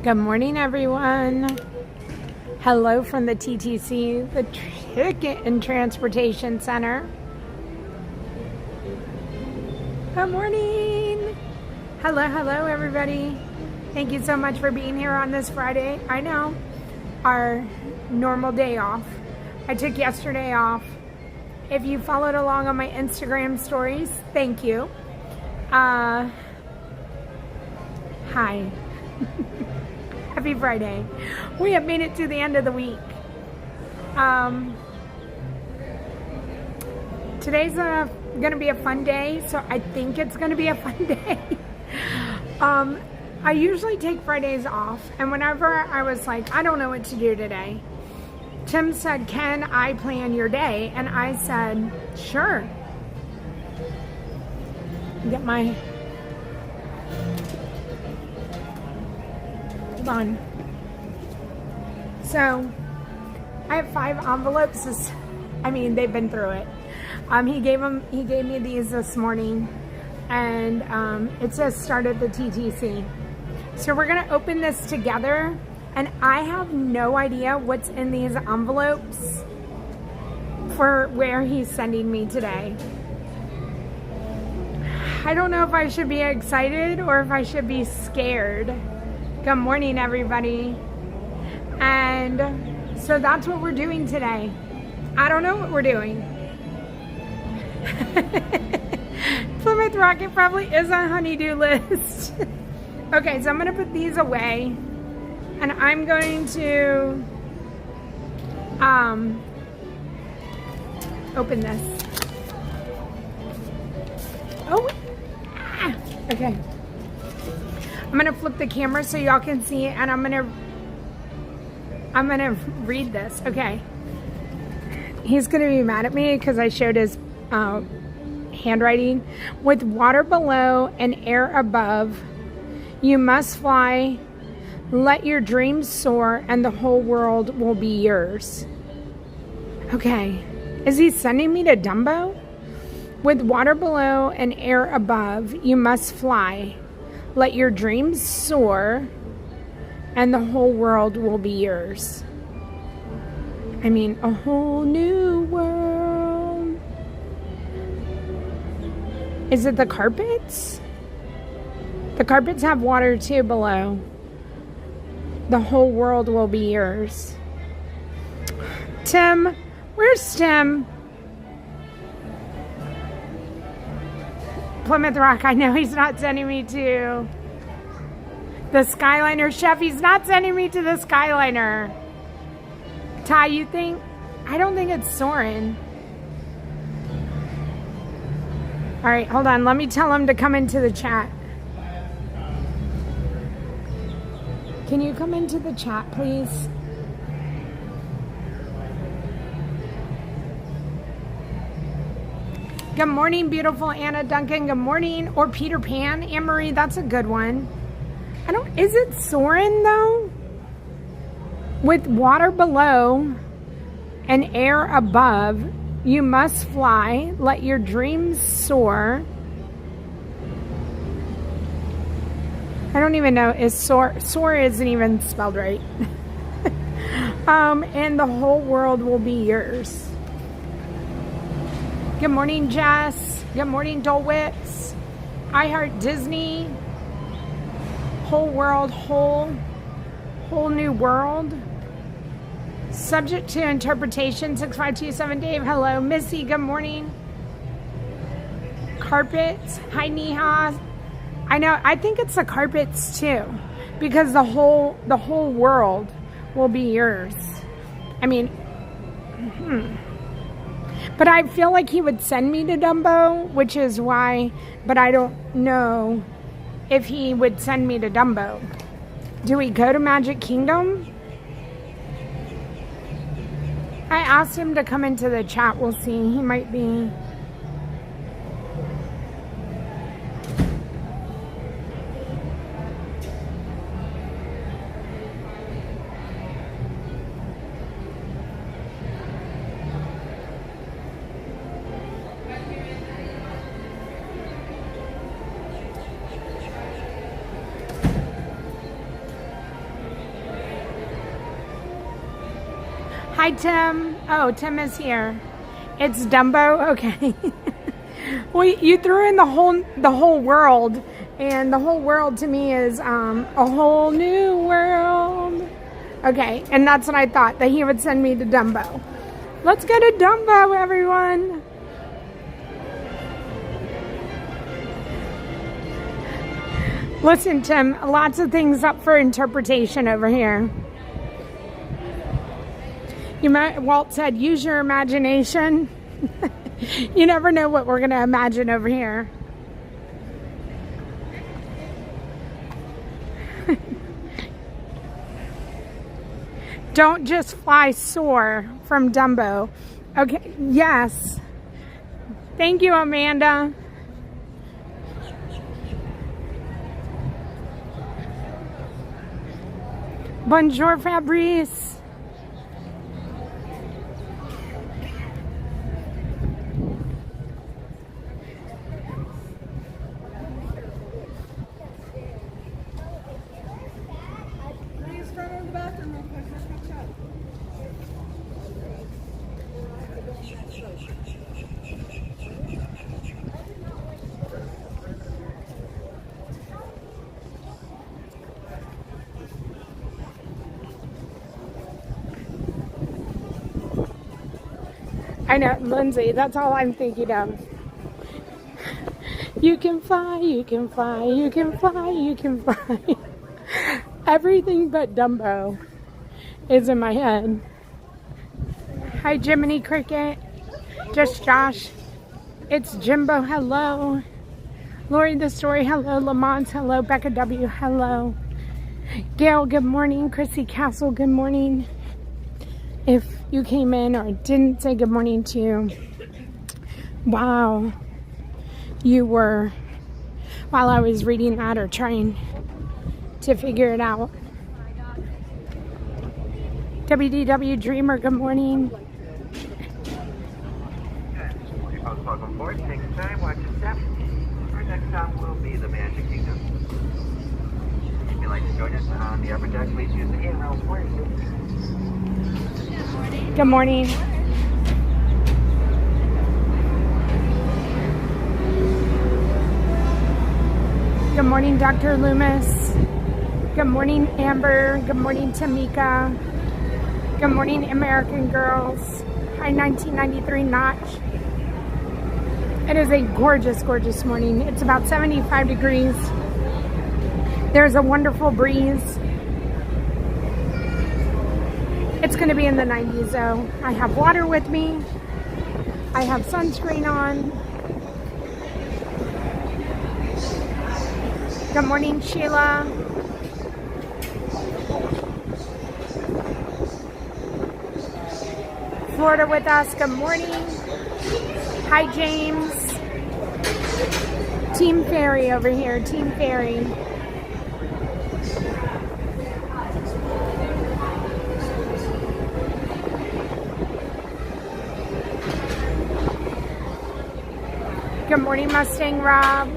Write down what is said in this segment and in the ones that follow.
Good morning, everyone. Hello from the TTC, the Ticket and Transportation Center. Good morning. Hello, everybody. Thank you so much for being here on this Friday. I know, our normal day off. I took yesterday off. If you followed along on my Instagram stories, thank you. Hi. Happy Friday. We have made it to the end of the week. Today's going to be a fun day, so I think it's going to be a fun day. I usually take Fridays off, and whenever I was like, I don't know what to do today, Tim said, can I plan your day? And I said, sure. Get my... Hold on. So, I have 5 envelopes. They've been through it. He gave me these this morning, and it says start at the TTC. So we're gonna open this together, and I have no idea what's in these envelopes for where he's sending me today. I don't know if I should be excited or if I should be scared. Good morning, everybody. And so that's what we're doing today. I don't know what we're doing. Plymouth Rock, it probably is a honey-do list. Okay, so I'm going to put these away. And I'm going to open this. Oh, okay. I'm gonna flip the camera so y'all can see it, and I'm gonna read this. Okay. He's gonna be mad at me because I showed his handwriting. With water below and air above, you must fly. Let your dreams soar, and the whole world will be yours. Okay. Is he sending me to Dumbo? With water below and air above, you must fly. Let your dreams soar, and the whole world will be yours. A whole new world. Is it the carpets? The carpets have water too below. The whole world will be yours. Tim, where's Tim? Plymouth Rock, I know he's not sending me to the Skyliner. Chef, he's not sending me to the Skyliner. Ty, you think? I don't think it's Soren. All right, hold on. Let me tell him to come into the chat. Can you come into the chat, please? Good morning, beautiful Anna Duncan. Good morning. Or Peter Pan. Anne-Marie, that's a good one. Is it Soren, though? With water below and air above, you must fly. Let your dreams soar. I don't even know. Soar isn't even spelled right. And the whole world will be yours. Good morning, Jess. Good morning, Dole Whips. I Heart Disney. Whole world, whole new world. Subject to interpretation, 6527 Dave. Hello, Missy. Good morning. Carpets. Hi, Neha. I know. I think it's the carpets too, because the whole world will be yours. But I feel like he would send me to Dumbo, which is why, but I don't know if he would send me to Dumbo. Do we go to Magic Kingdom? I asked him to come into the chat. We'll see. He might be... Hi, Tim. Oh, Tim is here. It's Dumbo. Okay. Well, you threw in the whole world, and the whole world to me is a whole new world. Okay, and that's what I thought, that he would send me to Dumbo. Let's go to Dumbo, everyone. Listen, Tim, lots of things up for interpretation over here. Walt said, use your imagination. You never know what we're going to imagine over here. Don't just fly, soar from Dumbo. Okay, yes. Thank you, Amanda. Bonjour, Fabrice. I know, Lindsay, that's all I'm thinking of. You can fly, you can fly, you can fly, you can fly. Everything but Dumbo is in my head. Hi, Jiminy Cricket. Just Josh. It's Jimbo, hello. Lori the Story, hello. Lamont, hello. Becca W, hello. Gail, good morning. Chrissy Castle, good morning. If you came in or didn't say good morning to you, wow, you were, while I was reading that or trying to figure it out. WDW Dreamer, good morning. Welcome aboard. Take your time, watch your step. Our next stop will be the Magic Kingdom. If you'd like to join us on the upper deck, please use the handrails for your safety. Good morning. Good morning, Dr. Loomis. Good morning, Amber. Good morning, Tamika. Good morning, American Girls. Hi, 1993 Notch. It is a gorgeous, gorgeous morning. It's about 75 degrees. There's a wonderful breeze. It's going to be in the 90s though. I have water with me. I have sunscreen on. Good morning, Sheila. Florida with us. Good morning. Hi, James. Team Ferry over here. Team Ferry. Good morning, Mustang Rob.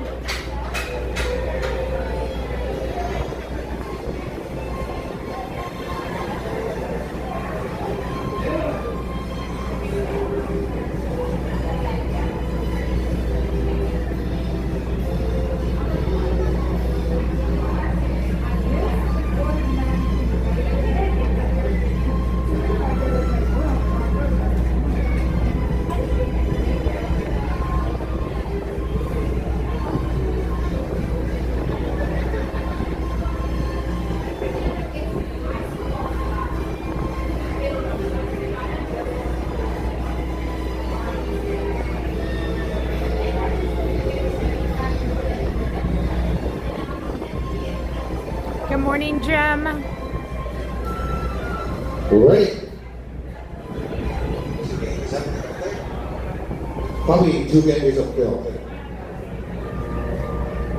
Good morning, Jim. Great. Probably 2 days of film.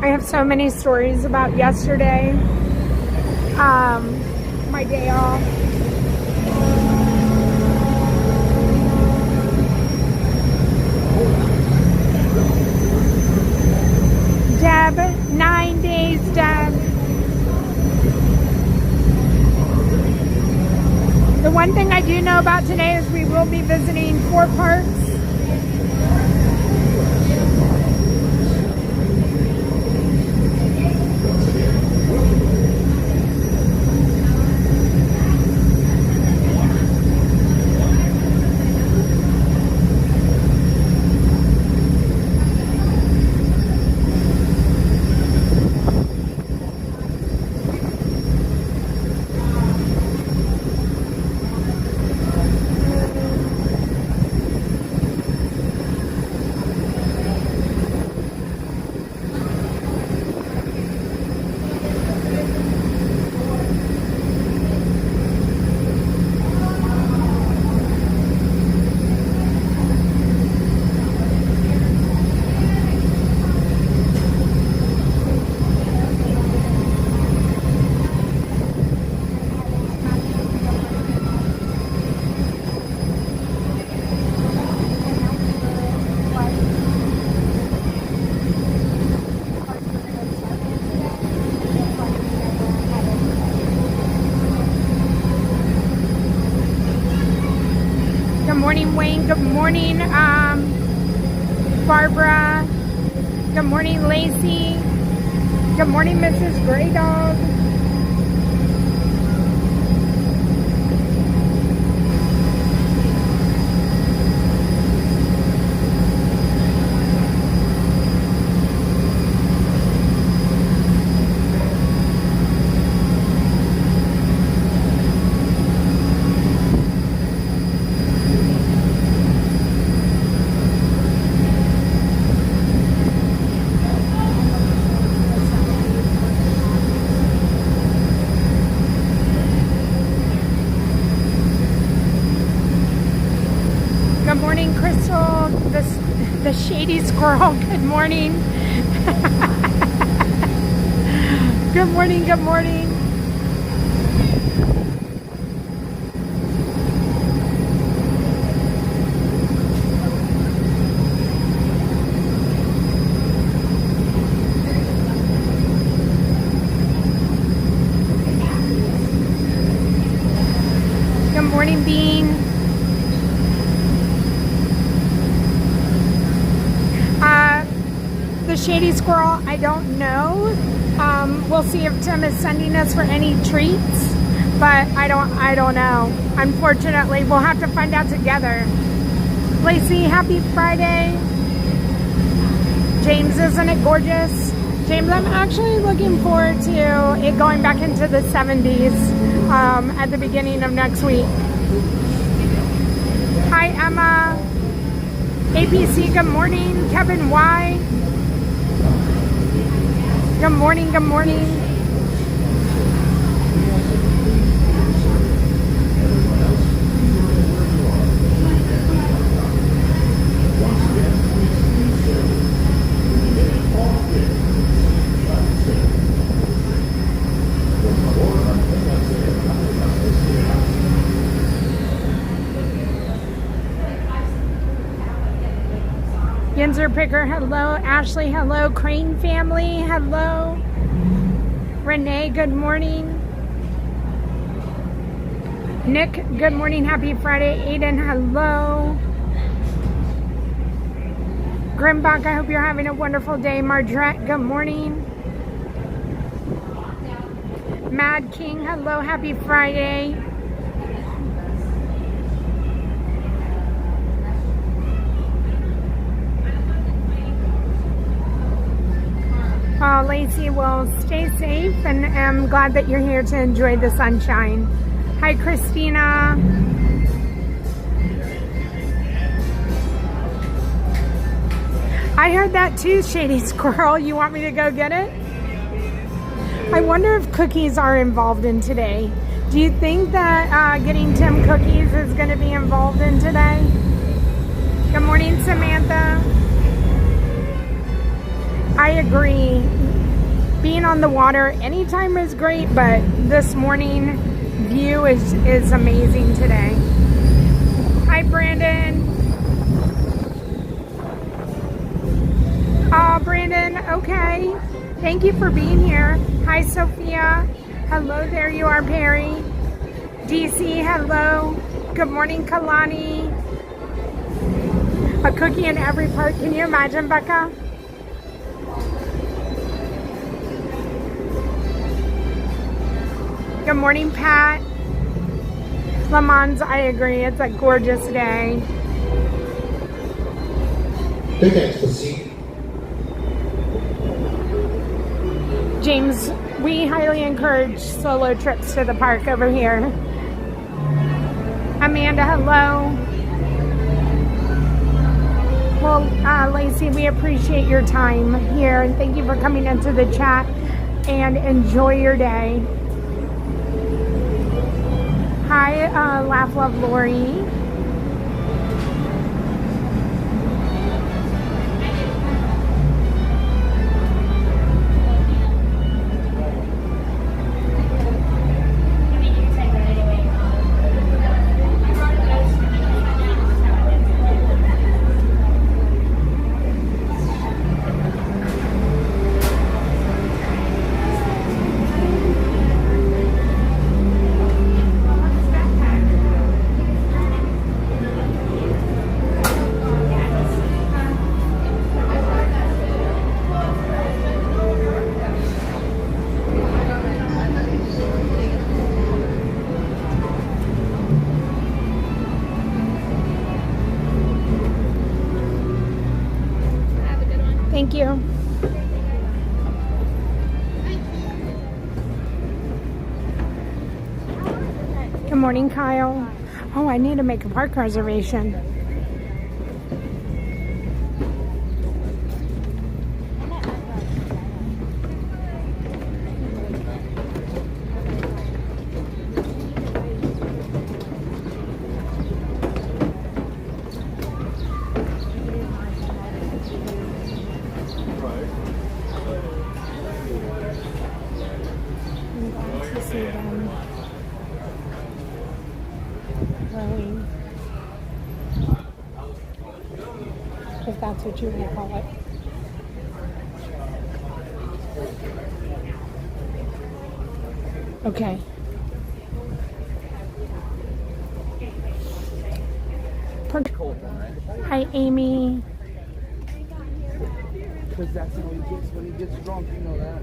I have so many stories about yesterday. My day off. Deb, 9 days, Deb. The One thing I do know about today is we will be visiting 4 parks. Good morning, Wayne. Good morning, Barbara. Good morning, Lacey. Good morning, Mrs. Grey Dog. Good morning, Crystal, the shady squirrel. Good morning. Good morning, good morning. Good morning, Bean. The shady squirrel, I don't know. We'll see if Tim is sending us for any treats, but I don't know. Unfortunately, we'll have to find out together. Lacey, happy Friday. James, isn't it gorgeous? James, I'm actually looking forward to it going back into the 70s at the beginning of next week. Hi, Emma. APC, good morning. Kevin Y. Good morning, good morning. Yinzer Picker, hello. Ashley, hello. Crane family, hello. Renee, good morning. Nick, good morning. Happy Friday. Aiden, hello. Grimbach, I hope you're having a wonderful day. Margaret, good morning. Mad King, hello. Happy Friday. Lacey, will stay safe, and I'm glad that you're here to enjoy the sunshine. Hi, Christina. I heard that too, Shady Squirrel. You want me to go get it? I wonder if cookies are involved in today. Do you think that getting Tim cookies is going to be involved in today? Good morning, Samantha. I agree. Being on the water anytime is great, but this morning view is amazing today. Hi, Brandon. Oh, Brandon, okay. Thank you for being here. Hi, Sophia. Hello, there you are, Perry. DC, hello. Good morning, Kalani. A cookie in every part. Can you imagine, Becca? Good morning, Pat. Le Mans, I agree. It's a gorgeous day. Take extra seat. James, we highly encourage solo trips to the park over here. Amanda, hello. Well, Lacey, we appreciate your time here and thank you for coming into the chat and enjoy your day. Hi, Laugh Love Lori. Thank you. Good morning, Kyle. Oh, I need to make a park reservation. If that's what you want to call it. Okay. Hi, Amy. Because that's how he gets when he gets drunk, you know that.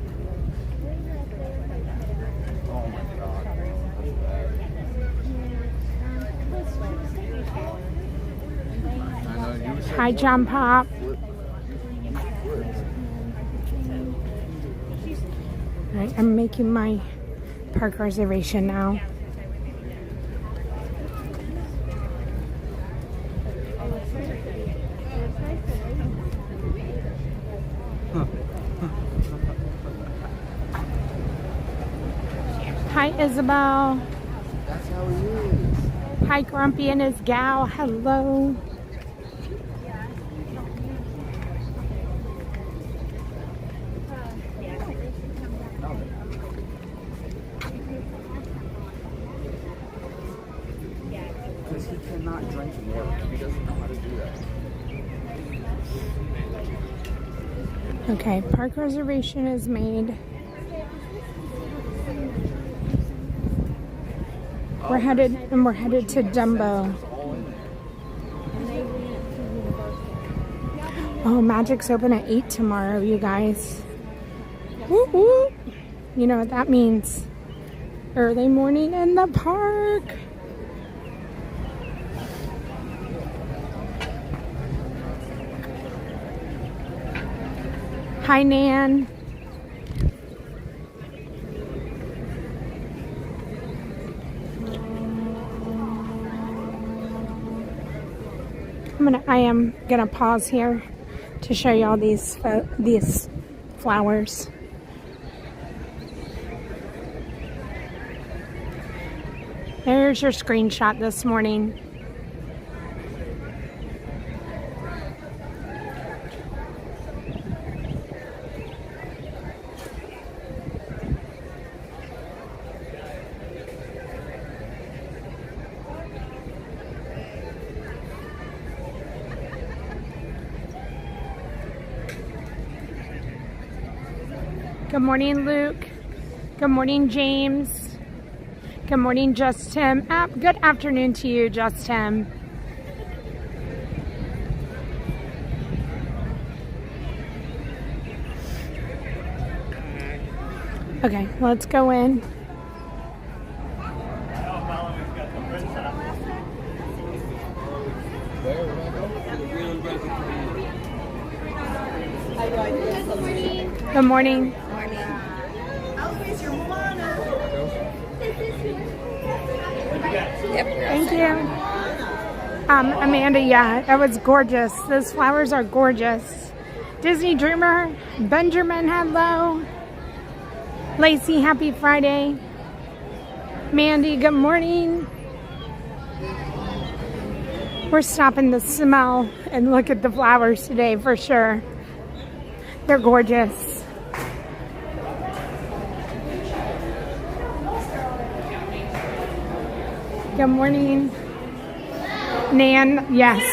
Oh my god. Hi, John Pop. Alright, I'm making my park reservation now. Hi, Isabel. That's how he is. Hi, Grumpy and his gal. Hello. Because he cannot drink and work. He doesn't know how to do that. Okay, park reservation is made. We're headed to Dumbo. Oh, Magic's open at 8 tomorrow, you guys. Woo woo. You know what that means. Early morning in the park. Hi, Nan. I am gonna pause here to show you all these flowers. There's your screenshot this morning. Good morning, Luke. Good morning, James. Good morning, Just Tim. Good afternoon to you, Just Tim. Okay, let's go in. Good morning. Thank you. Amanda, yeah, that was gorgeous. Those flowers are gorgeous. Disney Dreamer, Benjamin, hello. Lacey, happy Friday. Mandy, good morning. We're stopping to smell and look at the flowers today for sure. They're gorgeous. Good morning. Nan, yes.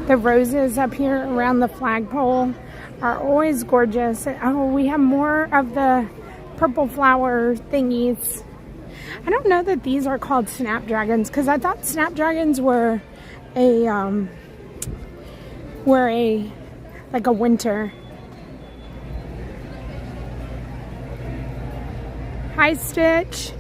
The roses up here around the flagpole are always gorgeous. Oh, we have more of the purple flower thingies. I don't know that these are called snapdragons because I thought snapdragons were a like a winter. Hi, Stitch.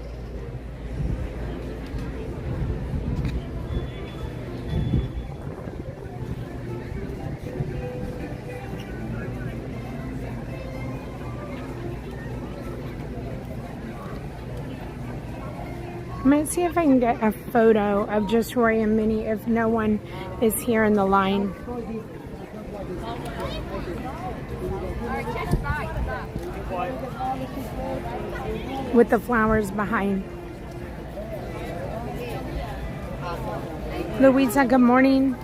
I'm going to see if I can get a photo of just Roy and Minnie if no one is here in the line. With the flowers behind. Louisa, good morning.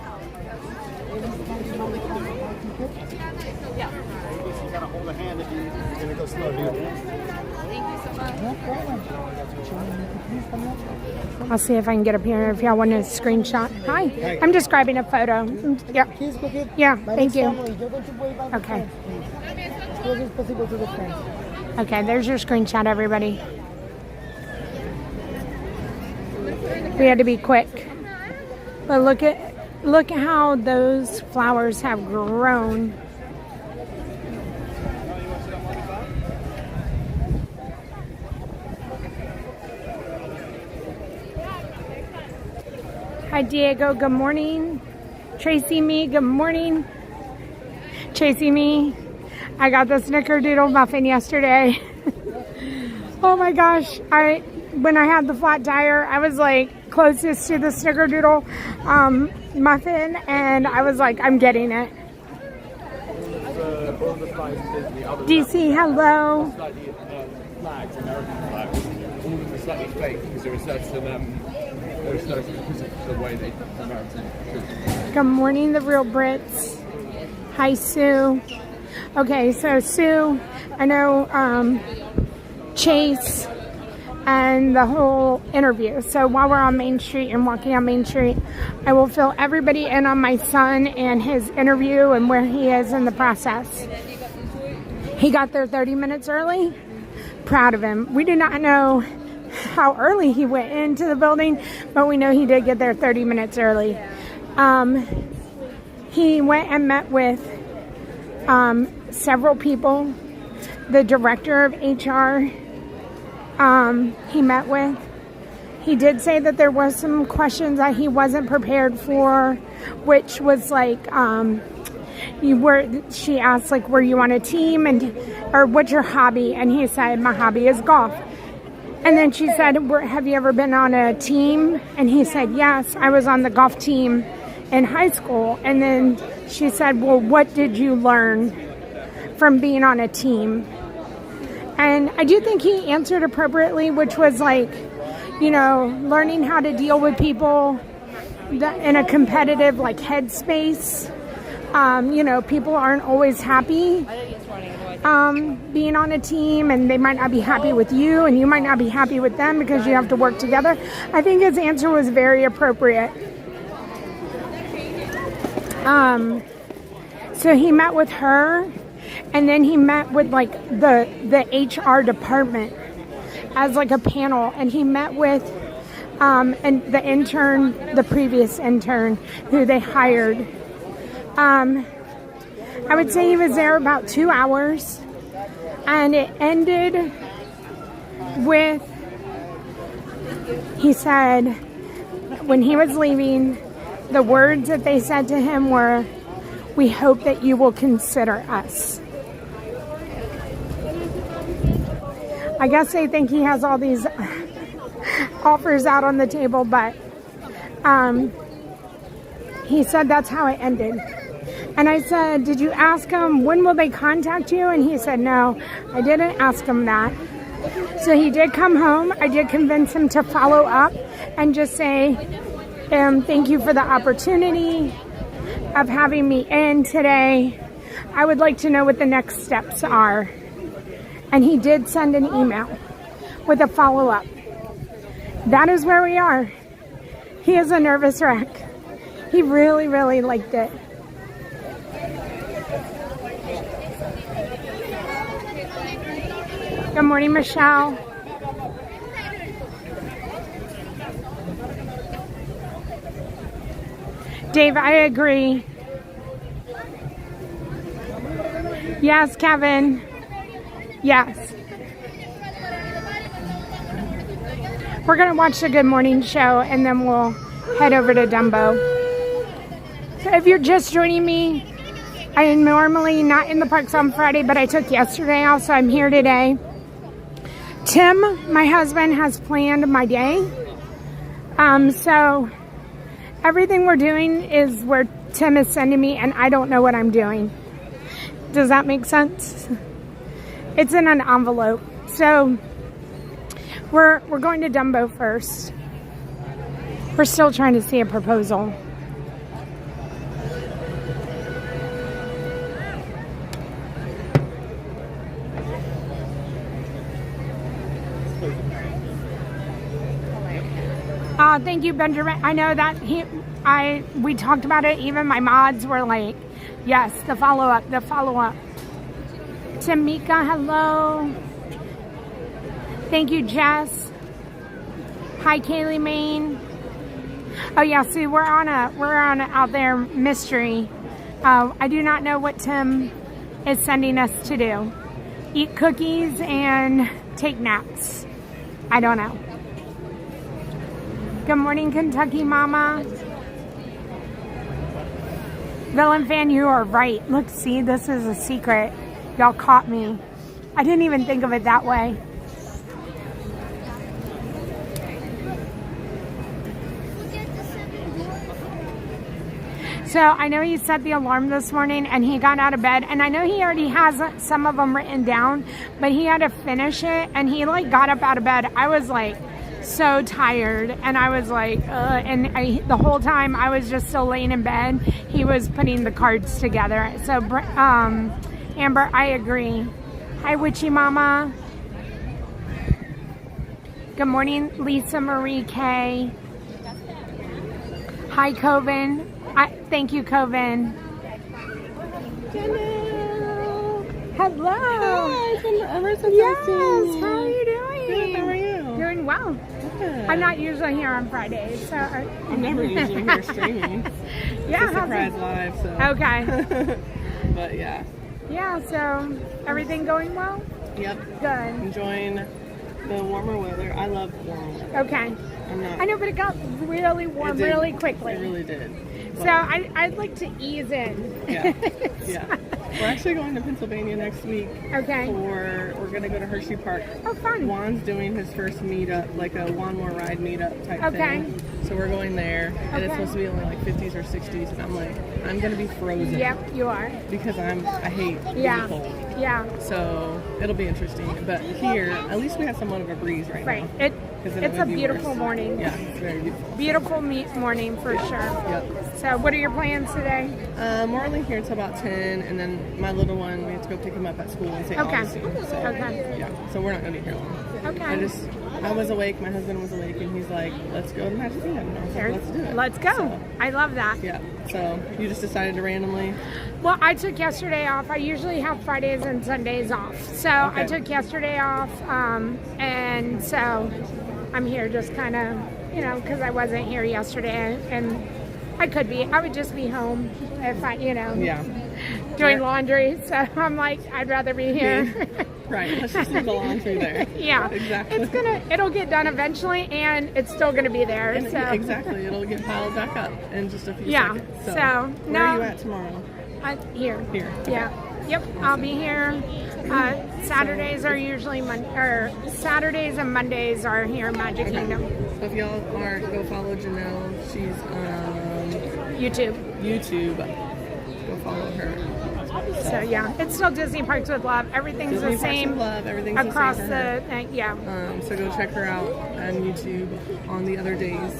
I'll see if I can get up here if y'all want a screenshot. Hi. I'm just grabbing a photo. Yeah. Yeah, thank you. Okay. Okay, there's your screenshot, everybody. We had to be quick. But look at how those flowers have grown. Hi, Diego. Good morning. Tracy, me. Good morning. Tracy, me. I got the snickerdoodle muffin yesterday. Oh my gosh. When I had the flat tire, I was like closest to the snickerdoodle muffin, and I was like, I'm getting it. DC, hello. Flags, American flags, all of them are slightly fake because there are certain because of the way they American. Good morning, the real Brits. Hi, Sue. Okay, so Sue, I know Chase and the whole interview. So while we're on Main Street and walking on Main Street, I will fill everybody in on my son and his interview and where he is in the process. He got there 30 minutes early. Proud of him. We do not know how early he went into the building, but we know he did get there 30 minutes early. He went and met with several people. The director of HR he met with. He did say that there was some questions that he wasn't prepared for, which was like she asked like, were you on a team or what's your hobby? And he said, my hobby is golf. And then she said, have you ever been on a team? And he said, yes, I was on the golf team in high school. And then she said, well, what did you learn from being on a team? And I do think he answered appropriately, which was like, you know, learning how to deal with people in a competitive like headspace. You know, people aren't always happy being on a team, and they might not be happy with you, and you might not be happy with them because you have to work together. I think his answer was very appropriate. So he met with her, and then he met with like the HR department as like a panel, and he met with and the intern, the previous intern who they hired. I would say he was there about 2 hours, and it ended with, he said when he was leaving, the words that they said to him were, "We hope that you will consider us." I guess they think he has all these offers out on the table, but he said that's how it ended. And I said, "Did you ask him when will they contact you?" And he said, "No, I didn't ask him that." So he did come home. I did convince him to follow up and just say, "Thank you for the opportunity of having me in today. I would like to know what the next steps are." And he did send an email with a follow-up. That is where we are. He is a nervous wreck. He really, really liked it. Good morning, Michelle. Dave, I agree. Yes, Kevin. Yes. We're going to watch the Good Morning Show, and then we'll head over to Dumbo. So if you're just joining me, I am normally not in the parks on Friday, but I took yesterday off, so I'm here today. Tim, my husband, has planned my day. So everything we're doing is where Tim is sending me, and I don't know what I'm doing. Does that make sense? It's in an envelope. So we're going to Dumbo first. We're still trying to see a proposal. Thank you, Benjamin. I know that we talked about it. Even my mods were like, yes, the follow-up. Tamika, hello. Thank you, Jess. Hi, Kaylee Main. Oh yeah, see, we're on a out there mystery. I do not know what Tim is sending us to do. Eat cookies and take naps. I don't know. Good morning, Kentucky Mama. Villain fan, you are right. Look, see, this is a secret. Y'all caught me. I didn't even think of it that way. So I know he set the alarm this morning and he got out of bed, and I know he already has some of them written down, but he had to finish it, and he like got up out of bed. I was like so tired, and I was like the whole time I was just still laying in bed, he was putting the cards together. So Amber, I agree. Hi, Witchy Mama. Good morning, Lisa Marie K. Hi, Coven. Thank you, Coven. Hello. Hi, it's been ever since Yes, I've seen you. how are you doing? Good, how are you? Doing well. Good. I'm not usually here on Fridays, so I'm never usually here streaming. yeah, It's a surprise live, so. Okay. But yeah. Yeah, so everything going well? Yep. Good. Enjoying the warmer weather. I love warm weather. Okay. I know, but it got really warm really quickly. It really did. So I'd like to ease in. Yeah. Yeah. We're actually going to Pennsylvania next week. Okay. We're going to go to Hershey Park. Oh, fun. Juan's doing his first meetup, like a Juan More Ride meetup type Okay. thing. So we're going there, and it's Okay. supposed to be only like 50s or 60s, and I'm like, I'm going to be frozen. Yep, you are. Because I hate Yeah. being cold. Yeah. So it'll be interesting. But here, at least we have somewhat of a breeze right now. Right. 'Cause then It's it a would be beautiful worse. morning. Yeah, it's very beautiful. Beautiful morning for sure. Yep. So what are your plans today? We're only here until about 10, and then my little one, we have to go pick him up at school in St. Okay. Augustine. So, Okay. yeah, so we're not going to be here long. Okay. I was awake, my husband was awake, and he's like, let's go to Magic Kingdom. And I was like, let's do it. Let's go. So, I love that. yeah. So you just decided to randomly. Well, I took yesterday off. I usually have Fridays and Sundays off. So I took yesterday off. And so I'm here just kind of, you know, because I wasn't here yesterday. And I could be. I would just be home if I, you know, doing laundry. So I'm like, I'd rather be here. Right. Let's just leave the laundry there. Yeah. Exactly. It'll get done eventually, and it's still gonna be there. And So exactly. It'll get piled back up in just a few Yeah. seconds. So, where no. are you at tomorrow? Here. Here. Yeah. Yep. I'll be here. Saturdays are usually Saturdays and Mondays are here in Magic Kingdom. So if y'all aren't, go follow Janelle. She's YouTube. Go follow her. So yeah, it's still Disney Parks with Love. Everything's Disney the Parks same with Love. Everything's across the same for her. yeah. So go check her out on YouTube on the other days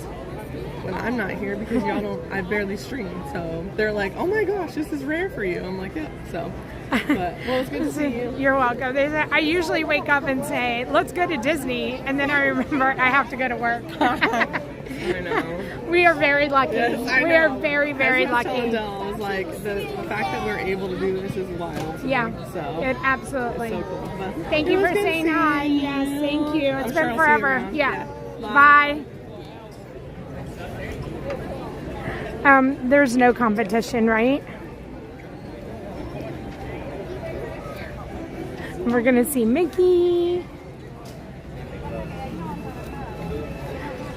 when I'm not here, because y'all don't. I barely stream, so they're like, "Oh my gosh, this is rare for you." I'm like, "Yeah." So, but well, it's good to see you. You're welcome. I usually wake up and say, "Let's go to Disney," and then I remember I have to go to work. I know. We are very lucky. Yes, I we know. are very, very I was lucky. telling Del, I was like, the fact that we're able to do this is wild. to Yeah. me. So It absolutely. so cool. But Thank it you was for good to saying see hi. you. Yes, thank you. It's I'm been sure I'll see you forever. around. Yeah. Bye. Bye. There's no competition, right? We're gonna see Mickey.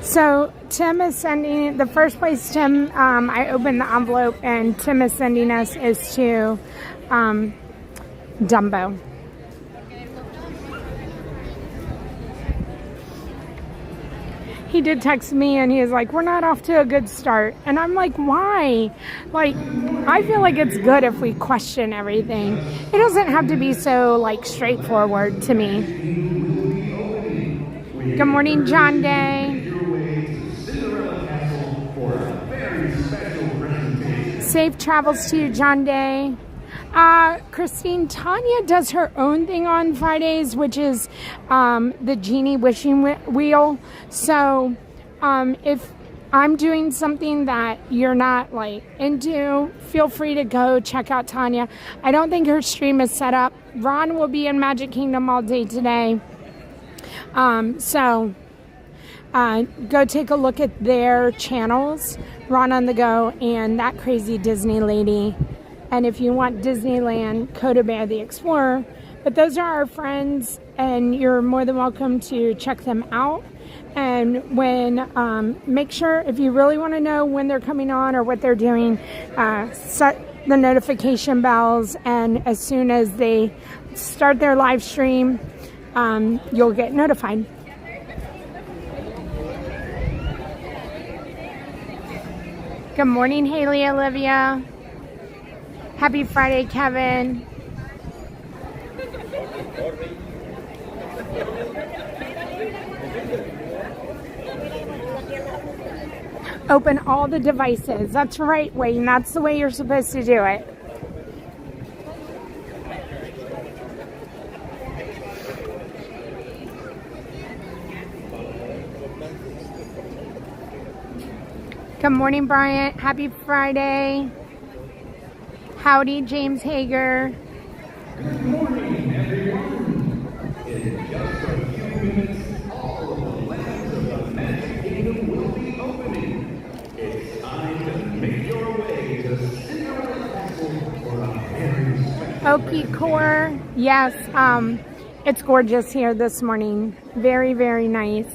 So Tim is sending, the first place Tim, I opened the envelope and Tim is sending us is to Dumbo. He did text me and he was like, we're not off to a good start. And I'm like, why? Like, I feel like it's good if we question everything. It doesn't have to be so, like, straightforward to me. Good morning, John Day. Safe travels to you, John Day. Christine, Tanya does her own thing on Fridays, which is the Genie Wishing Wheel. So if I'm doing something that you're not like into, feel free to go check out Tanya. I don't think her stream is set up. Ron will be in Magic Kingdom all day today. So go take a look at their channels, Ron on the Go and That Crazy Disney Lady. And if you want Disneyland, Coda Bear the Explorer. But those are our friends, and you're more than welcome to check them out. And when, make sure, if you really want to know when they're coming on or what they're doing, set the notification bells. And as soon as they start their live stream, you'll get notified. Good morning, Haley Olivia. Happy Friday, Kevin. Open all the devices. That's right, Wayne. That's the way you're supposed to do it. Good morning, Bryant. Happy Friday. Howdy, James Hager. Good morning, everyone. In just a few minutes, all of the lands of the Magic Kingdom will be opening. It's time to make your way to Cinderella Castle for a very special Okie Core. Yes, it's gorgeous here this morning. Very, very nice.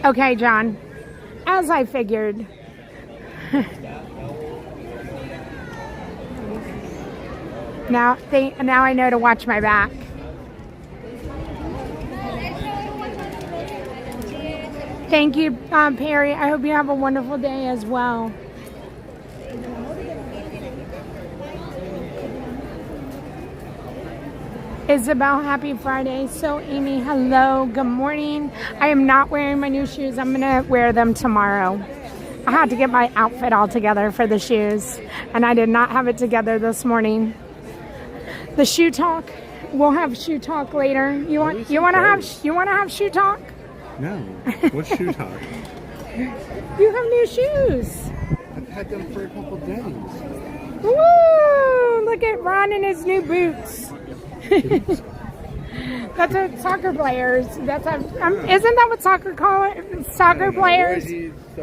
Okay, John. As I figured. Now I know to watch my back. Thank you, Perry. I hope you have a wonderful day as well. Isabel, happy Friday. So, Amy, hello. Good morning. I am not wearing my new shoes. I'm going to wear them tomorrow. I had to get my outfit all together for the shoes, and I did not have it together this morning. The shoe talk We'll have shoe talk later. You want to have shoe talk? No. What's shoe talk? You have new shoes. I've had them for a couple days. Woo! Look at Ron and his new boots. That's what soccer players. That's isn't that what soccer call it? Soccer players.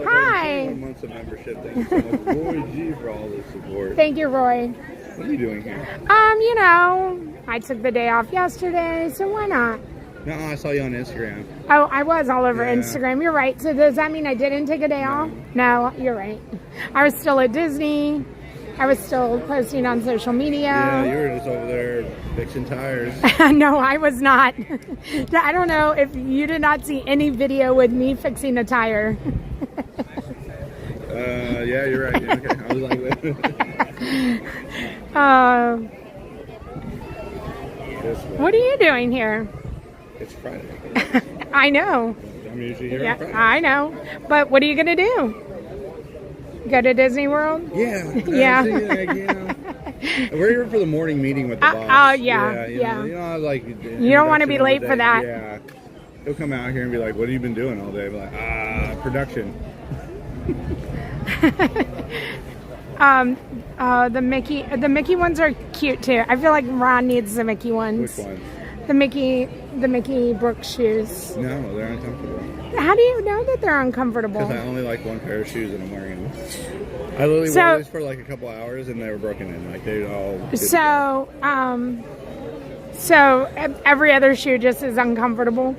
Hi. Months of membership. Thank you so much, Roy G, for all the support. Thank you, Roy. What are you doing here? You know, I took the day off yesterday, so why not? No, I saw you on Instagram. Oh, I was all over Yeah. Instagram. You're right. So does that mean I didn't take a day off? No, you're right. I was still at Disney. I was still posting on social media. Yeah, you were just over there fixing tires. No, I was not. I don't know if you did not see any video with me fixing a tire. Yeah, you're right. Yeah, okay. I was like, what are you doing here? it's Friday. I know. I'm usually here on Yeah, Friday. I know. But what are you going to do? Go to Disney World? Yeah. Yeah. We're here for the morning meeting with the boss. oh, yeah, You yeah. know, I was like, You don't want to be late for that. Yeah. He'll come out here and be like, what have you been doing all day? I'm like, production. The Mickey ones are cute too. I feel like Ron needs the Mickey ones. Which one? The Mickey Brooks shoes. No, they're uncomfortable. How do you know that they're uncomfortable? Because I only like one pair of shoes and I'm wearing them. I literally wore these for like a couple hours and they were broken in. Like they all. So every other shoe just is uncomfortable.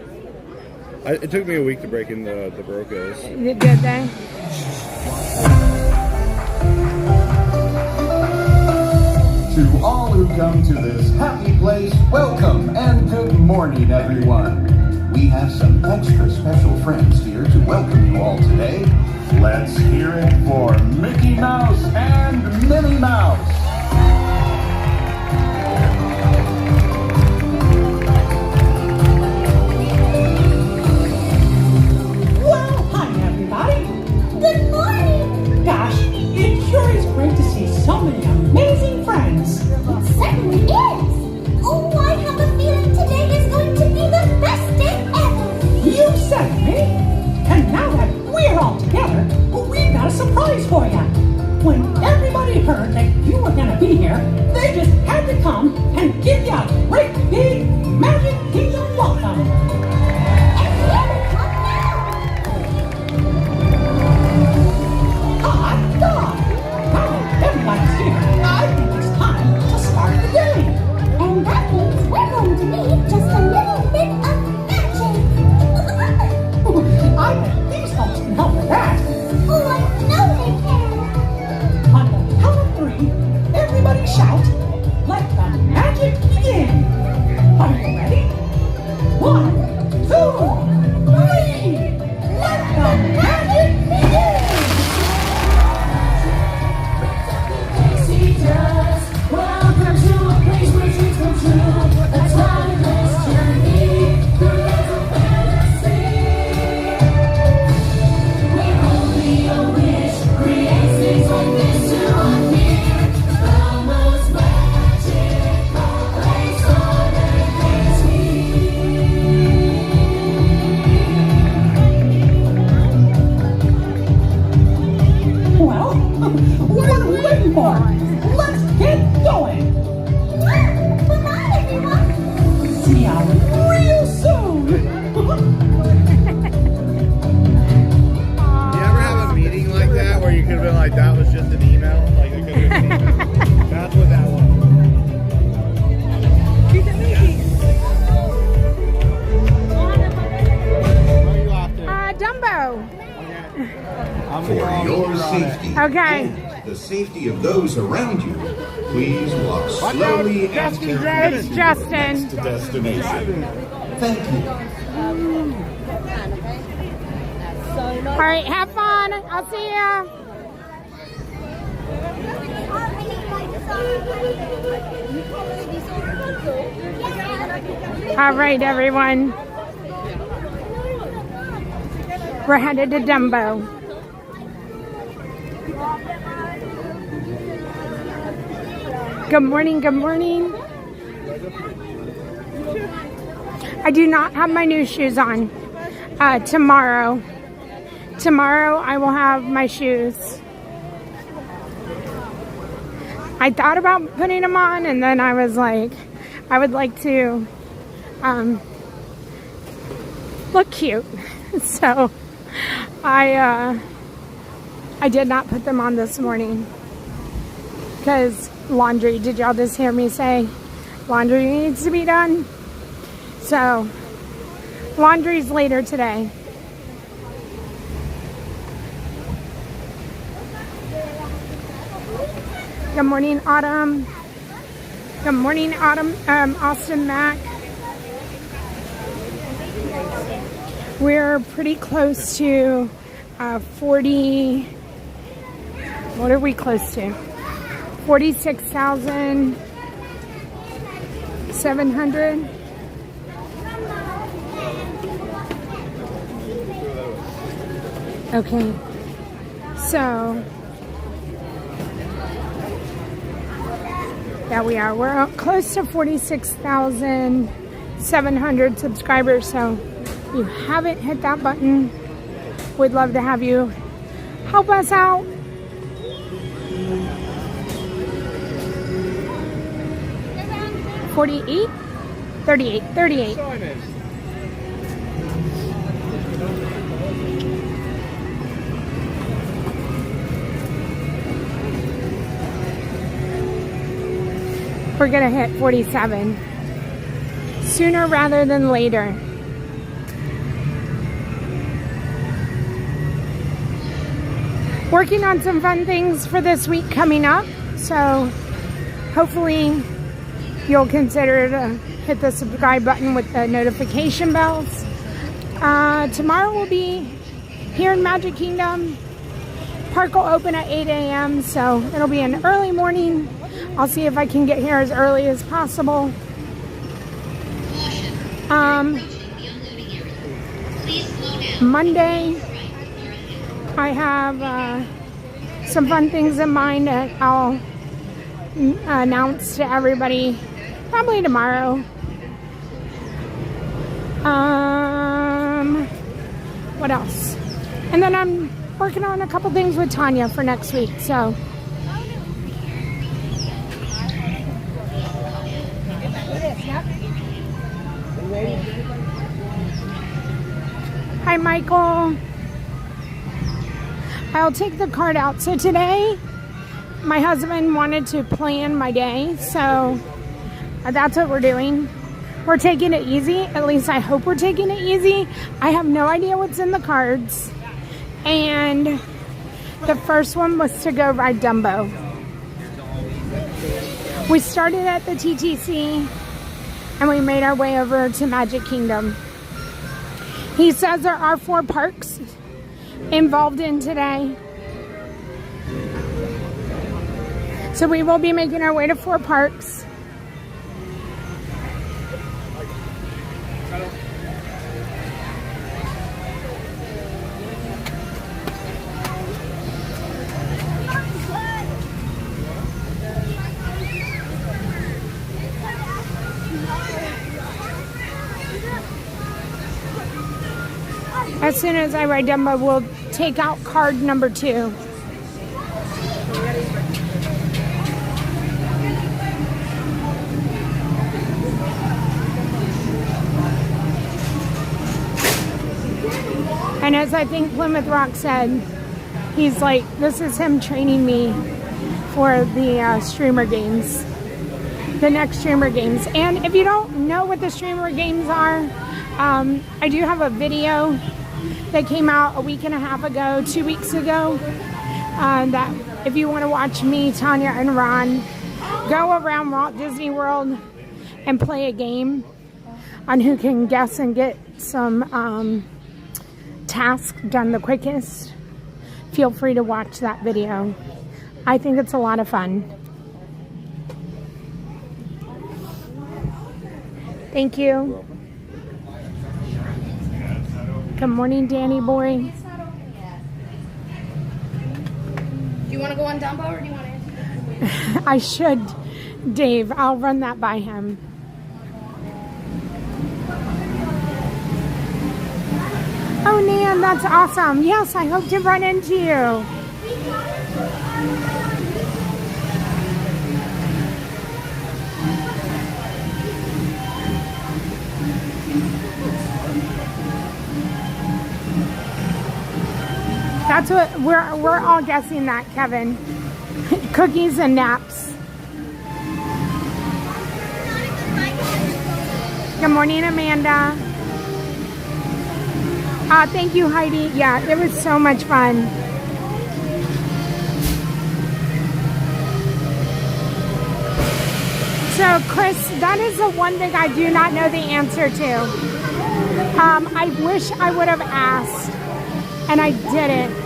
It took me a week to break in the Brocos. Did they? To all who come to this happy place, welcome and good morning, everyone. We have some extra special friends here to welcome you all today. Let's hear it for Mickey Mouse and Minnie Mouse. Well, hi everybody. Good morning. Gosh, it sure is great to see so many amazing friends. It certainly is. Oh, I have a feeling today is going to be the best day ever. You said it, Minnie. And now that we're all together, we've got a surprise for you. When everybody heard that you were going to be here, they just had to come and give you a great big Magic Kingdom welcome. And here they come now. Hot dog! Now that everybody's here, I think it's time to start the day. And that means we're going to need just a little bit of magic. I bet these folks can help with that. Oh, I know they can. On the count of three, everybody shout, let the magic begin. Are you ready? 1, 2, 3. Let the magic begin. Welcome to a place where dreams come true. Let's ride this journey through lands of fantasy. Where only a wish creates things like this to appear. The most magical place on earth is here. Well, what are we waiting for? Let's get going! Come on, everyone. See you real soon! You ever have a meeting like that where you could have been like, that was just an email? Like, it could have been an email. That's what that was. Dumbo. For your safety Okay. and the safety of those around you, please walk slowly and carefully It's to Justin. your next destination. Thank you. All right, have fun. I'll see ya. All right, everyone. We're headed to Dumbo. Good morning, good morning. I do not have my new shoes on. Tomorrow I will have my shoes. I thought about putting them on, and then I was like, I would like to look cute. So I did not put them on this morning because laundry. Did y'all just hear me say laundry needs to be done? So laundry's later today. Good morning, Autumn. Good morning, Autumn. Austin Mac. We're pretty close to 40. What are we close to? 46,700. Okay. So yeah, we are. We're close to 46,700 subscribers. So if you haven't hit that button, we'd love to have you help us out. $48, $38. We're gonna hit 47 sooner rather than later. Working on some fun things for this week coming up, so hopefully you'll consider to hit the subscribe button with the notification bells. Tomorrow we'll be here in Magic Kingdom. Park will open at 8 a.m. so it'll be an early morning. I'll see if I can get here as early as possible. Monday, I have some fun things in mind that I'll announce to everybody probably tomorrow. What else? And then I'm working on a couple things with Tanya for next week, so. Hi, Michael. I'll take the card out. So today, my husband wanted to plan my day, so that's what we're doing. We're taking it easy. At least I hope we're taking it easy. I have no idea what's in the cards. And the first one was to go ride Dumbo. We started at the TTC and we made our way over to Magic Kingdom. He says there are 4 parks involved in today. So we will be making our way to 4 parks. As soon as I ride Dumbo, we'll take out card number 2. And as I think Plymouth Rock said, he's like, this is him training me for the streamer games, the next streamer games. And if you don't know what the streamer games are, I do have a video that came out a week and a half ago, 2 weeks ago, that if you want to watch me, Tanya, and Ron go around Walt Disney World and play a game on who can guess and get some task done the quickest, feel free to watch that video. I think it's a lot of fun. Thank you. Good morning, Danny boy. Do you want to go on Dumbo or do you want to? I should, Dave. I'll run that by him. Oh, Nan, that's awesome. Yes, I hope to run into you. That's what we're all guessing that, Kevin. Cookies and naps. Good morning, Amanda. Thank you, Heidi. Yeah, it was so much fun. So, Chris, that is the one thing I do not know the answer to. I wish I would have asked, and I didn't.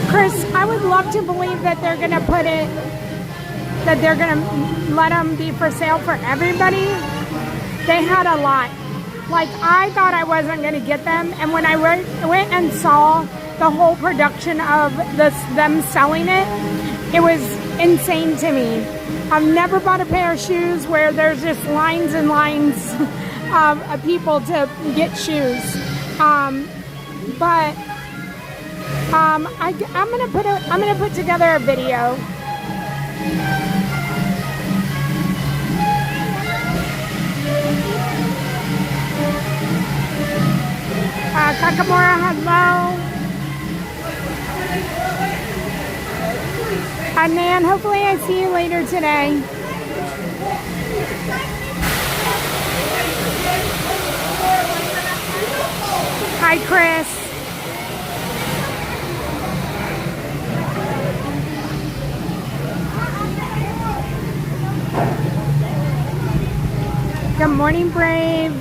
Chris, I would love to believe that they're going to put it, that they're going to let them be for sale for everybody. They had a lot. Like, I thought I wasn't going to get them, and when I went and saw the whole production of them selling it, it was insane to me. I've never bought a pair of shoes where there's just lines and lines of people to get shoes. I'm gonna put together a video. Kakamora, hello. Nan, hopefully I see you later today. Hi, Chris. Good morning, Brave.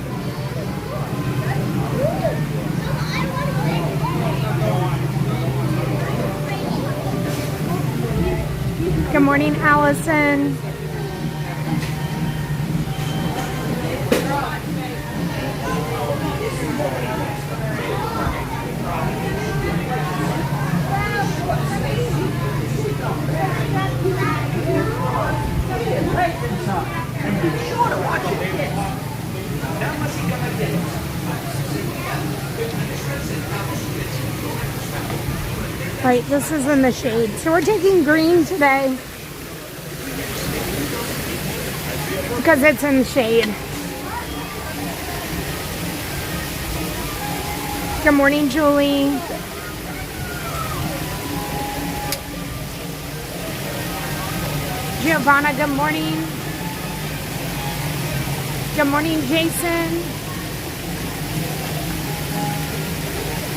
Good morning, Allison. Right, this is in the shade. So we're taking green today because it's in the shade. Good morning, Julie. Giovanna, good morning. Good morning, Jason.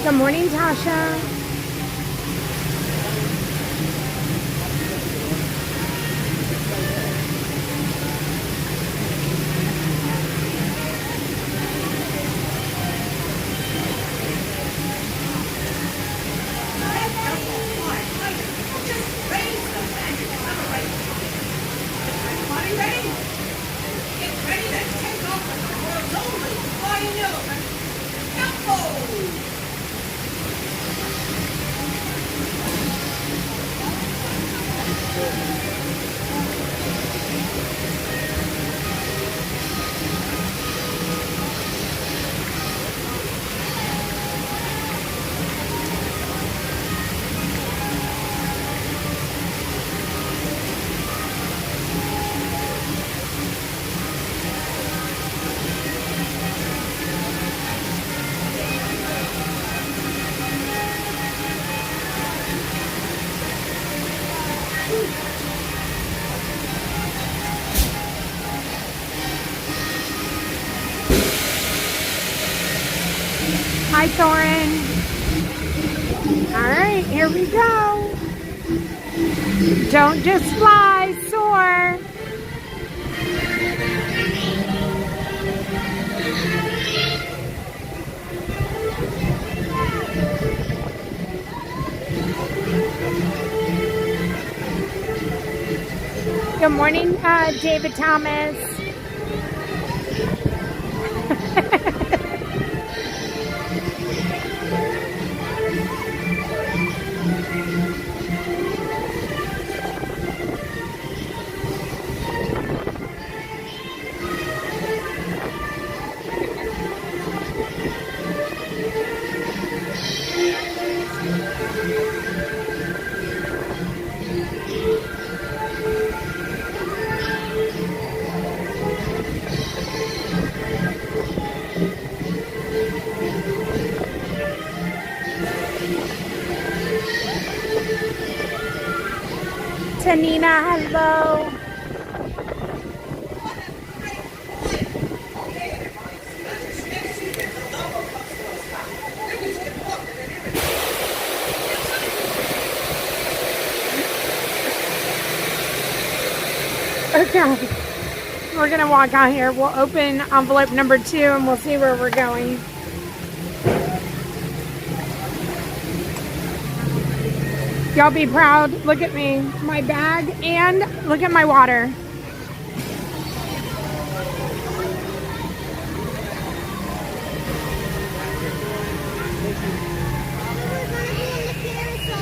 Good morning, Tasha. Hi, Thorin. All right, here we go. Don't just fly, soar. Good morning, David Thomas. Tanina, hello. Okay, we're gonna walk out here. We'll open envelope number 2 and we'll see where we're going. Y'all be proud. Look at me, my bag, and look at my water.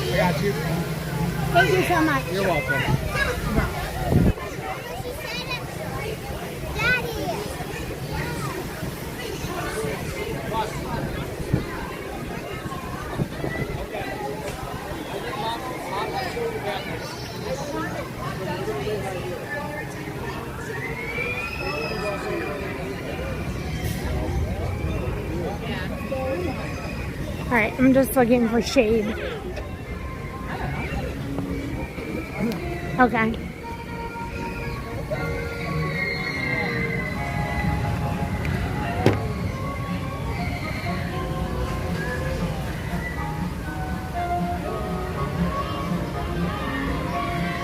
I got you. Thank you so much. You're welcome. All right, I'm just looking for shade. Okay.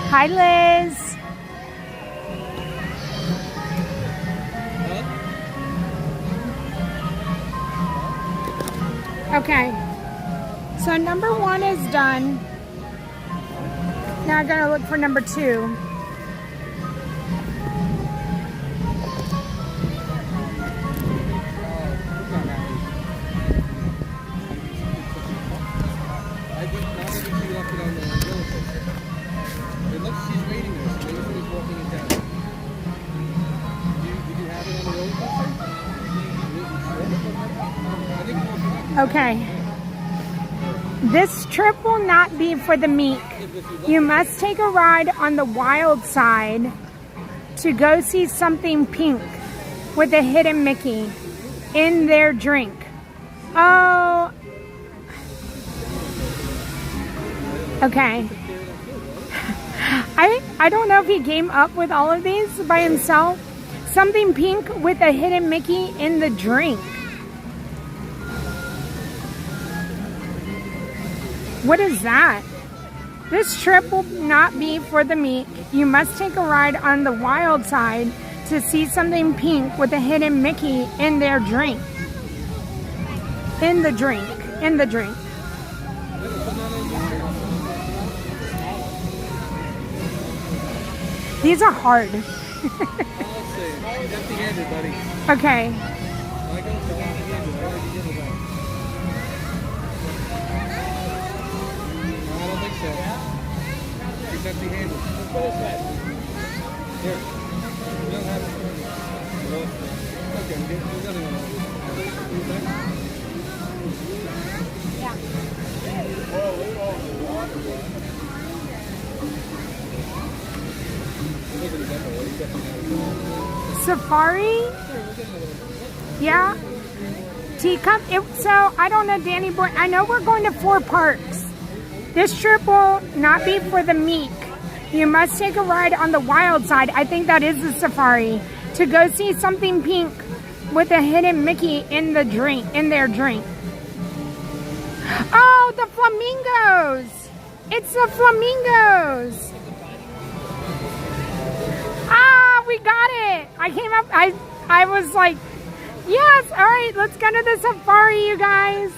Hi, Liz. Okay. So number 1 is done. Now I gotta look for number 2. Okay. This trip will not be for the meek. You must take a ride on the wild side to go see something pink with a hidden Mickey in their drink. Oh. Okay. I don't know if he came up with all of these by himself. Something pink with a hidden Mickey in the drink. What is that? This trip will not be for the meek. You must take a ride on the wild side to see something pink with a hidden Mickey in their drink. In the drink. In the drink. These are hard. Okay. Empty-handed. What is that? Here. You don't have it. Okay, there's nothing on it. Yeah. Safari? Yeah. Teacup? So, I don't know, Danny Boy. I know we're going to 4 parks. This trip will not be for the meek. You must take a ride on the wild side. I think that is the safari. To go see something pink with a hidden Mickey in the drink, in their drink. Oh, the flamingos! It's the flamingos! Ah, we got it! I came up, I was like, yes, all right, let's go to the safari, you guys.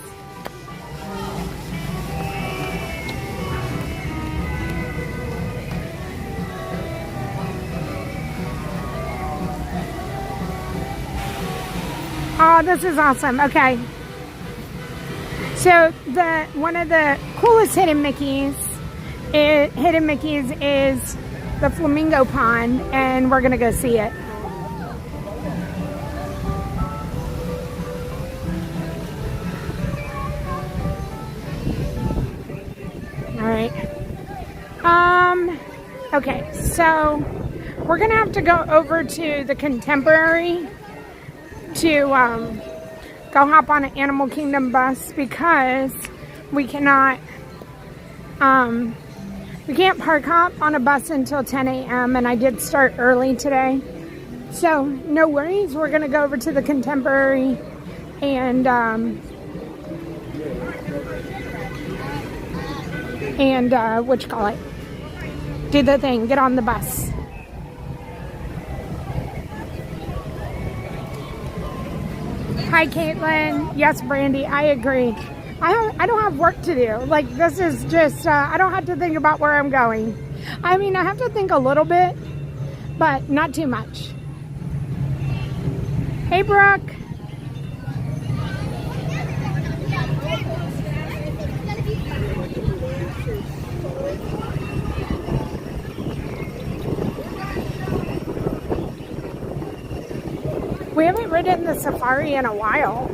Oh, this is awesome. Okay. So one of the coolest hidden Mickeys is the flamingo pond, and we're gonna go see it. All right. Okay, so we're gonna have to go over to the Contemporary to go hop on an Animal Kingdom bus because we cannot we can't park hop on a bus until 10 a.m. and I did start early today, so no worries. We're gonna go over to the Contemporary and what you call it, do the thing, get on the bus. Hi Caitlin. Yes, Brandy, I agree. I don't have work to do. Like, this is just I don't have to think about where I'm going. I mean, I have to think a little bit, but not too much. Hey Brooke. We haven't ridden the safari in a while.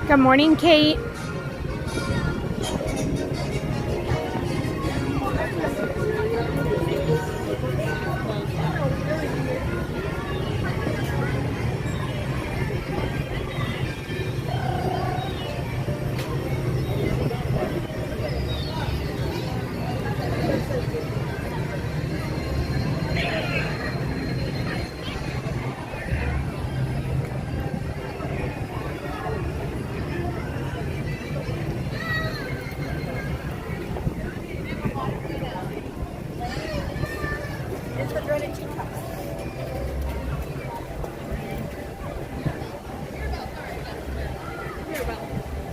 Good morning, Kate.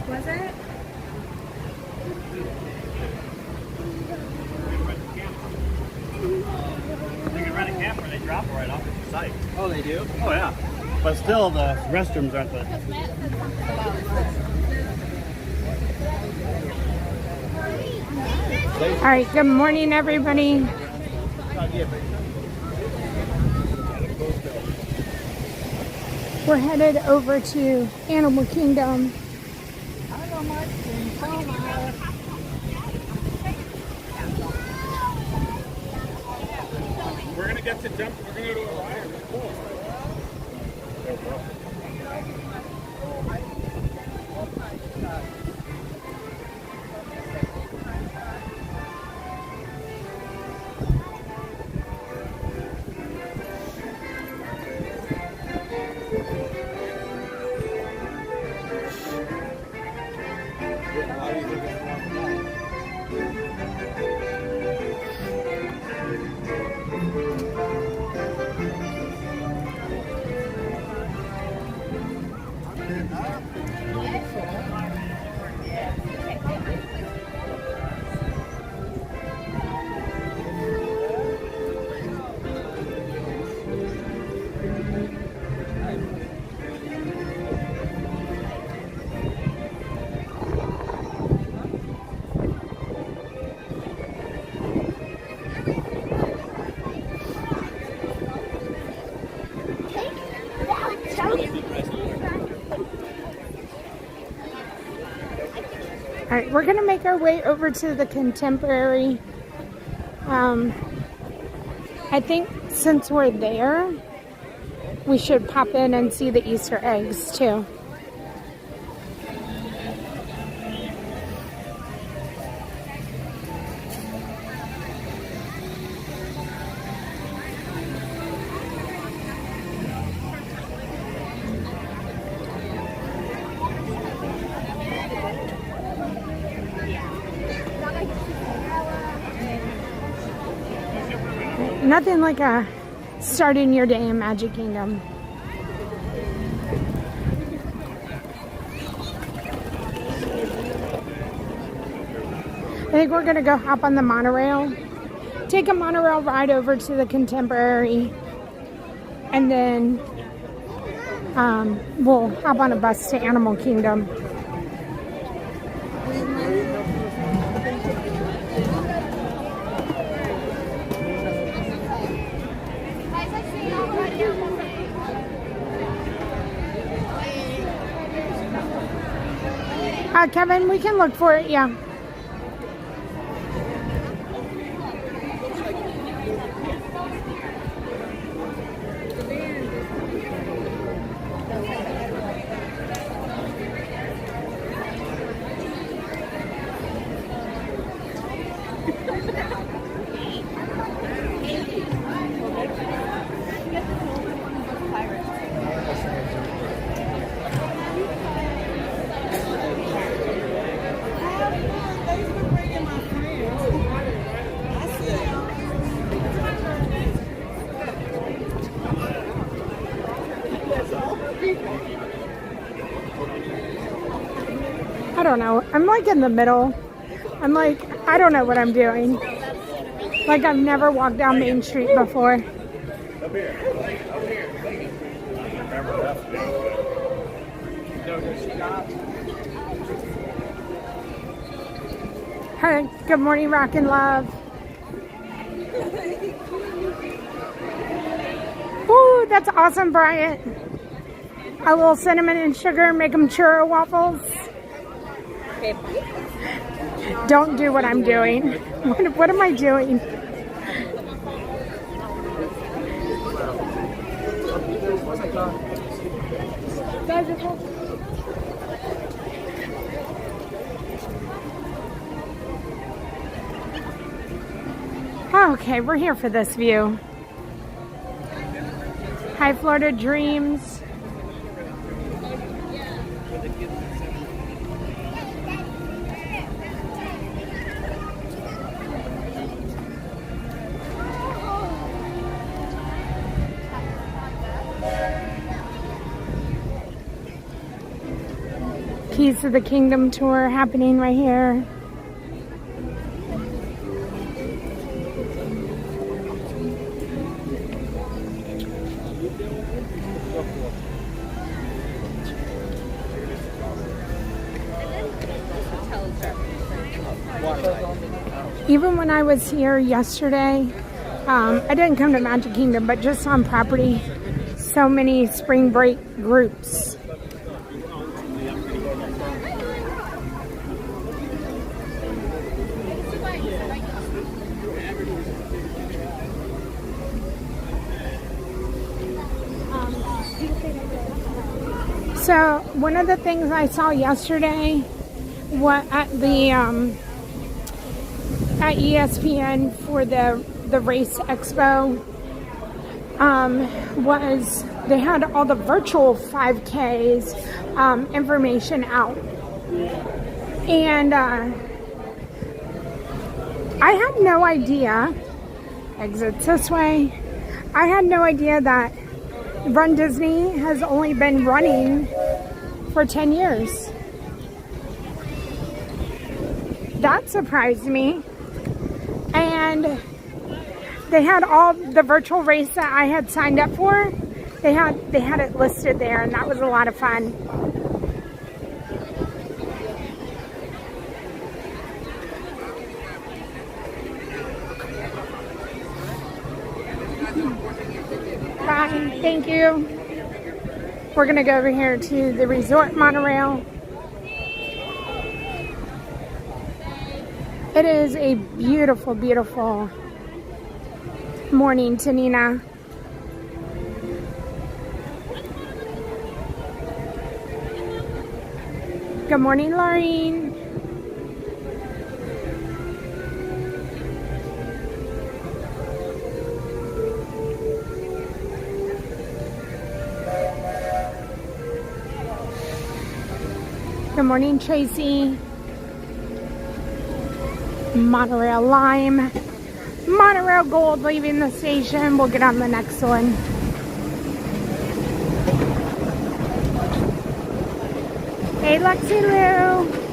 Was it? You can rent a camper, they drop right off at the site. Oh, they do? Oh, yeah. But still, the restrooms aren't the... All right, good morning, everybody. We're headed over to Animal Kingdom. We're going to get to jump. We're going to go to a ride. All right, we're gonna make our way over to the Contemporary I think since we're there, we should pop in and see the Easter eggs too. Nothing like a starting your day in Magic Kingdom. I think we're gonna go hop on the monorail, take a monorail ride over to the Contemporary, and then we'll hop on a bus to Animal Kingdom. Kevin, we can look for it, yeah. I don't know. I'm like in the middle. I'm like, I don't know what I'm doing. Like I've never walked down Main Street before. Hi, good morning, Rock and Love. Ooh, that's awesome, Bryant. A little cinnamon and sugar, make them churro waffles. Don't do what I'm doing. What am I doing? Okay, we're here for this view. Hi, Florida Dreams. Keys to the Kingdom tour happening right here. Even when I was here yesterday, I didn't come to Magic Kingdom, but just on property, so many spring break groups. So one of the things I saw yesterday, what at the at ESPN for the race expo, was they had all the virtual 5Ks information out, and I had no idea. Exits this way. I had no idea that Run Disney has only been running for 10 years. That surprised me. And they had all the virtual race that I had signed up for. They had it listed there, and that was a lot of fun. Bye. Thank you. We're going to go over here to the resort monorail. It is a beautiful, beautiful Morning, Tanina. Good morning, Laureen. Good morning, Tracy. Monorail Lime. Monorail Gold leaving the station. We'll get on the next one. Hey, Lexi Lou.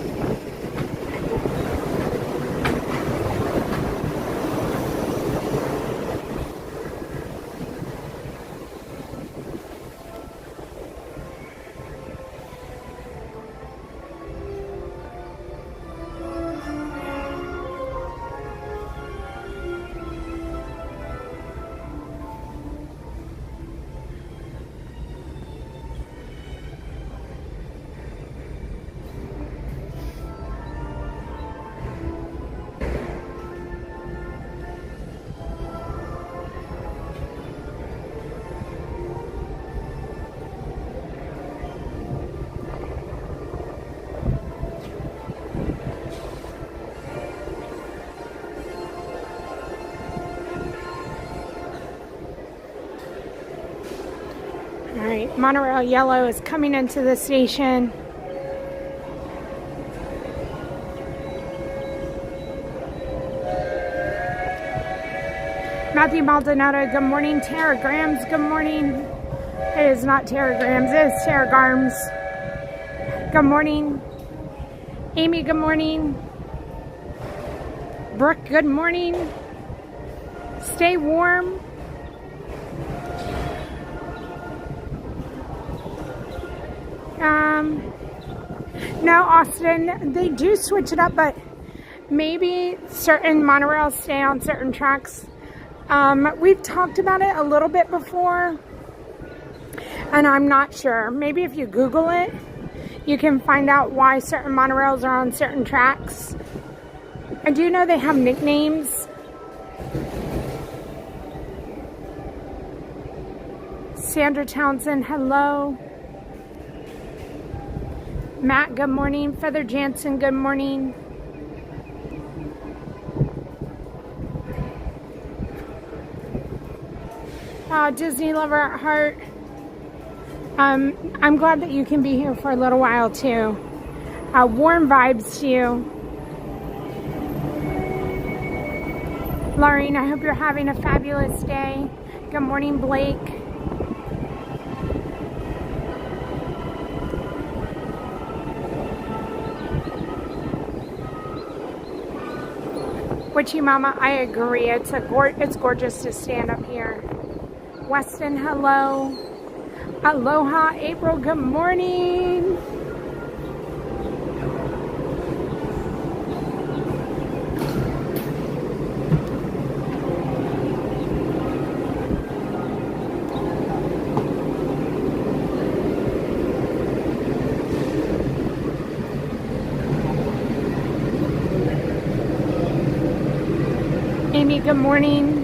Alright, Monorail Yellow is coming into the station. Matthew Maldonado, good morning. Teragrams, good morning. It is not Teragrams, it is Teragarms. Good morning. Amy, good morning. Brooke, good morning. Stay warm. No, Austin, they do switch it up, but maybe certain monorails stay on certain tracks. We've talked about it a little bit before, and I'm not sure. Maybe if you Google it, you can find out why certain monorails are on certain tracks. I do know they have nicknames. Sandra Townsend, hello. Matt, good morning. Feather Jansen, good morning. Disney lover at heart. I'm glad that you can be here for a little while too. Warm vibes to you. Laureen, I hope you're having a fabulous day. Good morning, Blake. Witchy Mama, I agree. It's gorgeous to stand up here. Weston, hello. Aloha, April, good morning. Amy, good morning.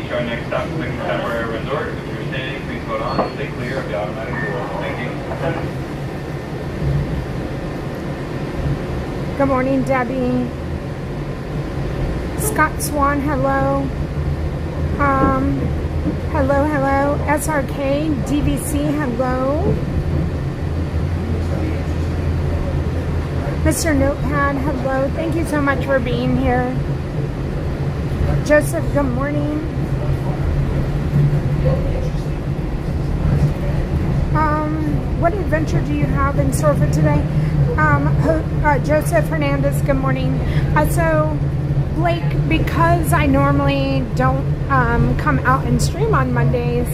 reach our next stop, the Contemporary Resort. If you're standing, please hold on and stay clear of the automatic door. Thank you. Good morning, Debbie. Scott Swan, hello. Hello. SRK, DVC, hello. Mr. Notepad, hello. Thank you so much for being here. Joseph, good morning. What adventure do you have in store for today? Joseph Hernandez, good morning. So, Blake, because I normally don't come out and stream on Mondays,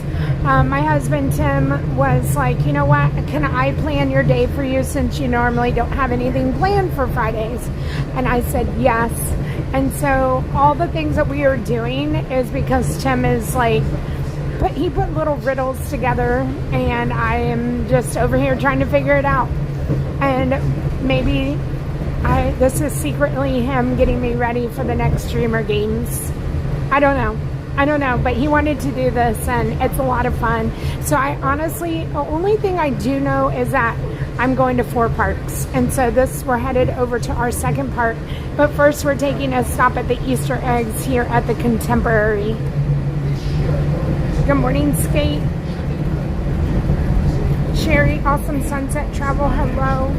my husband Tim was like, you know what, can I plan your day for you since you normally don't have anything planned for Fridays? And I said yes. And so all the things that we are doing is because Tim is like, he put little riddles together, and I am just over here trying to figure it out. And maybe this is secretly him getting me ready for the next Streamer Games. I don't know, but he wanted to do this, and it's a lot of fun. So I honestly, the only thing I do know is that I'm going to 4 parks. And so we're headed over to our second park. But first we're taking a stop at the Easter eggs here at the Contemporary. Good morning, Skate. Sherry, Awesome Sunset Travel, hello.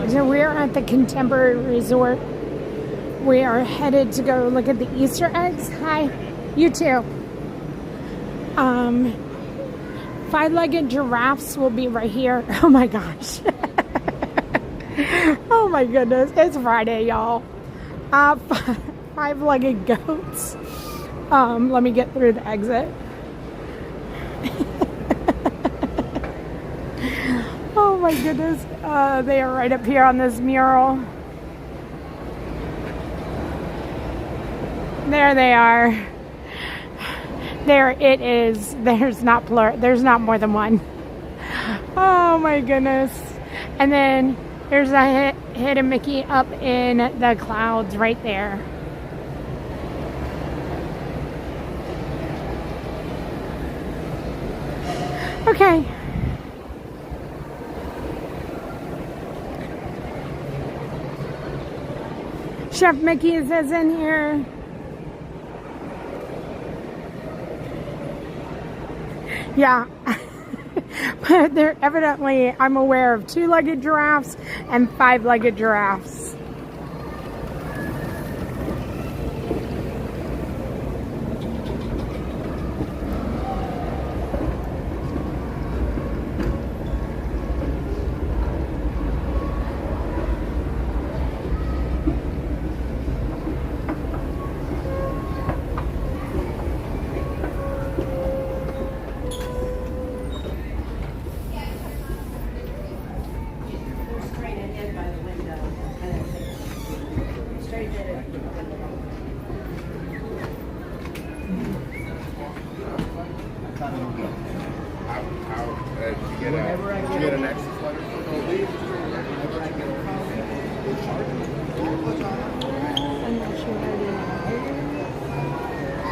So we're at the Contemporary Resort. We are headed to go look at the Easter eggs. Hi, you too. 5-legged giraffes will be right here. Oh my gosh. Oh my goodness. It's Friday, y'all. 5-legged goats. Let me get through the exit. Oh my goodness. They are right up here on this mural. There they are. There it is. There's not more than one. Oh my goodness. And then there's a hidden Mickey up in the clouds right there. Okay. Chef Mickey's is in here. Yeah. But they're evidently, I'm aware of 2-legged giraffes and 5-legged giraffes.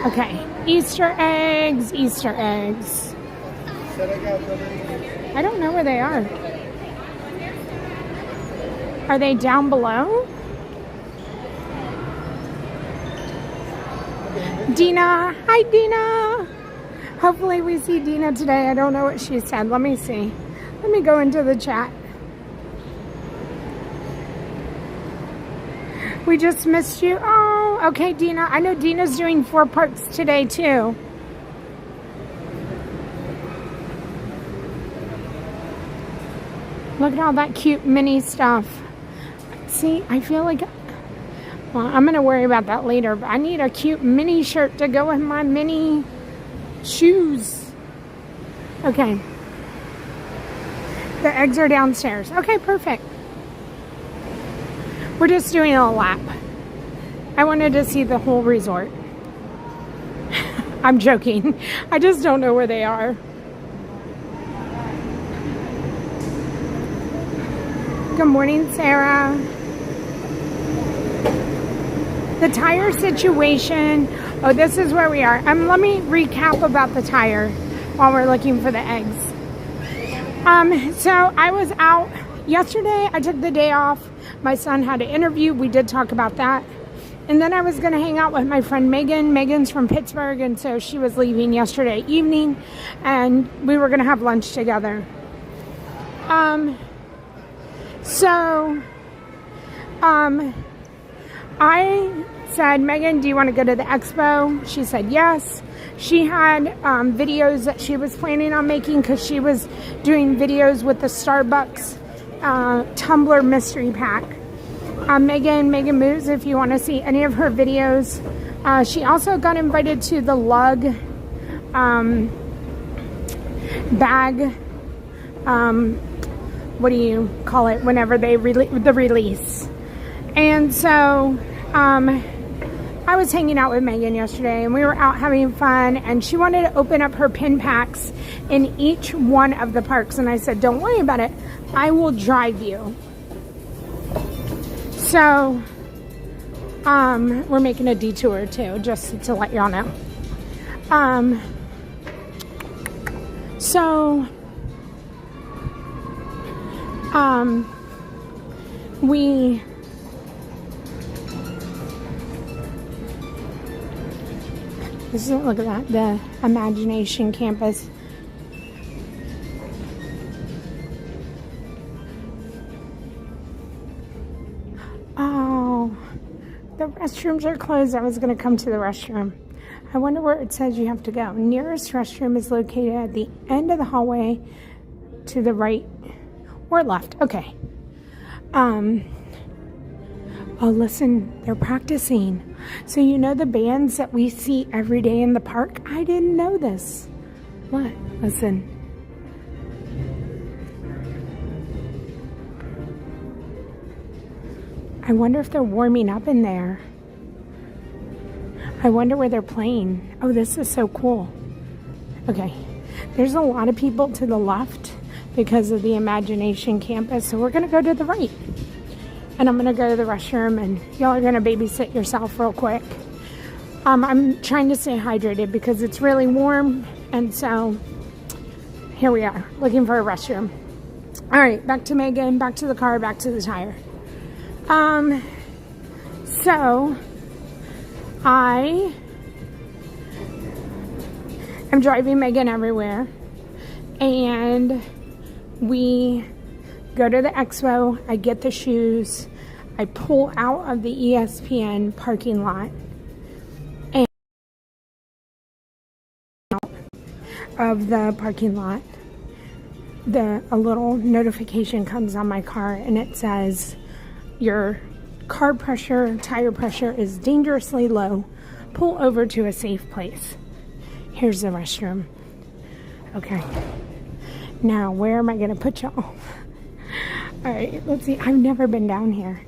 Okay, Easter eggs, Easter eggs. I don't know where they are. Are they down below? Dina. Hi, Dina. Hopefully we see Dina today. I don't know what she said. Let me see. Let me go into the chat. We just missed you. Oh, okay, Dina. I know Dina's doing 4 parks today, too. Look at all that cute mini stuff. See, I feel like... Well, I'm going to worry about that later, but I need a cute mini shirt to go with my mini shoes. Okay. The eggs are downstairs. Okay, perfect. We're just doing a lap. I wanted to see the whole resort. I'm joking. I just don't know where they are. Good morning, Sarah. The tire situation. Oh, this is where we are. Let me recap about the tire while we're looking for the eggs. So I was out yesterday. I took the day off. My son had an interview. We did talk about that. And then I was going to hang out with my friend Megan. Megan's from Pittsburgh, and so she was leaving yesterday evening, and we were going to have lunch together. I said, Megan, do you want to go to the expo? She said yes. She had videos that she was planning on making because she was doing videos with the Starbucks tumbler mystery pack. Megan Moves, if you want to see any of her videos. She also got invited to the lug bag, what do you call it, whenever they the release. And so I was hanging out with Megan yesterday, and we were out having fun, and she wanted to open up her pin packs in each one of the parks, and I said, don't worry about it, I will drive you. So we're making a detour too, just to let y'all know. Look at that, the Imagination Campus. Oh, the restrooms are closed. I was going to come to the restroom. I wonder where it says you have to go. Nearest restroom is located at the end of the hallway to the right or left. Okay. Oh, listen, they're practicing. So you know the bands that we see every day in the park? I didn't know this. What? Listen. I wonder if they're warming up in there. I wonder where they're playing. Oh, this is so cool. Okay. There's a lot of people to the left because of the Imagination Campus, so we're going to go to the right. And I'm going to go to the restroom, and y'all are going to babysit yourself real quick. I'm trying to stay hydrated because it's really warm, and so here we are, looking for a restroom. All right, back to Megan, back to the car, back to the tire. So I am driving Megan everywhere, and we go to the expo. I get the shoes. I pull out of the ESPN parking lot, and out of the parking lot, a little notification comes on my car, and it says your car pressure, tire pressure is dangerously low. Pull over to a safe place. Here's the restroom. Okay. Now, where am I going to put y'all? All right, let's see. I've never been down here.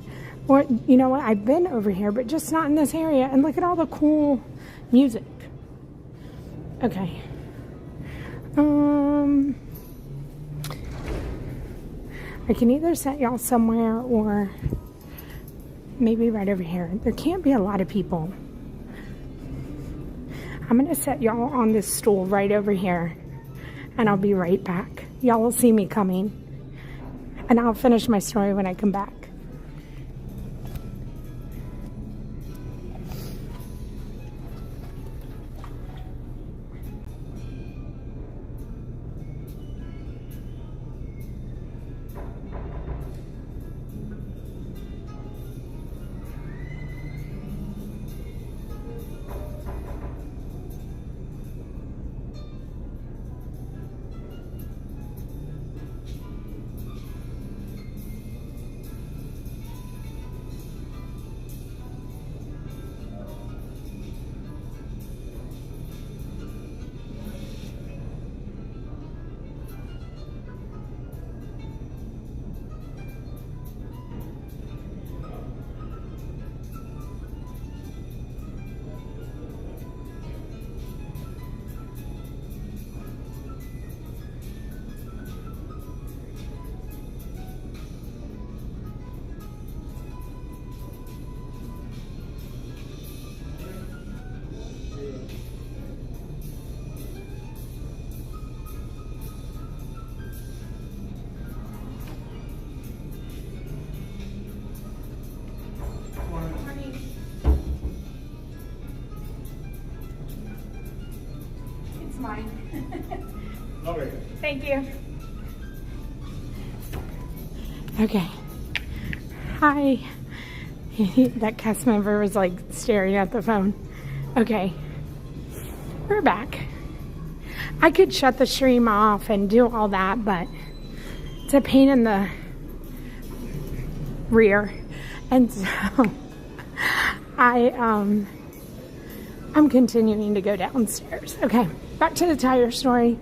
Or, you know what? I've been over here, but just not in this area. And look at all the cool music. Okay. I can either set y'all somewhere or maybe right over here. There can't be a lot of people. I'm going to set y'all on this stool right over here, and I'll be right back. Y'all will see me coming, and I'll finish my story when I come back. Okay. Thank you. Okay. Hi. That cast member was like staring at the phone. Okay. We're back. I could shut the stream off and do all that, but it's a pain in the rear. And so I'm continuing to go downstairs. Okay, back to the tire story.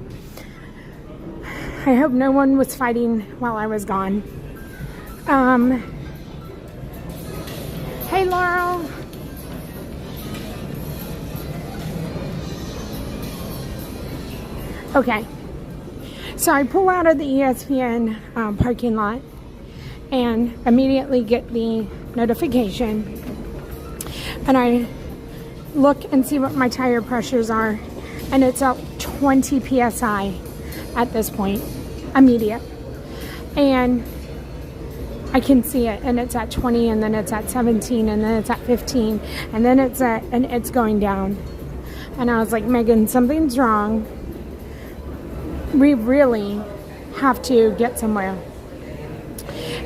I hope no one was fighting while I was gone. Hey, Laurel. Okay, so I pull out of the ESPN parking lot and immediately get the notification, and I look and see what my tire pressures are, and it's at 20 psi at this point, immediate, and I can see it, and it's at 20, and then it's at 17, and then it's at 15, and then it's going down. And I was like, Megan, something's wrong. We really have to get somewhere.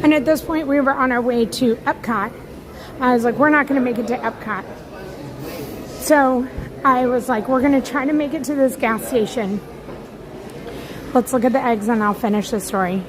And at this point, we were on our way to Epcot. I was like, we're not going to make it to Epcot. So I was like, we're going to try to make it to this gas station. Let's look at the eggs, and I'll finish the story.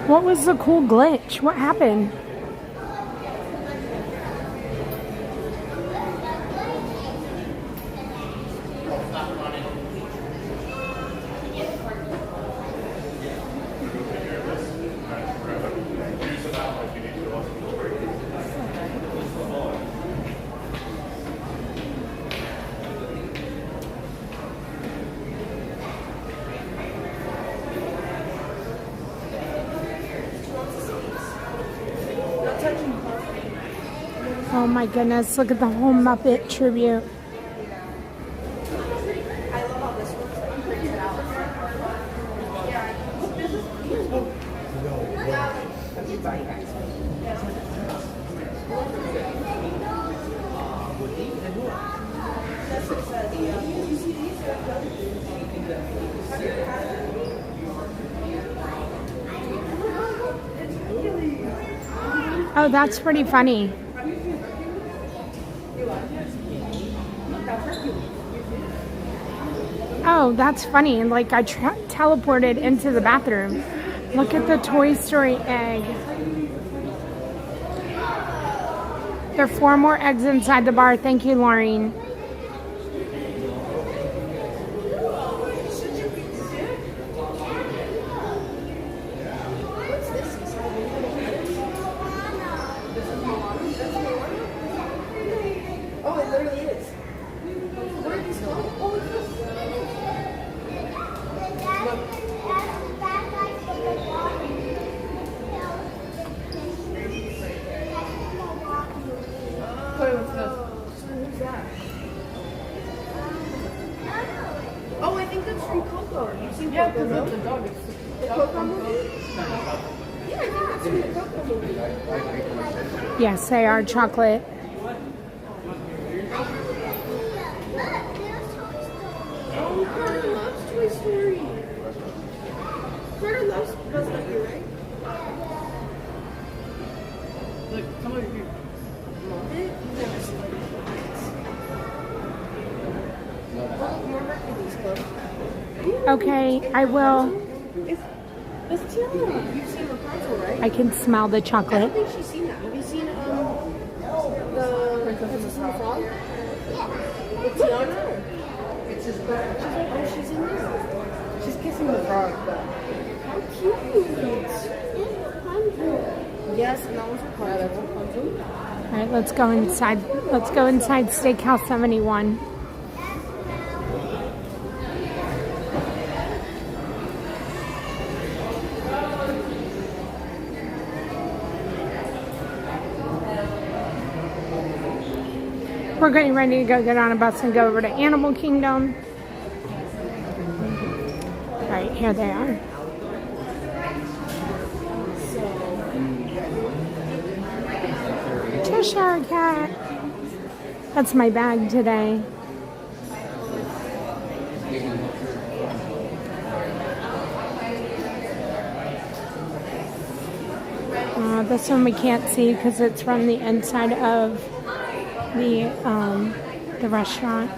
What was the cool glitch? What happened? Oh my goodness, look at the whole Muppet tribute. Oh, that's pretty funny. Oh, that's funny. Like, I teleported into the bathroom. Look at the Toy Story egg. There are 4 more eggs inside the bar. Thank you, Laureen. Oh, it literally is. What are these called? Oh, it's this. Who's that? Oh, I think that's from Coco. You've seen Coco, no? The dog. The Coco movie? Yeah, I think that's from the Coco movie. Yes, they are chocolate. Oh, Carter loves Toy Story. Carter loves Buzz Lightyear, right? Look, come over here. Love it? You've never seen it. Oh, more Hercules Club. Okay, I will. It's Tiana. You've seen Rapunzel, right? I can smell the I chocolate. don't think she's seen that. Have you seen the Princess and the Frog? With Tiana? Oh, she's in there. She's kissing the frog. How cute! Yes, and that was Rapunzel. All right, let's go inside. Let's go inside Steakhouse 71. We're getting ready to go get on a bus and go over to Animal Kingdom. All right, here they are. Cheshire Cat. That's my bag today. This one we can't see because it's from the inside of the restaurant.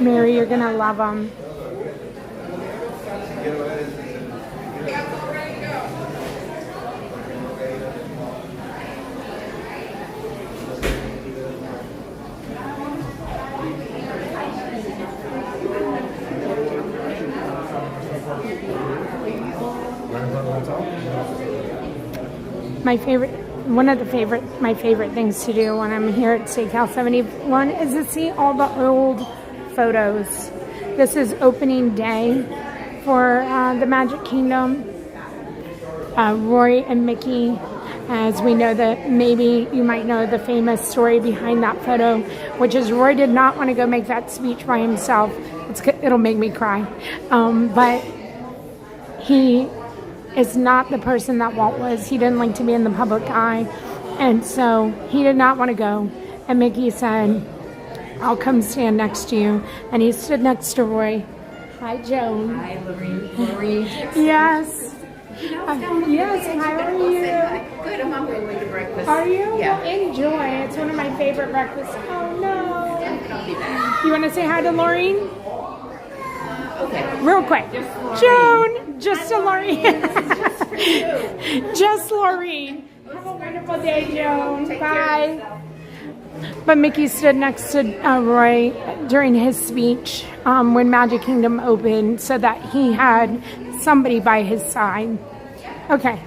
Mary, you're gonna love them. My favorite things to do when I'm here at Steakhouse 71 is to see all the old photos. This is opening day for the Magic Kingdom. Roy and Mickey, as we know that maybe you might know the famous story behind that photo, which is Roy did not want to go make that speech by himself. It'll make me cry. But he is not the person that Walt was. He didn't like to be in the public eye. And so he did not want to go. And Mickey said, I'll come stand next to you. And he stood next to Roy. Hi, Joan. Hi, Lorraine. Yes. Yes, how are you? Good, I'm on my way to breakfast. Are you? Yeah. Well, enjoy. It's one of my favorite breakfasts. Oh, no. I'll be back. You want to say hi to Lorraine? Okay. Real quick. Joan, just to Lorraine. Just Lorraine. Have a wonderful day, Joan. Bye. But Mickey stood next to Roy during his speech when Magic Kingdom opened so that he had somebody by his side. Okay.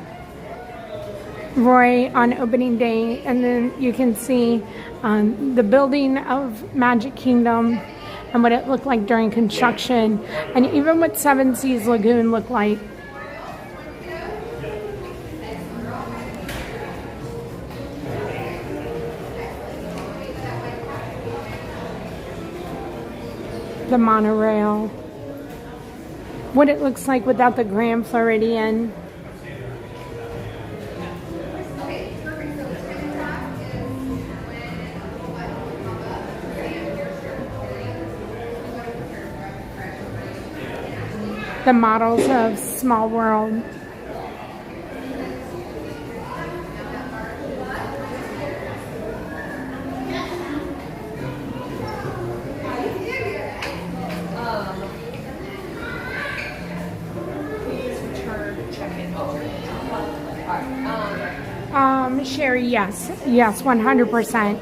Roy on opening day, and then you can see the building of Magic Kingdom and what it looked like during construction, and even what Seven Seas Lagoon looked like. The monorail, what it looks like without the Grand Floridian. The models of Small World. Sherry, yes, 100%.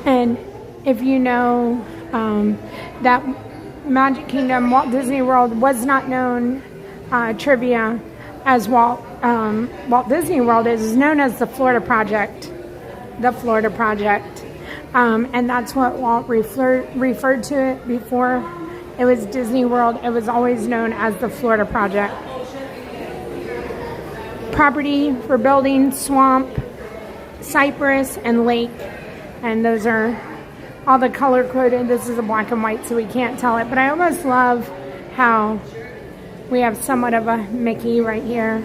And if you know that Magic Kingdom, Walt Disney World was not known trivia as Walt Disney World is known as the Florida Project. The Florida Project. And that's what Walt referred to it before. It was Disney World. It was always known as the Florida Project. Property for building, swamp, cypress, and lake. And those are all the color coded. This is a black and white, so we can't tell it. But I almost love how we have somewhat of a Mickey right here.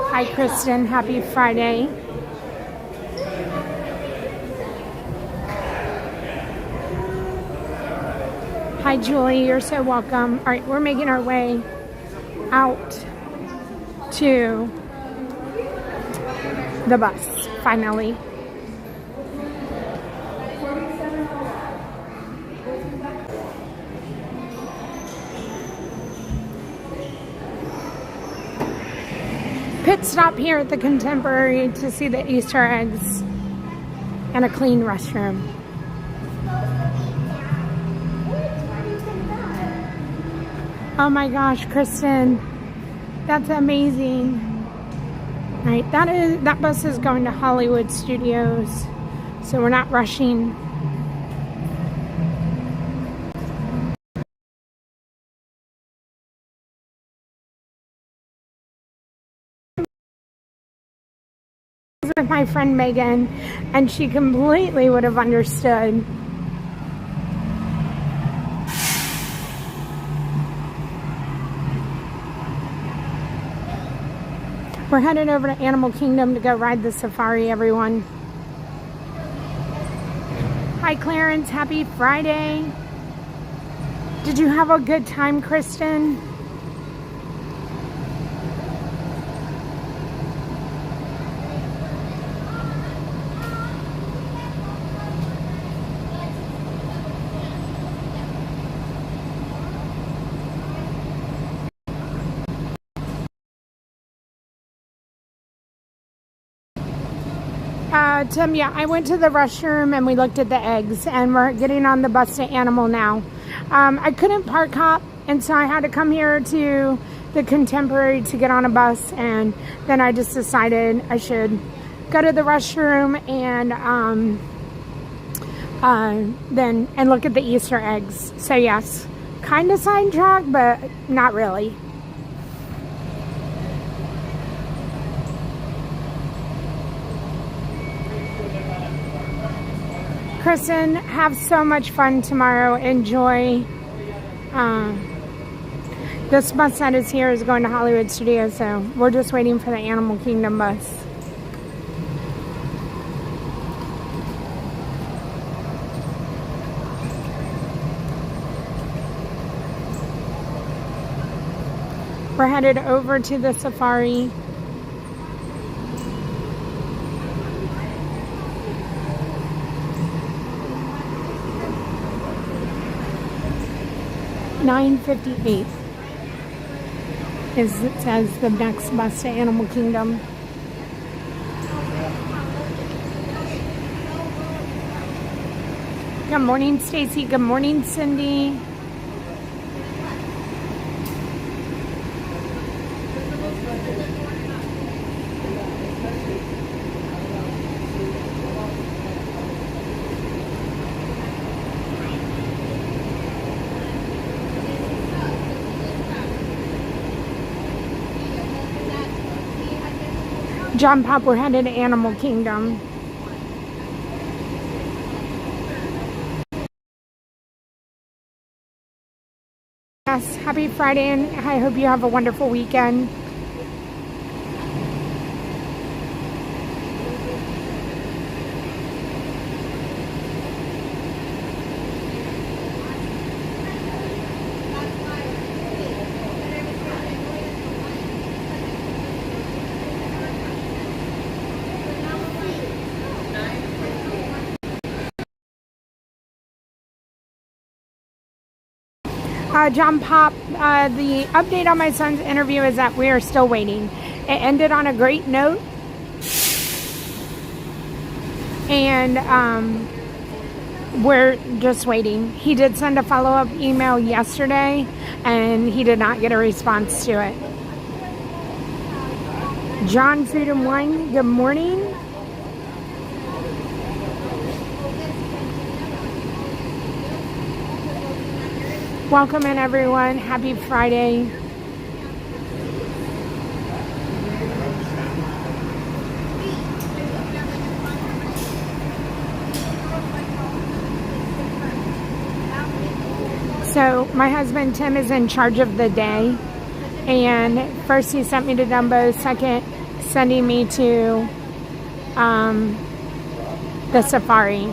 Hi, Kristen. Happy Friday. Hi, Julie. You're so welcome. All right, we're making our way out to the bus, finally. Pit stop here at the Contemporary to see the Easter eggs and a clean restroom. Oh my gosh, Kristen, that's amazing. All right, that bus is going to Hollywood Studios, so we're not rushing. With my friend Megan, and she completely would have understood. We're headed over to Animal Kingdom to go ride the safari, everyone. Hi Clarence, happy Friday. Did you have a good time, Kristen? Tim, yeah, I went to the restroom and we looked at the eggs, and we're getting on the bus to Animal now. I couldn't park hop, and so I had to come here to the Contemporary to get on a bus, and then I just decided I should go to the restroom and then look at the Easter eggs. So yes, kind of sidetracked, but not really. Kristen, have so much fun tomorrow. Enjoy. This bus that is here is going to Hollywood Studios, so we're just waiting for the Animal Kingdom bus. We're headed over to the safari. $9.58 is, it says, the next bus to Animal Kingdom. Good morning, Stacy. Good morning, Cindy. John Pop, we're headed to Animal Kingdom. Yes, happy Friday, and I hope you have a wonderful weekend. John Pop, the update on my son's interview is that we are still waiting. It ended on a great note, and we're just waiting. He did send a follow-up email yesterday, and he did not get a response to it. John Food and Wine, good morning. Welcome in, everyone. Happy Friday. So my husband Tim is in charge of the day, and first he sent me to Dumbo, second sending me to the safari.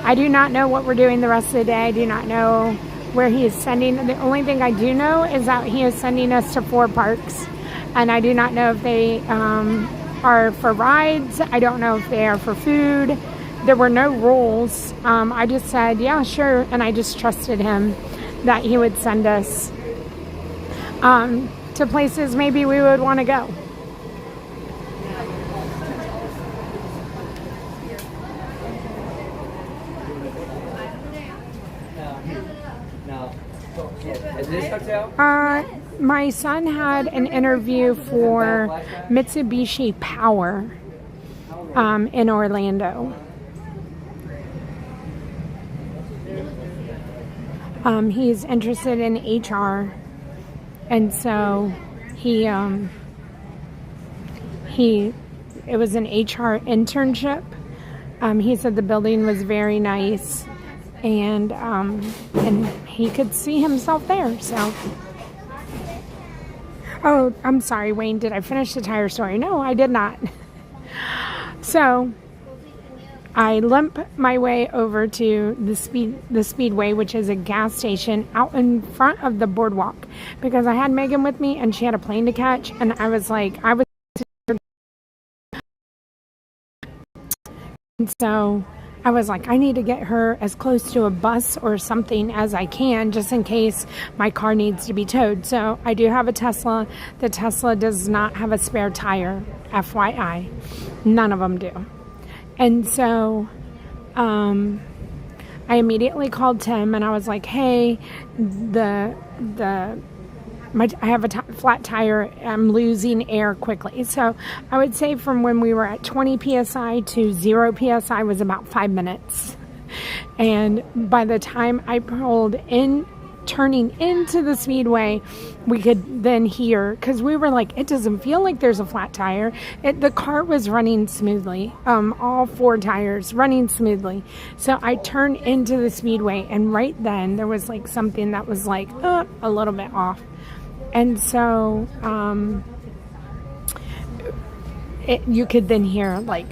I do not know what we're doing the rest of the day. I do not know where he is sending. The only thing I do know is that he is sending us to 4 parks, And I do not know if they are for rides. I don't know if they are for food. There were no rules. I just said, yeah, sure. And I just trusted him that he would send us to places maybe we would want to go. Is this hotel? My son had an interview for Mitsubishi Power in Orlando. He's interested in HR, and so it was an HR internship. He said the building was very nice, and he could see himself there. So, oh, I'm sorry, Wayne. Did I finish the tire story? No, I did not. So I limp my way over to the Speedway, which is a gas station out in front of the boardwalk, because I had Megan with me and she had a plane to catch, and I was like, I need to get her as close to a bus or something as I can, just in case my car needs to be towed. So I do have a Tesla. The Tesla does not have a spare tire, FYI. None of them do. And so I immediately called Tim and I was like, hey, I have a flat tire. I'm losing air quickly. So I would say from when we were at 20 PSI to 0 PSI was about 5 minutes. And by the time I pulled in, turning into the Speedway, we could then hear, because we were like, it doesn't feel like there's a flat tire. The car was running smoothly, all 4 tires running smoothly. So I turned into the Speedway, and right then there was like something that was like a little bit off. And so you could then hear like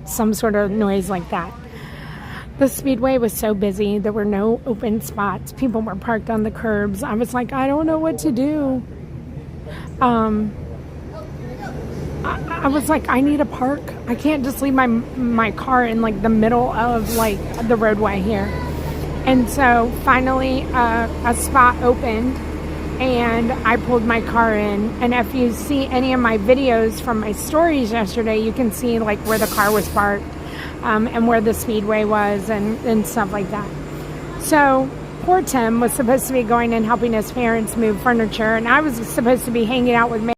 some sort of noise like that. The Speedway was so busy. There were no open spots. People were parked on the curbs. I was like, I don't know what to do. I was like, I need a park. I can't just leave my car in like the middle of like the roadway here. And so finally a spot opened and I pulled my car in. And if you see any of my videos from my stories yesterday, you can see like where the car was parked. And where the Speedway was and stuff like that. So poor Tim was supposed to be going and helping his parents move furniture, and I was supposed to be hanging out with Megan.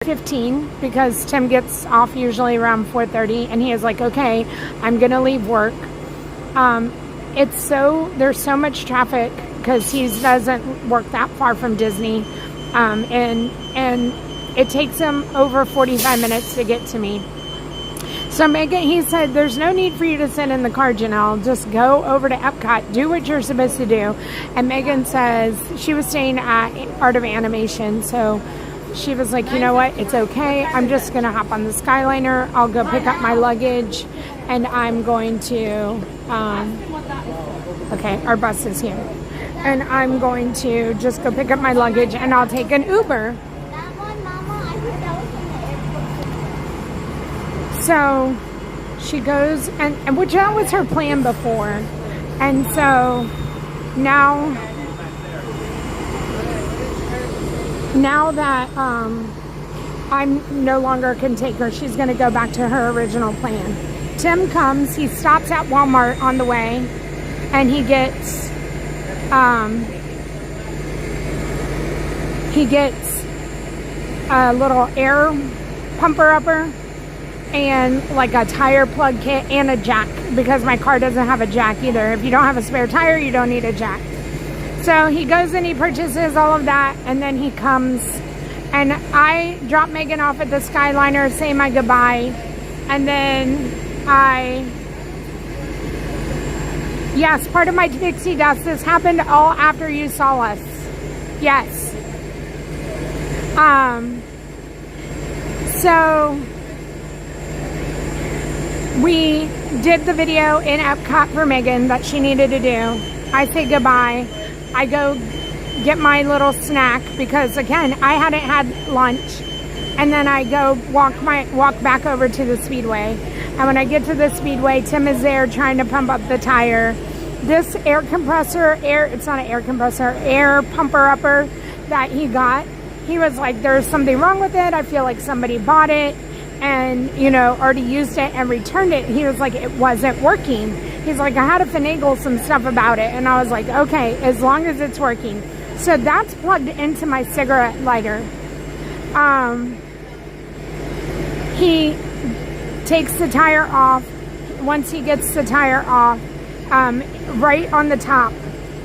15, because Tim gets off usually around 4:30, and he is like, okay, I'm gonna leave work. There's so much traffic because he doesn't work that far from Disney, and it takes him over 45 minutes to get to me. So Megan, he said, there's no need for you to sit in the car, Janelle. Just go over to Epcot, do what you're supposed to do. And Megan says she was staying at Art of Animation, so she was like, you know what, it's okay. I'm just gonna hop on the Skyliner. I'll go pick up my luggage, and I'm going to. Okay, our bus is here. And I'm going to just go pick up my luggage and I'll take an Uber. So she goes, and which that was her plan before. And so now that I'm no longer can take her, she's going to go back to her original plan. Tim comes, he stops at Walmart on the way, and he gets a little air pumper-upper and like a tire plug kit and a jack, because my car doesn't have a jack either. If you don't have a spare tire, you don't need a jack. So he goes and he purchases all of that, and then he comes, and I drop Megan off at the Skyliner, say my goodbye, and then yes, part of my pixie dust. This happened all after you saw us. Yes. So we did the video in Epcot for Megan that she needed to do. I say goodbye. I go get my little snack because, again, I hadn't had lunch. And then I go walk back over to the Speedway. And when I get to the Speedway, Tim is there trying to pump up the tire. This air pumper upper that he got, he was like, there's something wrong with it. I feel like somebody bought it and, you know, already used it and returned it. He was like, it wasn't working. He's like, I had to finagle some stuff about it. And I was like, okay, as long as it's working. So that's plugged into my cigarette lighter. He takes the tire off. Once he gets the tire off, right on the top,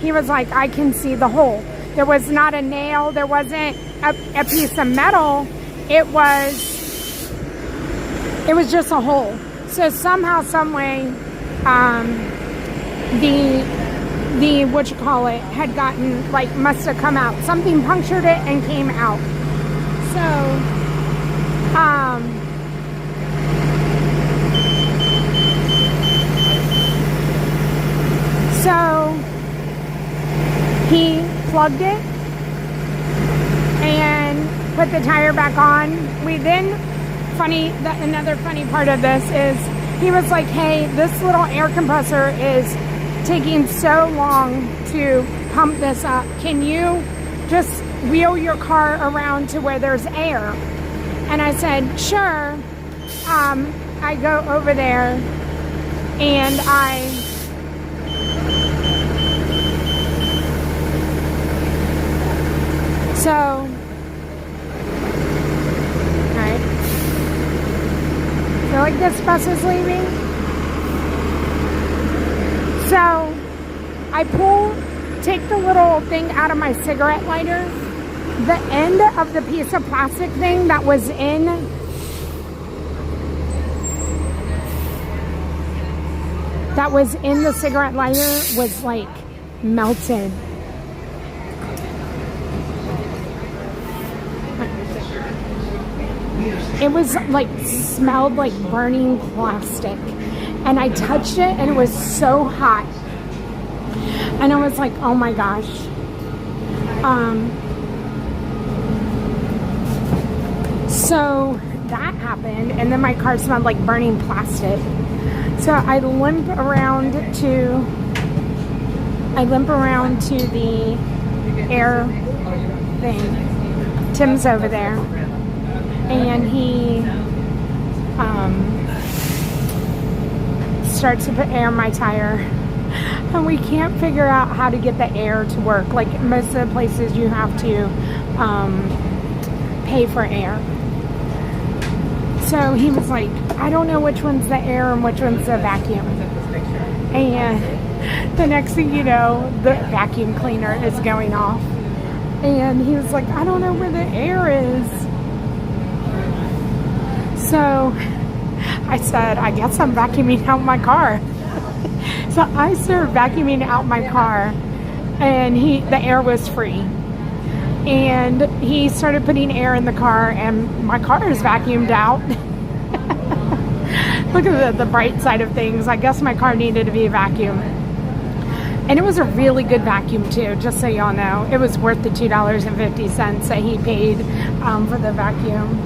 he was like, I can see the hole. There was not a nail. There wasn't a piece of metal. It was just a hole. So somehow, some way, the whatchamacallit had gotten, like, must have come out. Something punctured it and came out. So he plugged it and put the tire back on. We then, another funny part of this is he was like, hey, this little air compressor is taking so long to pump this up. Can you just wheel your car around to where there's air? And I said, sure. I go over there and alright. Feel like this bus is leaving. So I take the little thing out of my cigarette lighter. The end of the piece of plastic thing that was in the cigarette lighter was like melted. It was like, smelled like burning plastic. And I touched it and it was so hot. And I was like, oh my gosh. So that happened, and then my car smelled like burning plastic. So I limp around to the air thing. Tim's over there, and he starts to put air in my tire. And we can't figure out how to get the air to work. Like most of the places, you have to pay for air. So he was like, I don't know which one's the air and which one's the vacuum. And the next thing you know, the vacuum cleaner is going off. And he was like, I don't know where the air is. So I said, I guess I'm vacuuming out my car. So I started vacuuming out my car, and the air was free. And he started putting air in the car, and my car is vacuumed out. Look at the bright side of things. I guess my car needed to be vacuumed. And it was a really good vacuum too, just so y'all know. It was worth the $2.50 that he paid for the vacuum.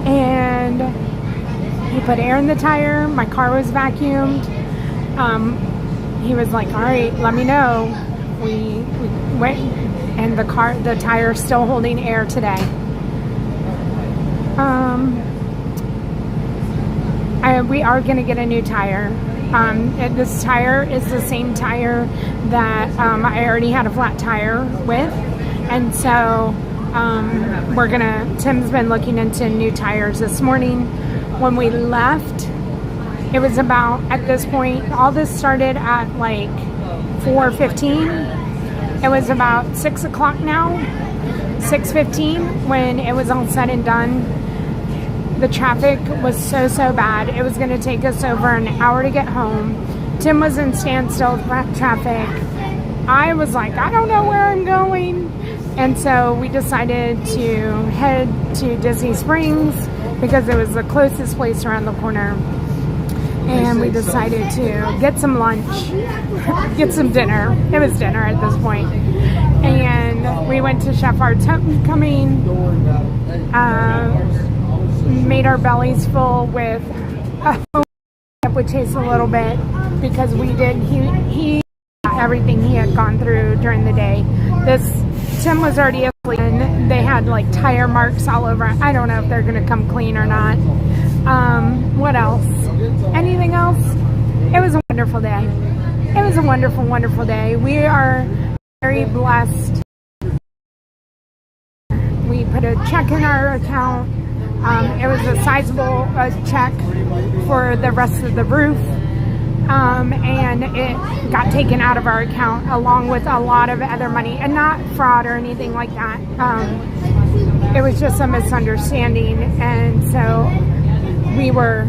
And he put air in the tire. My car was vacuumed. He was like, all right, let me know. We went, and the tire's still holding air today. We are going to get a new tire. This tire is the same tire that I already had a flat tire with. And so Tim's been looking into new tires this morning. When we left, it was about, at this point, all this started at like 4:15. It was about 6 o'clock now, 6:15, when it was all said and done. The traffic was so bad. It was going to take us over an hour to get home. Tim was in standstill traffic. I was like, I don't know where I'm going. And so we decided to head to Disney Springs because it was the closest place around the corner. and we decided to get some lunch, get some dinner. It was dinner at this point. And we went to Chef Art's Homecoming, made our bellies full with with Chase a little bit because he everything he had gone through during the day. Tim was already asleep and they had like tire marks all over. I don't know if they're gonna come clean or not. What else? Anything else? It was a wonderful day. It was a wonderful, wonderful day. We are very blessed. We put a check in our account. It was a sizable check for the rest of the roof. And it got taken out of our account along with a lot of other money, and not fraud or anything like that. It was just a misunderstanding, and so we were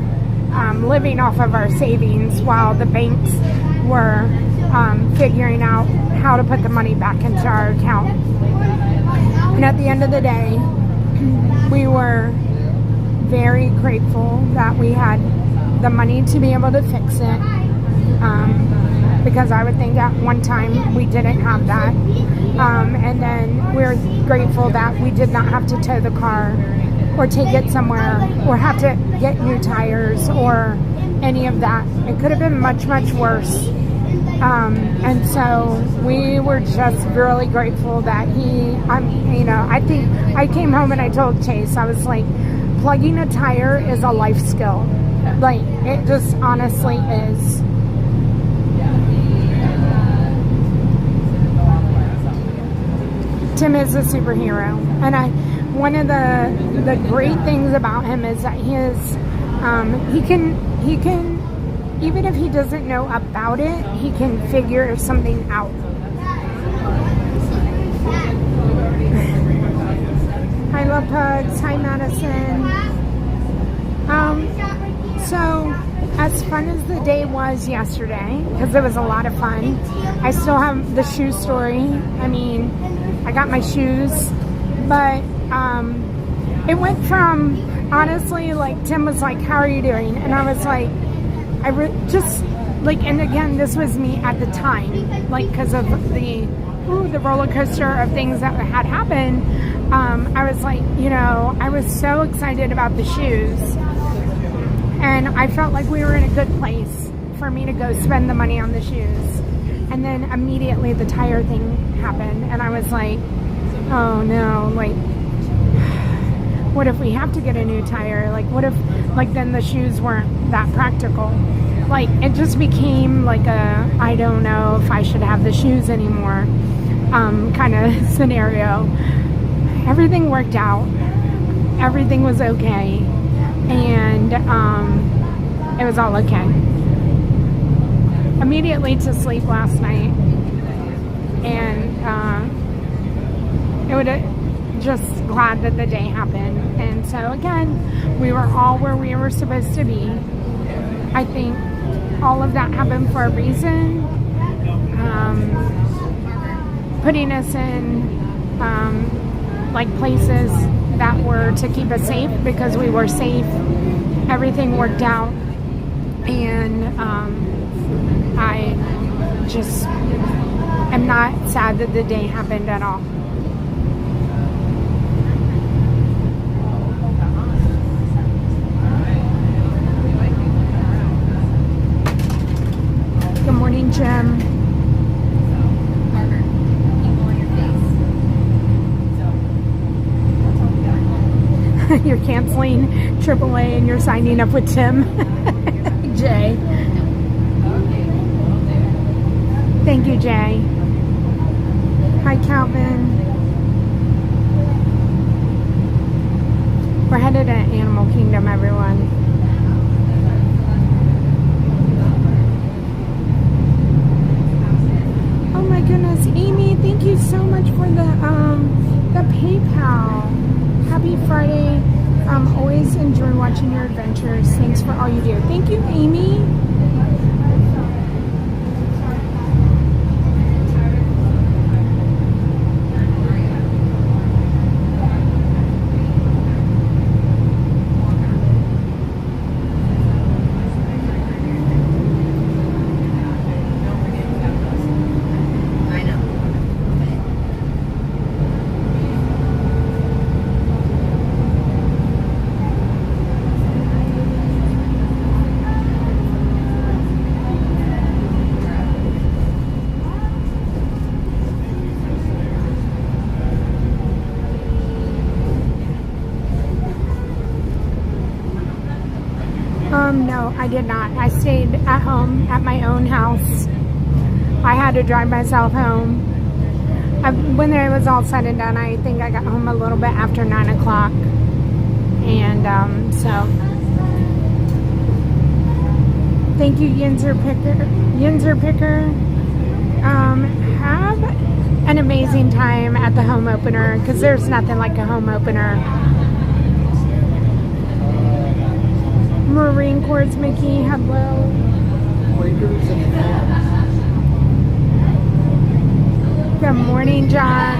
living off of our savings while the banks were figuring out how to put the money back into our account. And at the end of the day, we were very grateful that we had the money to be able to fix it, because I would think at one time we didn't have that, and then we're grateful that we did not have to tow the car or take it somewhere or have to get new tires or any of that. It could have been much, much worse. And so we were just really grateful that I think I came home and I told Chase, I was like, plugging a tire is a life skill. Like, it just honestly is. Tim is a superhero, and one of the great things about him is that he can even if he doesn't know about it, he can figure something out. Hi, Love Pugs. Hi, Madison. So, as fun as the day was yesterday, because it was a lot of fun, I still have the shoe story. I mean, I got my shoes, but it went from, honestly, like, Tim was like, how are you doing? And I was like, and again, this was me at the time, like, because of the roller coaster of things that had happened. I was like, I was so excited about the shoes, and I felt like we were in a good place for me to go spend the money on the shoes. And then immediately the tire thing happened, and I was like, oh no, like, what if we have to get a new tire? Like, what if, like, then the shoes weren't that practical? Like, it just became like I don't know if I should have the shoes anymore kind of scenario. Everything worked out. Everything was okay. And it was all okay. Immediately to sleep last night. And it would just glad that the day happened. And so again, we were all where we were supposed to be. I think all of that happened for a reason. Putting us in like places that were to keep us safe, because we were safe. Everything worked out, and I just am not sad that the day happened at all. Good morning, Jim. You're canceling AAA and you're signing up with Tim. Jay. Thank you, Jay. Hi, Calvin. We're headed to Animal Kingdom, everyone. Oh my goodness, Amy, thank you so much for the PayPal. Happy Friday. Always enjoy watching your adventures. Thanks for all you do. Thank you, Amy. I did not. I stayed at home at my own house. I had to drive myself home. When it was all said and done, I think I got home a little bit after 9 o'clock. And so, thank you, Yinzer Picker. Have an amazing time at the home opener, because there's nothing like a home opener. Marine Corps Mickey, hello. Good morning, John.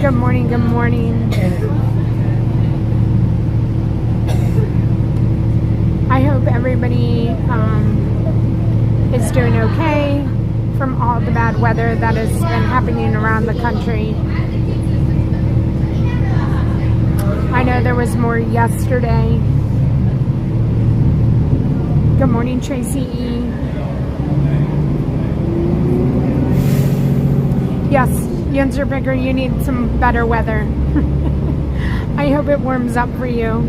Good morning, good morning. I hope everybody is doing okay from all the bad weather that has been happening around the country. I know there was more yesterday. Good morning, Tracy E. Yes, Yinzer Picker, you need some better weather. I hope it warms up for you.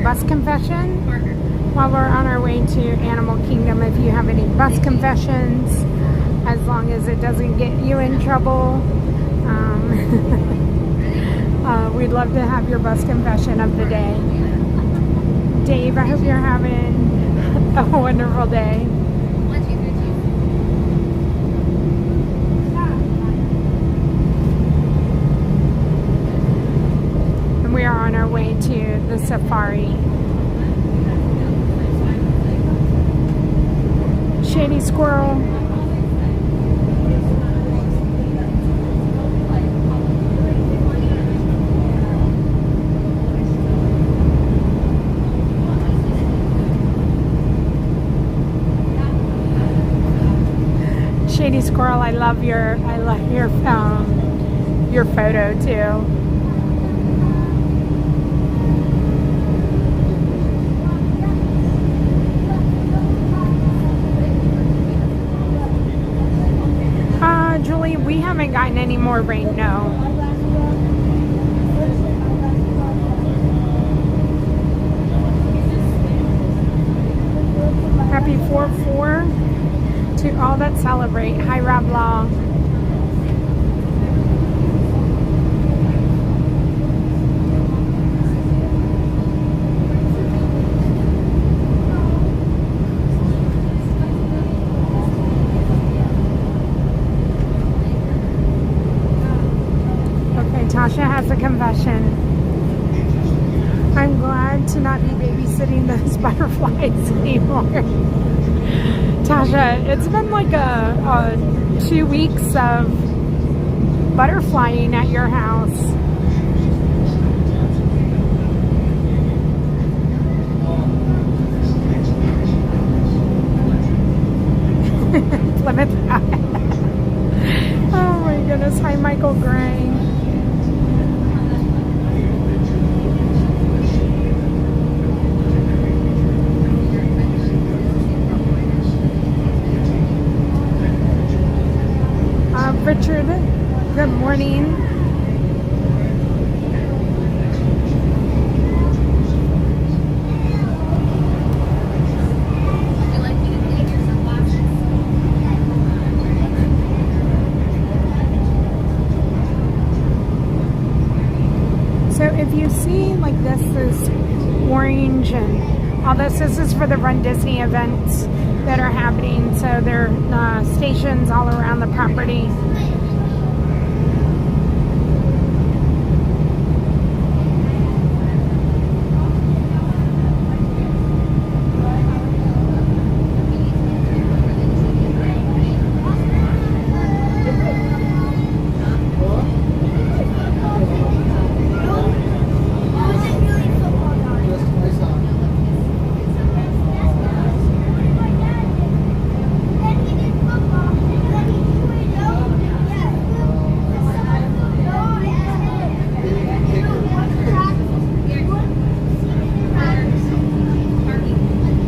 Bus confession while we're on our way to Animal Kingdom. If you have any bus confessions, as long as it doesn't get you in trouble, we'd love to have your bus confession of the day. Dave, I hope you're having a wonderful day. We are on our way to the safari. Shady Squirrel. Shady Squirrel, I love your photo too. Julie, we haven't gotten any more rain, no. Happy 4-4 to all that celebrate. Hi, Rob Law. Tasha has a confession. I'm glad to not be babysitting those butterflies anymore. Tasha, it's been like a 2 weeks of butterflying at your house. Good morning. So if you see like this is orange and all this is for the Run Disney events that are happening. So there are stations all around the property.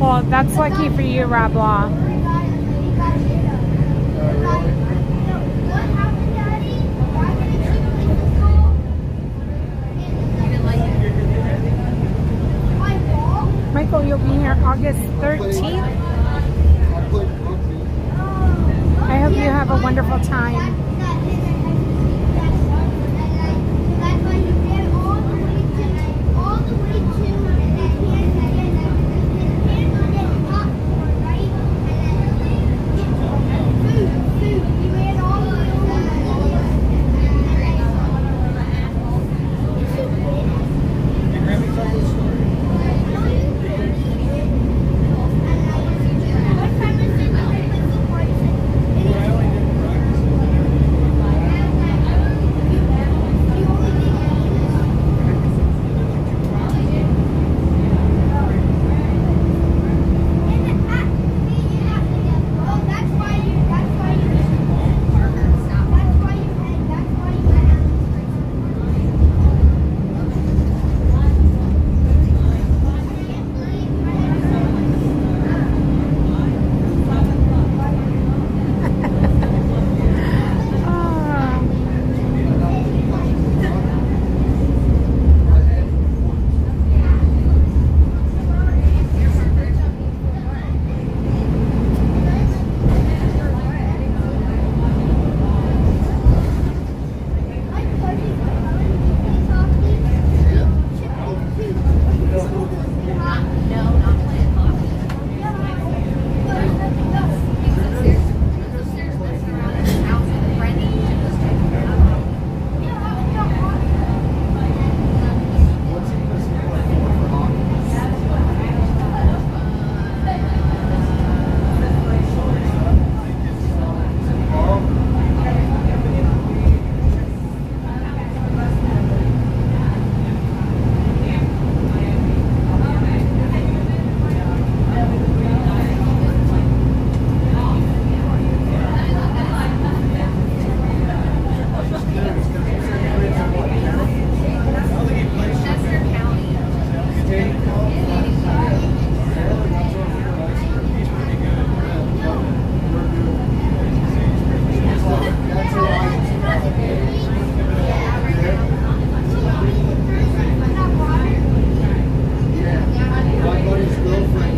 Well, that's lucky for you, Rob Law. Michael, you'll be here August 13th. I hope you have a wonderful time.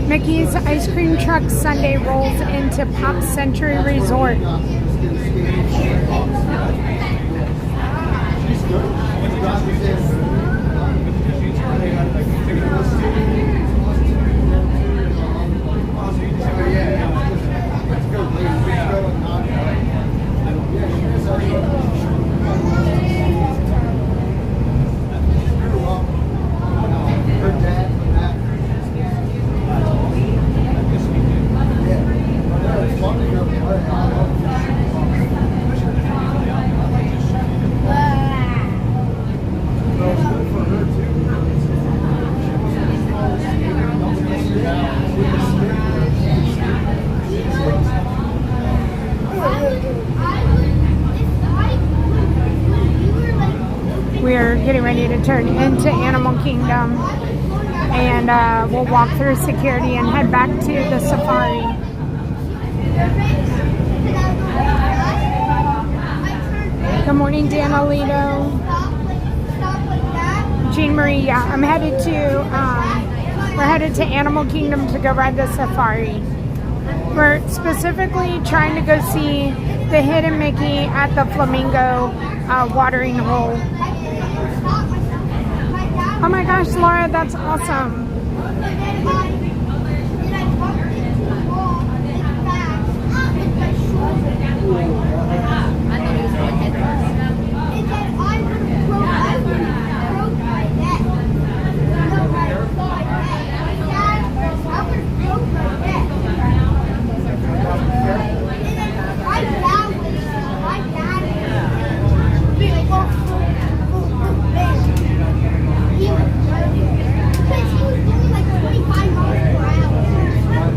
Mickey's Ice Cream Truck Sunday rolls into Pop Century Resort. We're getting ready to turn into Animal Kingdom, and we'll walk through security and head back to the safari. Good morning, Dan Alito. Jean Marie, yeah, I'm headed to, we're headed to Animal Kingdom to go ride the safari. We're specifically trying to go see the hidden Mickey at the Flamingo watering hole. Oh my gosh, Laura, that's awesome.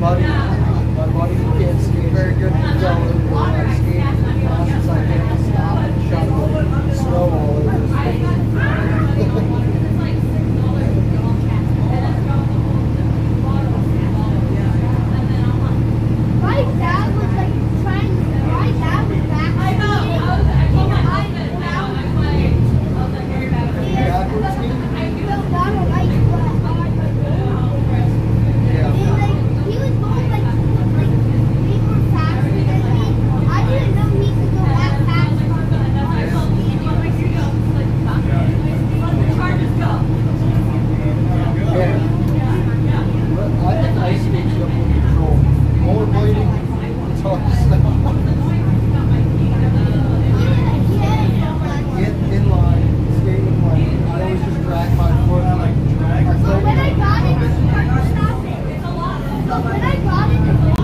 My buddy can't ski very good. So I skated since I can't stop and shovel snow all over his face. My dad was like trying. My dad was back. I think ice skates up with control. Rollerblading, it's hard to stop. In line, skating in line. I always just drag my foot. when I got it, stop it. When I got it, I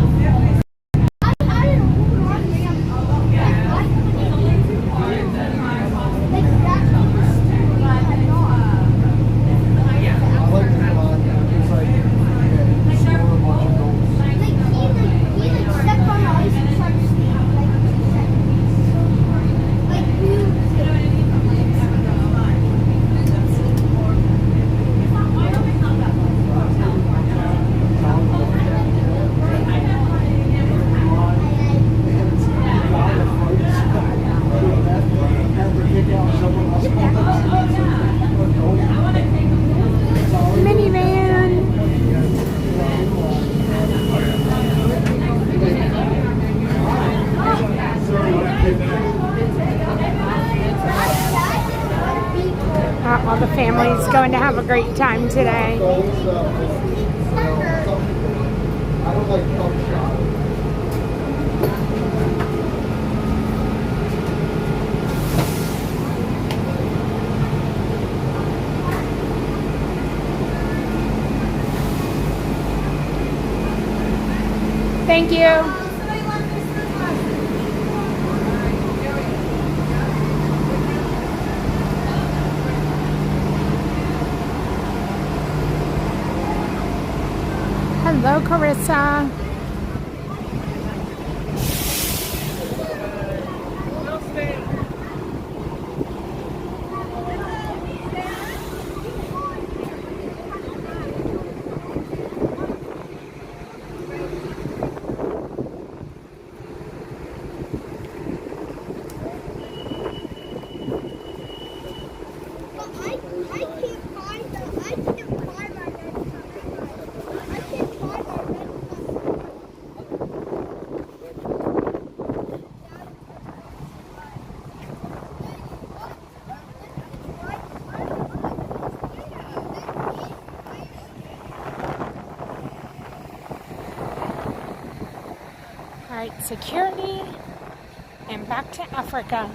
had it over on all the family's going to have a great time today. I don't like pump shot. Thank you. Hello, Carissa. Alright, security, and back to Africa.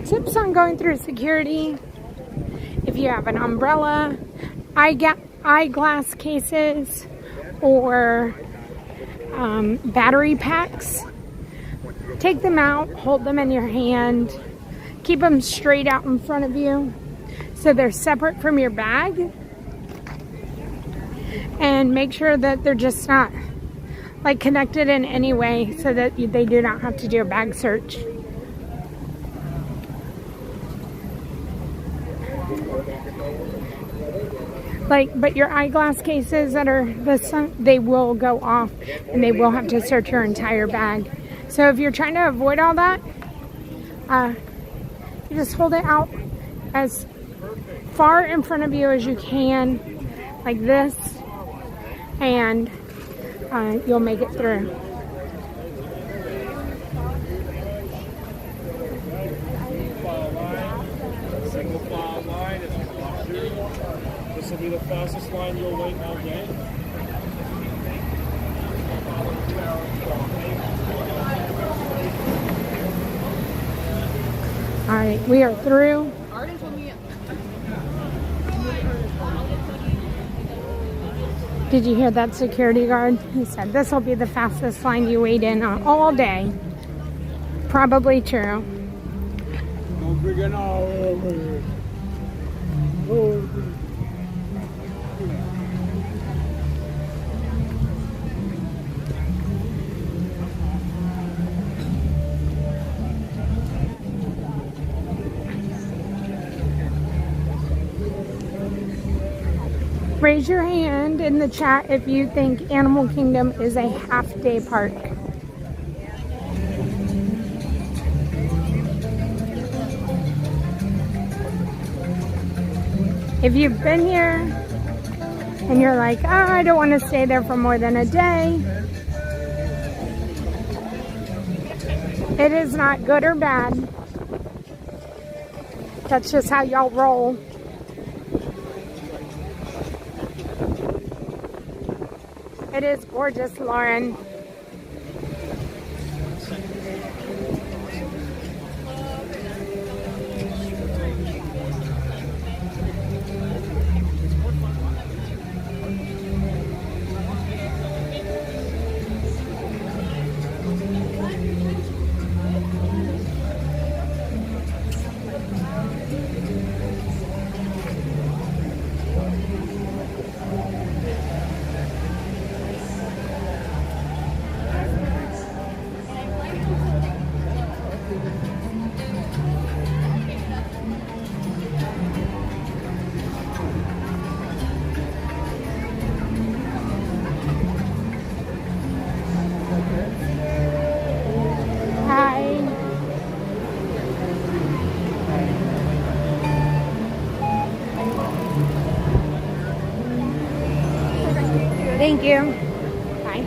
Tips on going through security: if you have an umbrella, eyeglass cases, or battery packs, take them out, hold them in your hand, keep them straight out in front of you so they're separate from your bag, and make sure that they're just not like connected in any way so that they do not have to do a bag search. But your eyeglass cases that are they will go off and they will have to search your entire bag. So if you're trying to avoid all that, you just hold it out as far in front of you as you can, like this, and you'll make it through. Single file line as you walk through. This will be the fastest line you'll wait all day. All right, we are through. Did you hear that security guard? He said this will be the fastest line you wait in all day. Probably true. Raise your hand in the chat if you think Animal Kingdom is a half-day park. If you've been here and you're like, oh, I don't want to stay there for more than a day, it is not good or bad. That's just how y'all roll. It is gorgeous, Lauren. Thank you. Bye.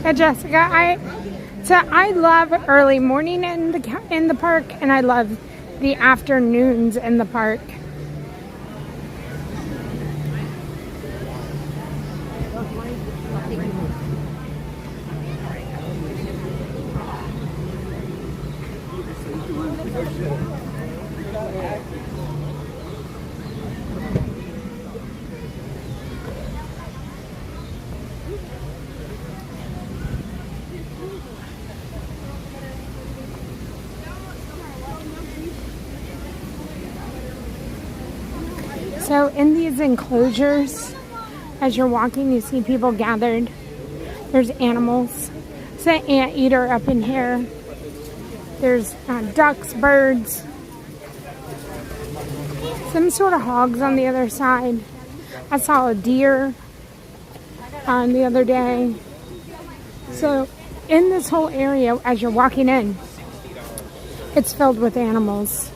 Yeah, Jessica, I love early morning in the park, and I love the afternoons in the park. So in these enclosures, as you're walking, you see people gathered. There's animals. There's an anteater up in here. There's ducks, birds. Some sort of hogs on the other side. I saw a deer the other day. So in this whole area, as you're walking in, it's filled with animals.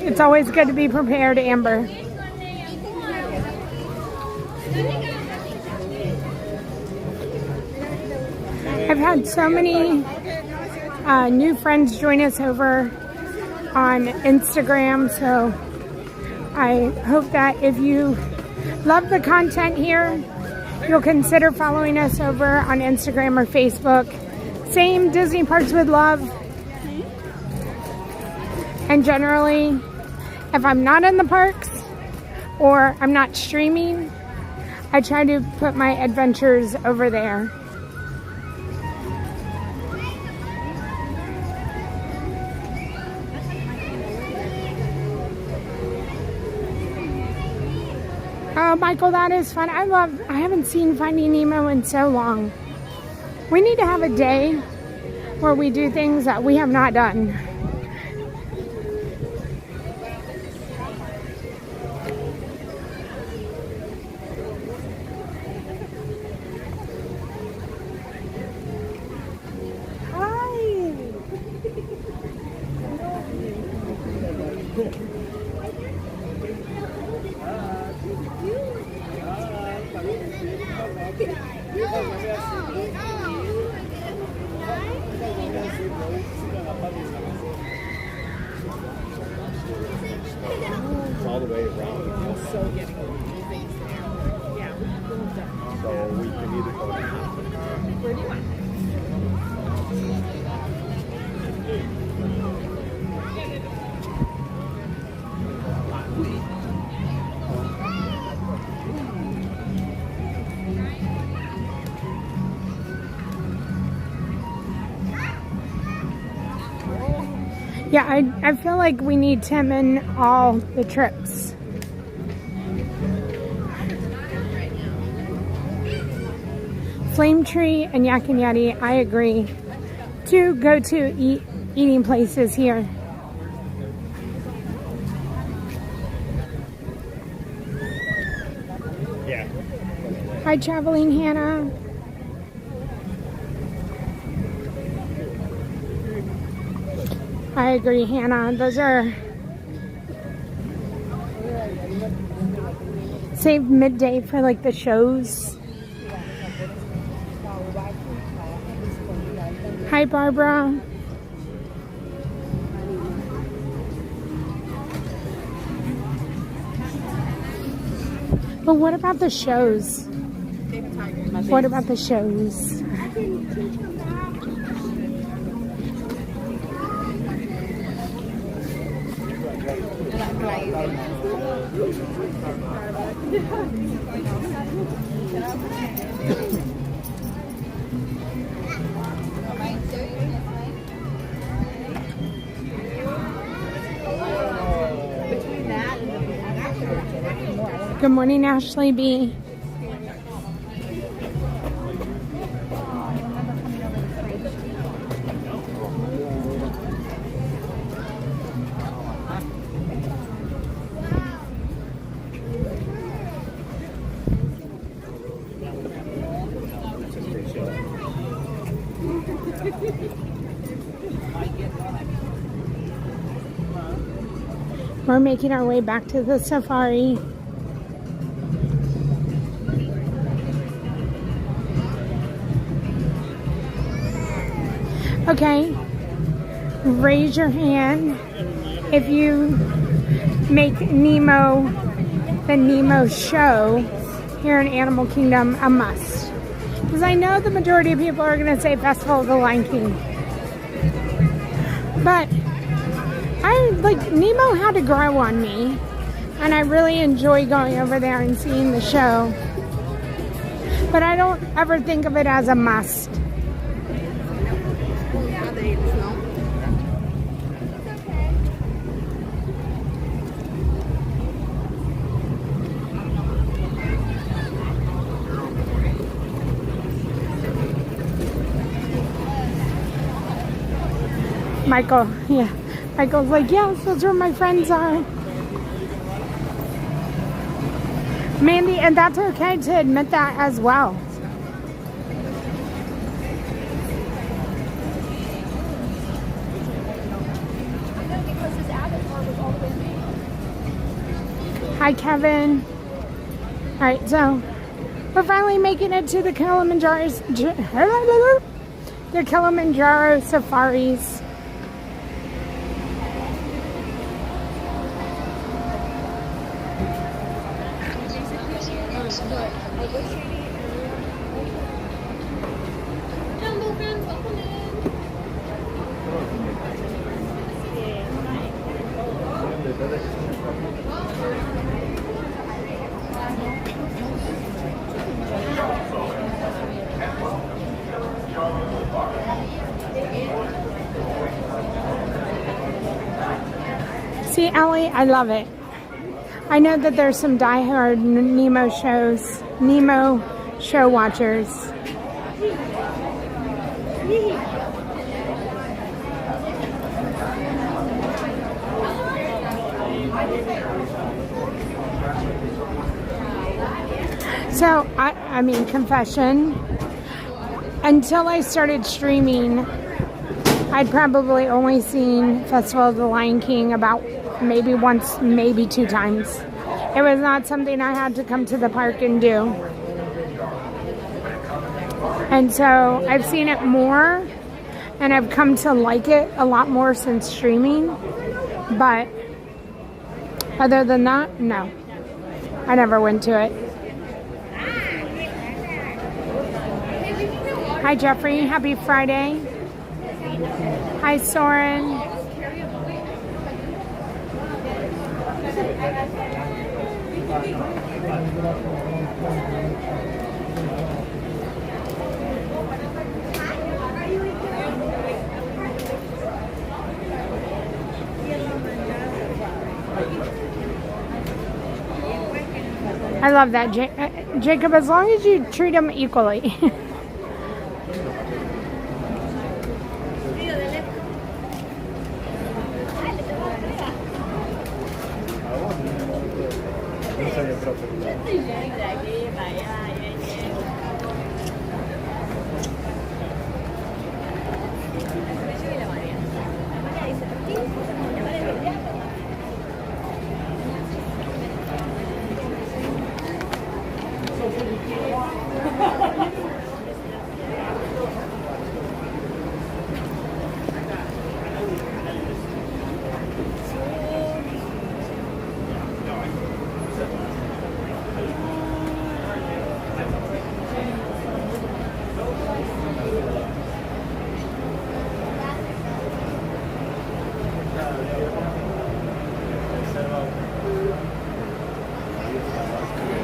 It's always good to be prepared, Amber. I've had so many new friends join us over on Instagram, so I hope that if you love the content here, you'll consider following us over on Instagram or Facebook. Same, Disney Parks with Love. And generally, if I'm not in the parks or I'm not streaming, I try to put my adventures over there. Oh, Michael, that is fun. I haven't seen Finding Nemo in so long. We need to have a day where we do things that we have not done. All the way around. So we can either go down. Where do you want? Yeah, I feel like we need Tim in all the trips. Flame Tree and Yak and Yeti, I agree. Two go-to eating places here. Yeah. Hi, Traveling Hannah. I agree, Hannah. Those are save midday for like the shows. Hi, Barbara. But what about the shows? What about the shows? Good morning, Ashley B. We're making our way back to the safari. Okay, raise your hand if you make Nemo, the Nemo show here in Animal Kingdom, a must. Because I know the majority of people are going to say Festival of the Lion King. But Nemo had to grow on me, and I really enjoy going over there and seeing the show. But I don't ever think of it as a must. Michael, yeah. Michael's like, yes, that's where my friends are. Mandy, and that's okay to admit that as well. Hi, Kevin. All right, so we're finally making it to the Kilimanjaro. The Kilimanjaro safaris. Dumbo fans, welcome in. See, Ellie, I love it. I know that there's some diehard Nemo show watchers. So, I mean, confession, until I started streaming, I'd probably only seen Festival of the Lion King about maybe once, maybe 2 times. It was not something I had to come to the park and do. And so I've seen it more, and I've come to like it a lot more since streaming. But other than that, no. I never went to it. Hi, Jeffrey. Happy Friday. Hi, Soren. I love that, Jacob, as long as you treat them equally.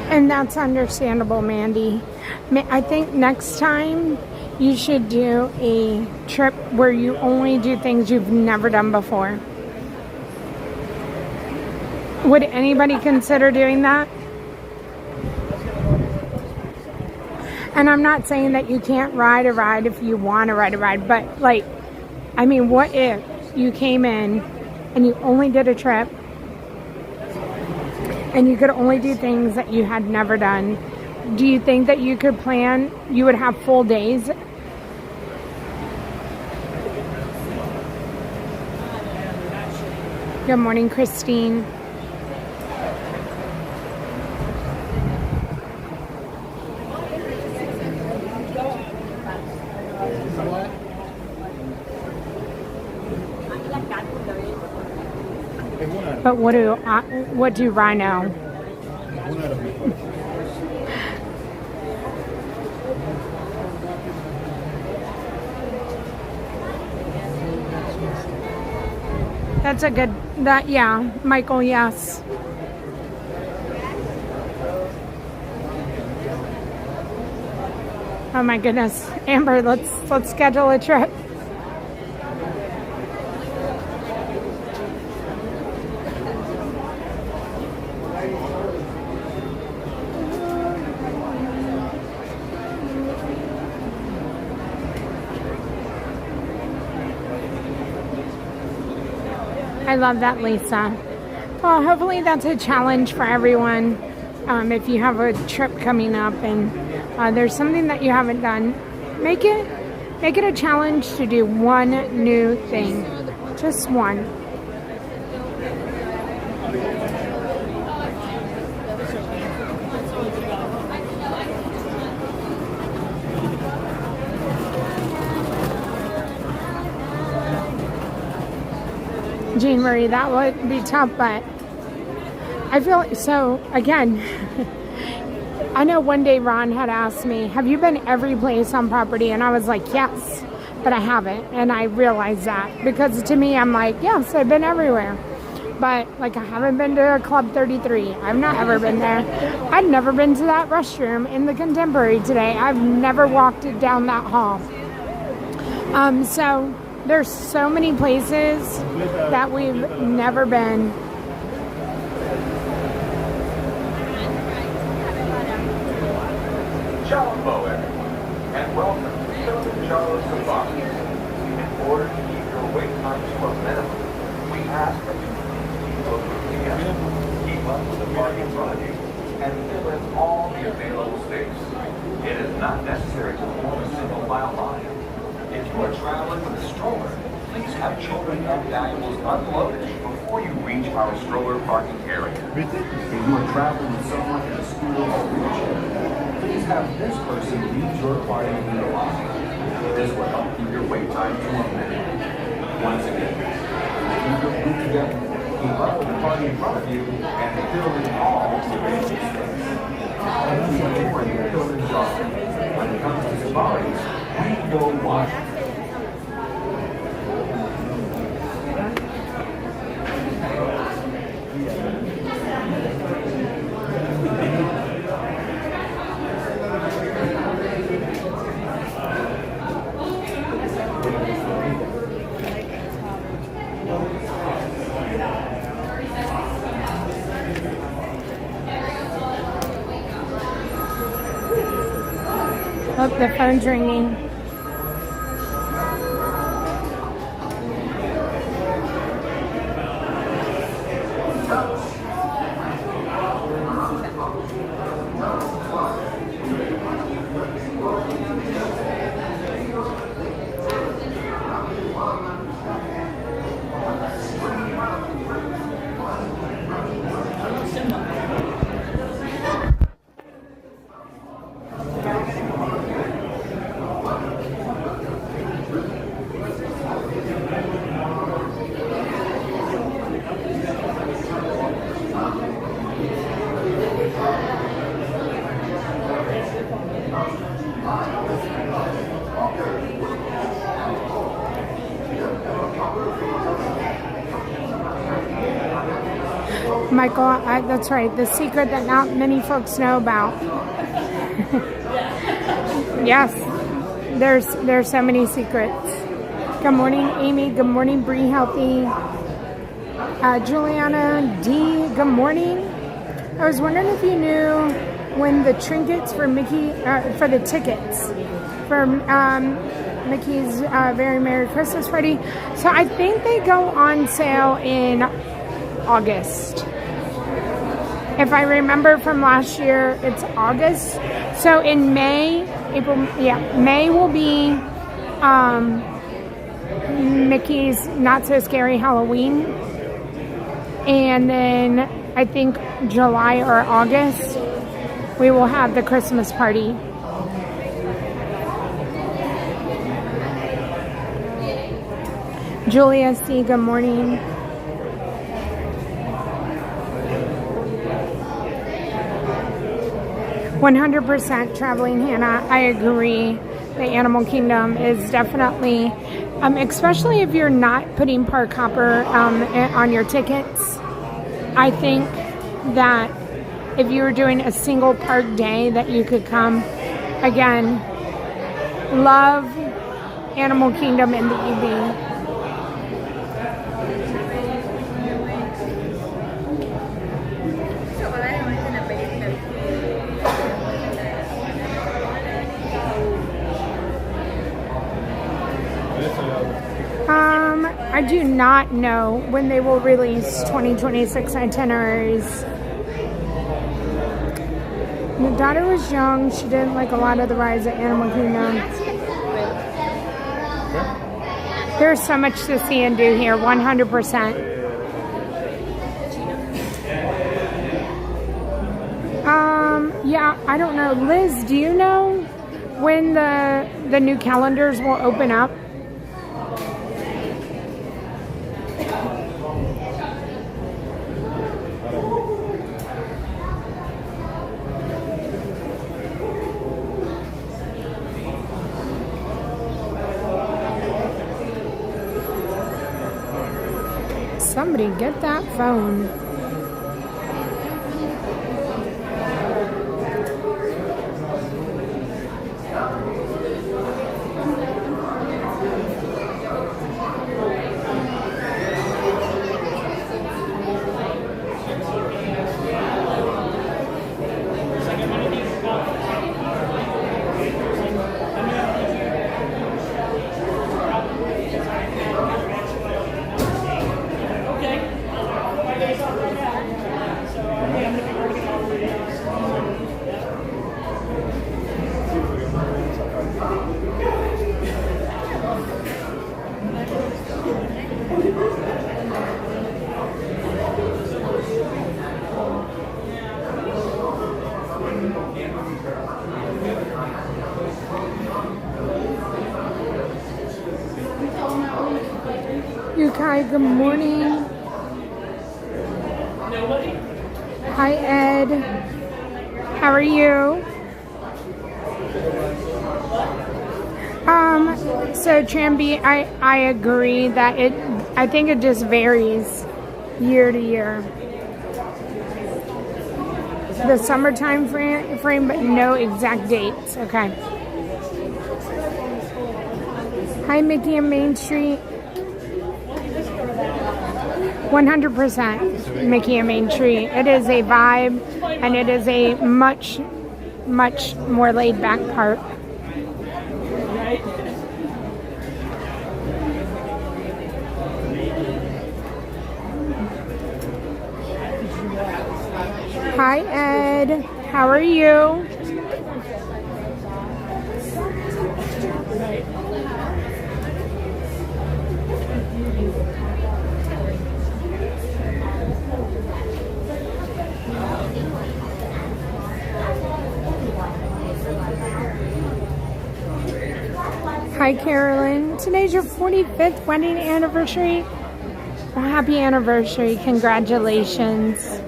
And that's understandable, Mandy. I think next time you should do a trip where you only do things you've never done before. Would anybody consider doing that? And I'm not saying that you can't ride a ride if you want to ride a ride, but like, I mean, what if you came in and you only did a trip and you could only do things that you had never done? Do you think that you could plan, you would have full days? Good morning, Christine. But what do Rhino? That's a good, yeah, Michael, yes. Oh my goodness. Amber, let's schedule a trip. I love that, Lisa. Well, hopefully that's a challenge for everyone. If you have a trip coming up and there's something that you haven't done, make it a challenge to do one new thing. Just one. Jean Marie, that would be tough, but I feel so. Again, I know one day Ron had asked me, have you been every place on property? And I was like, yes, but I haven't. And I realized that because to me, I'm like, yes, I've been everywhere. But like, I haven't been to Club 33. I've not ever been there. I've never been to that restroom in the Contemporary today. I've never walked it down that hall. So there's so many places that we've never been. Hello, everyone, and welcome to the Charles Safari. In order to keep your wait time to a minimum, we ask that you keep close together, keep up with the party in front of you, and fill in all the available space. It is not necessary to form a single file line. If you are traveling with a stroller, please have children and valuables unloaded before you reach our stroller parking area. If you are traveling with someone in a school or wheelchair, please have this person lead your party in the line. This will help keep your wait time to a minute. Once again, keep your group together, keep up with the party in front of you, and fill in all the available space. And keep pouring your fill in jar. When it comes to safaris, we go wide. Oh, the phone's ringing. Michael, that's right. The secret that not many folks know about. Yes, there's so many secrets. Good morning, Amy. Good morning, Bree Healthy. Juliana D. Good morning. I was wondering if you knew when the trinkets for Mickey, for the tickets for Mickey's Very Merry Christmas Party. So I think they go on sale in August. If I remember from last year, it's August. So in May, May will be Mickey's Not So Scary Halloween. And then I think July or August, we will have the Christmas party. Julia C., good morning. "100% traveling, Hannah. I agree. The Animal Kingdom is definitely, especially if you're not putting park hopper on your tickets. I think that if you were doing a single park day that you could come, again, love Animal Kingdom in the evening. I do not know when they will release 2026 itineraries. My daughter was young. She didn't like a lot of the rides at Animal Kingdom. There's so much to see and do here, 100%. Yeah, I don't know. Liz, do you know when the new calendars will open up? somebody get that phone. Yukai, good morning. Hi, Ed. How are you? So Tramby, I agree that I think it just varies year to year. The summertime frame, but no exact dates. Okay. Hi, Mickey and Main Street. 100% Mickey and Main Street. It is a vibe, and it is a much, much more laid back park. Hi, Ed. How are you? Hi, Carolyn. Today's your 45th wedding anniversary. Well, happy anniversary. Congratulations.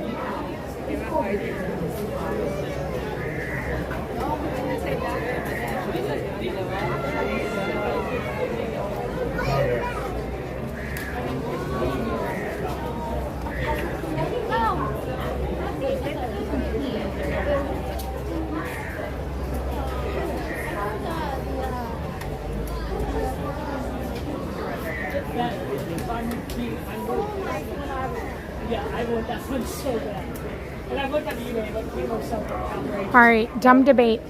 All right, dumb debate.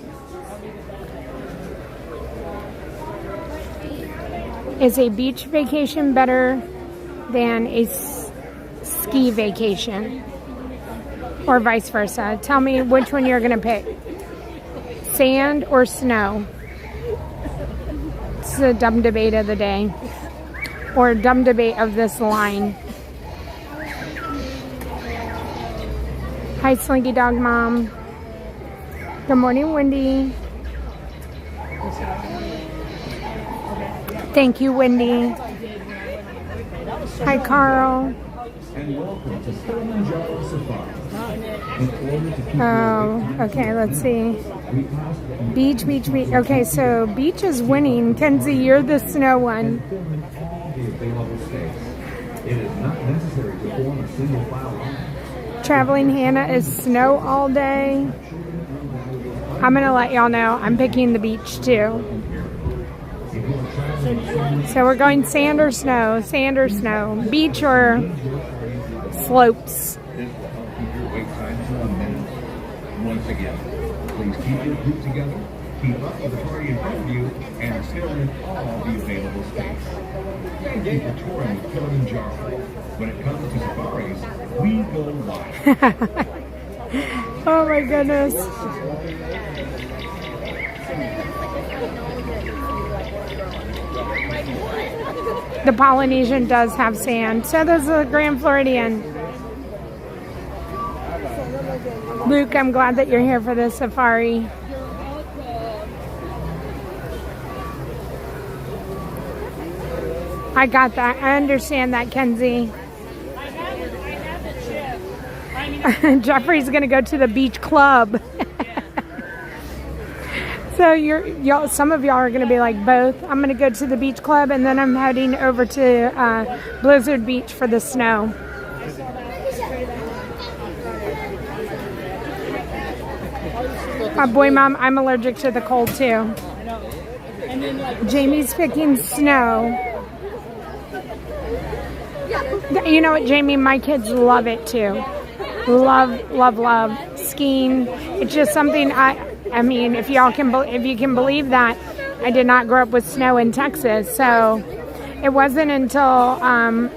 Is a beach vacation better than a ski vacation? Or vice versa? Tell me which one you're going to pick. Sand or snow? It's a dumb debate of the day. Or dumb debate of this line. Hi, Slinky Dog Mom. Good morning, Wendy. Thank you, Wendy. Hi, Carl. Oh, okay, let's see. Beach, beach, beach. Okay, so beach is winning. Kenzie, you're the snow one. Traveling Hannah is snow all day. I'm going to let y'all know I'm picking the beach too. So we're going sand or snow, sand or snow, beach or slopes. Once again, please keep your group together, keep up with the party in front of you, and still in all the available space. Thank you for touring with Kilimanjaro. When it comes to safaris, we go live. Oh my goodness. The Polynesian does have sand. So does the Grand Floridian. Luke, I'm glad that you're here for this safari. I got that. I understand that, Kenzie. Jeffrey's going to go to the beach club. So y'all, some of y'all are going to be like both. I'm going to go to the beach club and then I'm heading over to Blizzard Beach for the snow. Boy, Mom, I'm allergic to the cold too. Jamie's picking snow. You know what, Jamie? My kids love it too. Love, love, love skiing. It's just something I mean, if you can believe that, I did not grow up with snow in Texas, so it wasn't until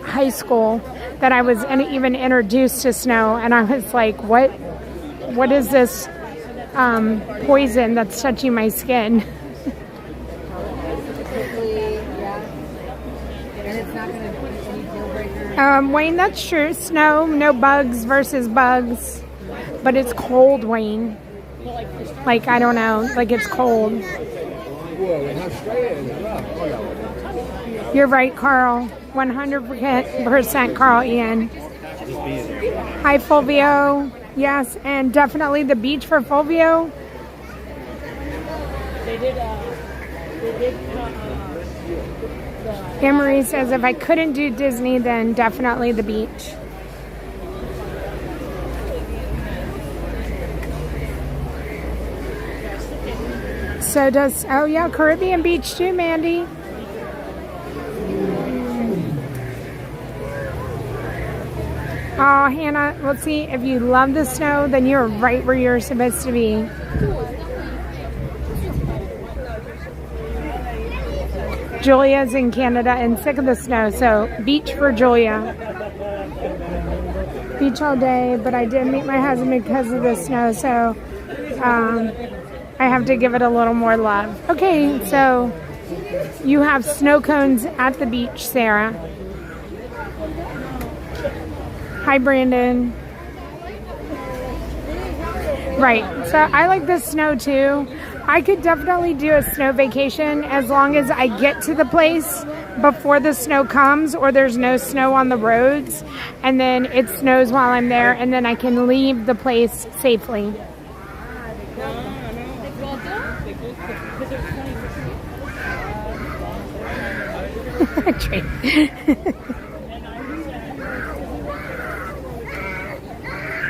high school that I was even introduced to snow, and I was like, what is this poison that's touching my skin? Wayne, that's true. Snow, no bugs versus bugs, but it's cold, Wayne. Like, I don't know, like it's cold. You're right, Carl. 100% Carl Ian. Hi, Fulvio. Yes, and definitely the beach for Fulvio. Anne-Marie says if I couldn't do Disney, then definitely the beach. So does, oh yeah, Caribbean Beach too, Mandy. Oh, Hannah, let's see, if you love the snow, then you're right where you're supposed to be. Julia's in Canada and sick of the snow, so beach for Julia. Beach all day, but I did meet my husband because of the snow, so I have to give it a little more love. Okay, so you have snow cones at the beach, Sarah. Hi, Brandon. Right, so I like the snow too. I could definitely do a snow vacation as long as I get to the place before the snow comes or there's no snow on the roads, and then it snows while I'm there, and then I can leave the place safely.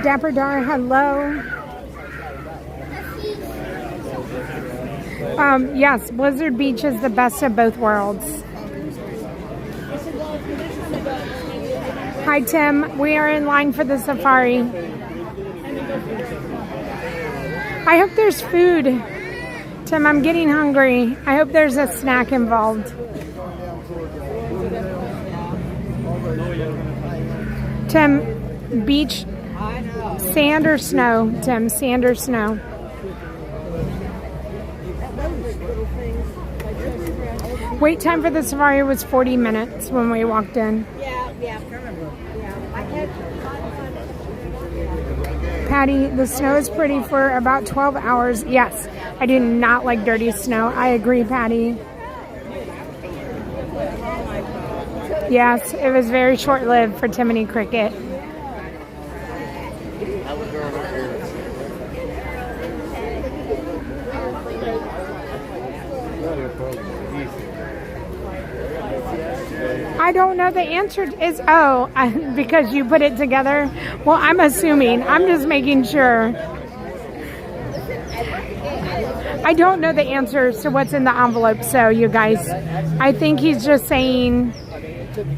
Dapper Dar, hello. Yes, Blizzard Beach is the best of both worlds. Hi, Tim. We are in line for the safari. I hope there's food. Tim, I'm getting hungry. I hope there's a snack involved. Tim, beach, sand or snow? Tim, sand or snow? Wait time for the safari was 40 minutes when we walked in. Patty, the snow is pretty for about 12 hours. Yes, I do not like dirty snow. I agree, Patty. Yes, it was very short-lived for Timothy Cricket. I don't know the answer is, because you put it together. Well, I'm assuming. I'm just making sure. I don't know the answers to what's in the envelope, so you guys, I think he's just saying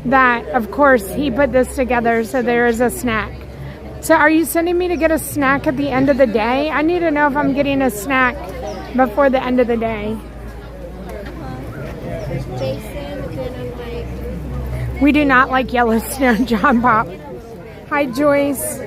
that, of course, he put this together, so there is a snack. So are you sending me to get a snack at the end of the day? I need to know if I'm getting a snack before the end of the day. We do not like Yellowstone, John Pop. Hi, Joyce.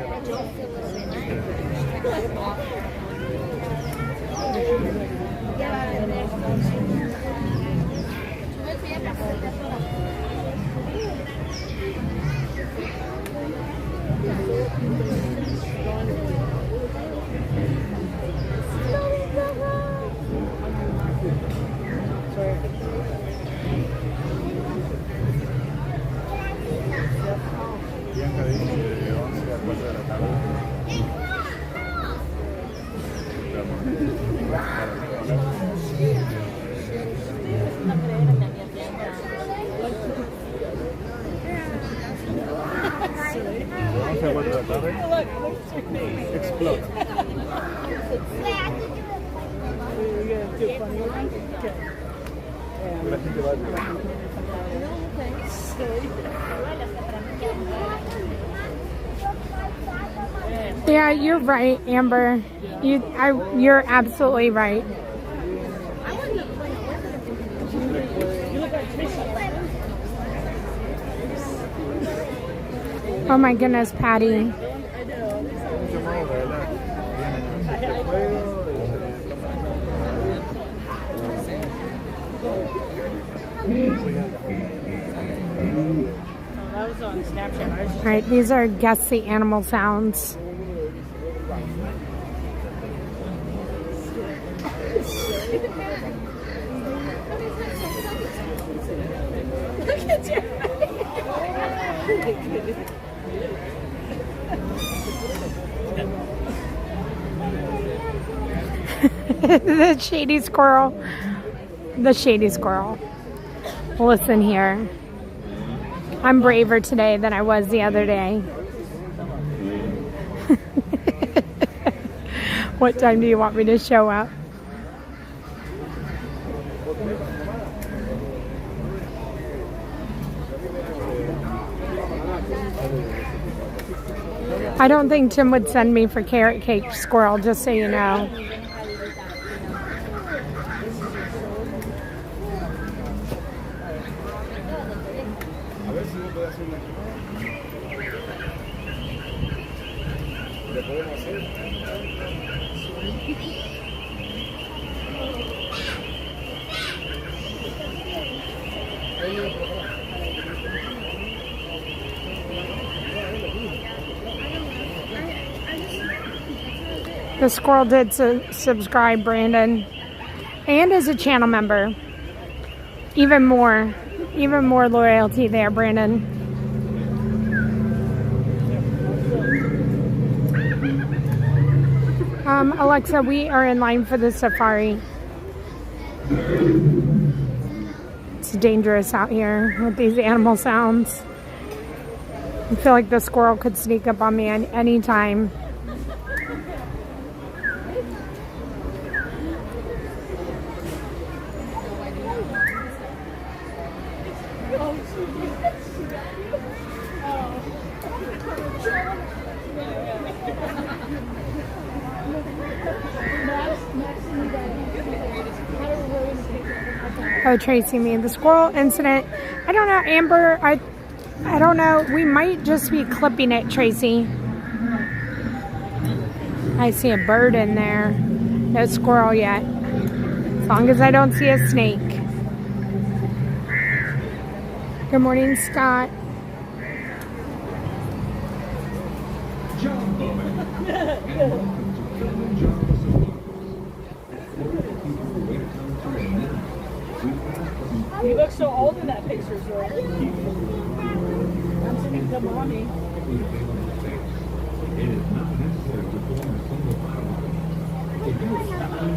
Explode. Yeah, you're right, Amber. You're absolutely right. Oh my goodness, Patty. All right, these are Guess the Animal sounds. Look at you. The shady squirrel. The shady squirrel. Listen here. I'm braver today than I was the other day. What time do you want me to show up? I don't think Tim would send me for carrot cake, squirrel, just so you know. The squirrel did subscribe, Brandon, and is a channel member. Even more loyalty there, Brandon. Alexa, we are in line for the safari. It's dangerous out here with these animal sounds. I feel like the squirrel could sneak up on me at any time. Oh, Tracy, me and the squirrel incident. I don't know, Amber. I don't know. We might just be clipping it, Tracy. I see a bird in there. No squirrel yet. As long as I don't see a snake. Good morning, Scott. You look so old in that picture, sir. I'm sitting to mommy.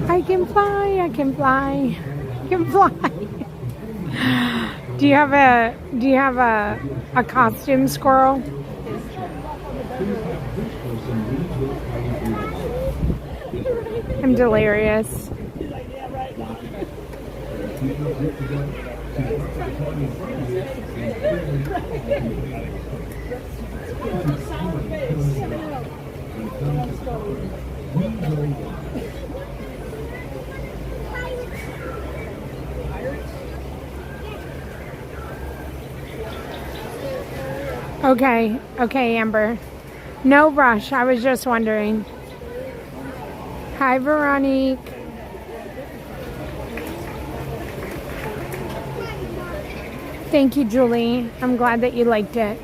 I can fly, I can fly, I can fly. Do you have a costume, squirrel? I'm delirious. Okay, Amber. No rush. I was just wondering. Hi, Veronique. Thank you, Julie. I'm glad that you liked it.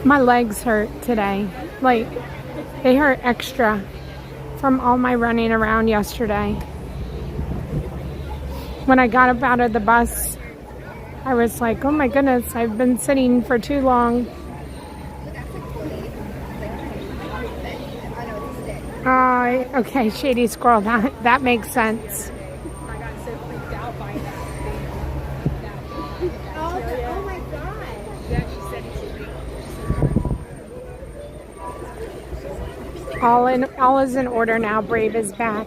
My legs hurt today. Like, they hurt extra from all my running around yesterday. When I got up out of the bus, I was like, oh my goodness, I've been sitting for too long. Okay, shady squirrel, that makes sense. I got so freaked out All is in order now. Brave is back.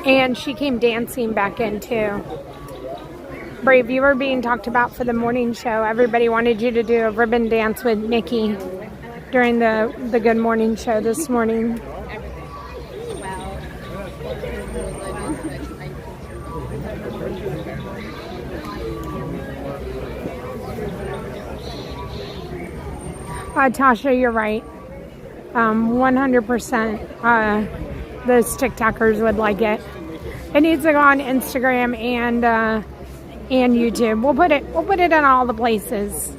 And she came dancing back in too. Brave, you were being talked about for the morning show. Everybody wanted you to do a ribbon dance with Mickey during the Good Morning show this morning. Tasha, you're right. 100%. Those TikTokers would like it. It needs to go on Instagram and YouTube. We'll put it in all the places.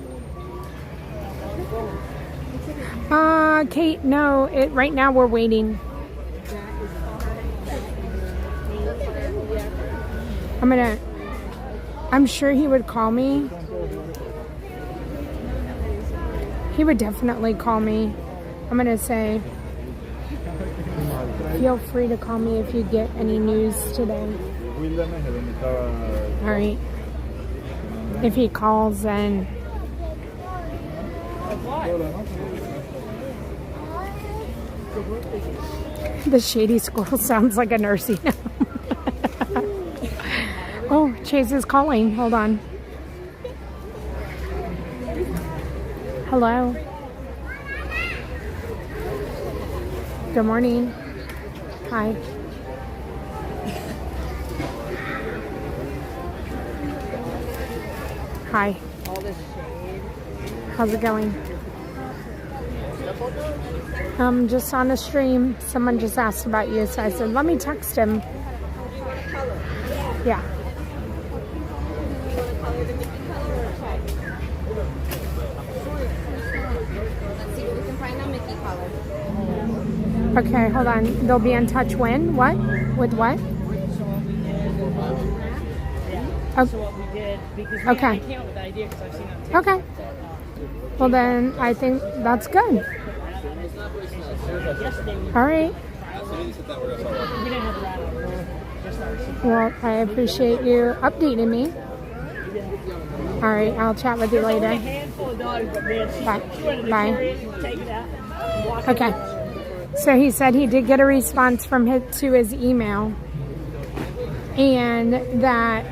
Kate, no. Right now we're waiting. I'm sure he would call me. He would definitely call me. I'm going to say, feel free to call me if you get any news today. All right. If he calls, then... The shady squirrel sounds like a nursing home. Oh, Chase is calling. Hold on. Hello. Good morning. Hi. Hi. How's it going? Just on a stream. Someone just asked about you, so I said, let me text him. Yeah. Okay, hold on. They'll be in touch when? What? With what? So what we did, because I came up with the idea because I've seen it on TikTok. Okay. Well then, I think that's good. All right. We didn't have a rat out. Well, I appreciate you updating me. All right, I'll chat with you later. A handful of dogs, but man, she went to the Bye. carriage and take it out. Walk Okay. So he said he did get a response from to his email, and that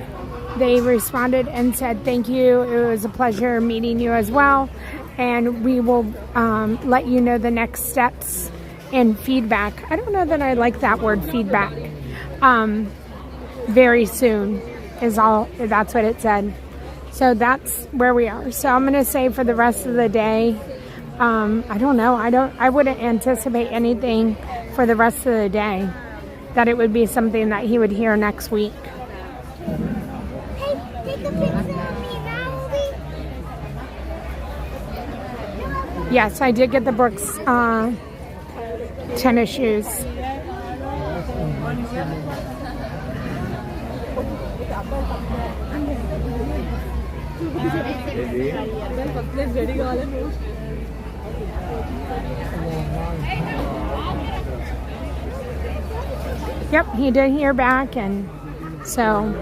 they responded and said, thank you. It was a pleasure meeting you as well. And we will let you know the next steps and feedback. I don't know that I like that word, feedback. Very soon is all, that's what it said. So that's where we are. So I'm going to say for the rest of the day, I don't know. I wouldn't anticipate anything for the rest of the day, that it would be something that he would hear next week. Yes, I did get the Brooks tennis shoes. Yep, he did hear back, and so...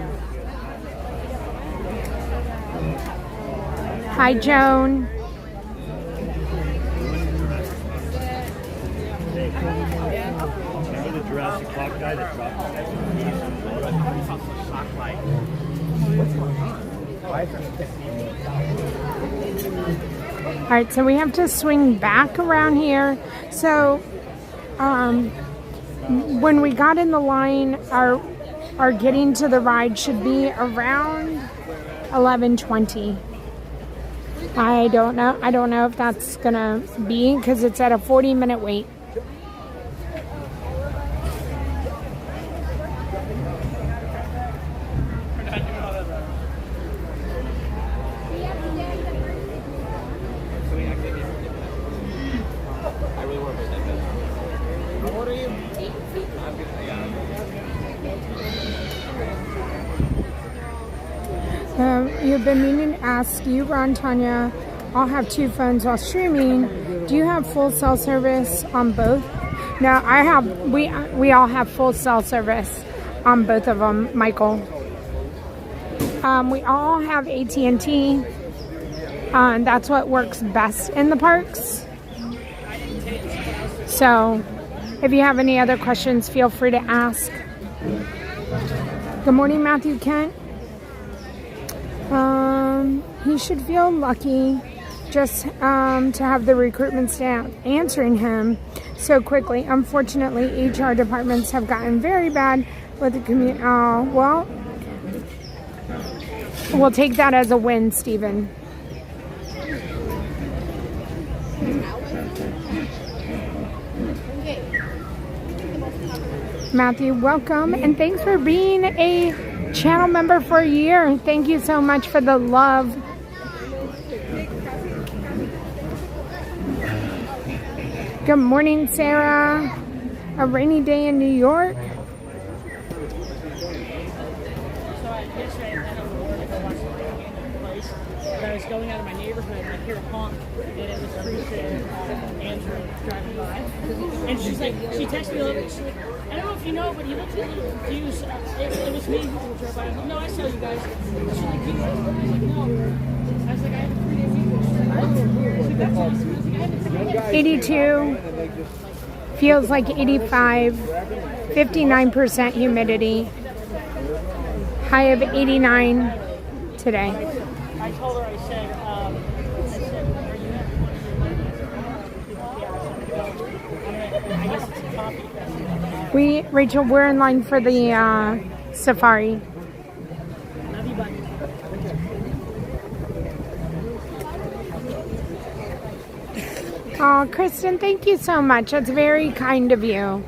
Hi, Joan. Remember the Jurassic Park guy that dropped the All right, so we have to swing back around here. So, when we got in the line, our getting to the ride should be around 11:20. I don't know. I don't know if that's gonna be, because it's at a 40-minute wait. You've been meaning to ask you, Ron, Tanya. I'll have two phones while streaming. Do you have full cell service on both? No, I have. We all have full cell service on both of them, Michael. We all have AT&T. That's what works best in the parks. So if you have any other questions, feel free to ask. Good morning, Matthew Kent. He should feel lucky just to have the recruitment staff answering him so quickly. Unfortunately, HR departments have gotten very bad with the community. Well, we'll take that as a win, Stephen. Matthew, welcome, and thanks for being a channel member for a year. Thank you so much for the love. Good morning, Sarah. A rainy day in New York. So yesterday I went on the board to go watch the game in place. But I was going out of my neighborhood and I hear a honk, and it was Teresa Andrew driving by. And she's like, she texted me a little bit. She's like, I don't know if you know, but you looked a little confused. It was me who drove by. I was like, no, I saw you guys. She's like, you know? I was like, no. I was like, I have a 3-day weekend. She's like, what? She's like, that's awesome. I was like, I had to take 82. Feels like 85. 59% humidity. High of 89 today. I told her, I said, are you at I guess it's a coffee festival. Rachel, we're in line for the safari. Love you, buddy. Oh, Kristen, thank you so much. That's very kind of you.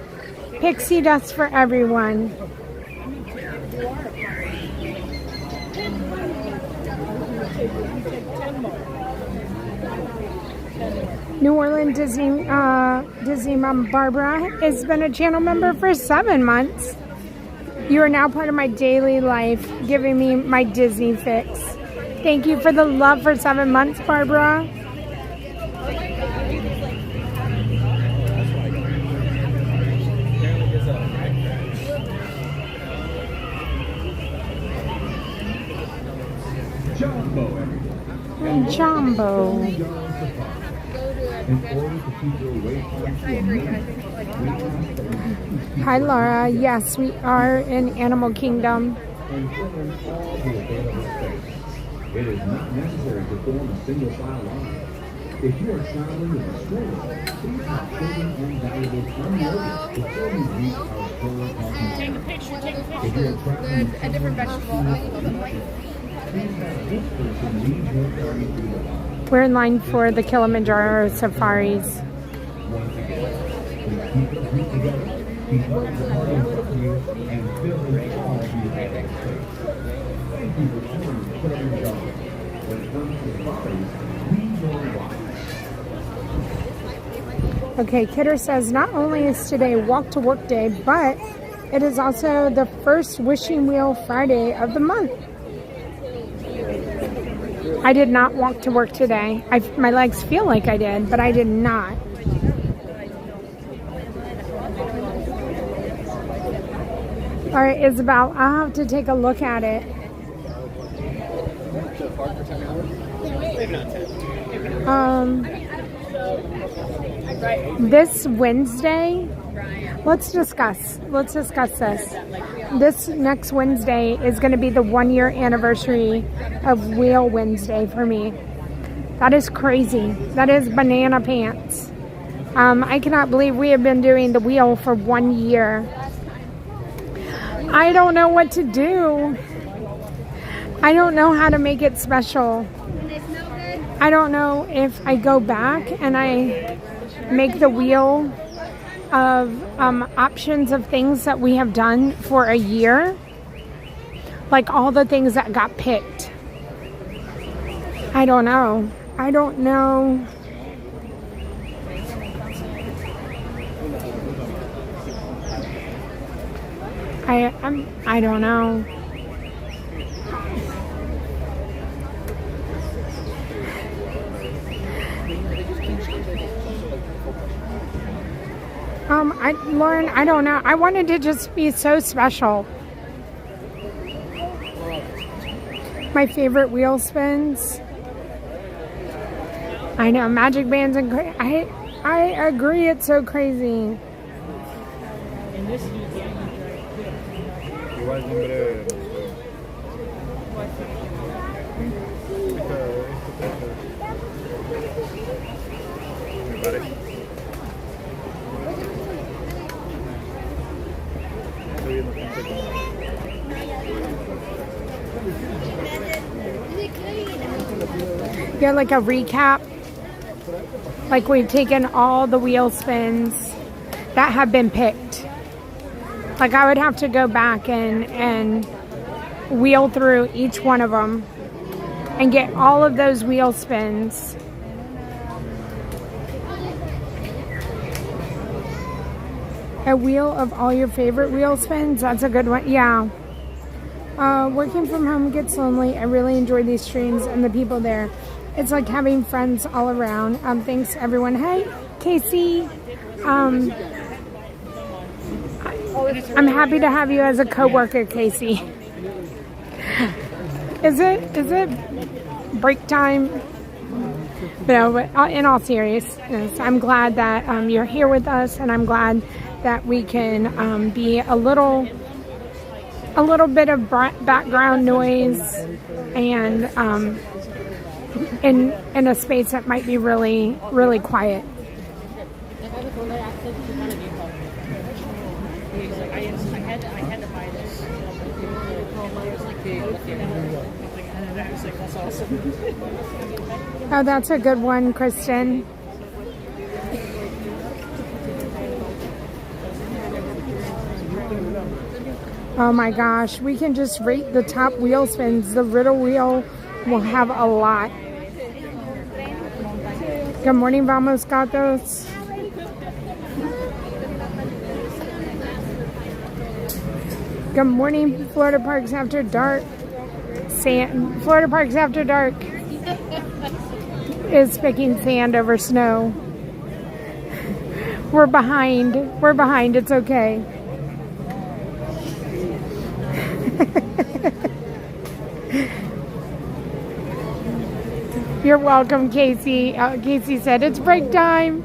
Pixie dust for everyone. New Orleans Disney Mom Barbara has been a channel member for 7 months. You are now part of my daily life, giving me my Disney fix. Thank you for the love for 7 months, Barbara. Jumbo. Hi, Laura. Yes, we are in Animal Kingdom. It is not necessary to form a single file line. If you are traveling with a stroller, please have children and valuables unloaded before you reach our stroller parking. Take a picture, take a If you picture. are traveling A different vegetable. please have this person lead your party through the line. We're in line for the Kilimanjaro safaris. Once again, please keep your feet together, keep your heart with you, and fill in all the available space. Thank you for touring Kilimanjaro. When it comes to safaris, we know why. Okay, Kidder says not only is today walk to work day, but it is also the first Wishing Wheel Friday of the month. I did not walk to work today. My legs feel like I did, but I did not. All right, Isabel, I'll have to take a look at it. This Wednesday, let's discuss this. This next Wednesday is going to be the 1-year anniversary of Wheel Wednesday for me. That is crazy. That is banana pants. I cannot believe we have been doing the wheel for 1 year. I don't know what to do. I don't know how to make it special. I don't know if I go back and I make the wheel of options of things that we have done for a year, like all the things that got picked. I don't know. I don't know. I don't know. Lauren, I don't know. I wanted to just be so special. My favorite wheel spins. I know, magic bands and I agree. It's so crazy. And this is Igual nombre. Me parece. Estoy viendo gente como. Yeah, like a recap. Like we've taken all the wheel spins that have been picked. Like I would have to go back and wheel through each one of them and get all of those wheel spins. A wheel of all your favorite wheel spins? That's a good one. Yeah. Working from home gets lonely. I really enjoy these streams and the people there. It's like having friends all around. Thanks everyone. Hey, Casey. I'm happy to have you as a coworker, Casey. Is it break time? No, but in all seriousness, I'm glad that you're here with us, and I'm glad that we can be a little bit of background noise and in a space that might be really, really quiet. I had to buy this. That's awesome. Oh, that's a good one, Kristen. Oh my gosh, we can just rate the top wheel spins. The riddle wheel will have a lot. Good morning, Vamos Gatos. Good morning, Florida Parks After Dark. Florida Parks After Dark is picking sand over snow. We're behind. It's okay. You're welcome, Casey. Casey said it's break time.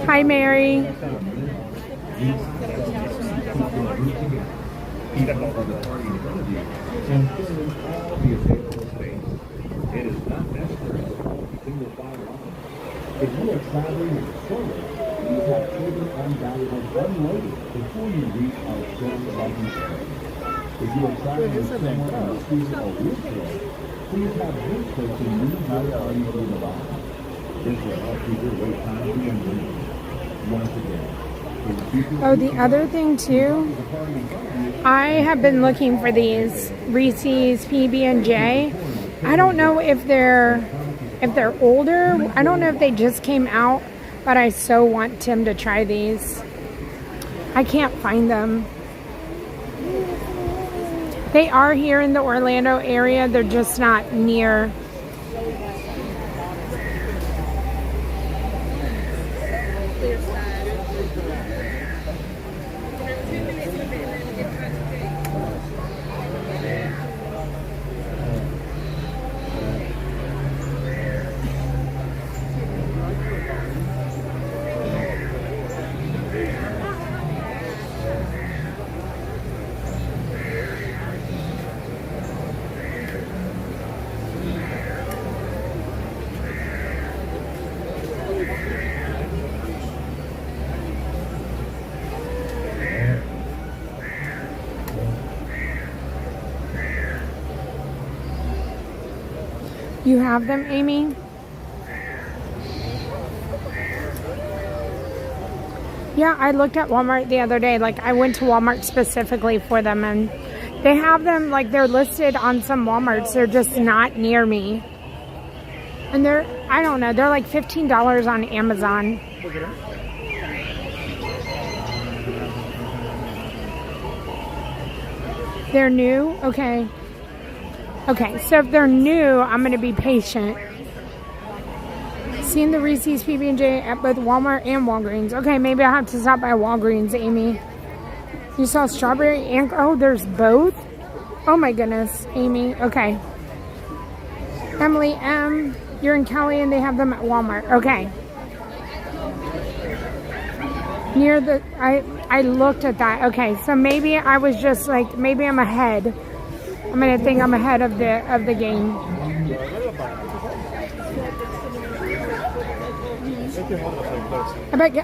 Hi, Mary. If you are traveling with a stroller, please have children and valuables unloaded before you reach our stroller luggage area. If you are traveling with someone in a scooter or wheelchair, please have this person move your arm through the line. This will help keep your wait time to the once again. Oh, the other thing too, I have been looking for these Reese's PB&J. I don't know if they're older. I don't know if they just came out, but I so want Tim to try these. I can't find them. They are here in the Orlando area. They're just not near. You have them, Amy? Yeah, I looked at Walmart the other day. Like, I went to Walmart specifically for them, and they have them, like, they're listed on some Walmarts. They're just not near me. And they're, I don't know, they're like $15 on Amazon. They're new? Okay. Okay, so if they're new, I'm going to be patient. Seen the Reese's PB&J at both Walmart and Walgreens. Okay, maybe I'll have to stop by Walgreens, Amy. You saw strawberry and... Oh, there's both? Oh my goodness, Amy. Okay. Emily M., you're in Cali and they have them at Walmart. Okay. Near the, I looked at that. Okay, so maybe I was just like, maybe I'm ahead. I'm gonna think I'm ahead of the game.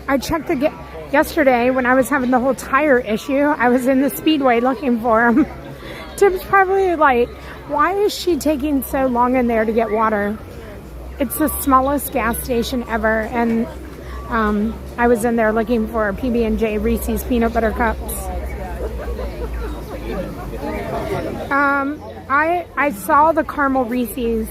I checked yesterday when I was having the whole tire issue. I was in the Speedway looking for them. Tim's probably like, why is she taking so long in there to get water? It's the smallest gas station ever, and I was in there looking for PB&J Reese's peanut butter cups. I saw the caramel Reese's.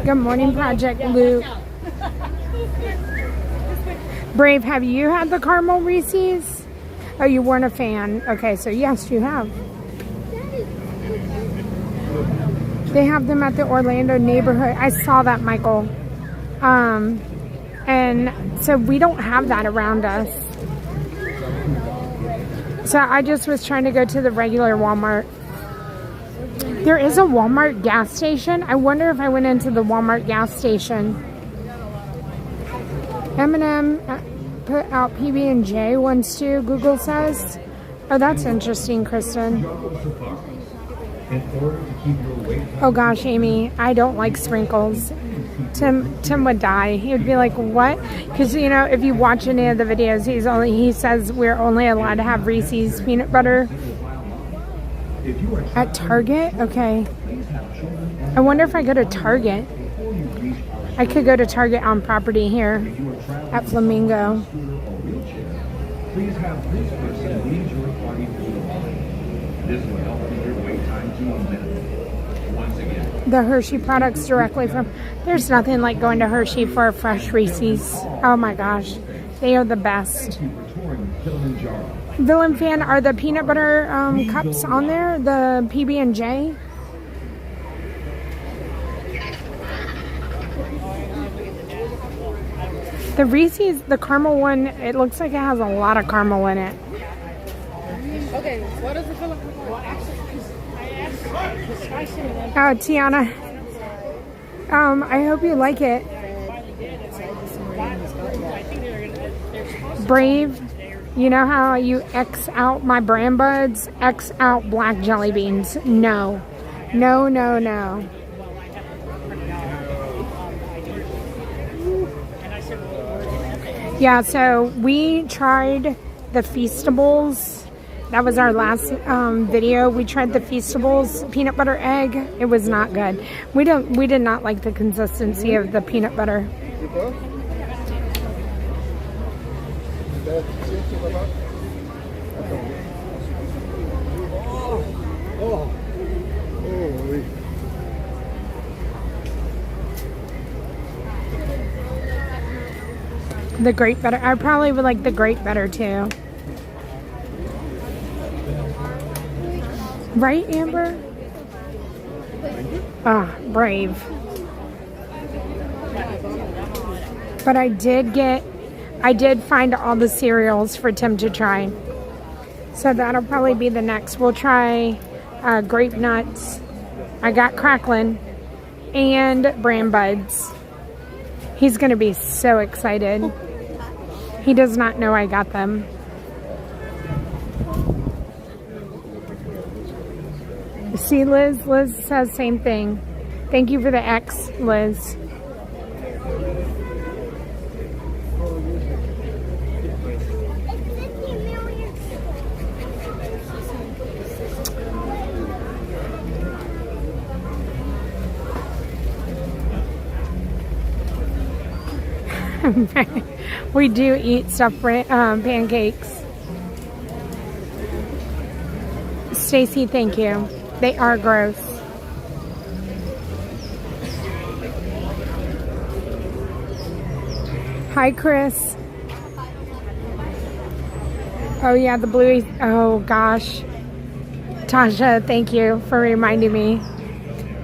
Good morning, Project Luke. Brave, have you had the caramel Reese's? Oh, you weren't a fan. Okay, so yes, you have. They have them at the Orlando neighborhood. I saw that, Michael. And so we don't have that around us. So I just was trying to go to the regular Walmart. There is a Walmart gas station. I wonder if I went into the Walmart gas station. M&M put out PB&J ones too, Google says. Oh, that's interesting, Kristen. Oh gosh, Amy, I don't like sprinkles. Tim would die. He would be like, what? Because, you know, if you watch any of the videos, he says we're only allowed to have Reese's peanut butter at Target. Okay. I wonder if I go to Target. I could go to Target on property here at Flamingo. Please have this person lead your party through the line. This will help keep your wait time to a minute. Once again, the Hershey products directly from... There's nothing like going to Hershey for a fresh Reese's. Oh my gosh. They are the best. Villain Fan, are the peanut butter cups on there? The PB&J? The Reese's, the caramel one, it looks like it has a lot of caramel in it. Okay, what is the color? Well, actually, I asked Oh, Tiana. I hope you like it. Brave, you know how you X out my brand buds? X out black jelly beans. No. No, no, no. Yeah, so we tried the Feastables. That was our last video. We tried the Feastables peanut butter egg. It was not good. We did not like the consistency of the peanut butter. The grape better. I probably would like the grape better too. Right, Amber? Ah, Brave. But I did find all the cereals for Tim to try. So that'll probably be the next. We'll try grape nuts. I got Cracklin and Bran Buds. He's going to be so excited. He does not know I got them. See, Liz says same thing. Thank you for the X, Liz. We do eat stuffed pancakes. Stacy, thank you. They are gross. Hi, Chris. Oh, yeah, the Bluey. Oh, gosh. Tasha, thank you for reminding me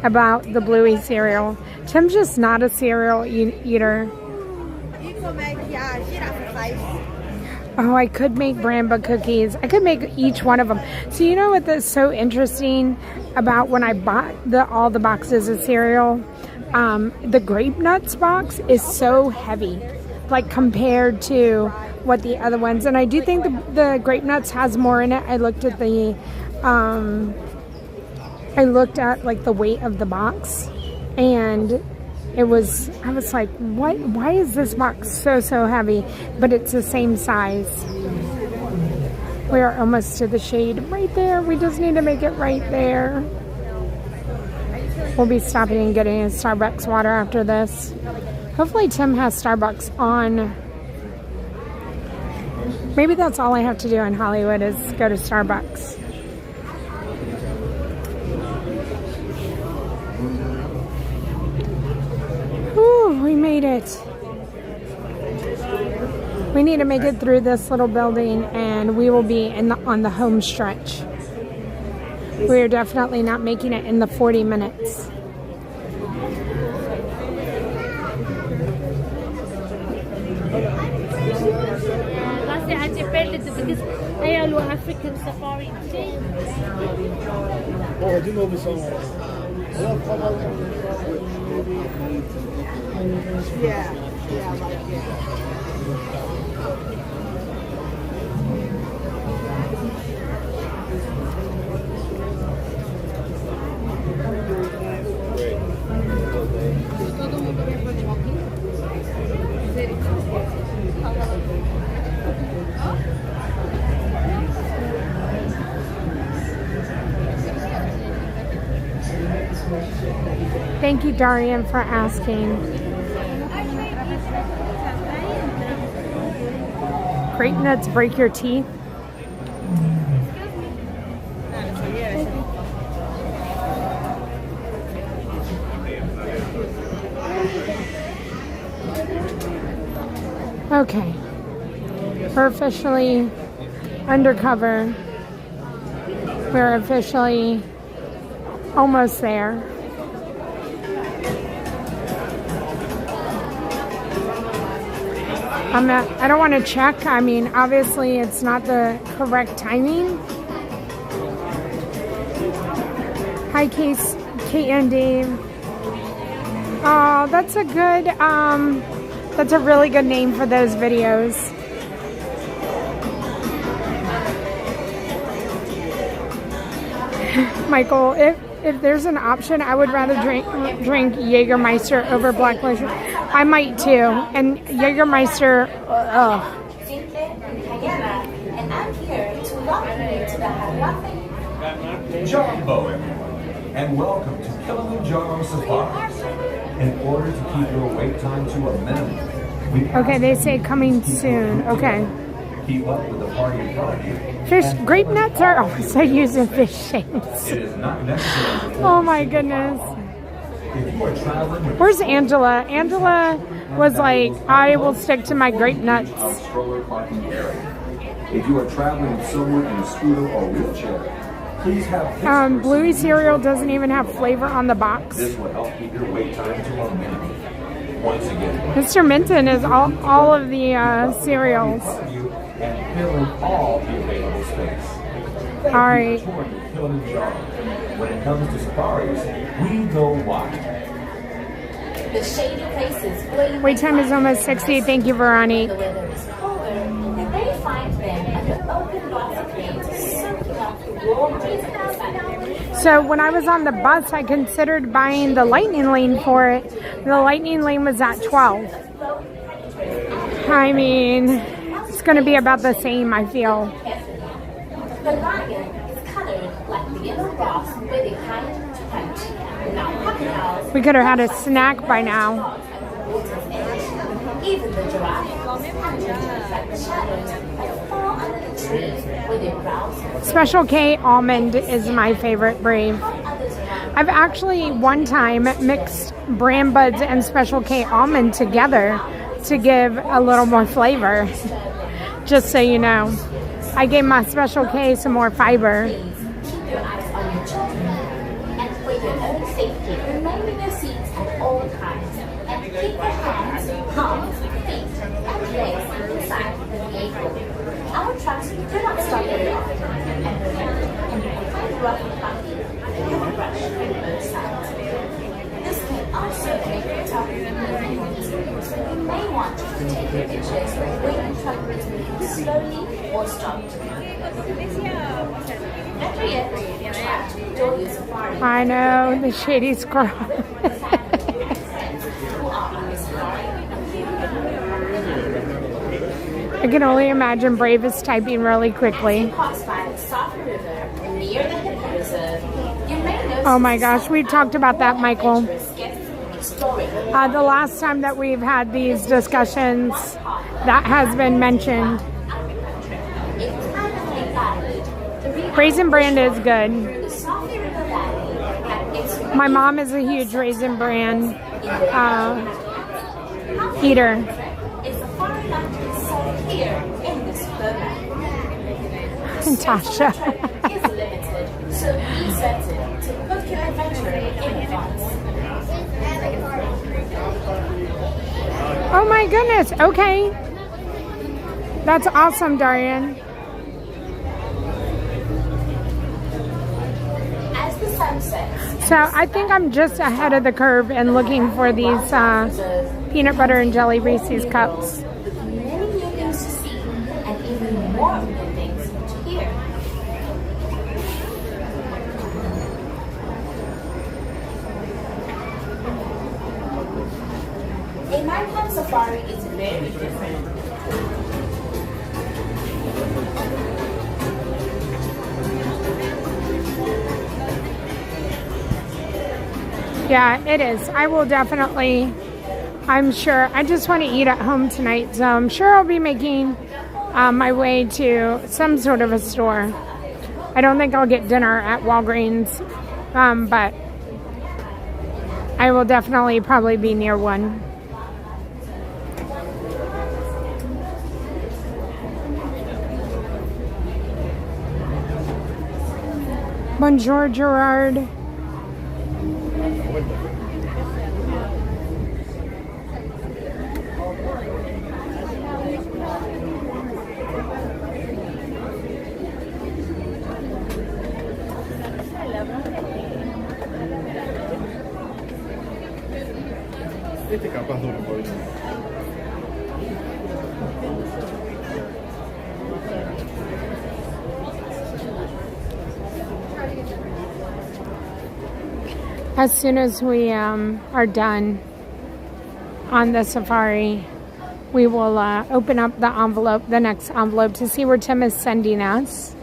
about the Bluey cereal. Tim's just not a cereal eater. Oh, I could make Bramba cookies. I could make each one of them. So you know what is so interesting about when I bought all the boxes of cereal? The Grape Nuts box is so heavy, like compared to what the other ones. And I do think the Grape Nuts has more in it. I looked at like the weight of the box, and I was like, what? Why is this box so heavy? But it's the same size. We are almost to the shade right there. We just need to make it right there. We'll be stopping and getting a Starbucks water after this. Hopefully Tim has Starbucks on. Maybe that's all I have to do in Hollywood is go to Starbucks. Ooh, we made it. We need to make it through this little building and we will be on the home stretch. We're definitely not making it in the 40 minutes. African safari. Oh, I do know the song. Yeah, like Thank you, Darian, for asking. Grape nuts break your teeth. Okay. We're officially undercover. We're officially almost there. I don't want to check. I mean, obviously it's not the correct timing. Hi, Kate and Dave. Oh, that's a good, that's a really good name for those videos. Michael, if there's an option, I would rather drink Jägermeister over Black Blazer. I might too. And Jägermeister, And I'm here to welcome you to the Harambe. Jumbo, everyone, and welcome to Kilimanjaro Safari. In order to keep your wait time to a minimum, we okay, they say coming soon. Okay. Keep up with the party in front of you. Fish, grape nuts are also used in fish shapes. It is not necessary. Oh my goodness. If you are traveling with Where's Angela? Angela was like, I will stick to my grape nuts. stroller parking area. If you are traveling with someone in a scooter or wheelchair, please have Bluey cereal doesn't even have flavor on the box. This will help keep your wait time to a minimum. Once again, Mr. Minton is all of the cereals. and fill in all the available space. All right. When it comes to safaris, we go wide. The shady places. Wait time is almost 60. Thank you, Veronique. The weather is colder, and they find them at the open water lanes soaking up the warm breeze of the sun. So when I was on the bus, I considered buying the lightning lane for it. The lightning lane was at 12. I mean, it's going to be about the same, I feel. The lion is colored like the yellow grass with a kind punch. Now crocodiles. We could have had a snack by now. Even the giraffe like the shadows that fall under the trees with their brows. Special K almond is my favorite brave. I've actually one time mixed Bran Buds and Special K almond together to give a little more flavor, just so you know. I gave my Special K some more fiber. Keep your eyes on your children, and for your own safety, remain in your seats at all times, and keep your hands, arms, feet, and legs inside the vehicle. Our trucks do not stop very often, and remember, and you will find rough and bumpy, have a brush on both sides. This can also make photography more easier, so you may want to take your pictures when the truck is moving slowly or stopped. I know, the shady squirrel. I can only imagine Brave is typing really quickly. Oh my gosh, we talked about that, Michael. The last time that we've had these discussions, that has been mentioned. Raisin Bran is good. My mom is a huge Raisin Bran eater. Tasha. Oh my goodness, okay. That's awesome, Darian. So I think I'm just ahead of the curve and looking for these peanut butter and jelly Reese's cups. Many new things to see and even more new things to hear. A nighttime safari is very different. Yeah, it is. I will definitely, I'm sure, I just want to eat at home tonight, so I'm sure I'll be making my way to some sort of a store. I don't think I'll get dinner at Walgreens, but I will definitely probably be near one. Bonjour, Gerard. Este capaz dura por eso. As soon as we are done on the safari, we will open up the envelope, the next envelope, to see where Tim is sending us.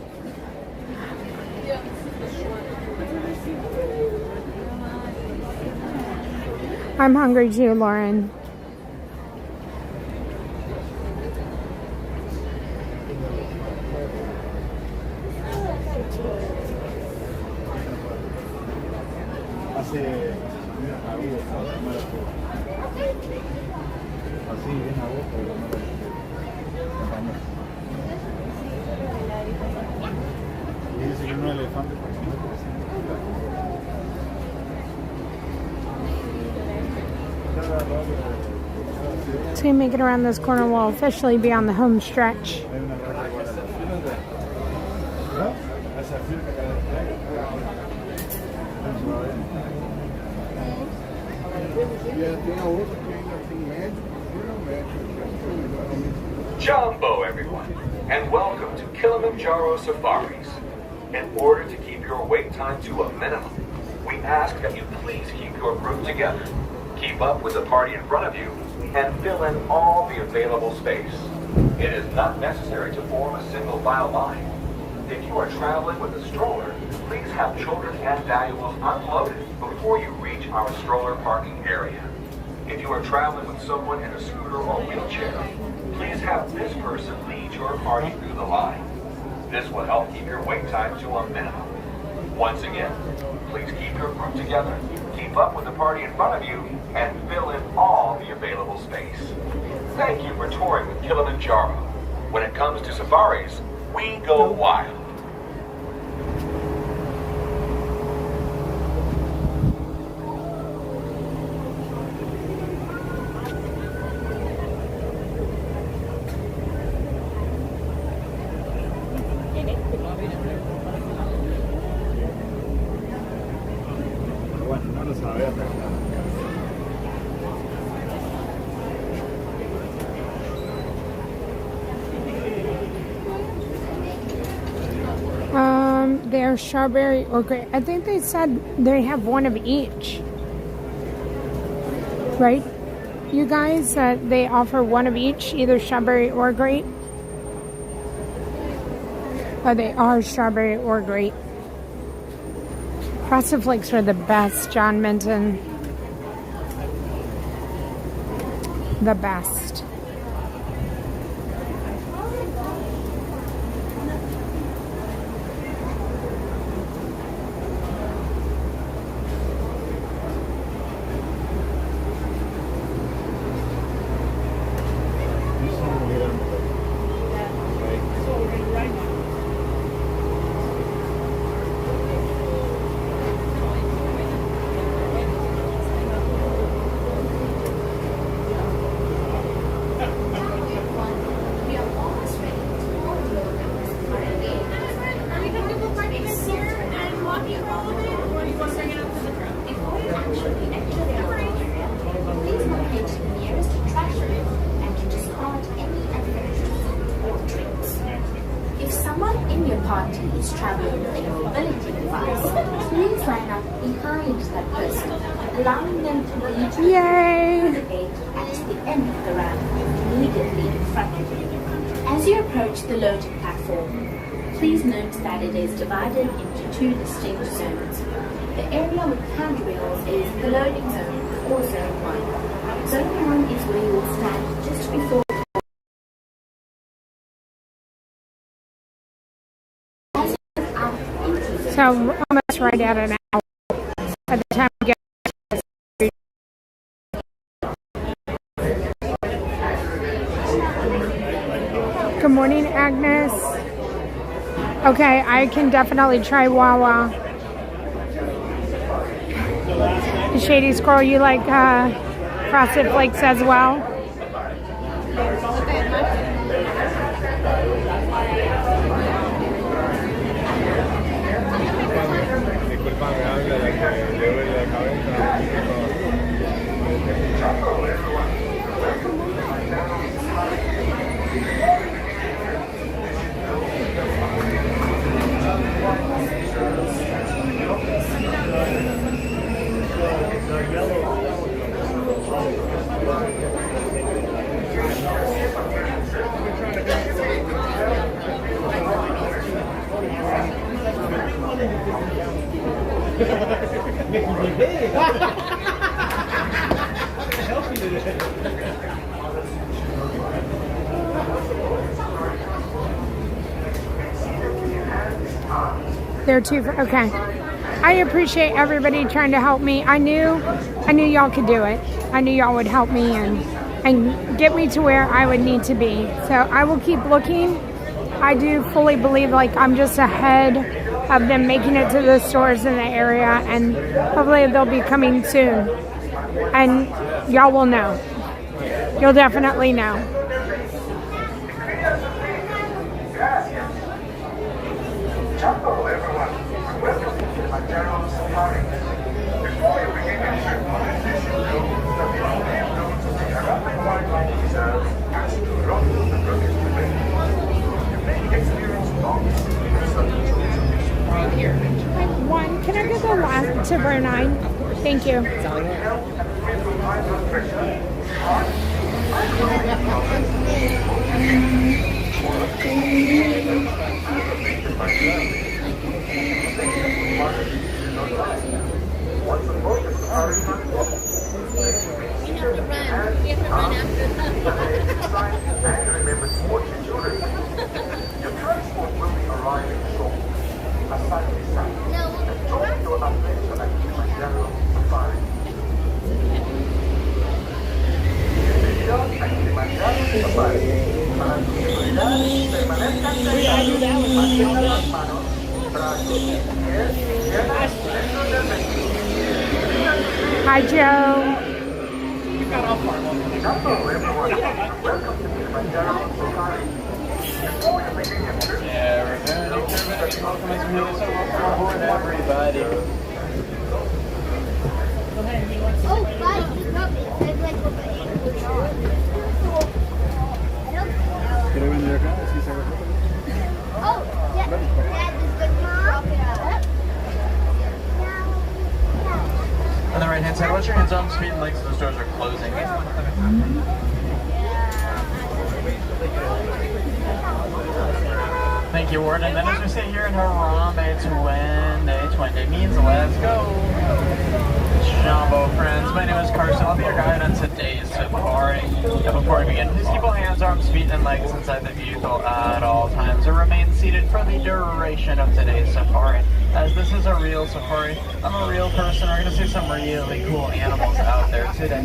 I'm hungry too, Lauren. So you make it around this corner, we'll officially be on the home stretch. Jumbo, everyone, and welcome to Kilimanjaro Safaris. In order to keep your wait time to a minimum, we ask that you please keep your group together, keep up with the party in front of you, and fill in all the available space. It is not necessary to form a single file line. If you are traveling with a stroller, please have children and valuables unloaded before you reach our stroller parking area. If you are traveling with someone in a scooter or wheelchair, please have this person lead your party through the line. This will help keep your wait time to a minimum. Once again, please keep your group together, keep up with the party in front of you, and fill in all the available space. Thank you for touring with Kilimanjaro. When it comes to safaris, we go wild. No lo sabía, pero... They're strawberry or grape. I think they said they have one of each. Right? You guys, they offer one of each, either strawberry or grape. Or they are strawberry or grape. Frosted Flakes are the best, John Minton. The best. Allowing them to reach the gate at the end of the ramp immediately in front of you. As you approach the loading platform, please note that it is divided into two distinct zones. The area with handrails is the loading zone, or Zone 1. Zone 1 is where you will stand just before. So we're almost right at an hour by the time we get. Good morning, Agnes. Okay, I can definitely try Wawa. Shady Squirrel, you like Frosted Flakes as well? They're two for, okay. I appreciate everybody trying to help me. I knew y'all could do it. I knew y'all would help me and get me to where I would need to be. So I will keep looking. I do fully believe like I'm just ahead of them making it to the stores in the area, and hopefully they'll be coming soon. And y'all will know. You'll definitely know. Hello everyone, welcome to Kilimanjaro Safari. Before you begin your trip on this mission, the museum notes the Harambe wildlife reserve has two rows of rugged terrain. You may experience long right here. One, can I get the last to row 9? Thank you. Remember to watch your children. Your transport will be arriving shortly. Aside this time, enjoy your adventure at Kilimanjaro Safari. At Kilimanjaro Hi, Joe. Yeah, we're very welcome as we move on board, everybody. Oh, buddy, look. There's like a English on. Get her in there, guys. He's there. Oh, yeah. Dad, this good mom. On the right hand side, watch your hands on speed and legs, those doors are closing. Thank you, Warden. And then as we say here in Harambe, 2020 means let's go. Jumbo friends, my name is Carson. I'll be your guide on today's safari. And before we begin, please keep all hands, arms, feet, and legs inside the vehicle at all times and remain seated for the duration of today's safari. As this is a real safari, I'm a real person. We're going to see some really cool animals out there today.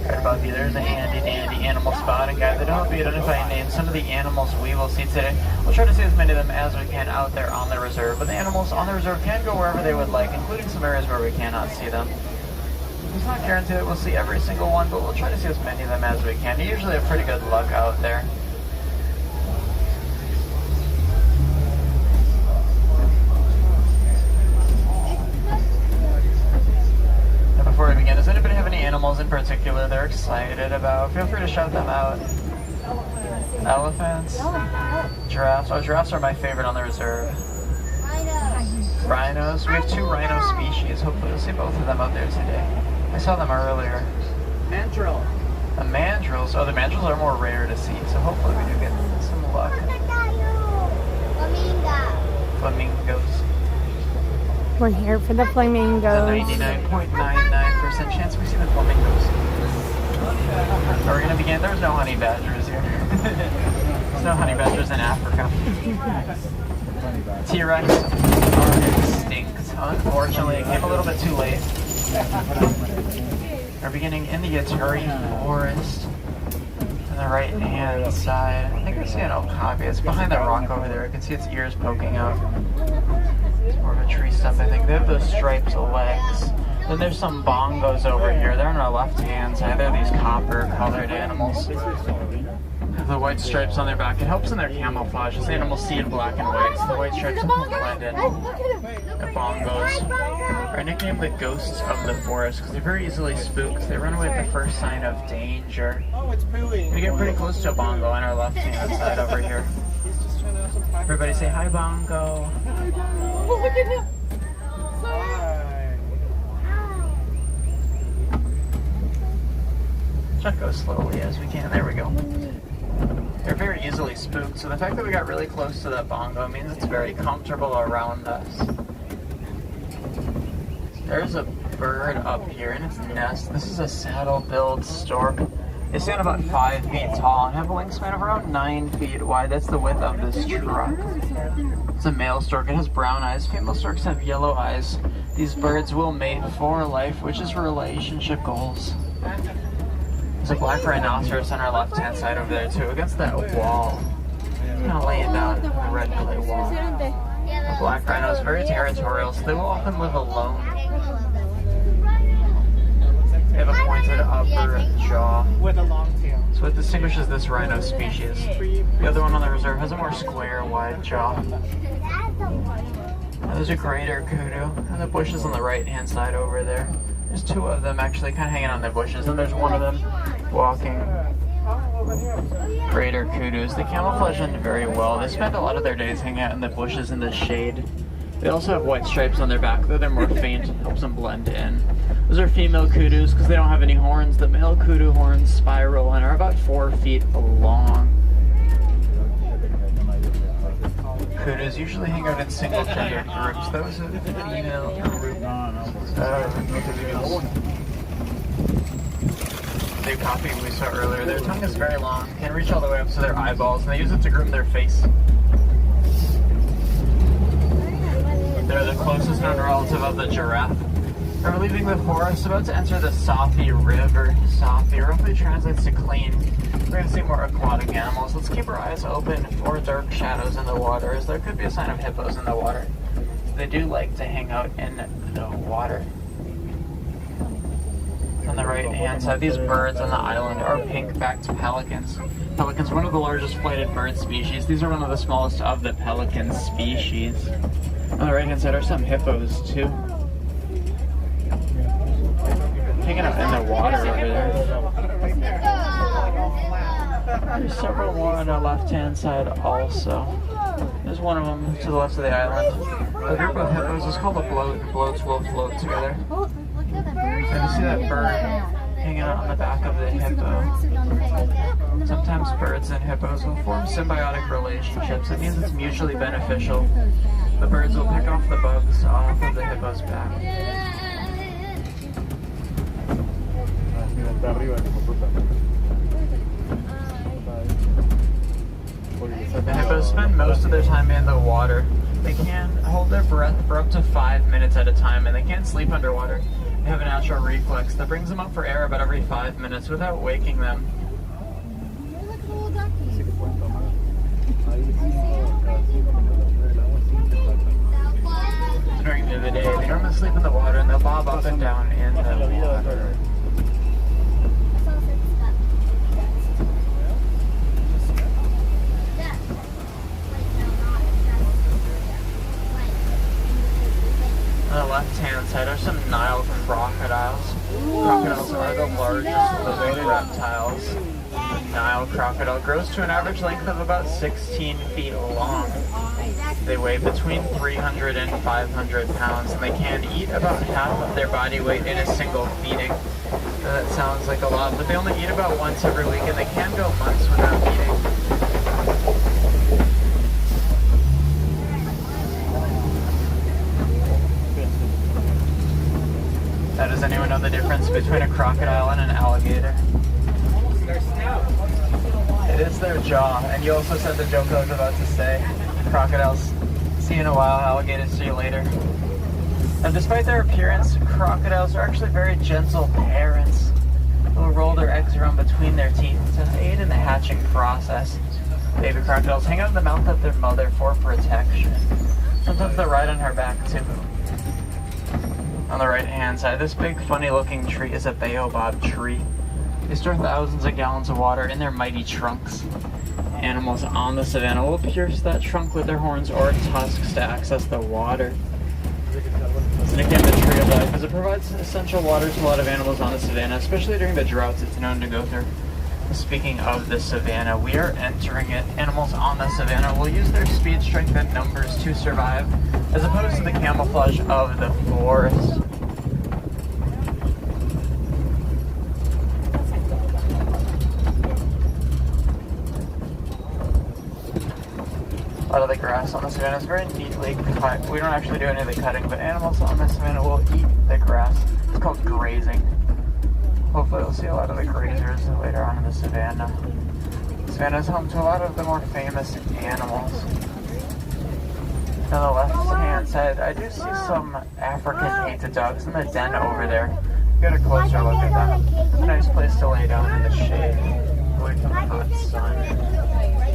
Right above you, there's a handy dandy animal spotting guide that'll help you identify and name some of the animals we will see today. We'll try to see as many of them as we can out there on the reserve, but the animals on the reserve can go wherever they would like, including some areas where we cannot see them. It's not guaranteed that we'll see every single one, but we'll try to see as many of them as we can. You usually have pretty good luck out there. Before we begin, does anybody have any animals in particular they're excited about? Feel free to shout them out. Elephants? Giraffes? Oh, giraffes are my favorite on the reserve. Rhinos? We have 2 rhino species. Hopefully we'll see both of them out there today. I saw them earlier. Mandrill. The mandrills? Oh, the mandrills are more rare to see, so hopefully we do get some luck. Flamingos. We're here for the flamingos. There's a 99.99% chance we see the flamingos. So we're going to begin. There's no honey badgers here. There's no honey badgers in Africa. T-Rex are extinct. Unfortunately, it came a little bit too late. We're beginning in the Yaturi Forest. On the right-hand side. I think I see an okapi. It's behind that rock over there. I can see its ears poking out. It's more of a tree stump, I think. They have those striped legs. Then there's some bongos over here. They're on our left-hand side. They're these copper-colored animals. They have the white stripes on their back. It helps in their camouflage. This animals see in black and white, so the white stripes blend in. The bongos are nicknamed the ghosts of the forest because they're very easily spooked. They run away at the first sign of danger. We get pretty close to a bongo on our left-hand side over here. Everybody say hi, bongo. Oh, look at him. Try to go slowly as we can. There we go. They're very easily spooked, so the fact that we got really close to that bongo means it's very comfortable around us. There's a bird up here in its nest. This is a saddle-billed stork. They stand about 5 feet tall and have a wingspan of around 9 feet wide. That's the width of this truck. It's a male stork. It has brown eyes. Female storks have yellow eyes. These birds will mate for life, which is relationship goals. There's a black rhinoceros on our left-hand side over there too, against that wall. It's kind of laying down on the red clay wall. The black rhino is very territorial, so they will often live alone. They have a pointed upper jaw with a long tail. So what distinguishes this rhino species? The other one on the reserve has a more square, wide jaw. And there's a greater kudu, and the bushes on the right-hand side over there. There's 2 of them actually kind of hanging on the bushes, and there's one of them walking. Greater kudus. They camouflage in very well. They spend a lot of their days hanging out in the bushes in the shade. They also have white stripes on their back, though they're more faint, helps them blend in. Those are female kudus because they don't have any horns. The male kudu horns spiral and are about 4 feet long. Kudus usually hang out in single-gendered groups. That was a female group. The copy we saw earlier, their tongue is very long, can reach all the way up to their eyeballs, and they use it to groom their face. They're the closest known relative of the giraffe. We're leaving the forest, about to enter the Safi River. Safi roughly translates to clean. We're going to see more aquatic animals. Let's keep our eyes open for dark shadows in the water, as there could be a sign of hippos in the water. they do like to hang out in the water. On the right hand side, these birds on the island are pink-backed pelicans. Pelicans, one of the largest flighted bird species. These are one of the smallest of the pelican species. On the right hand side are some hippos too. Hanging out in the water over there. There's several more on the left hand side also. There's one of them to the left of the island. A group of hippos is called a bloat. Bloats will float together. And you see that bird hanging out on the back of the hippo. Sometimes birds and hippos will form symbiotic relationships. It means it's mutually beneficial. The birds will pick off the bugs off of the hippo's back. The hippos spend most of their time in the water. They can hold their breath for up to 5 minutes at a time, and they can't sleep underwater. They have a natural reflex that brings them up for air about every 5 minutes without waking them. During the day, they normally sleep in the water and they'll bob up and down in the water. On the left-hand side are some Nile crocodiles. Crocodiles are the largest living reptiles. The Nile crocodile grows to an average length of about 16 feet long. They weigh between 300 and 500 pounds, and they can eat about half of their body weight in a single feeding. That sounds like a lot, but they only eat about once every week, and they can go months without eating. Now, does anyone know the difference between a crocodile and an alligator? Their snout. It is their jaw, and you also said the joke I was about to say. Crocodiles, see you in a while, alligators, see you later. And despite their appearance, crocodiles are actually very gentle parents. They'll roll their eggs around between their teeth to aid in the hatching process. Baby crocodiles hang out in the mouth of their mother for protection. Sometimes they'll ride on her back too. On the right hand side, this big funny looking tree is a baobab tree. They store thousands of gallons of water in their mighty trunks. Animals on the savanna will pierce that trunk with their horns or tusks to access the water. It's nicknamed the Tree of Life because it provides essential water to a lot of animals on the savanna, especially during the droughts it's known to go through. Speaking of the savanna, we are entering it. Animals on the savanna will use their speed, strength, and numbers to survive, as opposed to the camouflage of the forest. A lot of the grass on the savanna is very neatly cut. We don't actually do any of the cutting, but animals on the savanna will eat the grass. It's called grazing. Hopefully we'll see a lot of the grazers later on in the savanna. The savanna is home to a lot of the more famous animals. On the left-hand side, I do see some African painted dogs in the den over there. Get a closer look at them. It's a nice place to lay down in the shade, away from the hot sun.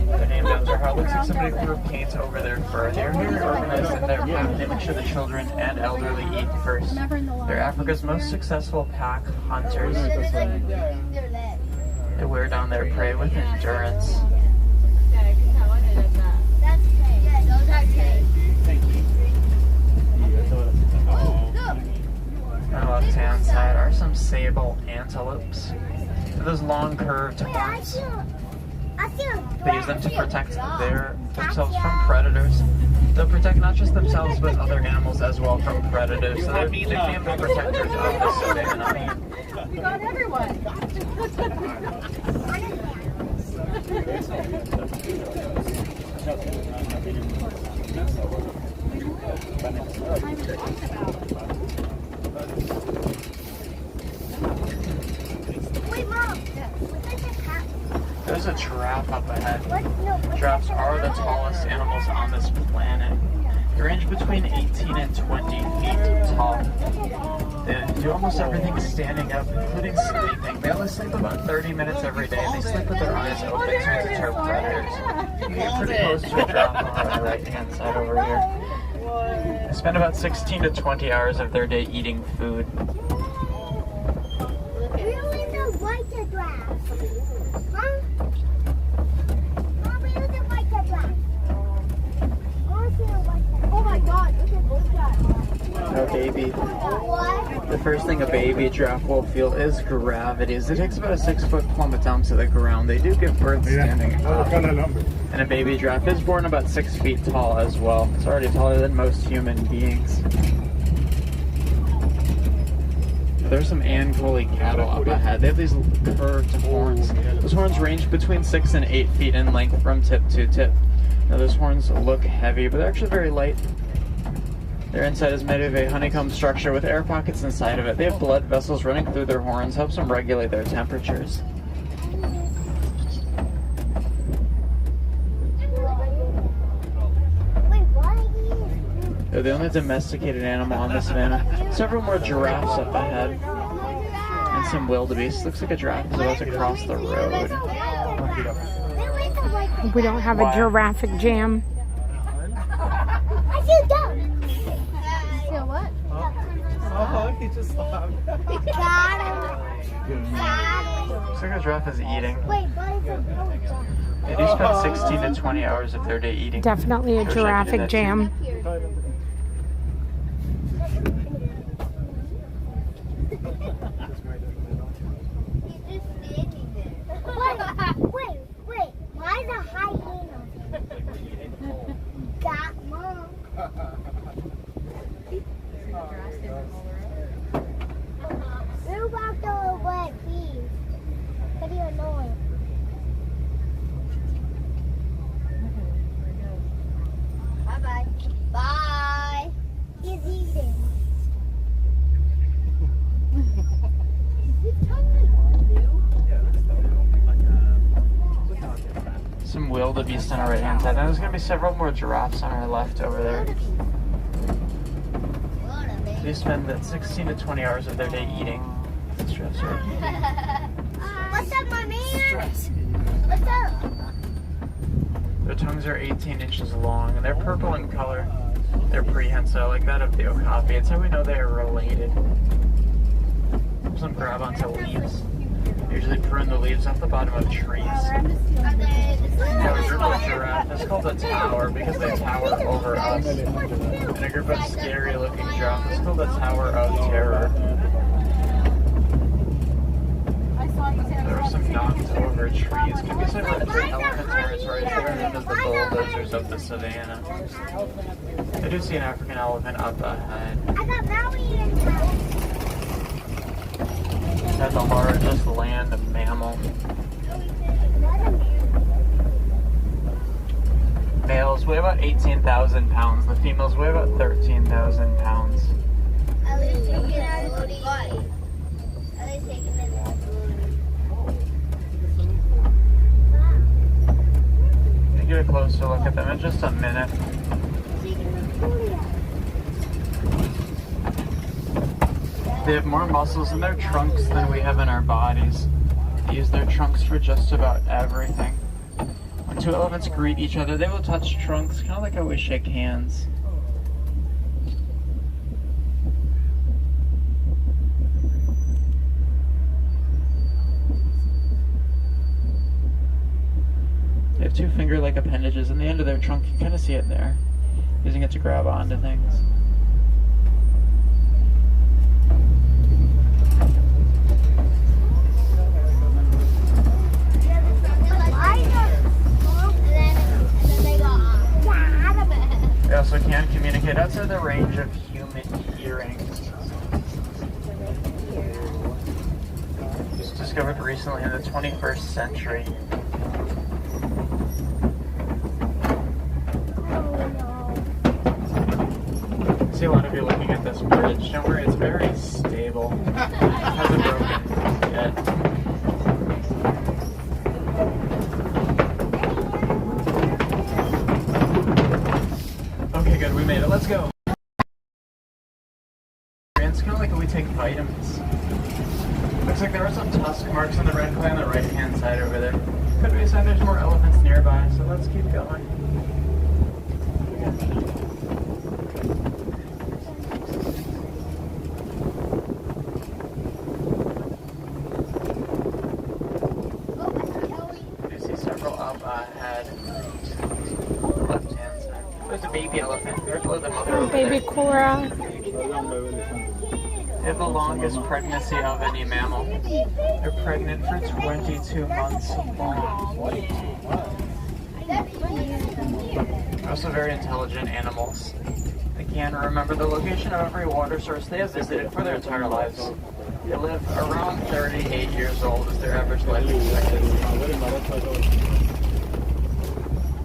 Their name after how it looks like somebody threw paint over their fur. They're very organized in their pack. They make sure the children and elderly eat first. They're Africa's most successful pack hunters. They wear down their prey with endurance. On the left-hand side are some sable antelopes. Those long curved horns. They use them to protect themselves from predators. They'll protect not just themselves, but other animals as well from predators. So they're nicknamed the protectors of the savanna. You got everyone. Wait, Mom. There's a giraffe up ahead. Giraffes are the tallest animals on this planet. They range between 18 and 20 feet tall. They do almost everything standing up, including sleeping. They only sleep about 30 minutes every day. They sleep with their eyes open to deter predators. You can get pretty close to a giraffe on the right-hand side over here. spend about 16 to 20 hours of their day eating food. Really the white giraffe? Huh? Mommy, look at white giraffe. I want to see a white giraffe. Oh my god, look at this guy. No, baby. What? The first thing a baby giraffe will feel is gravity. It takes about a 6-foot plummet down to the ground. They do give birth standing up. And a baby giraffe is born about 6 feet tall as well. It's already taller than most human beings. There's some Angoli cattle up ahead. They have these curved horns. Those horns range between 6 and 8 feet in length from tip to tip. Now those horns look heavy, but they're actually very light. Their inside is made of a honeycomb structure with air pockets inside of it. They have blood vessels running through their horns, helps them regulate their temperatures. They're the only domesticated animal on the savannah. Several more giraffes up ahead. And some wildebeest. Looks like a giraffe is about to cross the road. We don't have a giraffic jam. I see a duck. See a what? Oh, he just stopped. Got him. Looks like a giraffe is eating. Wait, but it's a duck. They do spend 16 to 20 hours of their day eating. Definitely a giraffic jam. Wait, why is a hyena? Got mom. What about the wet bees? Pretty annoying. Bye-bye. Bye. He's eating. Some wildebeest on our right hand side. Now there's going to be several more giraffes on our left over there. They spend 16 to 20 hours of their day eating. Stress, right? What's up, my man? What's up? Their tongues are 18 inches long and they're purple in color. They're prehensile, like that of the okapi. It's how we know they are related. Some grab onto leaves. They usually prune the leaves off the bottom of trees. Now, a group of giraffe is called a tower because they tower over us. And a group of scary looking giraffe is called a tower of terror. There are some knocked over trees. Could be some elephant territory. They're known as the bulldozers of the savannah. I do see an African elephant up ahead. I got Maui in That's the largest land mammal. Males weigh about 18,000 pounds. The females weigh about 13,000 pounds. At least taking it out of the body. At least taking it out of the Get a closer look at them in just a minute. They have more muscles in their trunks than we have in our bodies. They use their trunks for just about everything. When two elephants greet each other, they will touch trunks, kind of like how we shake hands. They have two finger-like appendages in the end of their trunk. You can kind of see it there, using it to grab onto things. They also can communicate outside the range of human hearing. Just discovered recently in the 21st century. I see a lot of you looking at this bridge. Don't worry, it's very stable. It hasn't broken yet. Okay, good, we made it. Let's go. It's kind of like when we take vitamins. Looks like there are some tusk marks on the red clay on the right-hand side over there. Could be a sign there's more elephants nearby, so let's keep going. pretty cool, Ralph. They have the longest pregnancy of any mammal. They're pregnant for 22 months long. They're also very intelligent animals. They can remember the location of every water source they have visited for their entire lives. They live around 38 years old is their average life expectancy.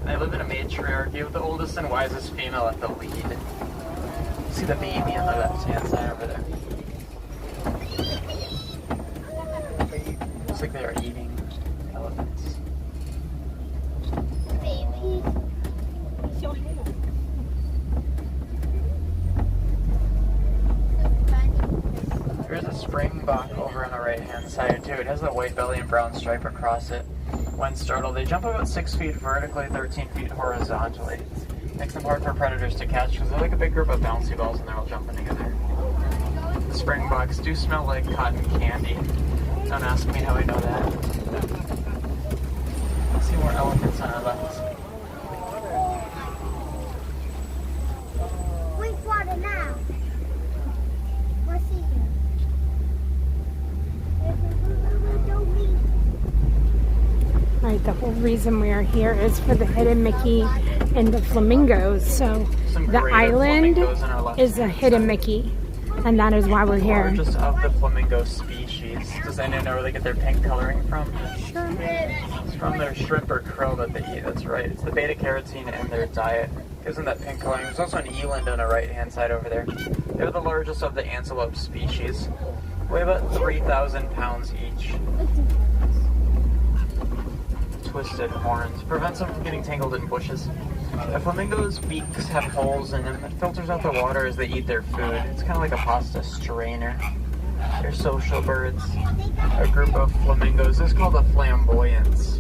They live in a matriarchy with the oldest and wisest female at the lead. See the baby on the left-hand side over there. Looks like they are eating elephants. There's a springbok over on the right-hand side too. It has a white belly and brown stripe across it. When startled, they jump about 6 feet vertically, 13 feet horizontally. Makes them hard for predators to catch because they're like a big group of bouncy balls and they're all jumping together. The springboks do smell like cotton candy. Don't ask me how I know that. Let's see more elephants on our left. Drink water now. What's he Right, the whole reason we are here is for the hidden Mickey and the flamingos. So the island is a hidden Mickey, and that is why we're here. Largest of the flamingo species. Does anyone know where they get their pink coloring from? It's from their shrimp or krill that they eat. That's right. It's the beta carotene in their diet. Gives them that pink coloring. There's also an eland on the right-hand side over there. They're the largest of the antelope species. Weigh about 3,000 pounds each. Twisted horns prevents them from getting tangled in bushes. The flamingos' beaks have holes in them that filters out the water as they eat their food. It's kind of like a pasta strainer. They're social birds. A group of flamingos is called a flamboyance.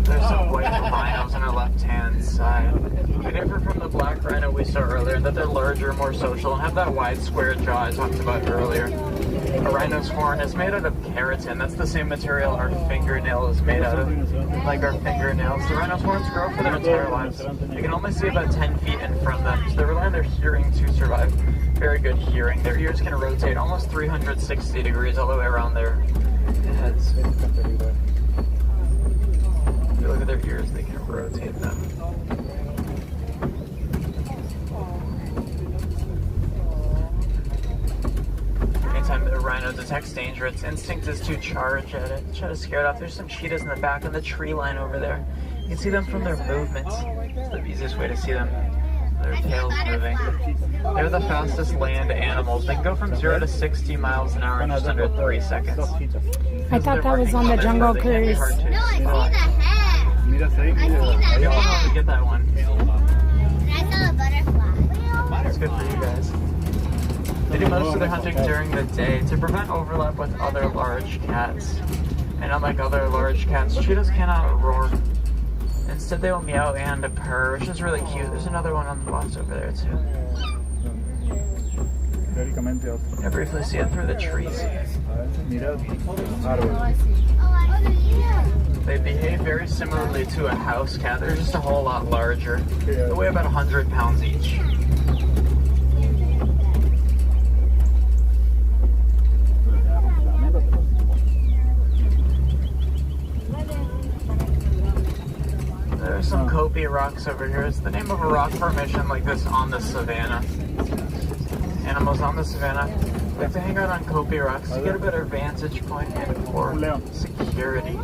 There's some white rhinos on our left-hand side. They differ from the black rhino we saw earlier in that they're larger, more social, and have that wide square jaw I talked about earlier. A rhino's horn is made out of keratin. That's the same material our fingernail is made out of, like our fingernails. The rhino's horns grow for their entire lives. They can only see about 10 feet in front of them, so they rely on their hearing to survive. Very good hearing. Their ears can rotate almost 360 degrees all the way around their heads. If you look at their ears, they can rotate them. Anytime the rhino detects danger, its instinct is to charge at it, try to scare it off. There's some cheetahs in the back on the tree line over there. You can see them from their movements. It's the easiest way to see them. Their tails moving. They're the fastest land animals. They can go from 0 to 60 miles an hour in just under 3 seconds. I thought that was on the Jungle Cruise. No, I see the head. I see the You don't have to head. get that one. And I saw a butterfly. That's good for you guys. They do most of their hunting during the day to prevent overlap with other large cats. And unlike other large cats, cheetahs cannot roar. Instead, they will meow and purr, which is really cute. There's another one on the left over there, too. I briefly see it through the trees. They behave very similarly to a house cat. They're just a whole lot larger. They weigh about 100 pounds each. There's some Kopi rocks over here. It's the name of a rock formation like this on the savannah. Animals on the savannah like to hang out on Kopi rocks to get a better vantage point and for security.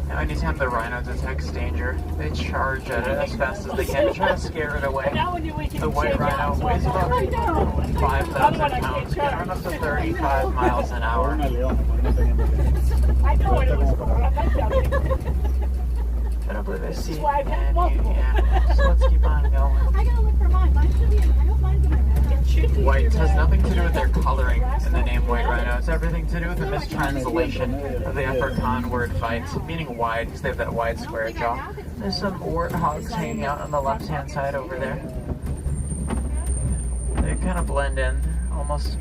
Now, anytime the rhino detects danger, they charge at it as fast as they can to try to scare it away. The white rhino weighs about 5,000 pounds, can run up to 35 miles an hour. I don't believe I see any animals, so let's keep on going. I gotta look for mine. Mine should be in, I know mine's in my bag. White has nothing to do with their color. coloring in the name white rhino. It's everything to do with the mistranslation of the Afrikaan word fight, meaning wide, because they have that wide square jaw. There's some warthogs hanging out on the left-hand side over there. They kind of blend in, almost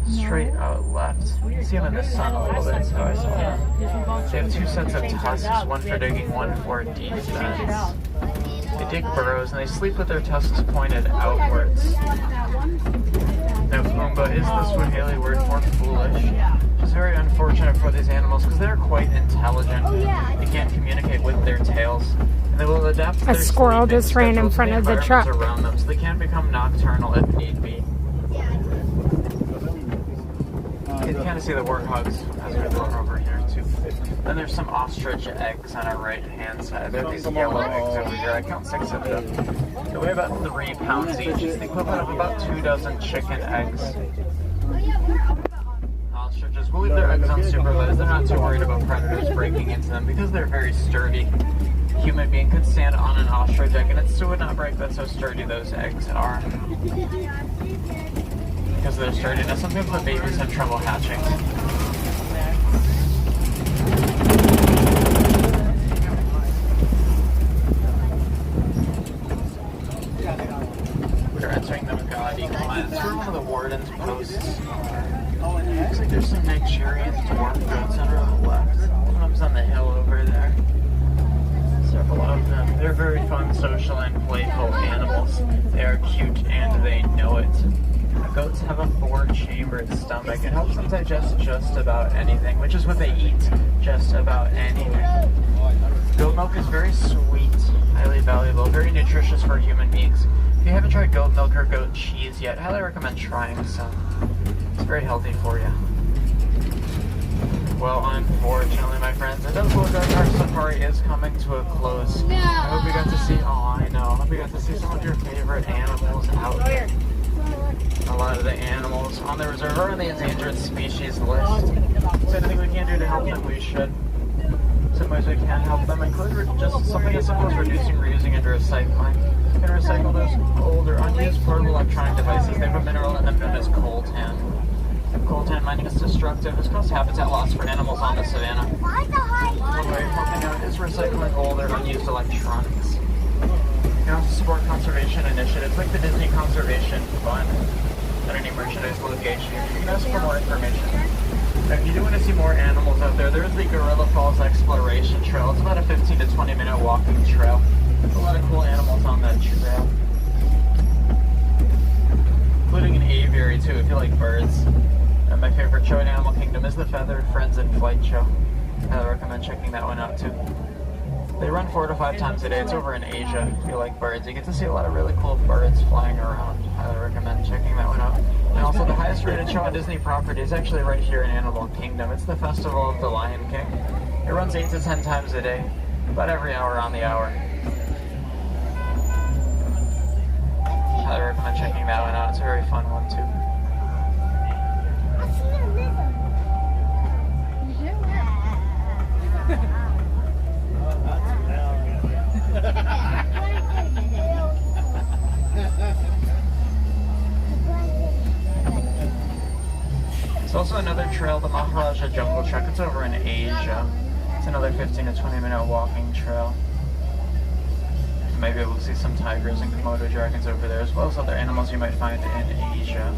straight out left. You can see them in the sun a little bit, so I saw them. They have two sets of tusks, one for digging, one for defense. They dig burrows and they sleep with their tusks pointed outwards. Now, Pumbaa is the Swahili word for foolish, which is very unfortunate for these animals because they're quite intelligent. They can't communicate with their tails, and they will adapt to A their squirrel sleeping just ran in schedules front to of the environments truck. around them, so they can become nocturnal if need be. You can kind of see the warthogs as we're going over here too. Then there's some ostrich eggs on our right hand side. There are these yellow eggs over here. I count 6 of them. They weigh about 3 pounds each. It's the equivalent of about 2 dozen chicken eggs. Ostriches will leave their eggs unsupervised. They're not too worried about predators breaking into them because they're very sturdy. A human being could stand on an ostrich egg and it still would not break. That's how sturdy those eggs are. Because of their sturdiness, sometimes the babies have trouble hatching. We're entering the Magadi Glens. We're one of the warden's posts. Looks like there's some Nigerian dwarf goats on the left. One of them's on the hill over there. Several of them. They're very fun, social, and playful animals. They are cute and they know it. Goats have a 4-chambered stomach. It helps them digest just about anything, which is what they eat, just about anything. Goat milk is very sweet, highly valuable, very nutritious for human beings. If you haven't tried goat milk or goat cheese yet, I highly recommend trying some. It's very healthy for you. Well, unfortunately, my friends, it does look like our safari is coming to a close. I hope you got to see, I hope you got to see some of your favorite animals out there. A lot of the animals on the reserve are on the endangered species list. So anything we can do to help them, we should. Some ways we can help them include just something as simple as reducing, reusing, and recycling. You can recycle those older, unused portable electronic devices. They have a mineral in them known as coltan. Coltan mining is destructive. It's caused habitat loss for animals on the savannah. One way of helping out is recycling older, unused electronics. You can also support conservation initiatives like the Disney Conservation Fund at any merchandise location. You can ask for more information. Now, if you do want to see more animals out there, there's the Gorilla Falls Exploration Trail. It's about a 15 to 20 minute walking trail. There's a lot of cool animals on that trail, including an aviary too if you like birds. And my favorite show in Animal Kingdom is the Feathered Friends in Flight show. I recommend checking that one out too. They run 4 to 5 times a day. It's over in Asia. If you like birds, you get to see a lot of really cool birds flying around. I recommend checking that one out. And also the highest rated show on Disney property is actually right here in Animal Kingdom. It's the Festival of the Lion King. It runs 8 to 10 times a day, about every hour on the hour. I recommend checking that one out. It's a very fun one too. There's also another trail, the Maharaja Jungle Trek. It's over in Asia. It's another 15 to 20 minute walking trail. You might be able to see some tigers and Komodo dragons over there, as well as other animals you might find in Asia.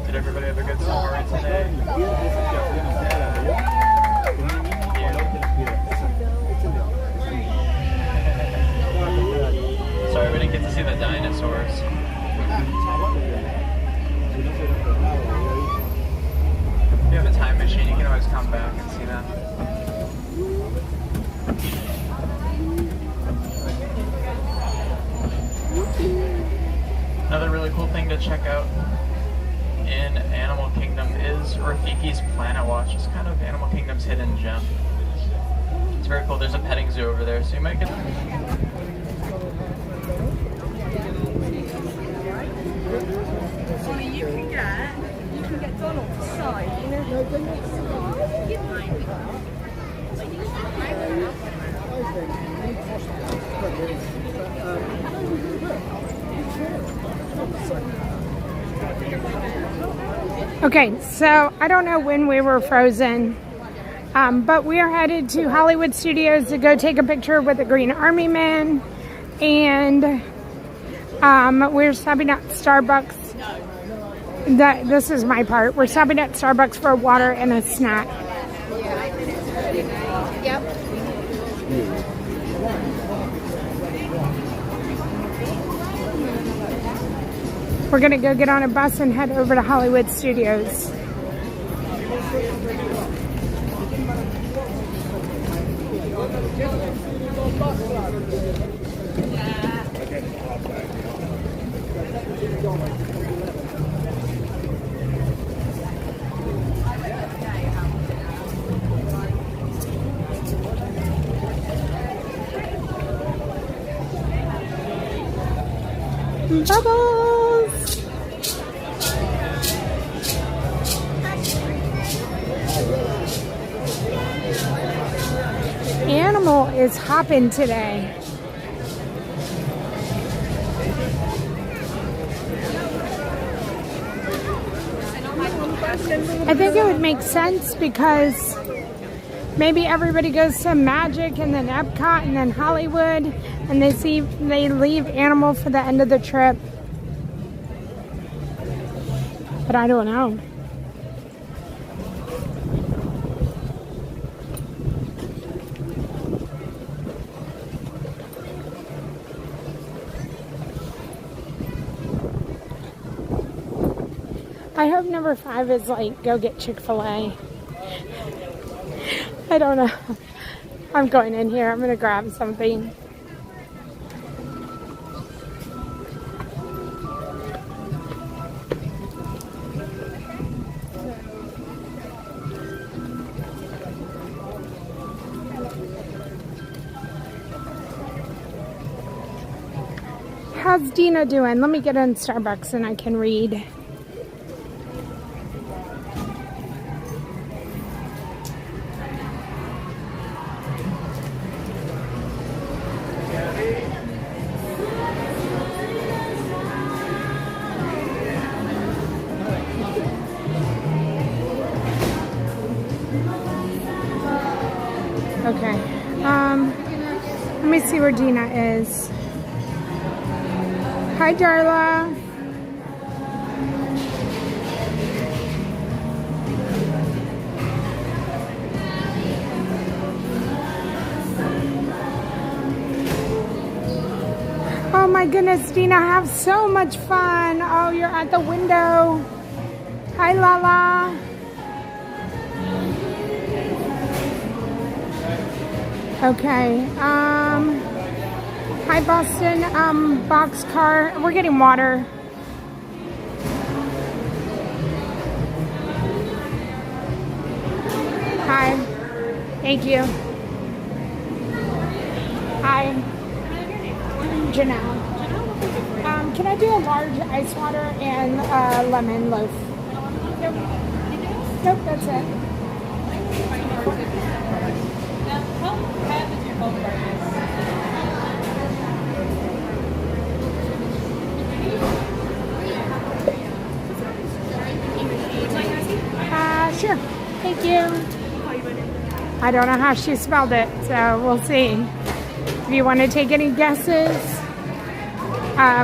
Did everybody have a good safari today? Sorry we didn't get to see the dinosaurs. If you have a time machine, you can always come back and see them. Another really cool thing to check out in Animal Kingdom is Rafiki's Planet Watch. It's kind of Animal Kingdom's hidden gem. It's very cool. There's a petting zoo over there, so you might get. So you can get Donald's side, you know. Okay, so I don't know when we were frozen, but we are headed to Hollywood Studios to go take a picture with the Green Army Man, and we're stopping at Starbucks. This is my part. We're stopping at Starbucks for water and a snack. Yep. We're gonna go get on a bus and head over to Hollywood Studios. Bubbles! Animal is hopping today. I think it would make sense because maybe everybody goes to Magic and then Epcot and then Hollywood, and they leave Animal for the end of the trip. But I don't know. I hope number 5 is like, go get Chick-fil-A. I don't know. I'm going in here. I'm going to grab something. How's Dina doing? Let me get in Starbucks and I can read. Okay, let me see where Dina is. Hi, Darla. Oh my goodness, Dina, have so much fun. Oh, you're at the window. Hi, Lala. Okay, hi Boston, boxcar, we're getting water. Hi, thank you. Hi, Janelle. Can I do a large ice water and lemon loaf? Nope, that's it. Sure. Thank you. I don't know how she spelled it, so we'll see. If you want to take any guesses,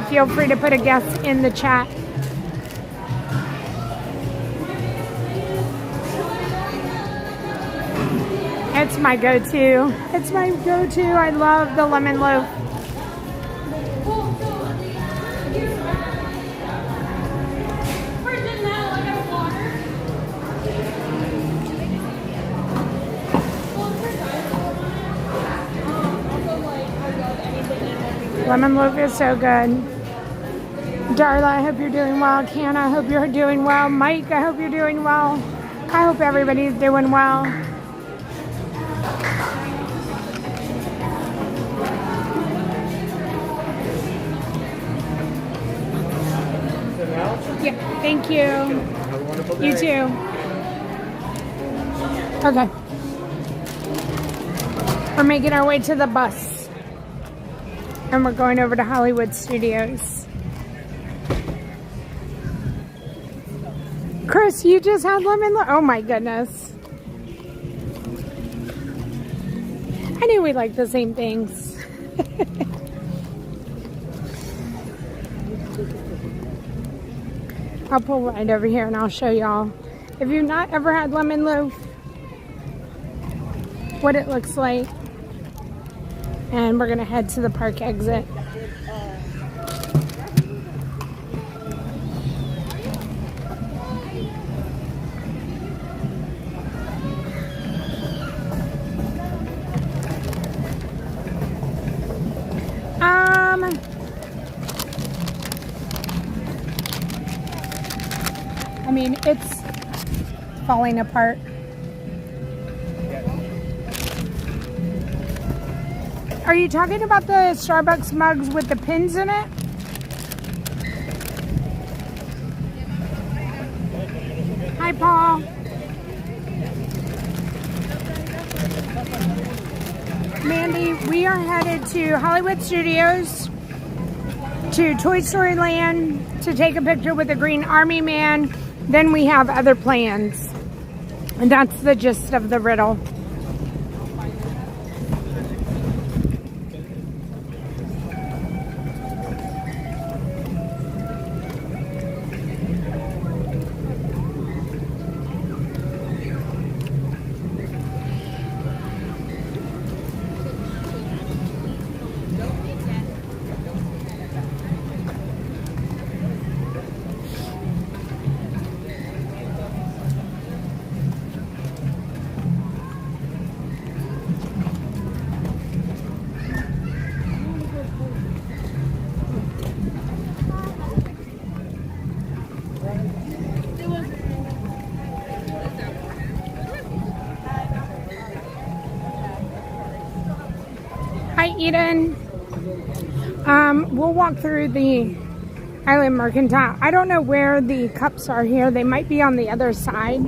feel free to put a guess in the chat. It's my go-to. It's my go-to. I love the lemon loaf. Lemon loaf is so good. Darla, I hope you're doing well. Ken, I hope you're doing well. Mike, I hope you're doing well. I hope everybody's doing well. Yeah, thank you. Have a wonderful day. You too. Okay. We're making our way to the bus. And we're going over to Hollywood Studios. Chris, you just had lemon. Oh my goodness. I knew we liked the same things. I'll pull right over here and I'll show y'all. If you've not ever had lemon loaf, what it looks like. And we're gonna head to the park exit. I mean, it's falling apart. Are you talking about the Starbucks mugs with the pins in it? Hi, Paul. Mandy, we are headed to Hollywood Studios, to Toy Story Land, to take a picture with the Green Army Man. Then we have other plans. And that's the gist of the riddle. Hi, Eden. We'll walk through the Island Mercantile. I don't know where the cups are here. They might be on the other side.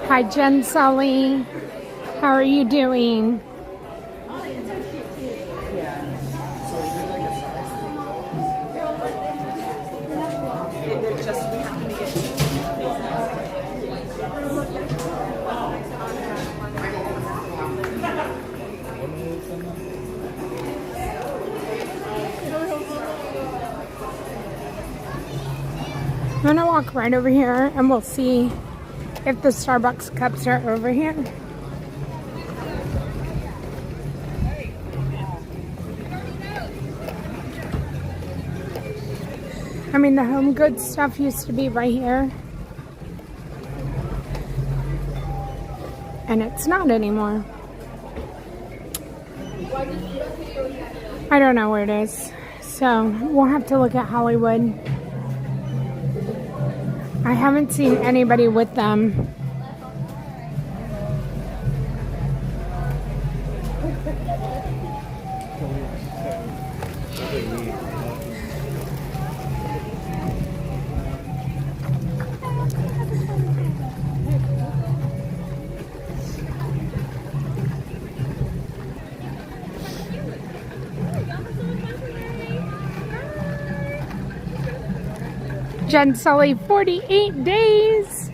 Hi, Jen Sully. How are you doing? I'm gonna walk right over here and we'll see if the Starbucks cups are over here. I mean, the home goods stuff used to be right here. And it's not anymore. I don't know where it is. So we'll have to look at Hollywood. I haven't seen anybody with them. Jen Sully, 48 days.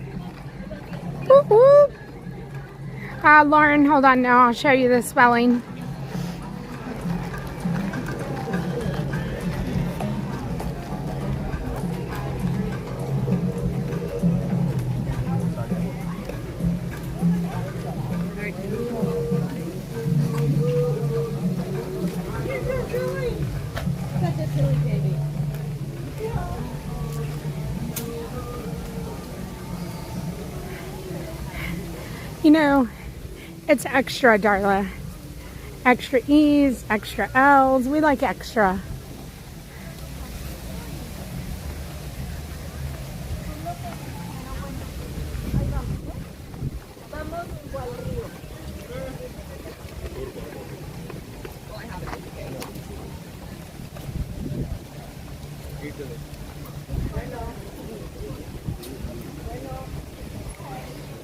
Woo-woo. Lauren, hold on now. I'll show you the spelling. You know, it's extra, Darla. Extra E's, extra L's. We like extra.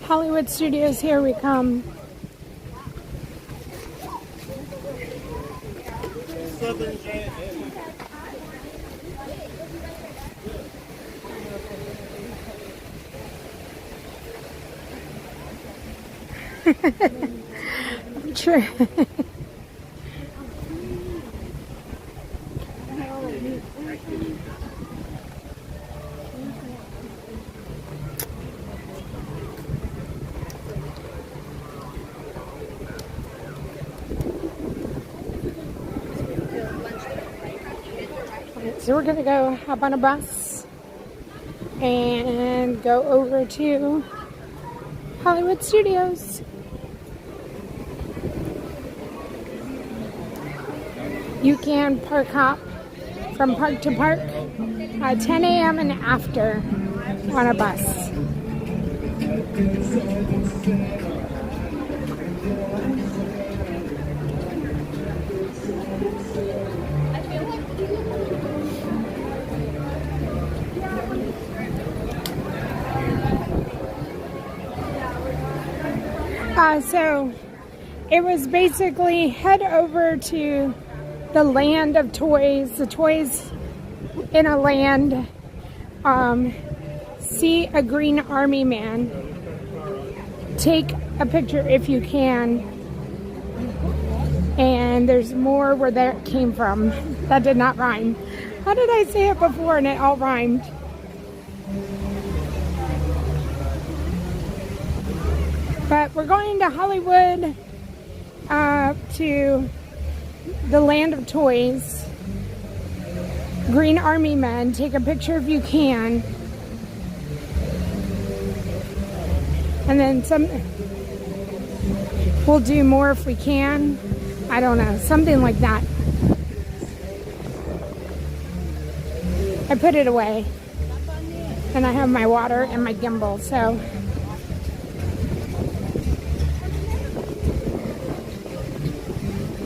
Hollywood Studios, here we come. Southern Giant. True. So we're gonna go hop on a bus and go over to Hollywood Studios. You can park hop from park to park at 10 a.m. and after on a bus. So it was basically head over to the land of toys, the toys in a land, see a green army man, take a picture if you can, and there's more where that came from. That did not rhyme. How did I say it before and it all rhymed? But we're going to Hollywood, to the land of toys, green army men, take a picture if you can, and then we'll do more if we can, I don't know, something like that. I put it away, and I have my water and my gimbal, so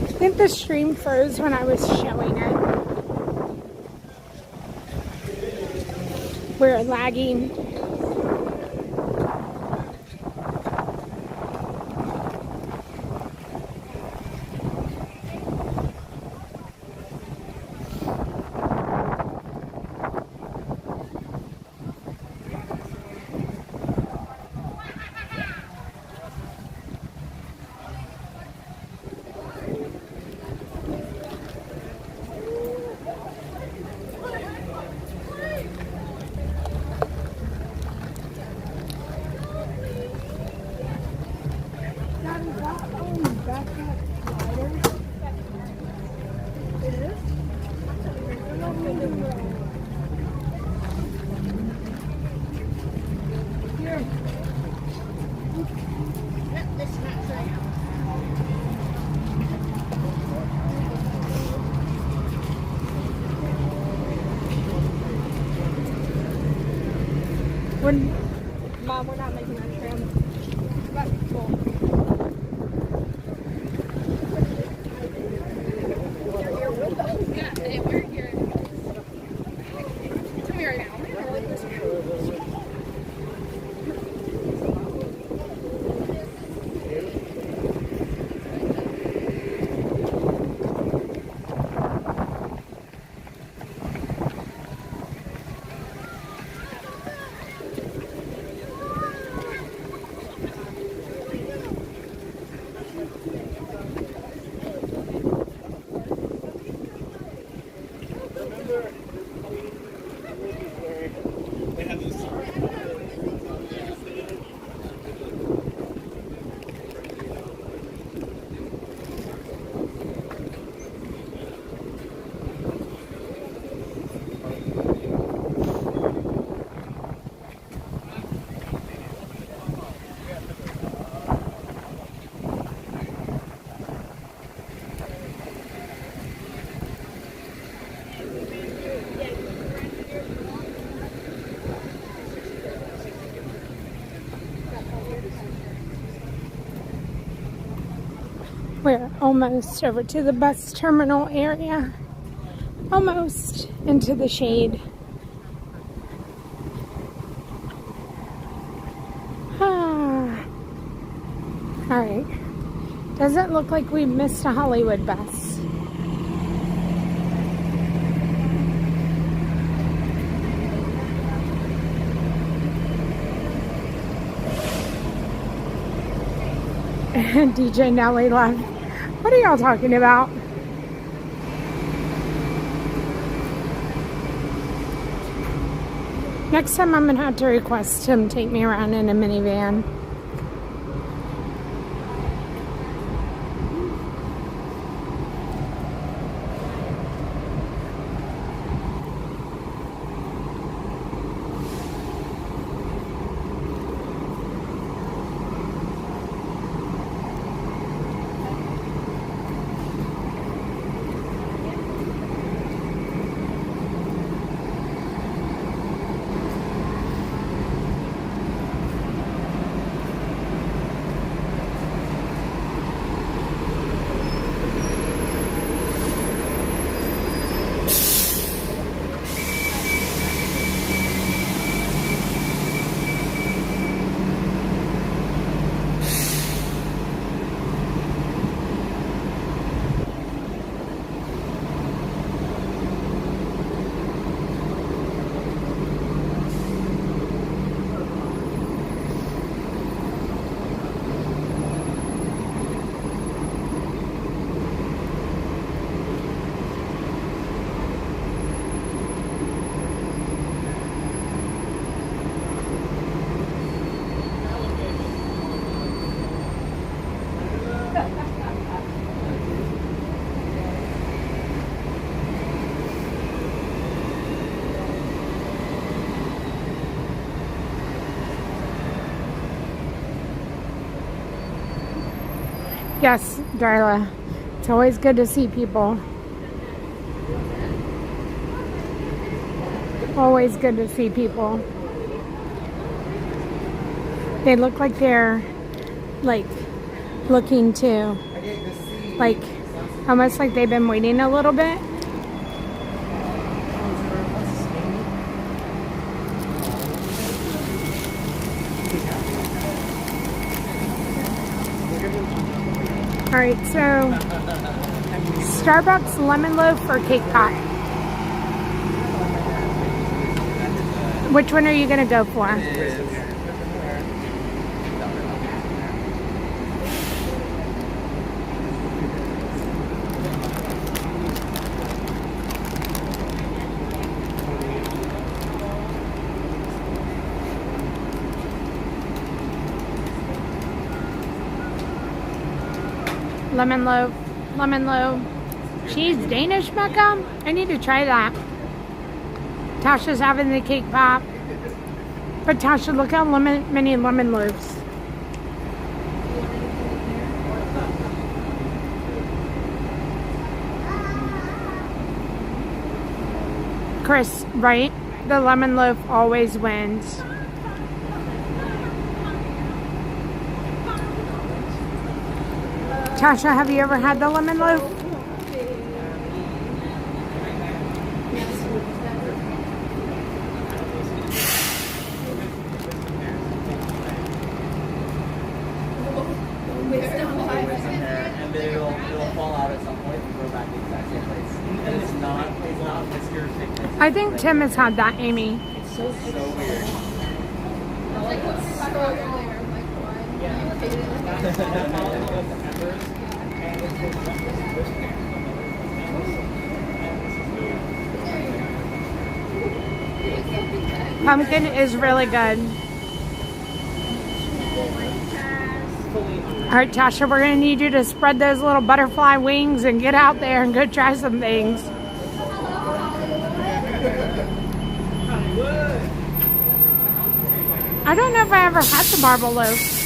I think the stream froze when I was showing it. We're lagging. Mom, we're not making that trim. That's cool. Yeah, we're here. Tell me right now. We're almost over to the bus terminal area. Almost into the shade. Alright. Doesn't look like we missed a Hollywood bus. DJ Nelly left. What are y'all talking about? Next time I'm gonna have to request him take me around in a minivan. Yes, Darla. It's always good to see people. Always good to see people. They look like they're, like, looking to, like, almost like they've been waiting a little bit. Alright, so Starbucks lemon loaf or cake pop? Which one are you going to go for? Lemon loaf, cheese Danish Becca. I need to try that. Tasha's having the cake pop. But Tasha, look how many lemon loaves. Chris, right? The lemon loaf always wins. Tasha, have you ever had the lemon loaf? And then it'll fall out at some point and go back to the exact same place. And it's not whisker thickness. I think Tim has had that, Amy. It's so weird. Pumpkin is really good. All right, Tasha, we're going to need you to spread those little butterfly wings and get out there and go try some things. I don't know if I ever had the marble loaf.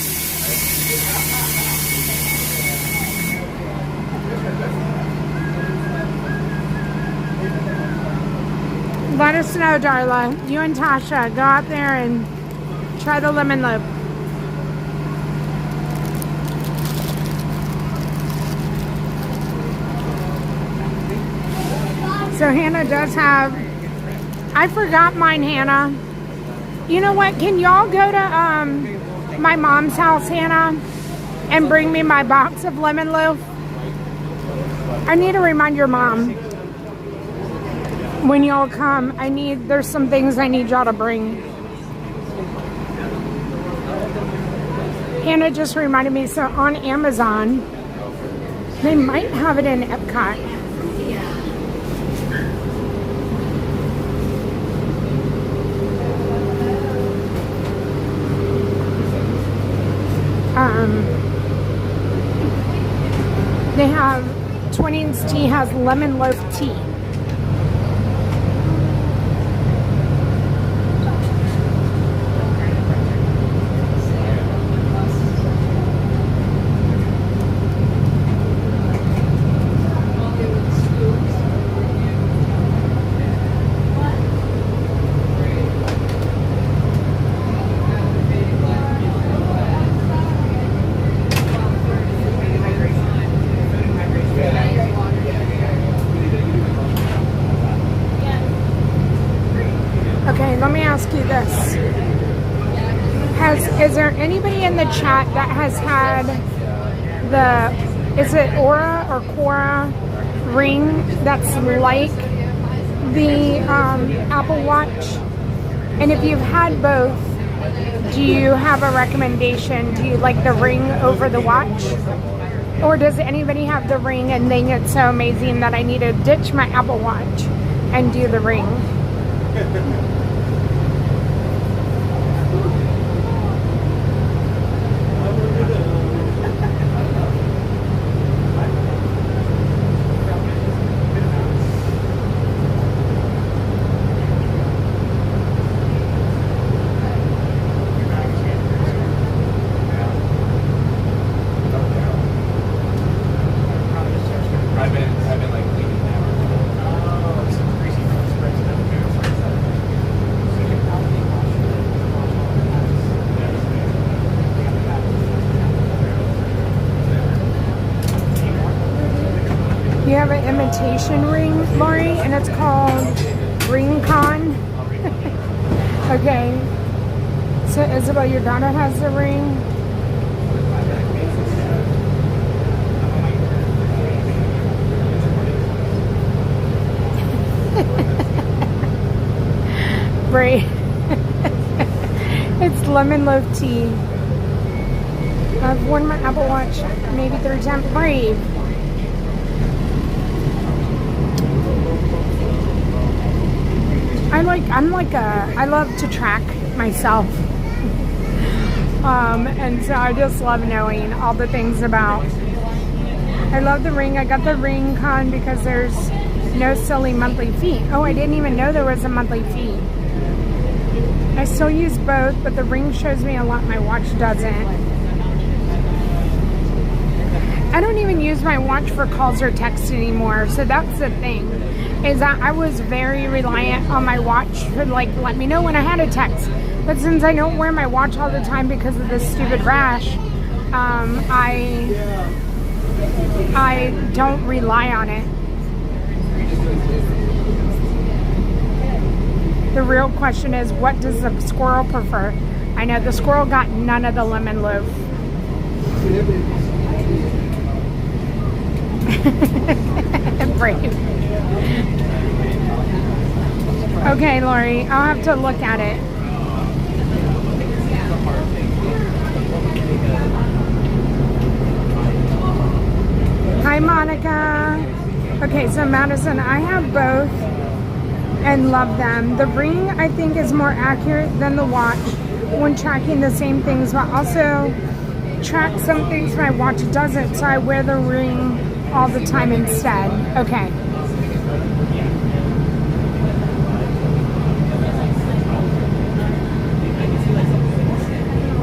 Let us know, Darla. You and Tasha, go out there and try the lemon loaf. So Hannah does have, I forgot mine, Hannah. You know what, can y'all go to my mom's house, Hannah, and bring me my box of lemon loaf? I need to remind your mom when y'all come. There's some things I need y'all to bring. Hannah just reminded me, so on Amazon, they might have it in Epcot. They have Twinings Tea has lemon loaf tea. Okay, let me ask you this. Is there anybody in the chat that has had is it Aura or Quora ring that's like the Apple Watch? And if you've had both, do you have a recommendation? Do you like the ring over the watch? Or does anybody have the ring and think it's so amazing that I need to ditch my Apple Watch and do the ring? You have an imitation ring, Lori, and it's called Ring Con. Okay. So Isabel, your daughter has the ring. Brave. It's lemon loaf tea. I've worn my Apple Watch maybe 3 times. Brave. I love to track myself. And so I just love knowing all the things about. I love the ring. I got the Ring Con because there's no silly monthly fee. Oh, I didn't even know there was a monthly fee. I still use both, but the ring shows me a lot my watch doesn't. I don't even use my watch for calls or texts anymore, so that's the thing. Is that I was very reliant on my watch to let me know when I had a text. But since I don't wear my watch all the time because of this stupid rash, I don't rely on it. The real question is, what does the squirrel prefer? I know the squirrel got none of the lemon loaf. Brave. Okay, Lori, I'll have to look at it. Hi, Monica. Okay, so Madison, I have both and love them. The ring, I think, is more accurate than the watch when tracking the same things, but also track some things my watch doesn't, so I wear the ring all the time instead. Okay.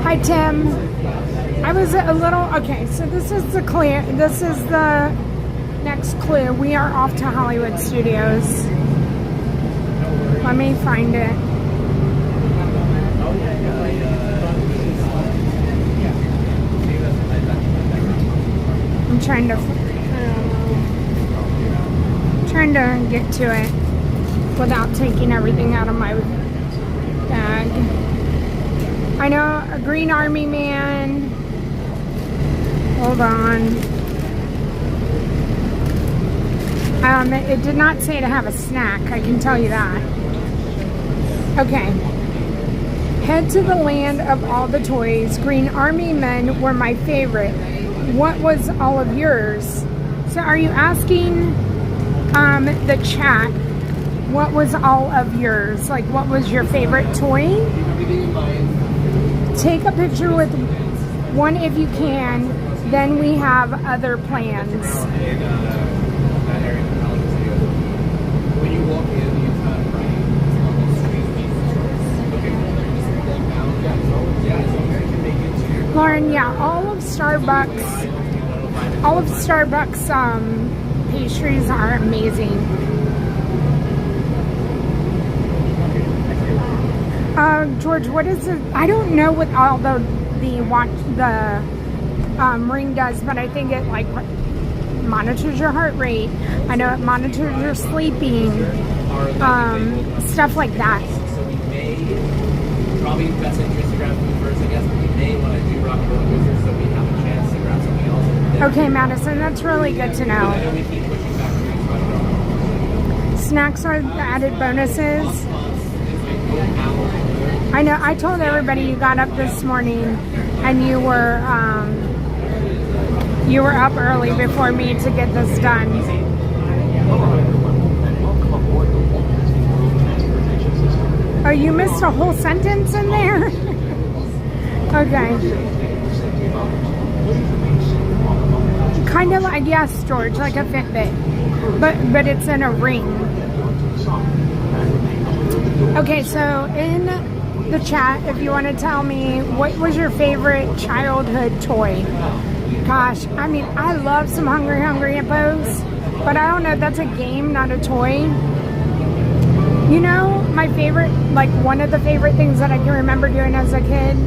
Hi, Tim. I was a little, okay, so this is the next clue. We are off to Hollywood Studios. Let me find it. I'm Trying to get to it without taking everything out of my bag. I know a green army man. Hold on. It did not say to have a snack, I can tell you that. Okay. Head to the land of all the toys. Green army men were my favorite. What was all of yours? So are you asking the chat, what was all of yours? Like, what was your favorite toy? Take a picture with one if you can. Then we have other plans. Lauren, yeah, all of Starbucks pastries are amazing. George, what is it? I don't know what all the ring does, but I think it like monitors your heart rate. I know it monitors your sleeping, stuff like that. So we may, probably best interest to grab food first, I guess, but we may want to do rock and roller coasters so we have a chance to grab something else. Okay, Madison, that's really good to know. Snacks are the added bonuses. I know, I told everybody you got up this morning and you were up early before me to get this done. Oh, you missed a whole sentence in there? Okay. Kind of like, yes, George, like a Fitbit, but it's in a ring. Okay, so in the chat, if you want to tell me what was your favorite childhood toy. Gosh, I mean, I love some Hungry Hippos, but I don't know if that's a game, not a toy. You know, my favorite, like one of the favorite things that I can remember doing as a kid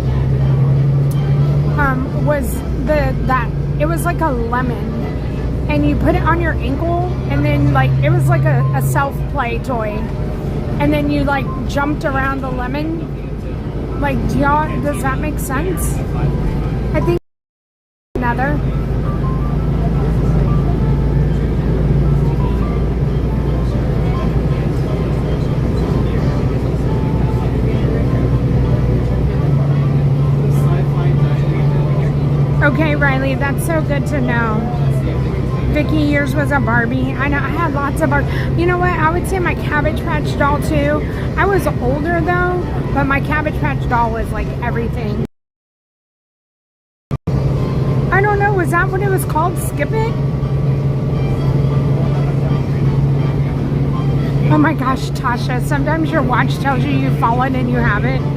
was it was like a lemon, and you put it on your ankle, and then like it was like a self-play toy, and then you like jumped around the lemon. Like, does that make sense? I think another. Okay, Riley, that's so good to know. Vicky, yours was a Barbie. I know, I had lots of Barbie. You know what? I would say my Cabbage Patch doll too. I was older though, but my Cabbage Patch doll was like everything. I don't know, was that what it was called? Skip It? Oh my gosh, Tasha, sometimes your watch tells you you've fallen and you haven't.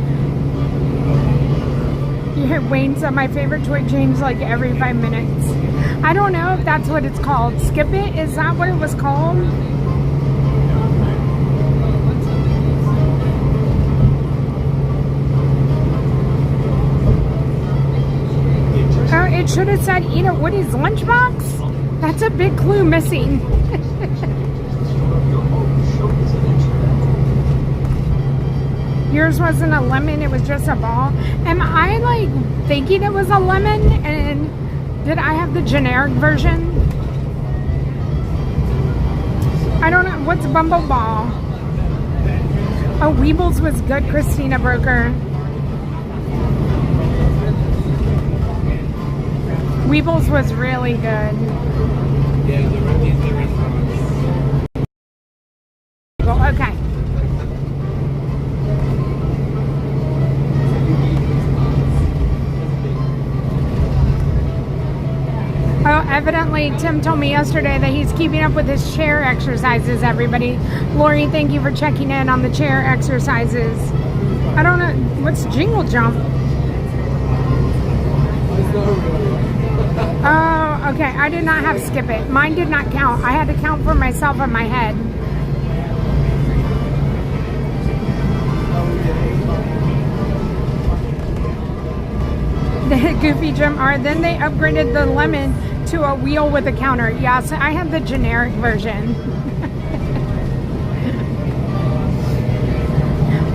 Wayne said my favorite toy changed like every 5 minutes. I don't know if that's what it's called. Skip It? Is that what it was called? Oh, it should have said eat at Woody's lunchbox. That's a big clue missing. Yours wasn't a lemon, it was just a ball. Am I like thinking it was a lemon, and did I have the generic version? I don't know. What's Bumble Ball? Oh, Weebles was good, Christina Broker. Weebles was really good. Yeah, the restaurants. Okay. Oh, evidently, Tim told me yesterday that he's keeping up with his chair exercises, everybody. Lori, thank you for checking in on the chair exercises. I don't know. What's Jingle Jump? Oh, okay. I did not have Skip It. Mine did not count. I had to count for myself in my head. The Goofy Gym are. Then they upgraded the lemon to a wheel with a counter. Yeah, so I have the generic version.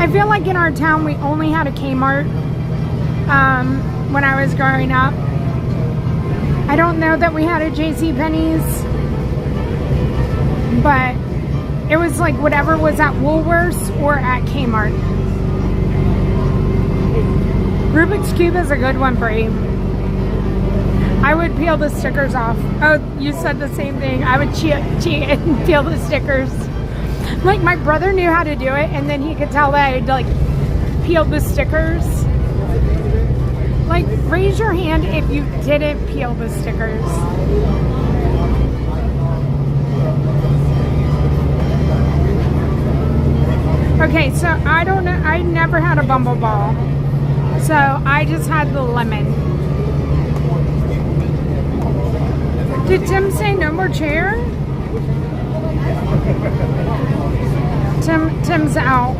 I feel like in our town we only had a Kmart when I was growing up. I don't know that we had a JCPenney's, but it was like whatever was at Woolworths or at Kmart. Rubik's Cube is a good one, Brave. I would peel the stickers off. Oh, you said the same thing. I would cheat and peel the stickers. Like, my brother knew how to do it, and then he could tell that I'd like peel the stickers. Like, raise your hand if you didn't peel the stickers. Okay, so I don't know. I never had a Bumble Ball, so I just had the lemon. Did Tim say no more chair? Tim's out.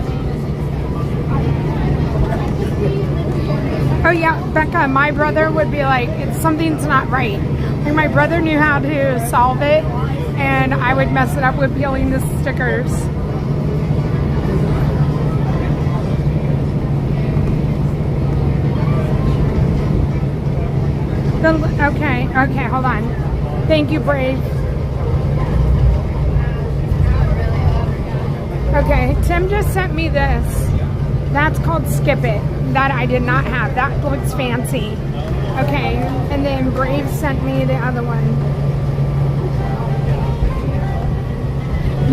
Oh yeah, Becca, my brother would be like, something's not right. Like, my brother knew how to solve it, and I would mess it up with peeling the stickers. Okay, hold on. Thank you, Brave. Okay, Tim just sent me this. That's called Skip It. That I did not have. That looks fancy. Okay, and then Brave sent me the other one.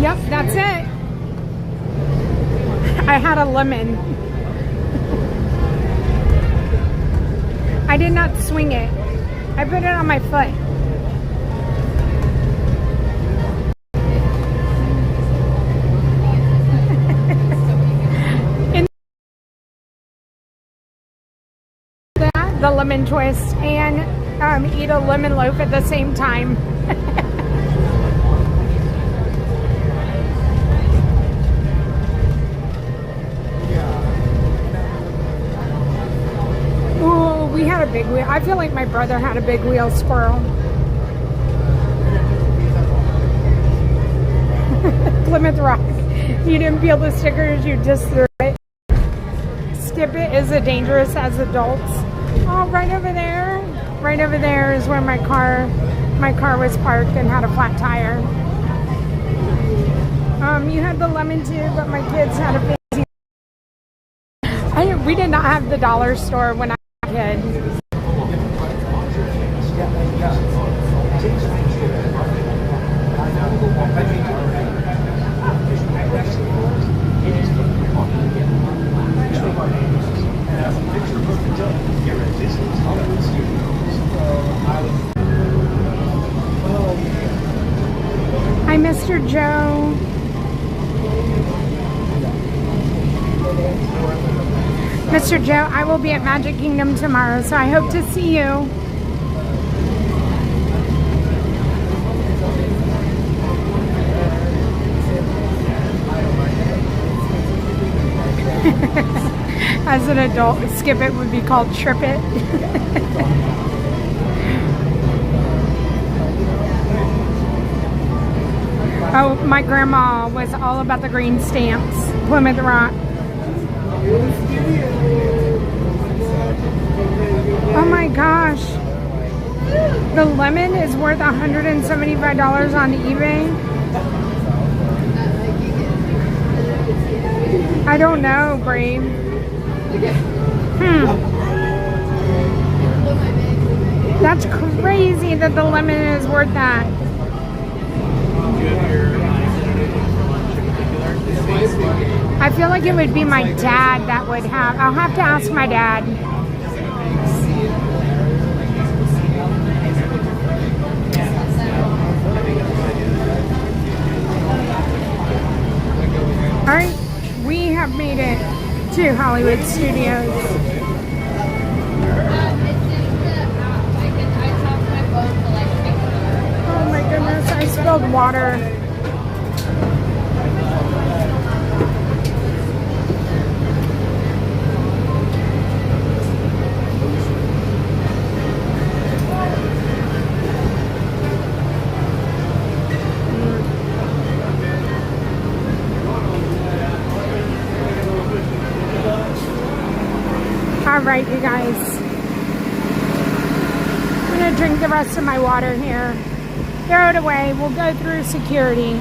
Yep, that's it. I had a lemon. I did not swing it. I put it on my foot. The lemon twist and eat a lemon loaf at the same time. Ooh, we had a big wheel. I feel like my brother had a big wheel squirrel. Plymouth Rock. You didn't peel the stickers, you just threw it. Skip It is as dangerous as adults. Oh, right over there. Right over there is where my car was parked and had a flat tire. You had the lemon too, but my kids had a fancy. We did not have the dollar store when I was a kid. Hi, Mr. Joe. Mr. Joe, I will be at Magic Kingdom tomorrow, so I hope to see you. As an adult, Skip It would be called Trip It. Oh, my grandma was all about the green stamps. Plymouth Rock. Oh my gosh. The lemon is worth $175 on eBay. I don't know, Brave. That's crazy that the lemon is worth that. I feel like it would be my dad that would have. I'll have to ask my dad. All right, we have made it to Hollywood Studios. Oh my goodness, I spilled water. to drink the rest of my water here. Throw it away. We'll go through security.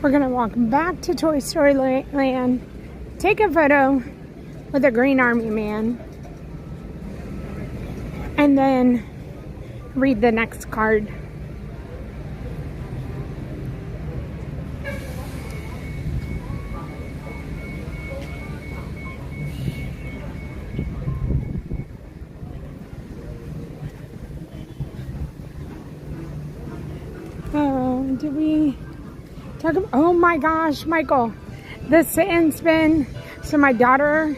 We're gonna walk back to Toy Story Land, take a photo with a Green Army Man, and then read the next card. Oh, did we talk about, oh my gosh, Michael, the sit and spin. So my daughter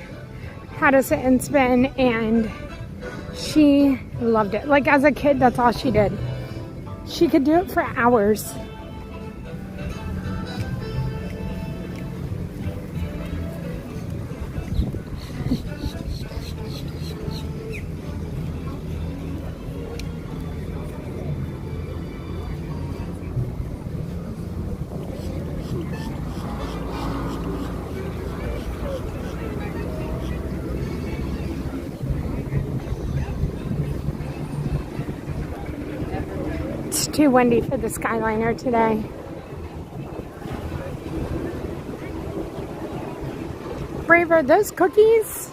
had a sit and spin and she loved it. Like as a kid, that's all she did. She could do it for hours. It's too windy for the Skyliner today. Brave, are those cookies?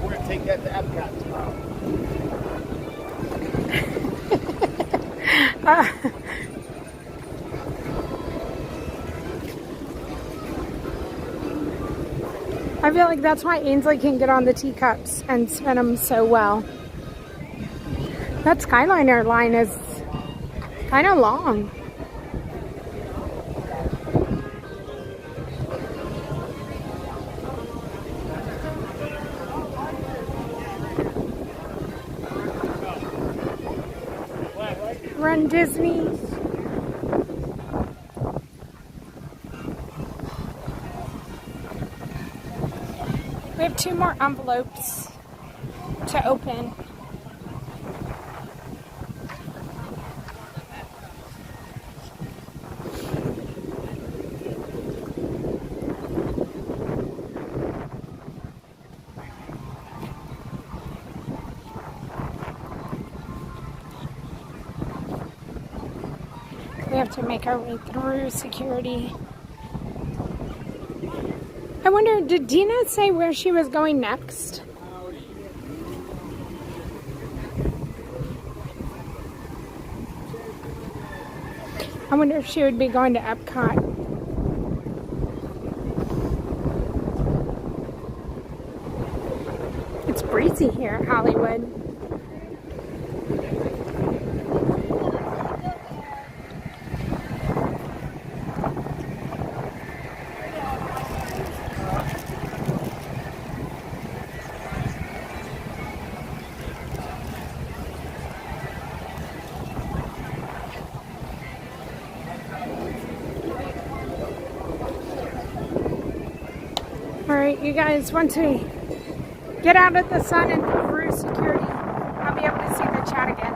We're going to take that to Epcot tomorrow. I feel like that's why Ainsley can get on the teacups and spin them so well. That Skyliner line is kind of long. Run Disney. We have 2 more envelopes to open. We have to make our way through security. I wonder, did Dina say where she was going next? I wonder if she would be going to Epcot. It's breezy here at Hollywood. Alright, you guys, once we get out of the sun and through security, I'll be able to see the chat again.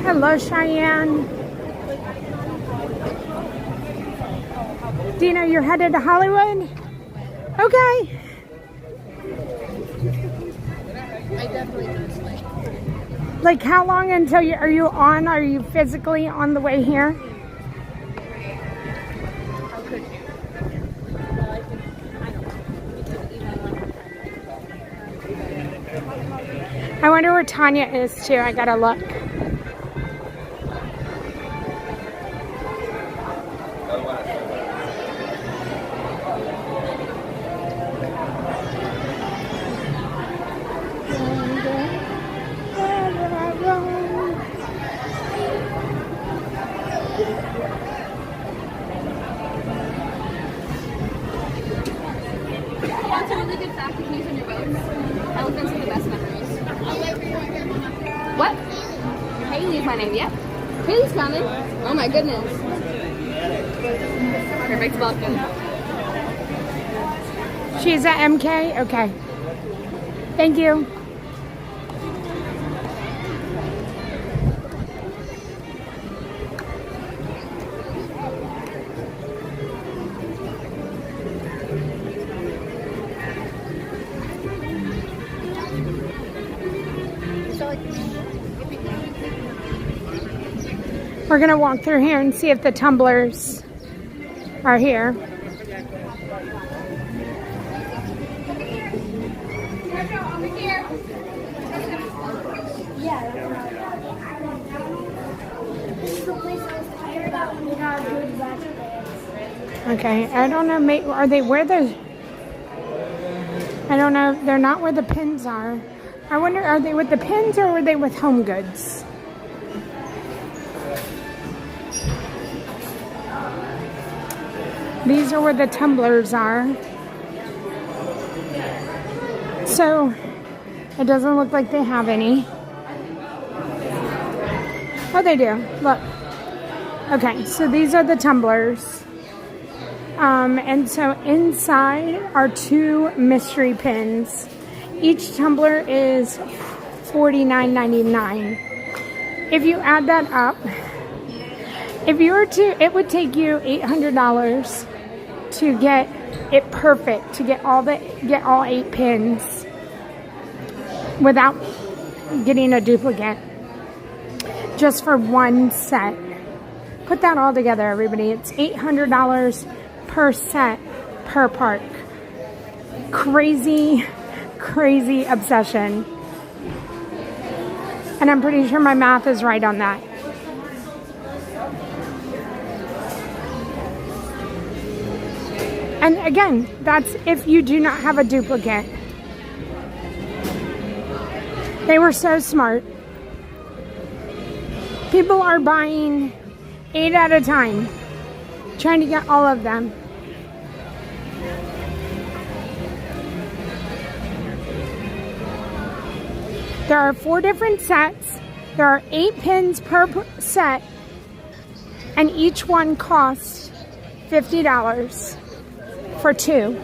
Hello, Cheyenne. Dina, you're headed to Hollywood? Okay. I definitely don't like. Like how long until are you physically on the way here? How could you? I wonder where Tanya is too. I gotta look. That's a really good fact to use on your boats. Elephants are the best memories. What? Haley's my name, yeah. Haley's coming. Oh my goodness. Perfect spot. She's at MK? Okay. Thank you. We're gonna walk through here and see if the tumblers are here. Okay, I don't know, are they where the, I don't know, they're not where the pins are. I wonder, are they with the pins or were they with Home Goods? These are where the tumblers are. So, it doesn't look like they have any. Oh, they do. Look. Okay, so these are the tumblers. And so inside are 2 mystery pins. Each tumbler is $49.99. If you add that up, if you were to, it would take you $800 to get it perfect, to get all 8 pins without getting a duplicate, just for one set. Put that all together, everybody. It's $800 per set per park. Crazy, crazy obsession. And I'm pretty sure my math is right on that. And again, that's if you do not have a duplicate. They were so smart. People are buying 8 at a time, trying to get all of them. There are 4 different sets. There are 8 pins per set, and each one costs $50 for 2.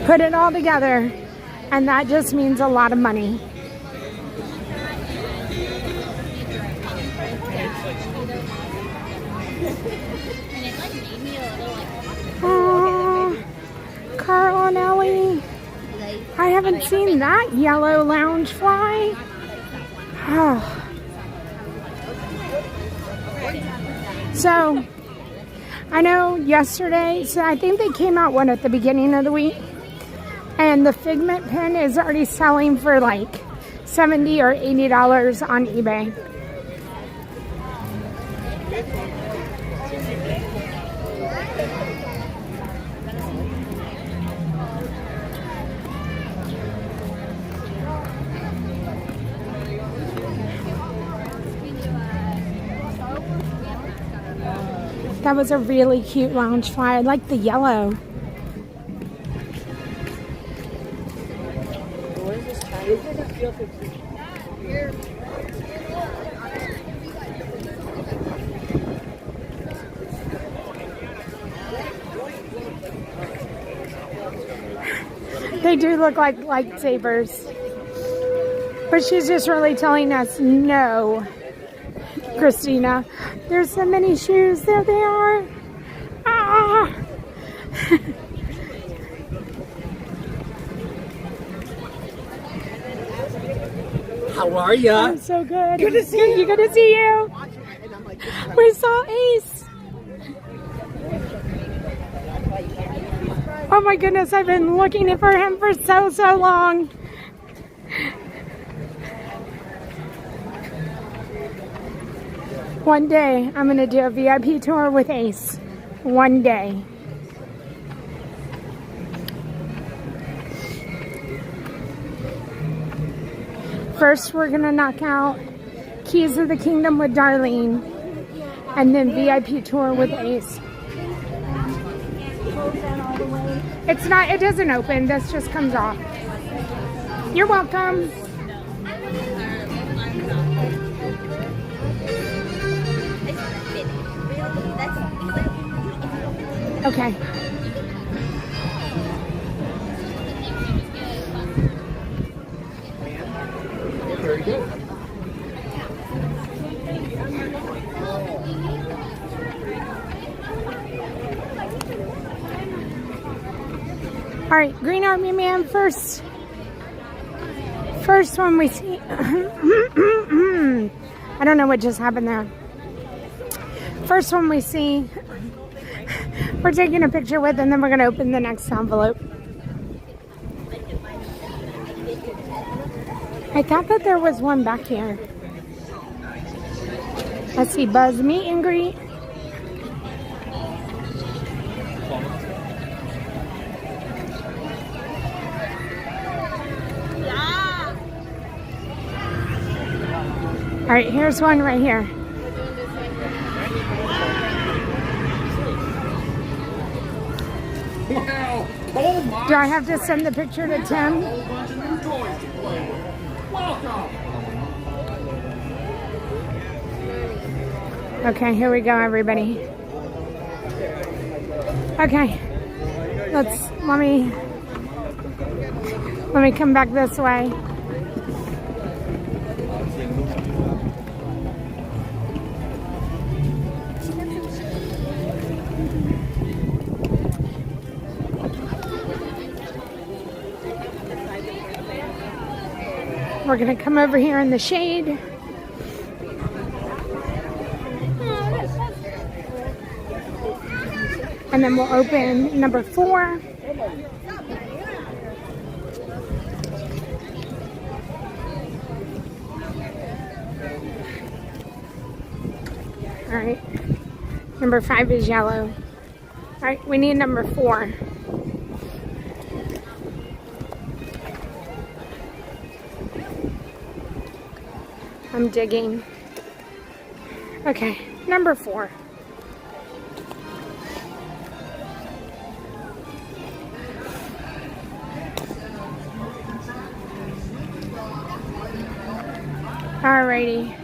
Put it all together, and that just means a lot of money. Oh, Carl and Ellie. I haven't seen that yellow lounge fly. Oh. So, I know yesterday, so I think they came out one at the beginning of the week. And the Figment pen is already selling for like $70 or $80 on eBay. That was a really cute lounge fly. I like the yellow. What is this They do look like lightsabers. But she's just really telling us no, Christina. There's so many shoes. There they are. Ah! How are ya? I'm so good. Good to see you. Good to see you. We saw Ace. Oh my goodness, I've been looking for him for so long. One day, I'm going to do a VIP tour with Ace. One day. First, we're going to knock out Keys of the Kingdom with Darlene. And then VIP tour with Ace. It's not, it doesn't open. This just comes off. You're welcome. Okay. Very good. All right, Green Army Man first. First one we see. I don't know what just happened there. First one we see. We're taking a picture with, and then we're going to open the next envelope. I thought that there was one back here. I see Buzz meet and greet. All right, here's one right here. Do I have to send the picture to Tim? Okay, here we go, everybody. Okay, let me come back this way. We're going to come over here in the shade. And then we'll open number 4. All right. Number 5 is yellow. All right, we need number 4. I'm digging. Okay, number 4. Alrighty.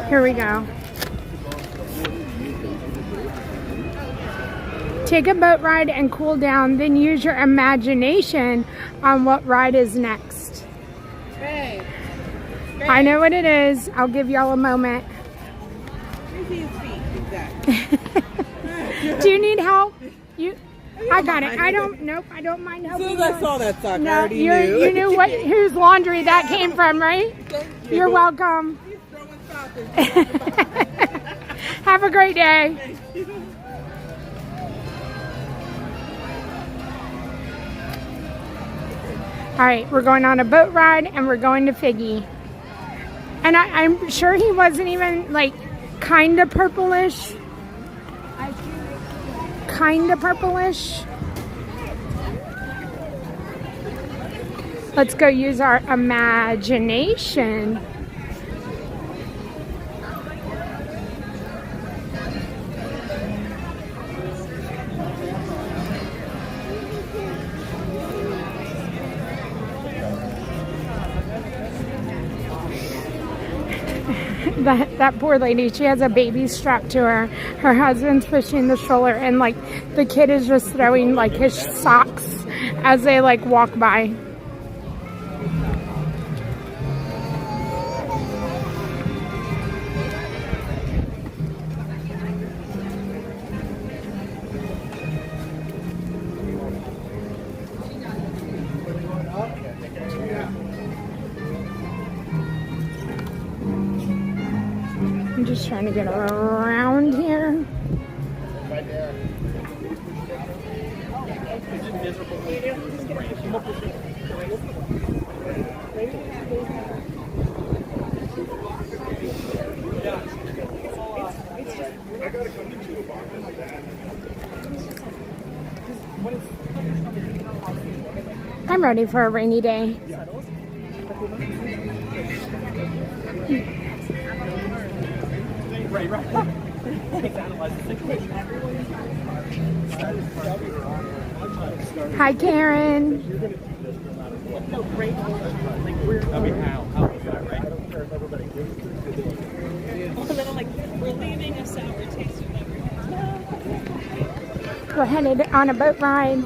Here we go. Take a boat ride and cool down, then use your imagination on what ride is next. Hey. I know what it is. I'll give y'all a moment. Do you need help? I got it. I don't mind helping. As soon as I saw that sock, I already you knew. You knew whose laundry that came from, right? Thank you. You're welcome. Have a great day. All right, we're going on a boat ride and we're going to Figgy. And I'm sure he wasn't even like kind of purplish. Kind of purplish. Let's go use our imagination. That poor lady, she has a baby strapped to her. Her husband's pushing the stroller, and like the kid is just throwing like his socks as they like walk by. I'm just trying to get around here. I'm ready for a rainy day. Hi, Karen. We're headed on a boat ride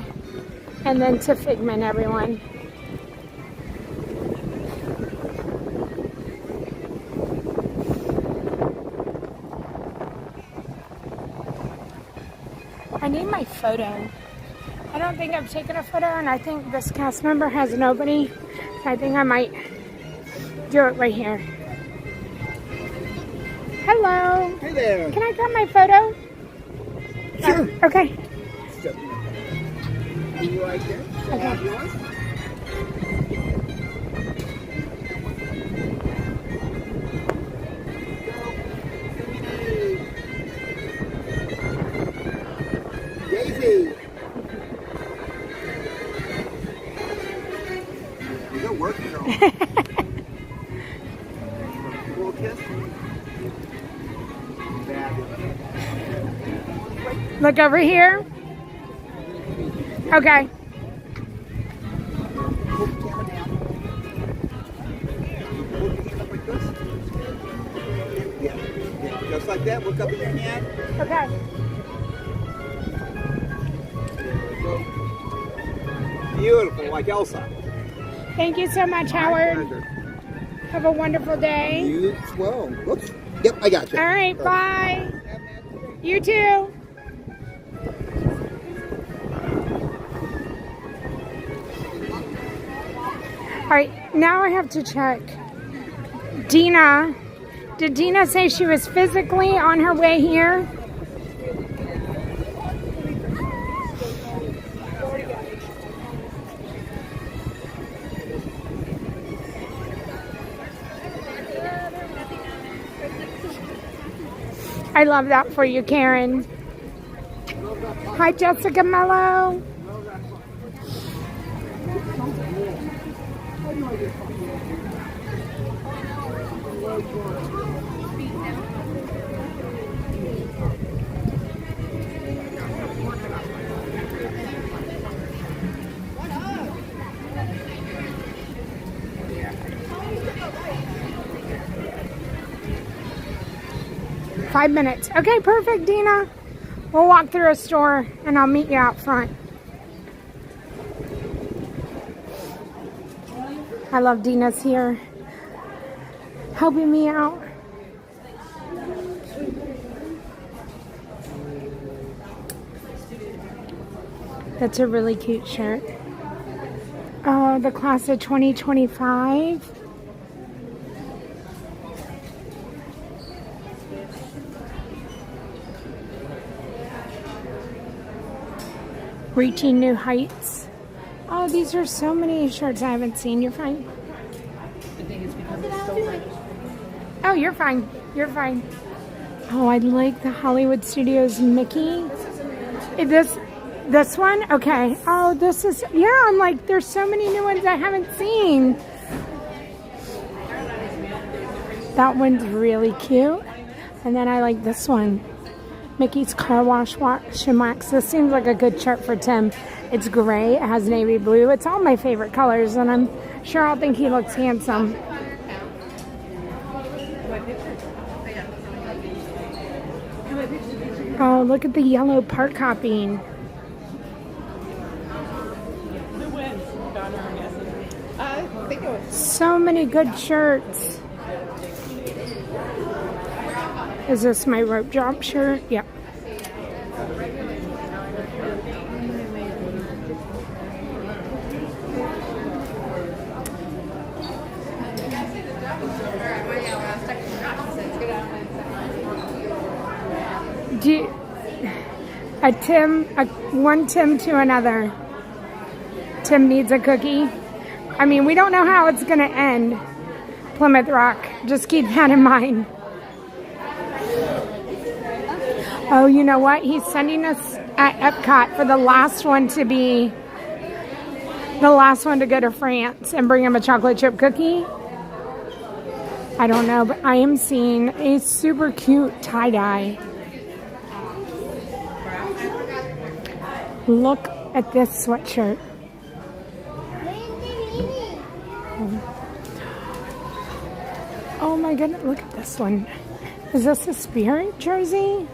and then to Figment, everyone. I need my photo. I don't think I've taken a photo, and I think this cast member has nobody. I think I might do it right here. Hello. Hey there. Can I grab my photo? Sure. Okay. You right there? Can I have yours? Daisy. Good work, girl. Little kiss. Look over here. Okay. Yeah, just like that. Look up in your hand. Okay. Beautiful, like Elsa. Thank you so much, Howard. Have a wonderful day. You as well. Whoops. Yep, I got you. All right, bye. You too. All right, now I have to check. Dina, did Dina say she was physically on her way here? I love that for you, Karen. Hi, Jessica Mello. Five minutes. Okay, perfect, Dina. We'll walk through a store and I'll meet you out front. I love Dina's here, helping me out. That's a really cute shirt. Oh, the class of 2025. Reaching new heights. Oh, these are so many shirts I haven't seen. You're fine. I think it's because it's so rich. Oh, you're fine. You're fine. Oh, I like the Hollywood Studios Mickey. This one? Okay. Oh, this is, yeah, I'm like, there's so many new ones I haven't seen. That one's really cute. And then I like this one. Mickey's Car Wash and Wax. This seems like a good shirt for Tim. It's gray. It has navy blue. It's all my favorite colors, and I'm sure I'll think he looks handsome. Oh, look at the yellow part copying. So many good shirts. Is this my rope drop shirt? Yep. One Tim to another. Tim needs a cookie. I mean, we don't know how it's going to end. Plymouth Rock. Just keep that in mind. Oh, you know what? He's sending us at Epcot for the last one to be the last one to go to France and bring him a chocolate chip cookie. I don't know, but I am seeing a super cute tie-dye. Look at this sweatshirt. Oh my goodness, look at this one. Is this a Spirit jersey?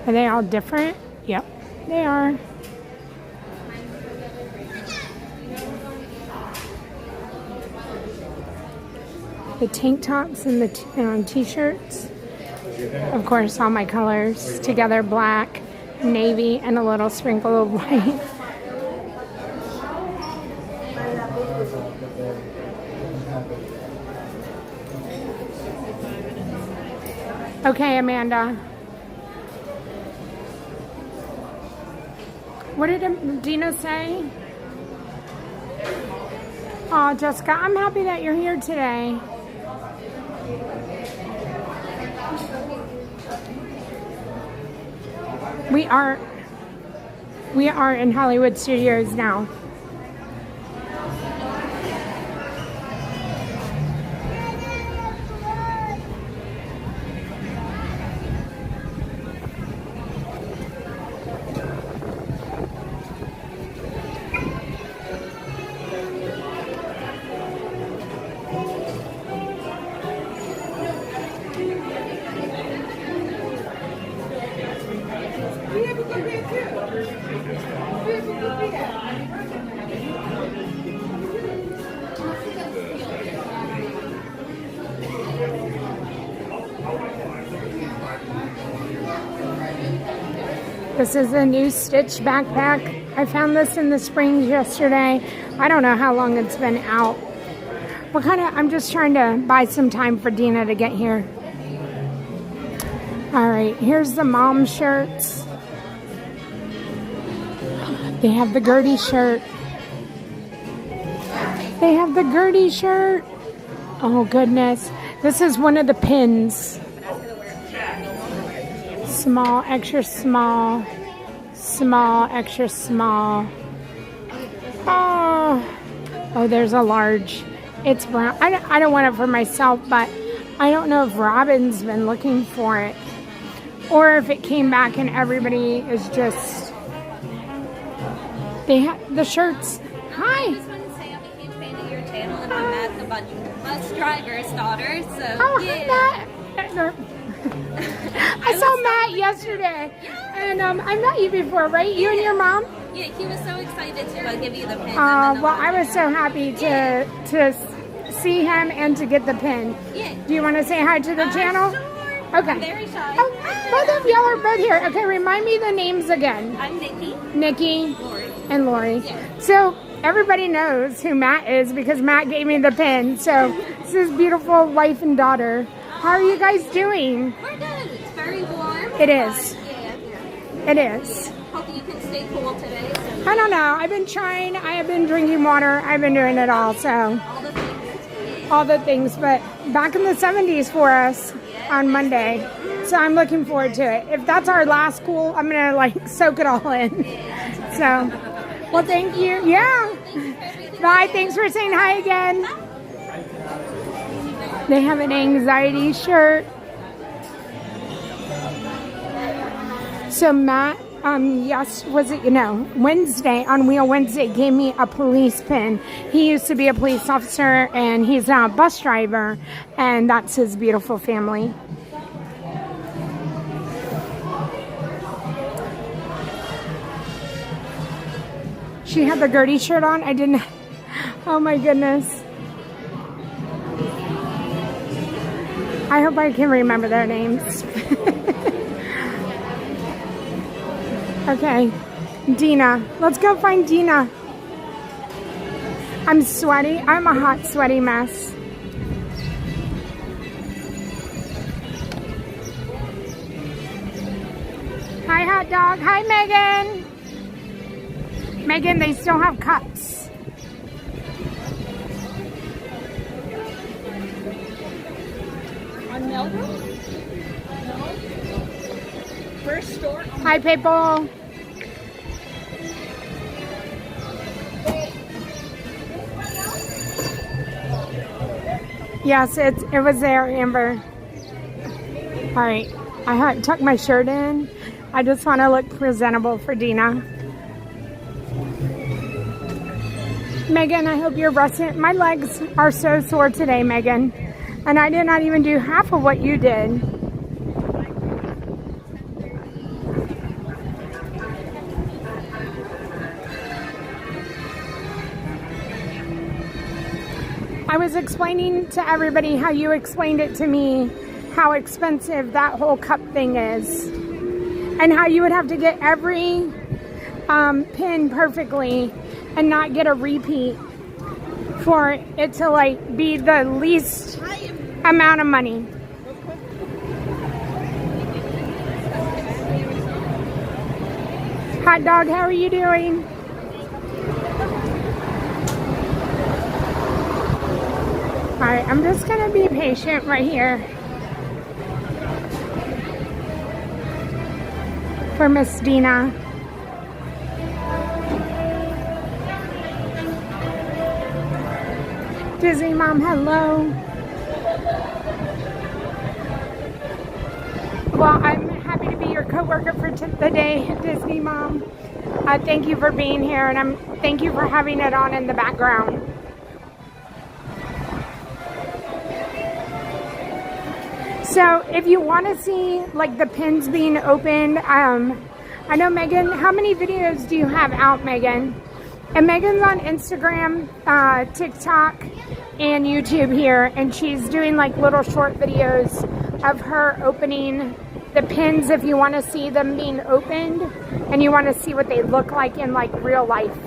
Are they all different? Yep, they are. The tank tops and the t-shirts. Of course, all my colors together, black, navy, and a little sprinkle of white. Okay, Amanda. What did Dina say? Oh, Jessica, I'm happy that you're here today. We are in Hollywood Studios now. This is a new Stitch backpack. I found this in the Springs yesterday. I don't know how long it's been out. I'm just trying to buy some time for Dina to get here. All right, here's the mom shirts. They have the Gertie shirt. They have the Gertie shirt. Oh goodness. This is one of the pins. Small, extra small, small, extra small. Oh, there's a large. It's brown. I don't want it for myself, but I don't know if Robin's been looking for it or if it came back and everybody is just. They have the shirts. Hi. I just want to say I'm a huge fan of your channel, and I'm Matt, the bus driver's daughter. So Hi, Matt. I saw Matt yesterday, and I met you before, right? You and your mom? Yeah, he was so excited to give you the pin. Well, I was so happy to see him and to get the pin. Yeah. Do you want to say hi to the channel? Sure. Okay. I'm very shy. Oh, both of y'all are both here. Okay, remind me the names again. I'm Nikki. Nikki. Lori. And Lori. Yeah. So everybody knows who Matt is because Matt gave me the pin. So this is beautiful wife and daughter. How are you guys doing? We're good. It's very warm. It is. Yeah. It is. Hope you can stay cool today. So. I don't know. I've been trying. I have been drinking water. I've been doing it all. So All the things. all the things. But back in the 70s for us. on Monday. So I'm looking forward to it. If that's our last school, I'm going to like soak it all in. So, well, thank you. Yeah. Bye. Thanks for saying hi again. They have an anxiety shirt. So Matt, Wednesday, on Wheel Wednesday, gave me a police pin. He used to be a police officer, and he's now a bus driver, and that's his beautiful family. She had the Gertie shirt on. I didn't. Oh my goodness. I hope I can remember their names. Okay, Dina. Let's go find Dina. I'm sweaty. I'm a hot, sweaty mess. Hi, hot dog. Hi, Megan. Megan, they still have cups. On Melrose? No. First store. Hi, people. Yes, it was there, Amber. All right, I tucked my shirt in. I just want to look presentable for Dina. Megan, I hope you're resting. My legs are so sore today, Megan. And I did not even do half of what you did. I was explaining to everybody how you explained it to me, how expensive that whole cup thing is. And how you would have to get every pin perfectly and not get a repeat for it to like be the least amount of money. Hot dog, how are you doing? Alright, I'm just gonna be patient right here for Miss Dina. Disney Mom, hello. Well, I'm happy to be your co-worker for the day, Disney Mom. Thank you for being here, and thank you for having it on in the background. So, if you want to see like the pins being opened, I know Megan. How many videos do you have out, Megan? And Megan's on Instagram, TikTok, and YouTube here, and she's doing like little short videos of her opening the pins if you want to see them being opened and you want to see what they look like in like real life.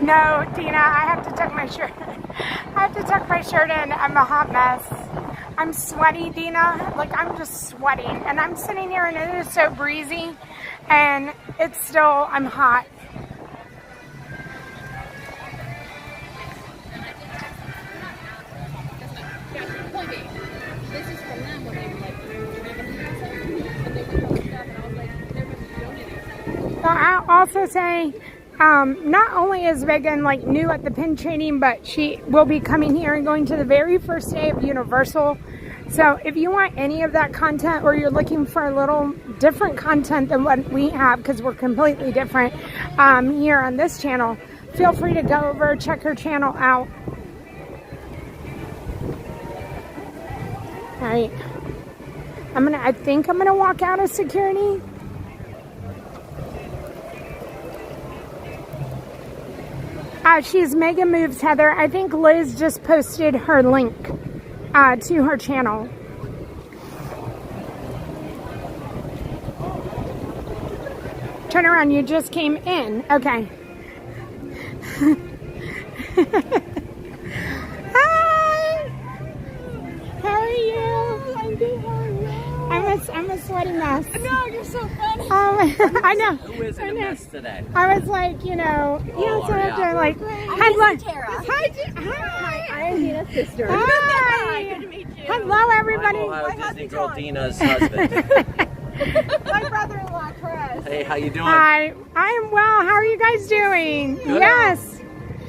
No, Dina, I have to tuck my shirt. I have to tuck my shirt in. I'm a hot mess. I'm sweaty, Dina. Like, I'm just sweating. And I'm sitting here and it is so breezy. And it's still, I'm hot. So I'll also say, not only is Megan like new at the pin training, but she will be coming here and going to the very first day of Universal. So if you want any of that content, or you're looking for a little different content than what we have, because we're completely different here on this channel, feel free to go over, check her channel out. All right, I think I'm gonna walk out of security. She's Megan Moves Heather. I think Liz just posted her link to her channel. Turn around, you just came in. Okay. Hi! How are you? I'm good, how are you? I'm I'm a sweaty mess. No, you're so funny. I know. Who is in a mess today? I was like, you know, Oh, so I have to like. I'm Tara. Hi. I'm Dina's sister. Hi. Good to meet you. Hello, everybody. I'm Ohio Disney girl Dina's husband. My brother-in-law, Chris. Hey, how you doing? Hi. I am well. How are you guys doing? Good. Yes.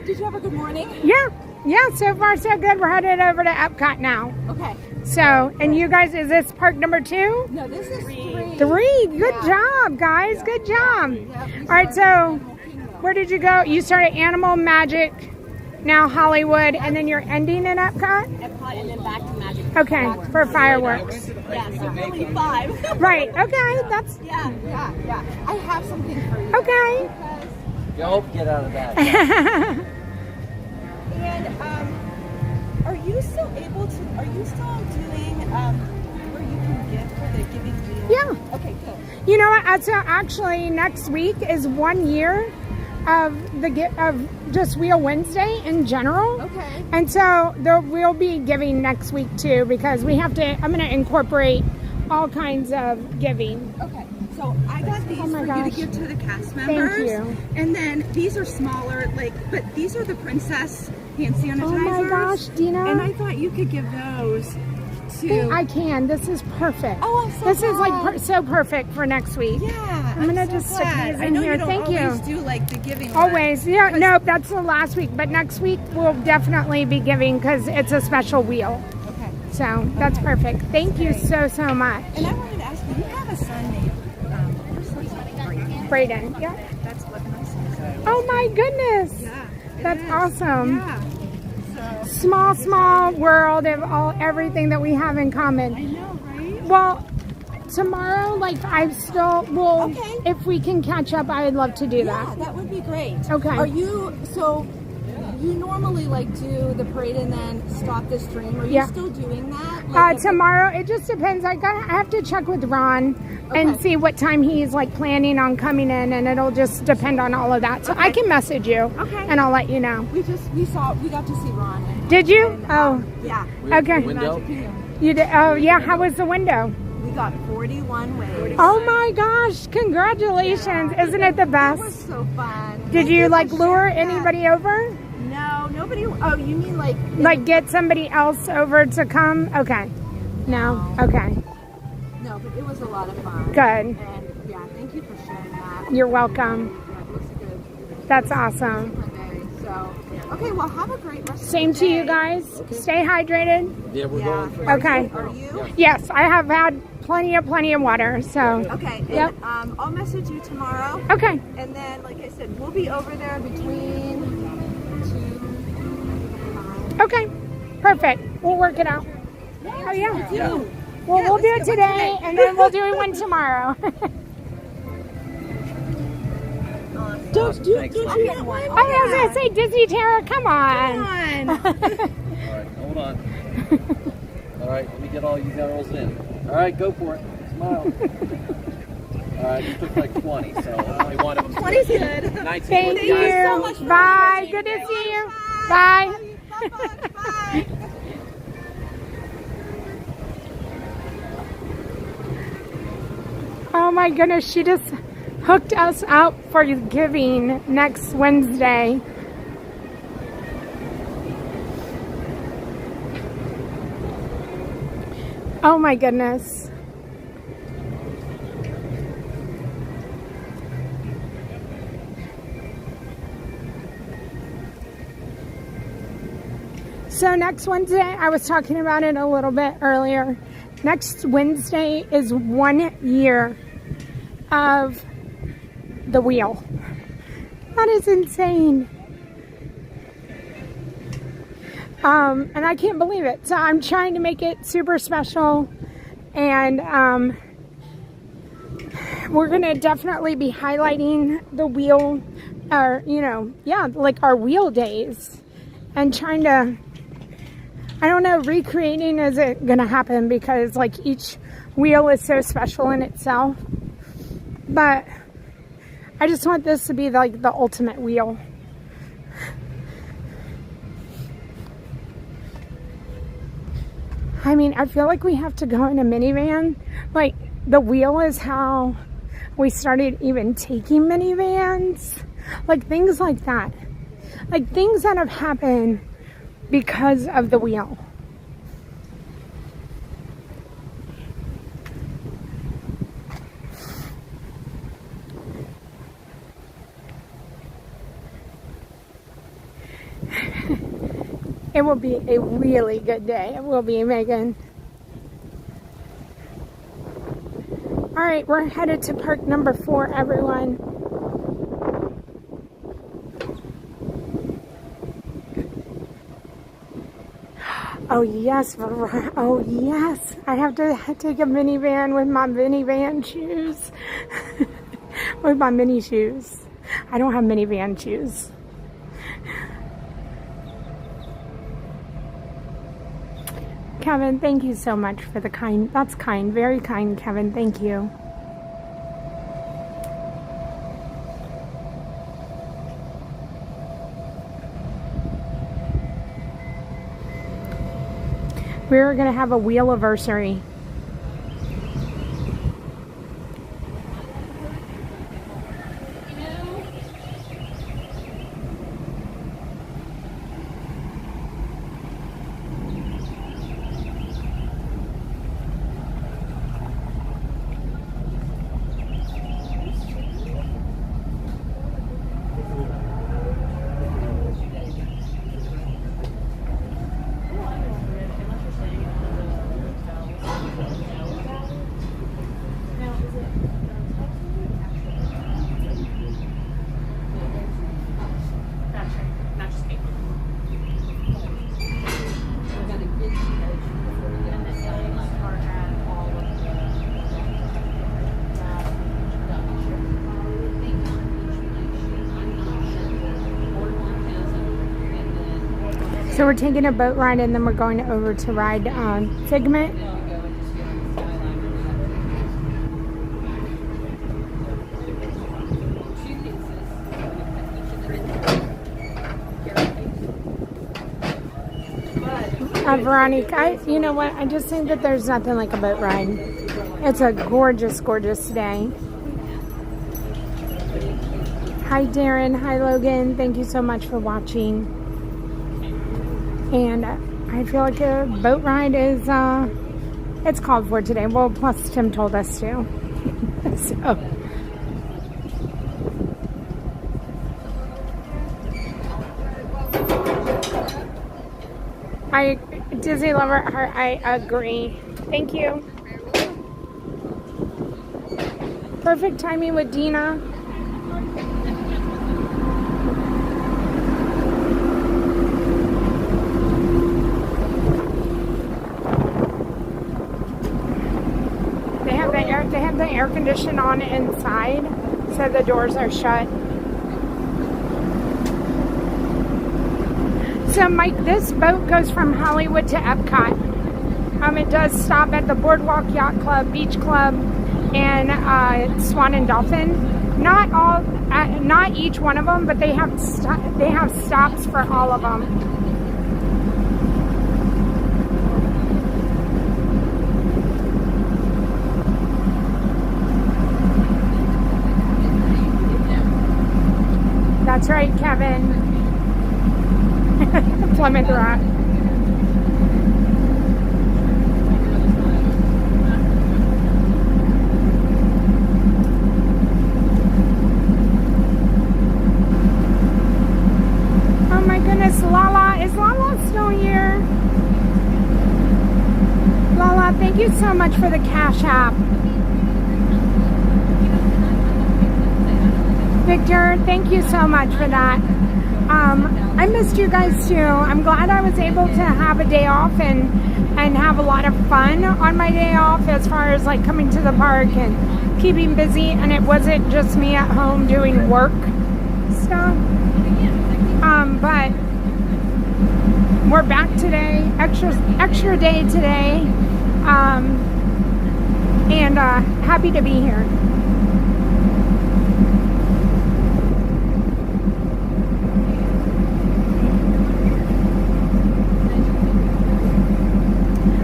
Did you have a good morning? Yeah. So far, so good. We're headed over to Epcot now. Okay. So, and you guys, is this park number 2? No, this is 3. 3. Good job, guys. Good job. All right. So, where did you go? You started Animal Magic, now Hollywood, and then you're ending in Epcot? Epcot and then back to Magic. Okay, for fireworks. Yeah, so really 5. Right. Okay. That's. Yeah. I have something for you. Okay. Don't get out of that. And are you still doing where you can give for the giving wheel? Yeah. Okay, good. You know what? So actually, next week is 1 year of just Wheel Wednesday in general. Okay. And so we'll be giving next week too, because we have to. I'm going to incorporate all kinds of giving. Okay. So I got these for you to give to the cast Thank members. you. And then these are smaller, but these are the princess hand sanitizers. Oh my gosh, Dina. And I thought you could give those to. I can. This is perfect. Oh, I'm so This is glad. like so perfect for next week. Yeah. I'm gonna so just stick glad. these I in know here. You don't Thank always you. do like the giving. Always. Yeah. Nope. That's the last week, but next week we'll definitely be giving because it's a special wheel. Okay. So that's perfect. Thank you so much. And I wanted to ask you have a son named Brayden. Yeah. That's what my son said. Oh my goodness. Yeah. That's awesome. Yeah. Small world of everything that we have in common. I know, right? Well, tomorrow, like I still will. Okay. If we can catch up, I would love to do that. Yeah, that would be great. Okay. Are you you normally like do the parade and then stop the stream? Are you still doing that? Like Tomorrow, it just depends. I have to check with Ron and see what time he's like planning on coming in, and it'll just depend on all of that. So I can message you, and I'll let you know. we got to see Ron. Did you? Yeah. Okay. Window? You did? Oh yeah. How was the window? We got 41 waves. Oh my gosh! Congratulations! Isn't it the best? It was so fun. Did you like lure anybody over? No, nobody. Oh, you mean like get somebody else over to come? Okay. No. Okay. No, but it was a lot of fun. Good. And yeah, thank you for sharing that. You're welcome. Yeah, it was good. That's awesome. So, okay, well, have a great rest Same of the to day. you guys. Stay hydrated. Yeah, we're going for Okay. Are you? Yes, I have had plenty of water. So. Okay. And, Yep. I'll message you tomorrow. Okay. And then, like I said, we'll be over there between 2 and 5. Okay. Perfect. We'll work it out. Oh yeah. Well, we'll do it today, and then we'll do one tomorrow. Don't I was gonna say Disney Terror. Come on. All right, hold on. All right, let me get all you girls in. All right, go for it. Smile. All right, you took like 20, so only one of them. 20's good. 19. Thank you. so much for Bye. watching. Good to see you. Bye. Bye. Oh my goodness, she just hooked us up for giving next Wednesday. Oh my goodness. So next Wednesday, I was talking about it a little bit earlier. Next Wednesday is 1 year of the wheel. That is insane. And I can't believe it. So I'm trying to make it super special. And we're going to definitely be highlighting the wheel, or, like our wheel days. And trying to, I don't know, recreating isn't going to happen because like each wheel is so special in itself. But I just want this to be like the ultimate wheel. I mean, I feel like we have to go in a minivan Like, the wheel is how we started even taking minivans. Like, things like that. Like, things that have happened because of the wheel. It will be a really good day. It will be, Megan. All right, we're headed to park number 4, everyone. Oh yes, oh yes. I have to take a minivan with my minivan shoes. With my mini shoes. I don't have minivan shoes. Kevin, thank you so much for the kind. That's kind. Very kind, Kevin. Thank you. We're going to have a wheel-iversary. So we're taking a boat ride and then we're going over to ride Figment. Veronica, you know what? I just think that there's nothing like a boat ride. It's a gorgeous, gorgeous day. Hi Darren, hi Logan. Thank you so much for watching. And I feel like a boat ride is, it's called for today. Well, plus Tim told us to. So. Disney lover at heart, I agree. Thank you. Perfect timing with Dina. They have the air condition on inside, so the doors are shut. So Mike, this boat goes from Hollywood to Epcot. It does stop at the Boardwalk Yacht Club, Beach Club, and Swan and Dolphin. Not all, not each one of them, but they have stops for all of them. That's right, Kevin. Plymouth Rock. Oh my goodness, Lala. Is Lala still here? Lala, thank you so much for the Cash App. Victor, thank you so much for that. I missed you guys too. I'm glad I was able to have a day off and have a lot of fun on my day off, as far as like coming to the park and keeping busy, and it wasn't just me at home doing work stuff. But we're back today, extra day today, and happy to be here.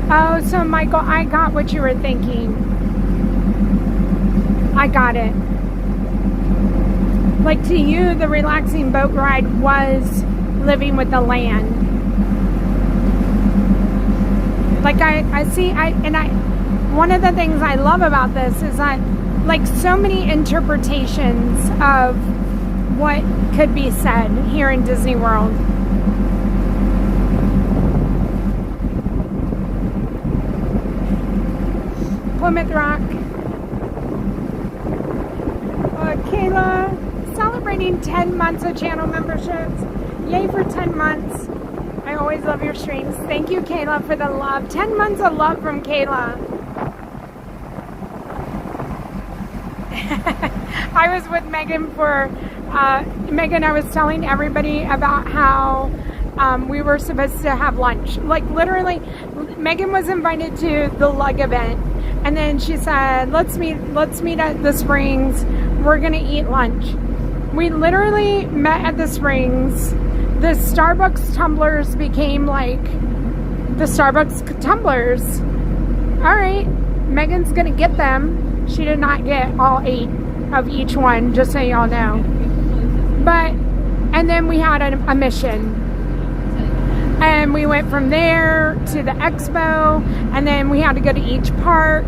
Oh, so Michael, I got what you were thinking. I got it. Like to you, the relaxing boat ride was living with the land. Like one of the things I love about this is that like so many interpretations of what could be said here in Disney World. Plymouth Rock. Kayla, celebrating 10 months of channel memberships. Yay for 10 months. I always love your streams. Thank you, Kayla, for the love. 10 months of love from Kayla. I was with Megan for, Megan, I was telling everybody about how we were supposed to have lunch. Like literally, Megan was invited to the lug event. And then she said, let's meet at the Springs. We're gonna eat lunch. We literally met at the Springs. The Starbucks tumblers became like the Starbucks tumblers. All right, Megan's gonna get them. She did not get all 8 of each one, just so y'all know. But, and then we had a mission. And we went from there to the expo, and then we had to go to each park,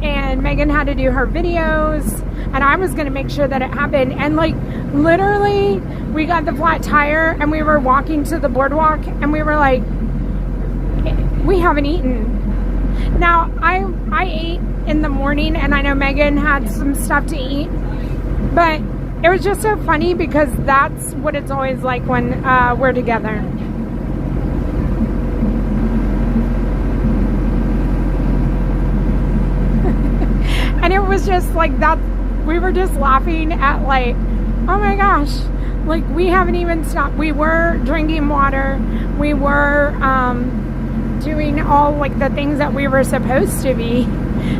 and Megan had to do her videos, and I was gonna make sure that it happened. And like literally we got the flat tire and we were walking to the boardwalk and we were like, we haven't eaten. Now I ate in the morning, and I know Megan had some stuff to eat, but it was just so funny because that's what it's always like when we're together. And it was just like that, we were just laughing at like, oh my gosh, like we haven't even stopped. We were drinking water. We were doing all like the things that we were supposed to be,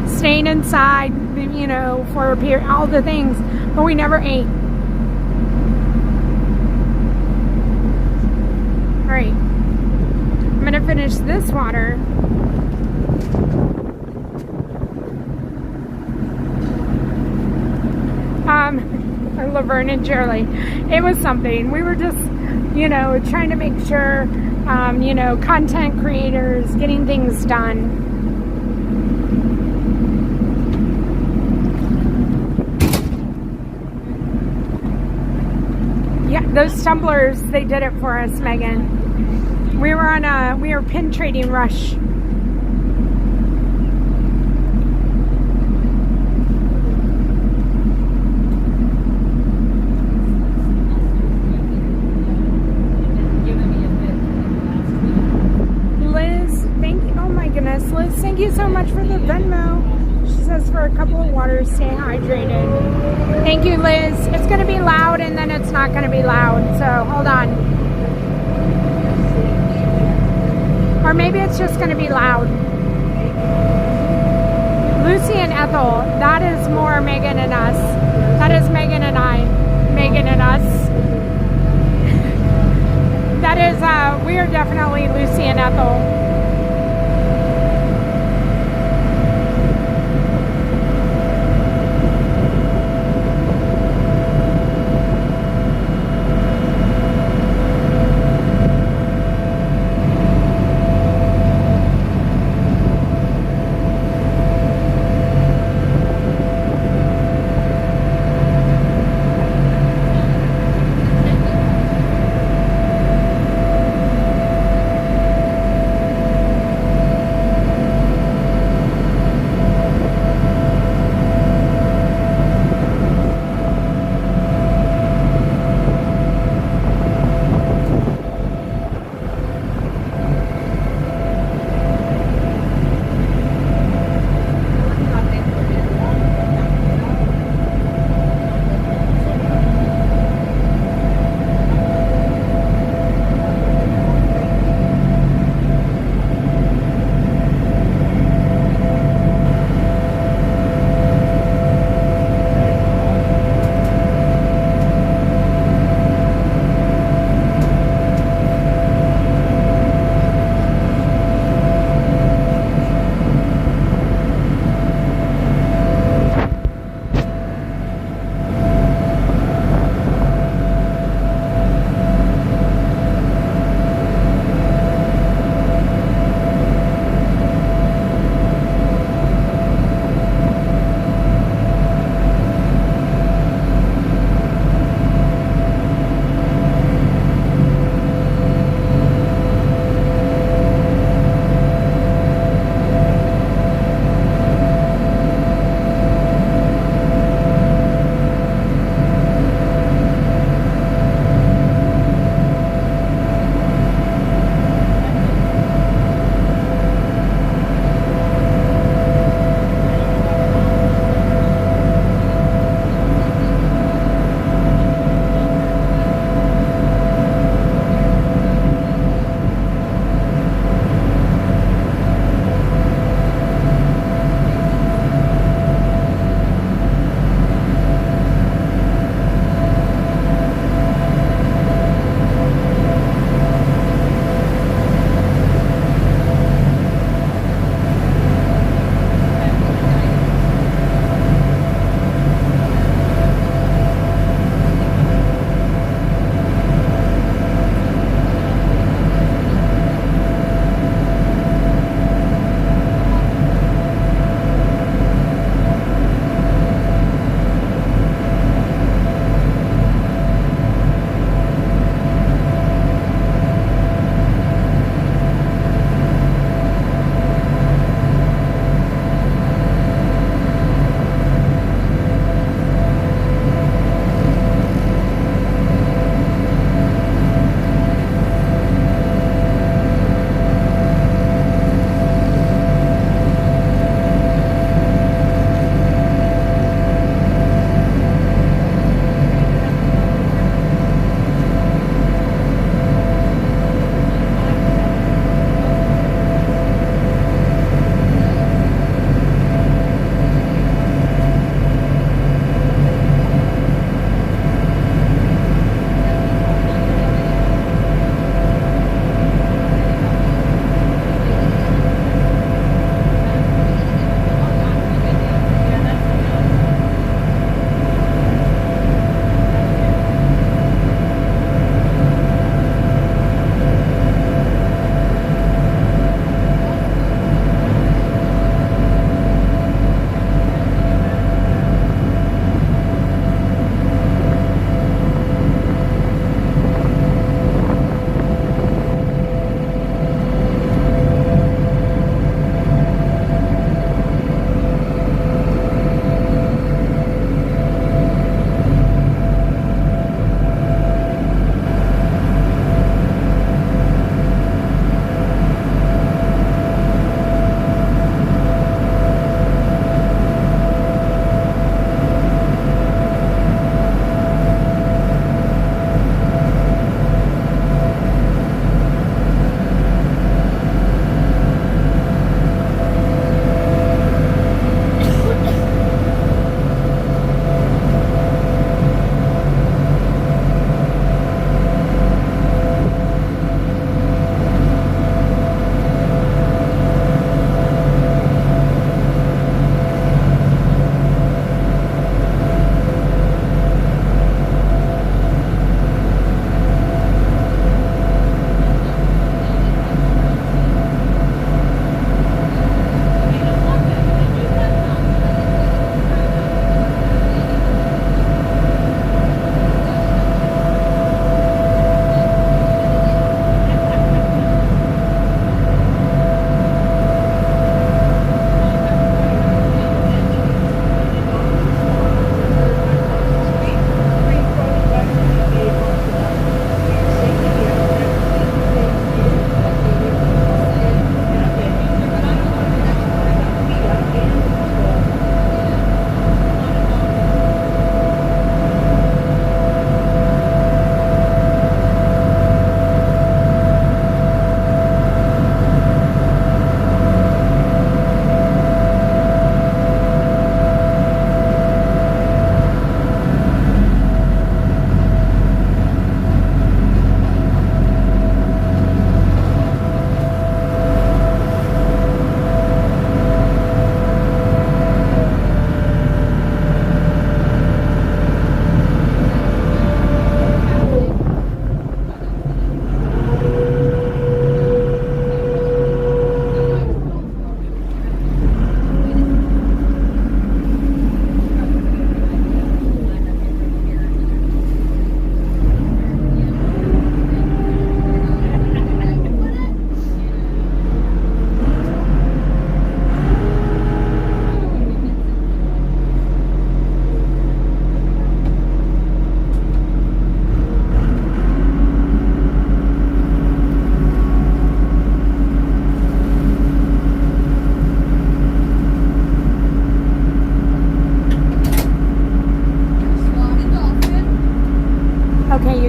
staying inside, you know, for a period, all the things, but we never ate. All right, I'm gonna finish this water. Laverne and Shirley. It was something. We were just, you know, trying to make sure, you know, content creators getting things done. Yeah, those tumblers, they did it for us, Megan. We were pin trading rush. Liz, thank you so much for the Venmo. She says for a couple of waters, stay hydrated. Thank you, Liz. It's going to be loud and then it's not going to be loud. So hold on. Or maybe it's just going to be loud. Lucy and Ethel, that is more Megan and us. That is Megan and I. Megan and us. That is, we are definitely Lucy and Ethel.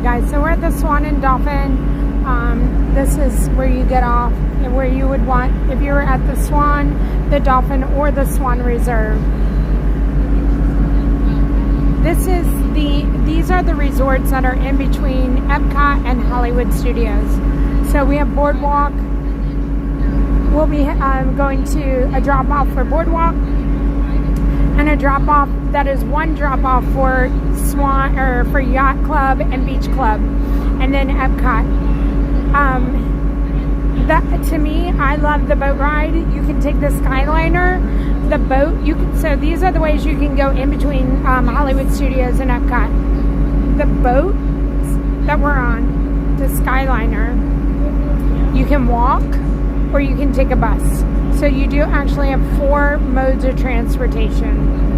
guys. So we're at the Swan and Dolphin. This is where you get off and where you would want if you were at the Swan, the Dolphin, or the Swan Reserve. These are the resorts that are in between Epcot and Hollywood Studios. So we have Boardwalk. We'll be going to a drop-off for Boardwalk and a drop-off that is one drop-off for Swan or for Yacht Club and Beach Club, and then Epcot. To me, I love the boat ride. You can take the Skyliner, the boat. So these are the ways you can go in between Hollywood Studios and Epcot. The boat that we're on, the Skyliner, you can walk or you can take a bus. So you do actually have 4 modes of transportation.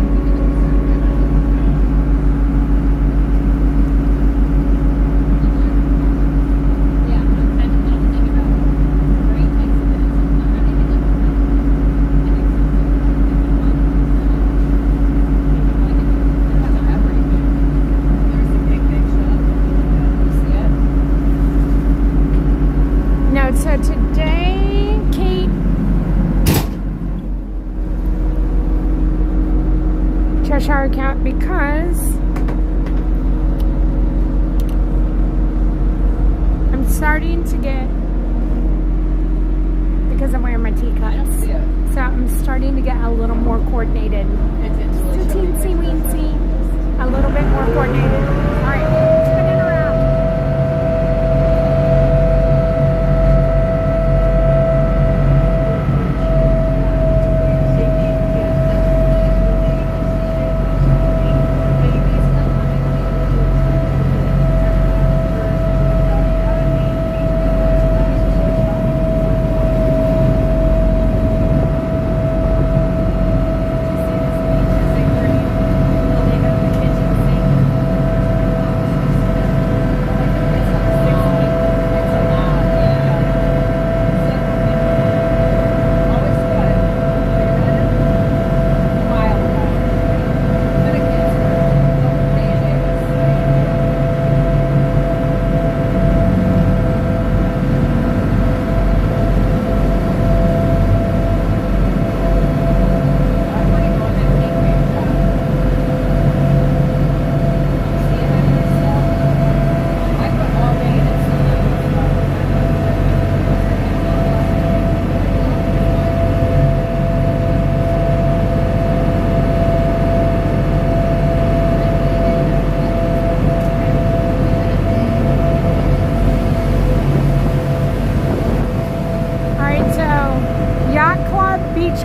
So today, Kate Cheshire Cat, because I'm starting to get, because I'm wearing my teacups, so I'm starting to get a little more coordinated. It's a teensy weensy, a little bit more coordinated. All right, spin it around.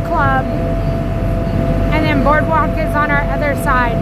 Club, and then Boardwalk is on our other side.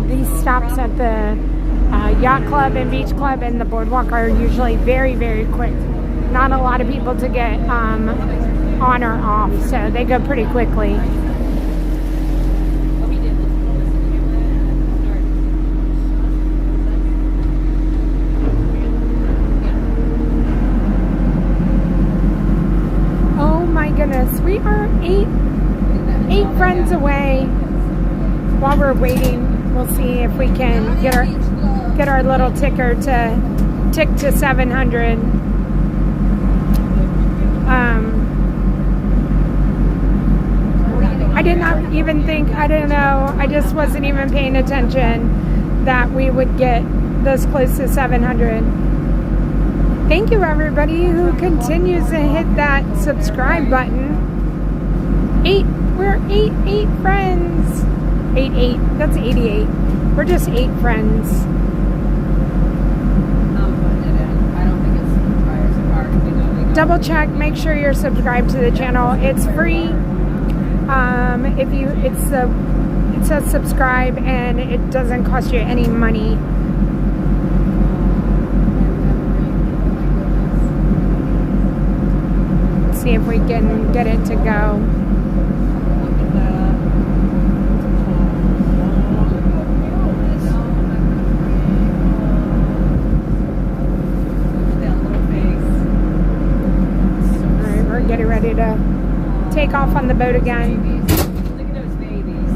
These stops at the Yacht Club and Beach Club and the Boardwalk are usually very, very quick. Not a lot of people to get on or off, so they go pretty quickly. Oh my goodness, we are eight friends away. While we're waiting, we'll see if we can get our little ticker to tick to 700. I did not even think, I don't know, I just wasn't even paying attention that we would get this close to 700. Thank you everybody who continues to hit that subscribe button. We're eight friends. 88, that's 88. We're just 8 friends. Double check, make sure you're subscribed to the channel. It's free. It says subscribe and it doesn't cost you any money. Let's see if we can get it to go. Getting ready to take off on the boat again. Look at those babies.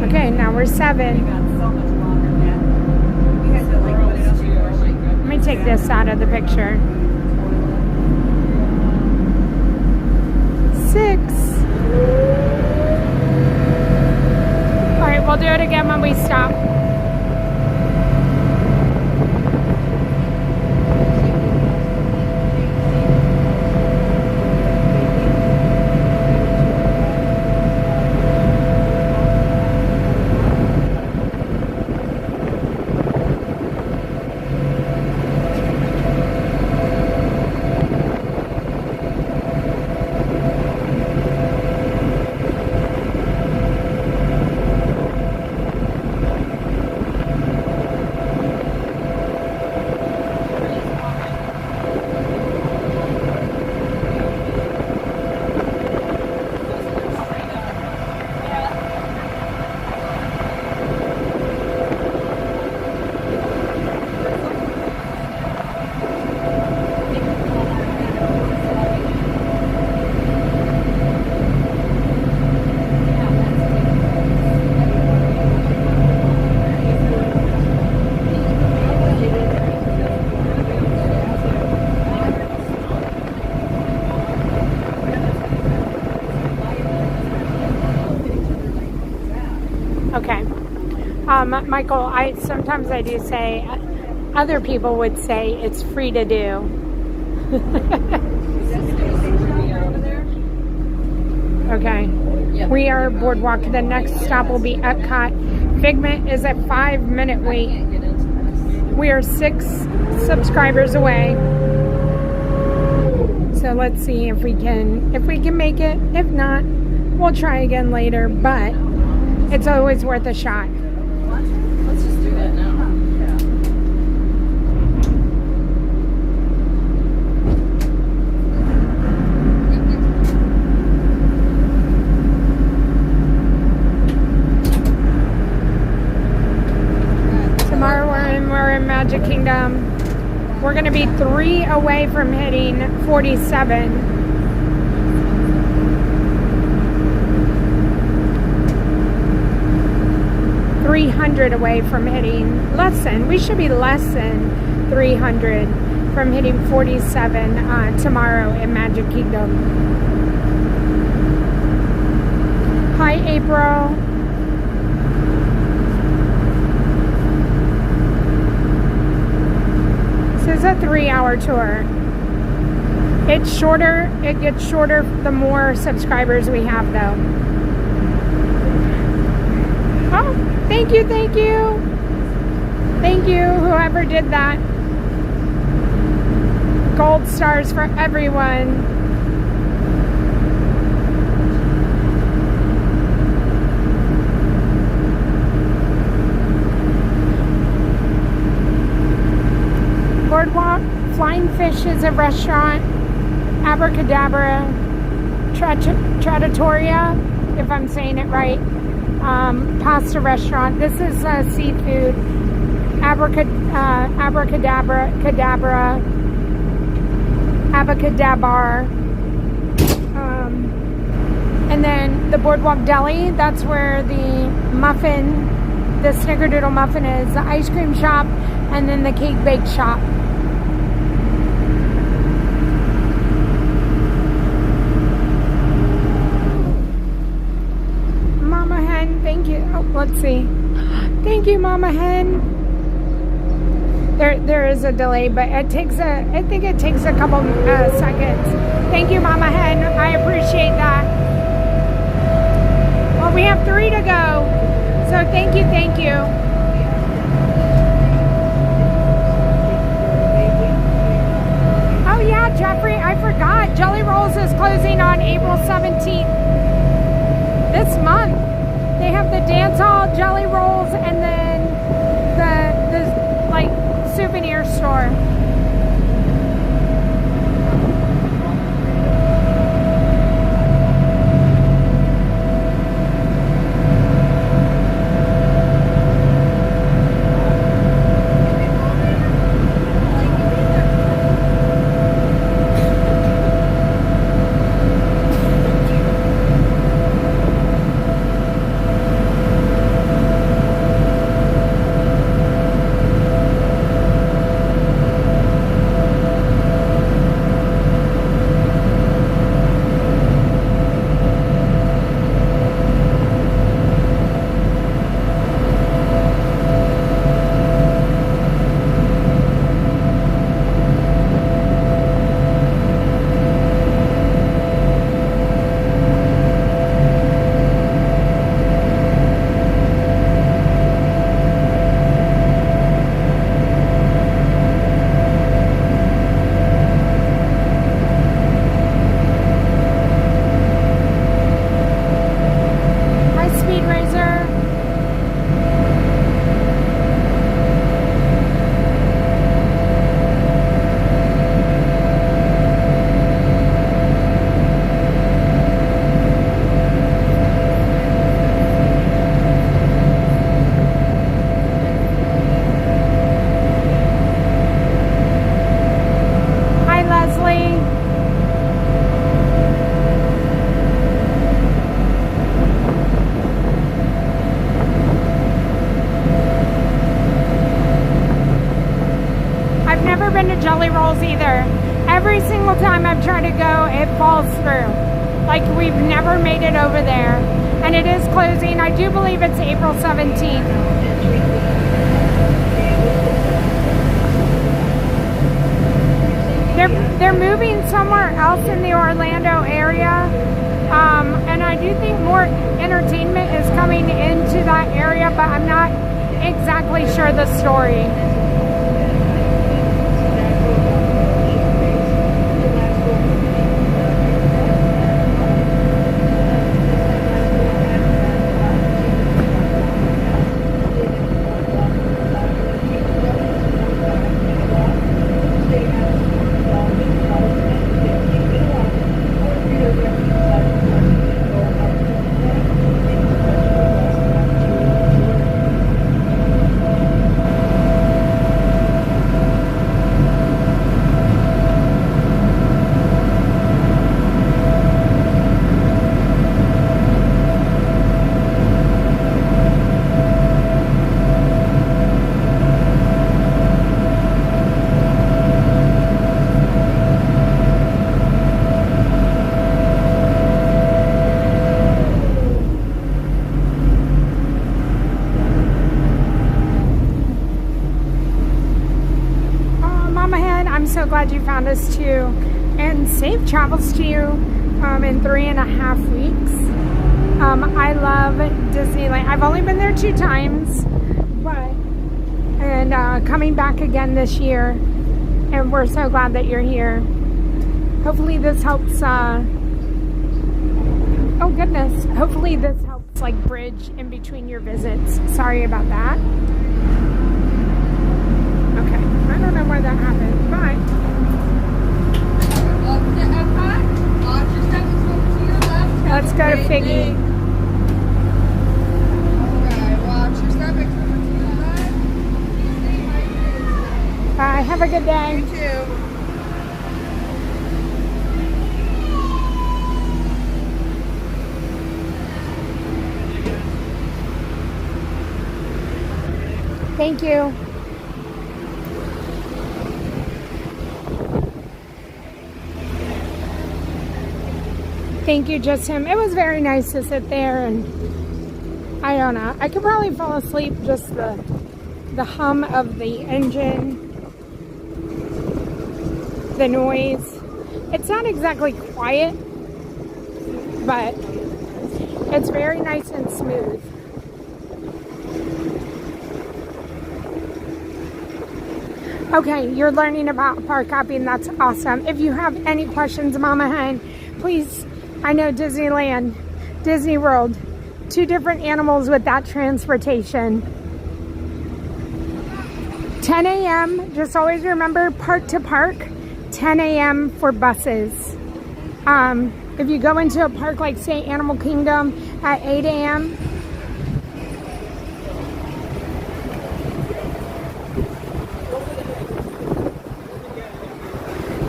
Okay, now we're 7. Let me take this out of the picture. 6. We'll do it again when we stop. Michael, sometimes I do say, other people would say it's free to do. Okay, we are Boardwalk. The next stop will be Epcot. Figment is a 5-minute wait. We are 6 subscribers away. So let's see if we can make it. If not, we'll try again later, but it's always worth a shot. Let's just do that now. Tomorrow we're in Magic Kingdom. We're going to be 3 away from hitting 47. $300 away from hitting we should be less than 300 from hitting 47 tomorrow in Magic Kingdom. Hi April. This is a 3-hour tour. It's shorter, it gets shorter the more subscribers we have though. Oh, thank you, thank you. Thank you, whoever did that. gold stars for everyone. Boardwalk Flying Fish is a restaurant. Abracadabra Trattoria, if I'm saying it right. Pasta restaurant. This is seafood. Abracadabra. And then the Boardwalk Deli, that's where the muffin, the snickerdoodle muffin is, the ice cream shop, and then the cake bake shop. Mama Hen, thank you. Oh, let's see. Thank you, Mama Hen. There is a delay, but I think it takes a couple seconds. Thank you, Mama Hen. I appreciate that. Well, we have 3 to go, so thank you, thank you. Oh yeah, Jeffrey, I forgot. Jelly Rolls is closing on April 17th. This month. They have the dance hall, Jelly Rolls, and then the like souvenir store. Jelly Rolls either. Every single time I've tried to go, it falls through. Like, we've never made it over there. And it is closing. I do believe it's April 17th. They're moving somewhere else in the Orlando area. And I do think more entertainment is coming into that area, but I'm not exactly sure the story. So glad you found us too, and safe travels to you in 3.5 weeks. I love Disneyland. I've only been there 2 times, and coming back again this year. And we're so glad that you're here. Hopefully this helps, oh goodness, hopefully this helps like bridge in between your visits. Sorry about that. Okay, I don't know why that happened. Bye. Let's go to Figgy. Bye, have a good day. You too. Thank you. Thank you, just him. It was very nice to sit there, and I don't know. I could probably fall asleep just the hum of the engine, the noise. It's not exactly quiet, but it's very nice and smooth. Okay, you're learning about park hopping. That's awesome. If you have any questions, Mama Hen, please, I know Disneyland, Disney World, 2 different animals with that transportation. 10 a.m., just always remember park to park, 10 a.m. for buses. If you go into a park like, say, Animal Kingdom at 8 a.m.,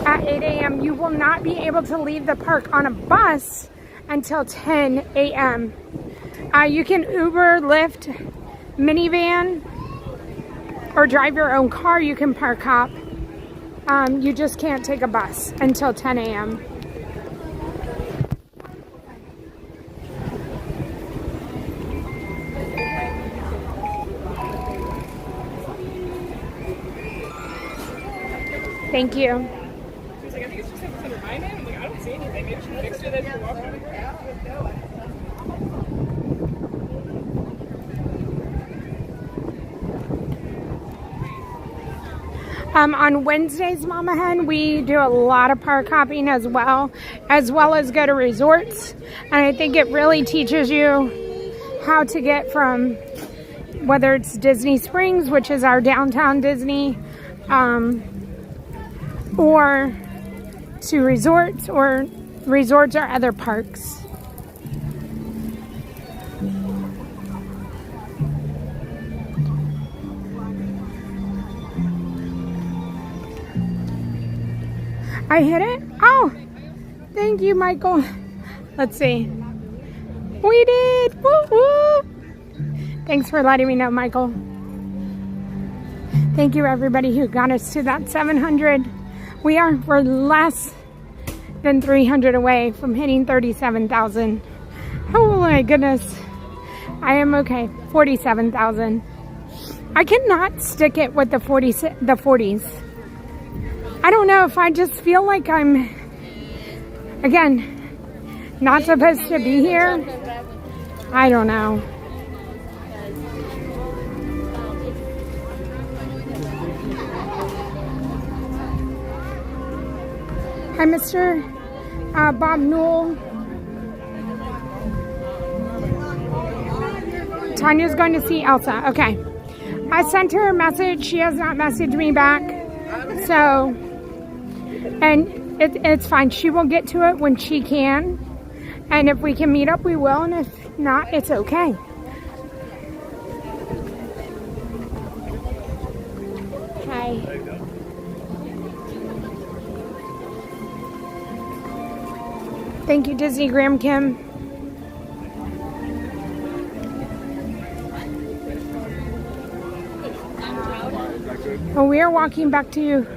at 8 a.m., you will not be able to leave the park on a bus until 10 a.m. You can Uber, Lyft, minivan, or drive your own car. You can park hop. You just can't take a bus until 10 a.m. Thank you. She's like, I think it's just like under my name. I'm like, I don't see anything. Maybe she fixed it as you're walking. On Wednesdays, Mama Hen, we do a lot of park hopping as well as go to resorts. And I think it really teaches you how to get from, whether it's Disney Springs, which is our downtown Disney, or to resorts or other parks. I hit it? Oh, thank you, Michael. Let's see. We did! Woo woo! Thanks for letting me know, Michael. Thank you, everybody who got us to that 700. We're less than 300 away from hitting 37,000. Oh my goodness. I am okay. 47,000. I cannot stick it with the 40s. I don't know if I just feel like I'm, again, not supposed to be here. I don't know. Hi, Mr. Bob Newell. Tanya's going to see Elsa. Okay. I sent her a message. She has not messaged me back. So, and it's fine. She will get to it when she can. And if we can meet up, we will. And if not, it's okay. Hi. Thank you, Disney Graham Kim. Well, we are walking back to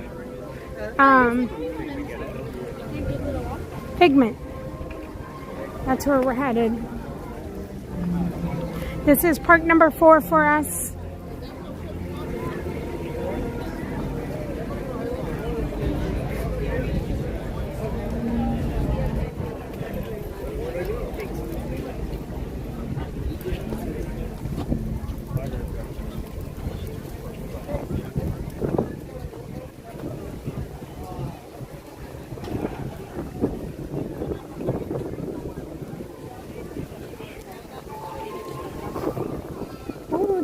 Figment. That's where we're headed. This is park number 4 for us.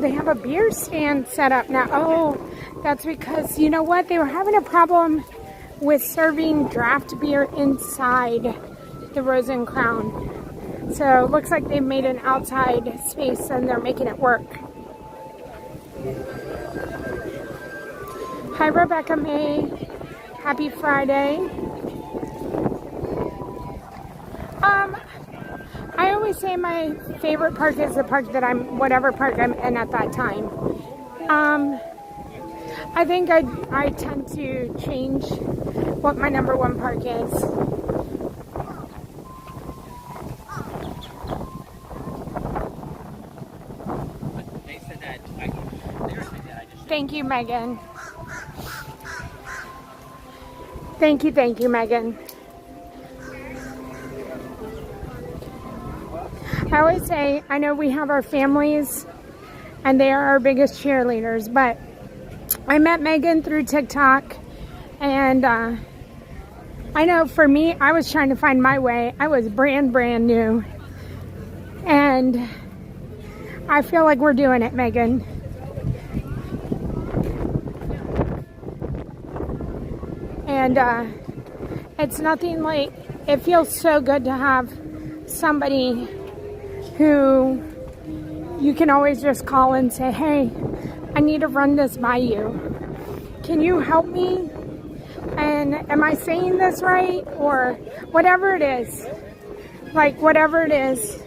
they have a beer stand set up now. Oh, that's because, you know what? They were having a problem with serving draft beer inside the Rose and Crown. So it looks like they've made an outside space and they're making it work. Hi, Rebecca May. Happy Friday. I always say my favorite park is the park that whatever park I'm in at that time. I think I tend to change what my number one park is. Thank you, Megan. Thank you, Megan. I always say, I know we have our families and they are our biggest cheerleaders, but I met Megan through TikTok, and I know for me, I was trying to find my way. I was brand new, and I feel like we're doing it, Megan. And it's nothing like, it feels so good to have somebody who you can always just call and say, hey, I need to run this by you. Can you help me? And am I saying this right? Or whatever it is. Like, whatever it is.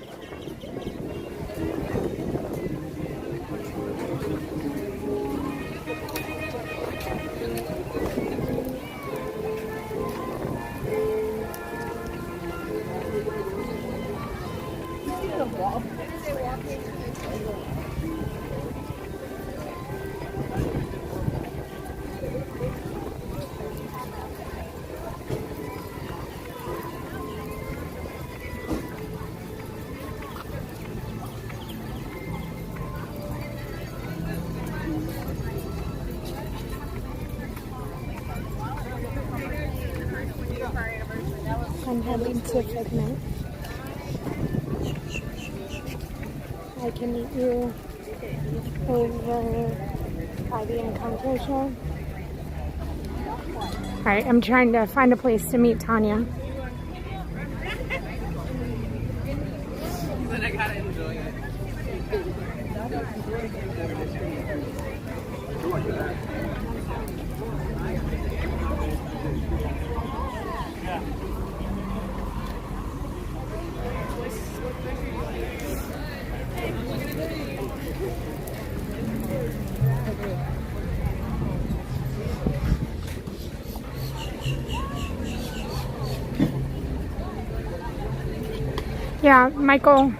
I'm heading to Figment. I can meet you over by the Encanto show. Alright, I'm trying to find a place to meet Tanya. Then I gotta enjoy it. Yeah, Michael.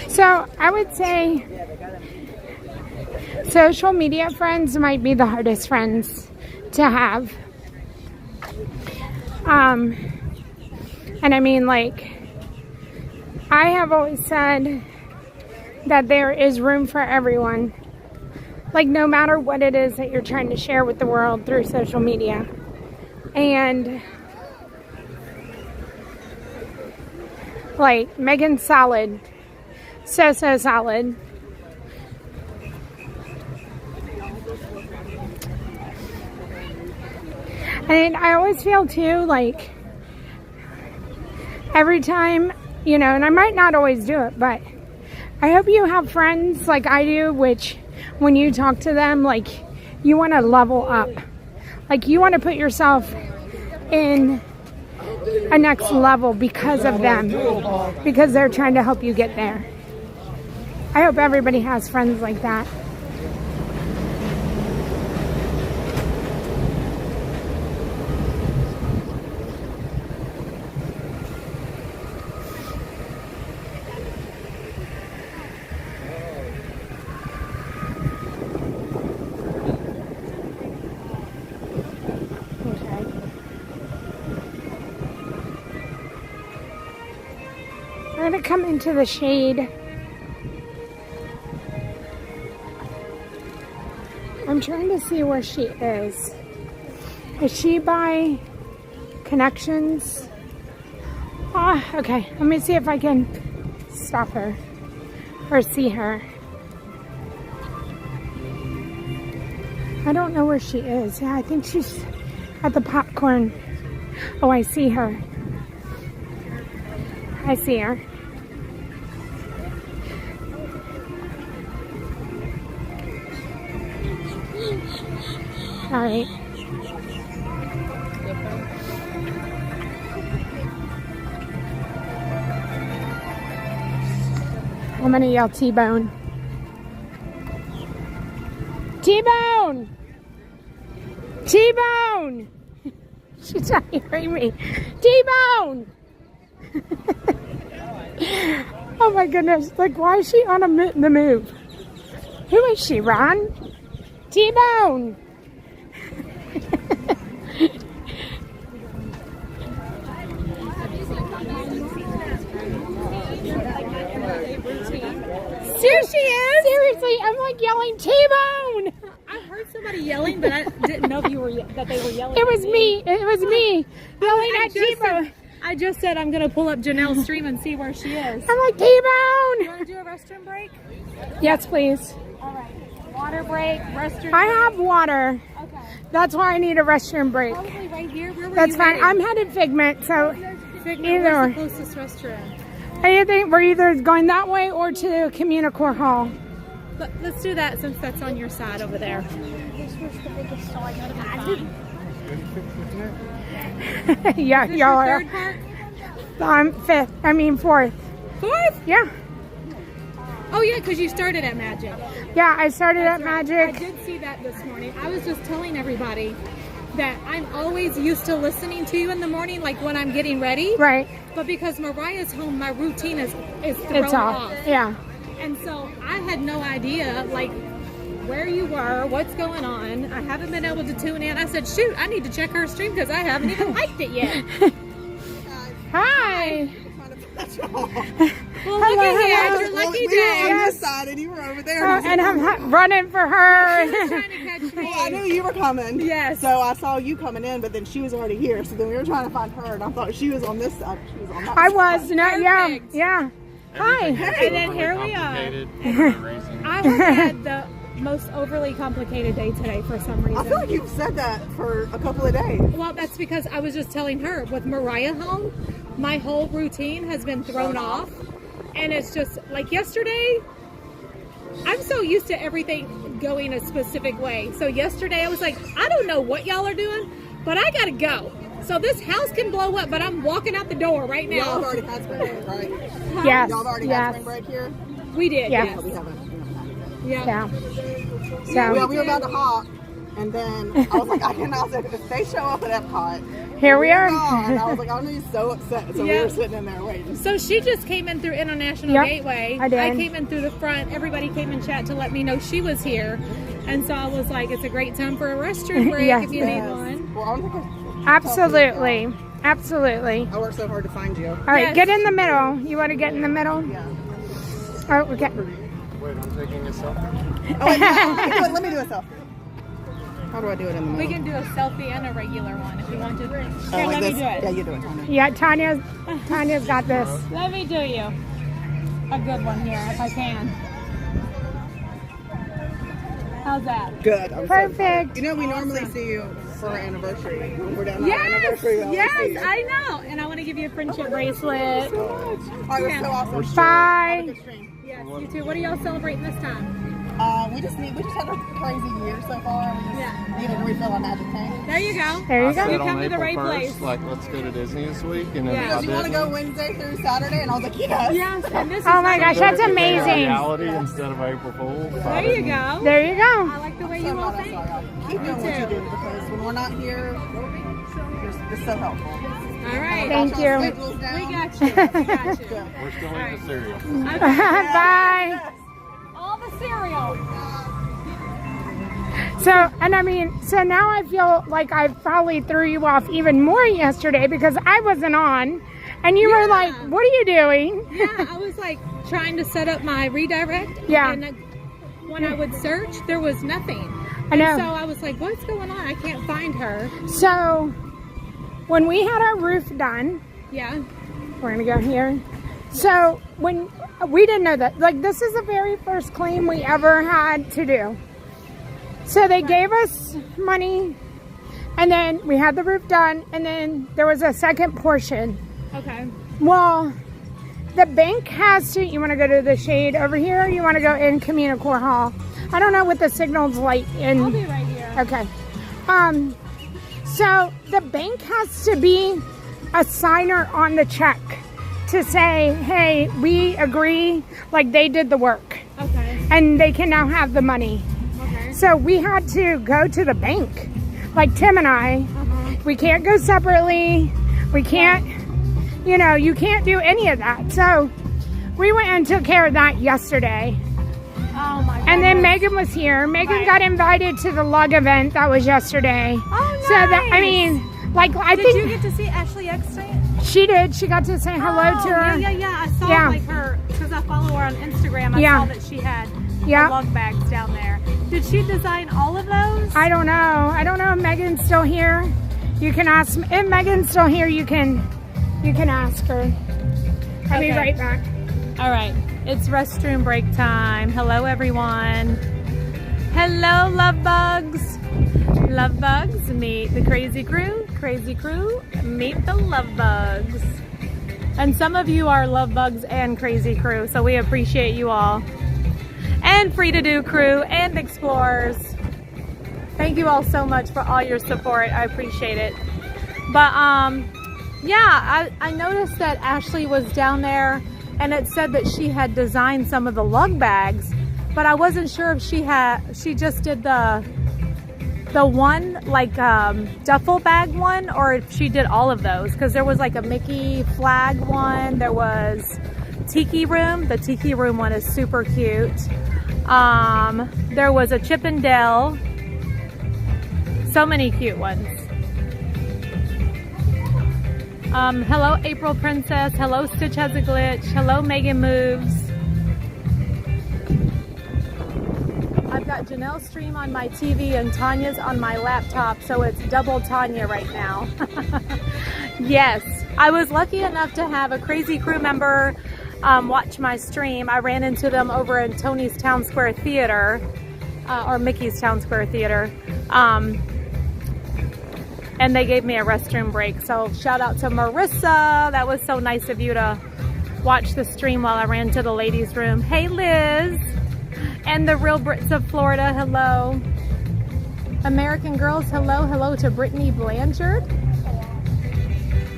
So I would say social media friends might be the hardest friends to have. And I mean, like, I have always said that there is room for everyone. Like, no matter what it is that you're trying to share with the world through social media. And like, Megan's solid. So solid. And I always feel too, like, every time, you know, and I might not always do it, but I hope you have friends like I do, which when you talk to them, like, you want to level up. Like, you want to put yourself in a next level because of them, because they're trying to help you get there. I hope everybody has friends like that. I'm going to come into the shade. I'm trying to see where she is. Is she by Connections? Okay. Let me see if I can stop her or see her. I don't know where she is. Yeah, I think she's at the popcorn. Oh, I see her. I see her. All right. I'm gonna yell T-Bone. T-Bone! T-Bone! She's not hearing me. T-Bone! Oh my goodness. Like, why is she on the move? Who is she, Ron? T-Bone! Here she is! Seriously, I'm like yelling T-Bone! I heard somebody yelling, but I didn't know that they were yelling. It was me. It was me yelling at T-Bone. I just said I'm gonna pull up Janelle's stream and see where she is. I'm like, T-Bone! You wanna do a restroom break? Yes, please. Alright. Water break, restroom I break. have water. Okay. That's why I need a restroom break. Probably right here. Where were That's you fine. heading? I'm headed Figment, so Figment, either. where's the closest restroom? I think we're either going that way or to Communicore Hall. Let's do that since that's on your side over there. This was the biggest stall I could imagine. Yeah, Is this y'all your are. third part? Fourth. Fourth? Yeah. Oh yeah, because you started at Magic. Yeah, I started That's at right. Magic. I did see that this morning. I was just telling everybody that I'm always used to listening to you in the morning, like when I'm getting ready. Right. But because Mariah's home, my routine is thrown It's off. Yeah. And so I had no idea, like, where you were, what's going on. I haven't been able to tune in. I said, shoot, I need to check her stream because I haven't even liked it yet. Hi. Well, look at here. It's your lucky We day. were on this side and you were over there. And I'm running for her. She was trying to catch me. Well, I knew you were coming. Yes. So I saw you coming in, but then she was already here. So then we were trying to find her, and I thought she was on this side. She was on that I side. was. No, yeah. Perfect. Yeah. Hi. And then here we are. I have had the most overly complicated day today for some reason. I feel like you've said that for a couple of days. Well, that's because I was just telling her, with Mariah home, my whole routine has been thrown off. And it's just, like yesterday, I'm so used to everything going a specific way. So yesterday I was like, I don't know what y'all are doing, but I gotta go. So this house can blow up, but I'm walking out the door right now. Y'all have already had spring break, right? Yes. Y'all have already had spring break here? We did, Yeah. yes. We haven't. Yeah. So Well, we were about to hop, and then I was like, I cannot say, if they show up at Epcot, here we are. and I was like, I'm gonna be so upset. So we Yeah. were sitting in there waiting. So she just came in through International Yep, Gateway. I did. came in through the front. Everybody came in chat to let me know she was here. And so I was like, it's a great time for a restroom break Yes. if you need one. Well, I'm gonna Absolutely. Absolutely. I worked so hard to find you. All right, Yes. get in the middle. You want to get in the middle? Yeah. Oh, okay. Wait, I'm taking a selfie. Oh, wait, no, let me do a selfie. How do I do it in the middle? We can do a selfie and a regular one if you want to. Here, Oh, like let me this? do it. Yeah, you do it, Tanya. Yeah, Tanya's got this. Let me do you a good one here if I can. How's that? Good. I'm so Perfect. excited. You know, we normally see you for our anniversary. When we're down on our Yes, anniversary, we always see yes, you. I know. And I want to give you a friendship bracelet. Oh, that's so awesome. Bye. Yes, you too. What are y'all celebrating this time? We just had a crazy year so far. We just needed to refill our magic tank. There you go. There you I go. said You come on to the April right 1st, place. like, let's go to Disney this week, and then Yeah. I Because you want to didn't. go Wednesday through Saturday, and I was like, yes. Yes, and this is Oh my gosh, that's It's amazing. reality instead of April Fool. There you go. There you go. I like the way So you all glad I think. saw y'all. Keep doing what you do, because when we're not here, it's so helpful. All right. Thank Got y'all you. schedules down. We got you. We got you. We're still eating cereal. Bye. All the cereal. So, and I mean, so now I feel like I probably threw you off even more yesterday because I wasn't on. And you were like, what are you doing? Yeah, I was like trying to set up my redirect. Yeah. And when I would search, there was nothing. I know. And so I was like, what's going on? I can't find her. So, when we had our roof done, Yeah. we're going to go here. So, when we didn't know that, like, this is the very first claim we ever had to do. So they gave us money, and then we had the roof done, and then there was a second portion. Okay. Well, the bank has to, you want to go to the shade over here, or you want to go in Communicore Hall? I don't know what the signal's like in. I'll be right here. Okay. So the bank has to be a signer on the check to say, hey, we agree, like they did the work. Okay. And they can now have the money. Okay. So we had to go to the bank, like Tim and I. We can't go separately. We can't, you know, you can't do any of that. So we went and took care of that yesterday. Oh my God. And then Megan was here. Megan got invited to the lug event that was yesterday. Oh, nice. So that, I mean, like, I Did think you get to see Ashley Eckstein? she did. She got to say hello to her. Yeah. I saw like her, because I follow her on Instagram. I Yeah. saw that she had Yeah. lug bags down there. Did she design all of those? I don't know. I don't know if Megan's still here. You can ask, if Megan's still here, you can ask her. I'll be Okay. right back. All right. It's restroom break time. Hello, everyone. Hello, love bugs. Love bugs, meet the crazy crew. Crazy crew, meet the love bugs. And some of you are love bugs and crazy crew, so we appreciate you all. And free to do crew and explorers. Thank you all so much for all your support. I appreciate it. But yeah, I noticed that Ashley was down there, and it said that she had designed some of the lug bags, but I wasn't sure if she just did the one like duffel bag one, or if she did all of those, because there was like a Mickey flag one, there was Tiki Room. The Tiki Room one is super cute. There was a Chip and Dale. So many cute ones. Hello, April Princess. Hello, Stitch Has a Glitch. Hello, Megan Moves. I've got Janelle's stream on my TV and Tanya's on my laptop, so it's double Tanya right now. Yes, I was lucky enough to have a crazy crew member watch my stream. I ran into them over in Tony's Town Square Theater, or Mickey's Town Square Theater. And they gave me a restroom break. So shout out to Marissa. That was so nice of you to watch the stream while I ran to the ladies' room. Hey, Liz. And the Real Brits of Florida, hello. American Girls, hello. Hello to Brittany Blanchard.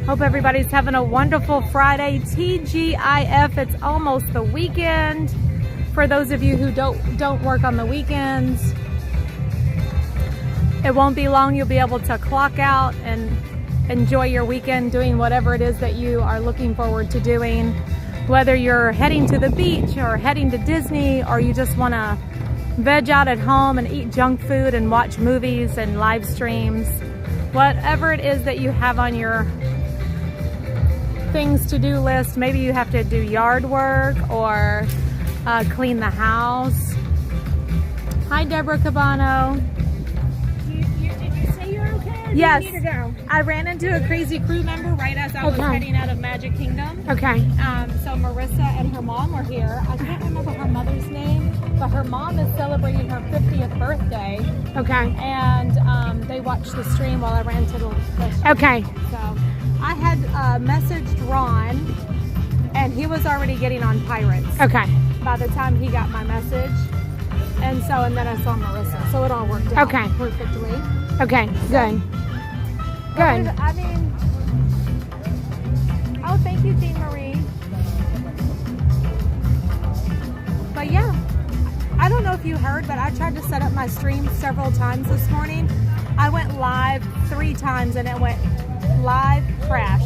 Hope everybody's having a wonderful Friday. TGIF, it's almost the weekend. For those of you who don't work on the weekends, it won't be long. You'll be able to clock out and enjoy your weekend doing whatever it is that you are looking forward to doing. Whether you're heading to the beach or heading to Disney, or you just want to veg out at home and eat junk food and watch movies and live streams. Whatever it is that you have on your things to do list. Maybe you have to do yard work or clean the house. Hi, Deborah Cabano. Did you say you're okay? Or Yes, do you need to go? I ran into a crazy crew member right as I was heading out of Magic Kingdom. Okay. So Marissa and her mom were here. I can't remember her mother's name, but her mom is celebrating her 50th birthday. Okay. And they watched the stream while I ran to the Okay. So I had messaged Ron, and he was already getting on Pirates. Okay. By the time he got my message. And then I saw Marissa. So it all worked out perfectly. Okay, good. Good. I mean, oh, thank you, Jean Marie. But yeah, I don't know if you heard, but I tried to set up my stream several times this morning. I went live 3 times and it went live, crash,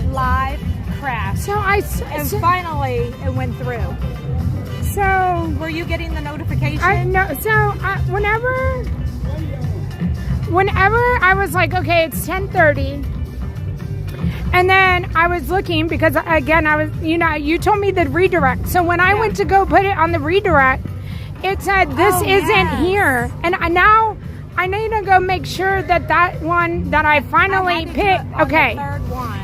live, crash. So finally it went through. So were you getting the notification? No. So whenever I was like, okay, it's 10:30, and then I was looking because again I was, you told me the redirect. So when I went to go put it on the redirect, it said this isn't here, and now I need to go make sure that one that I finally picked. Okay. The third one.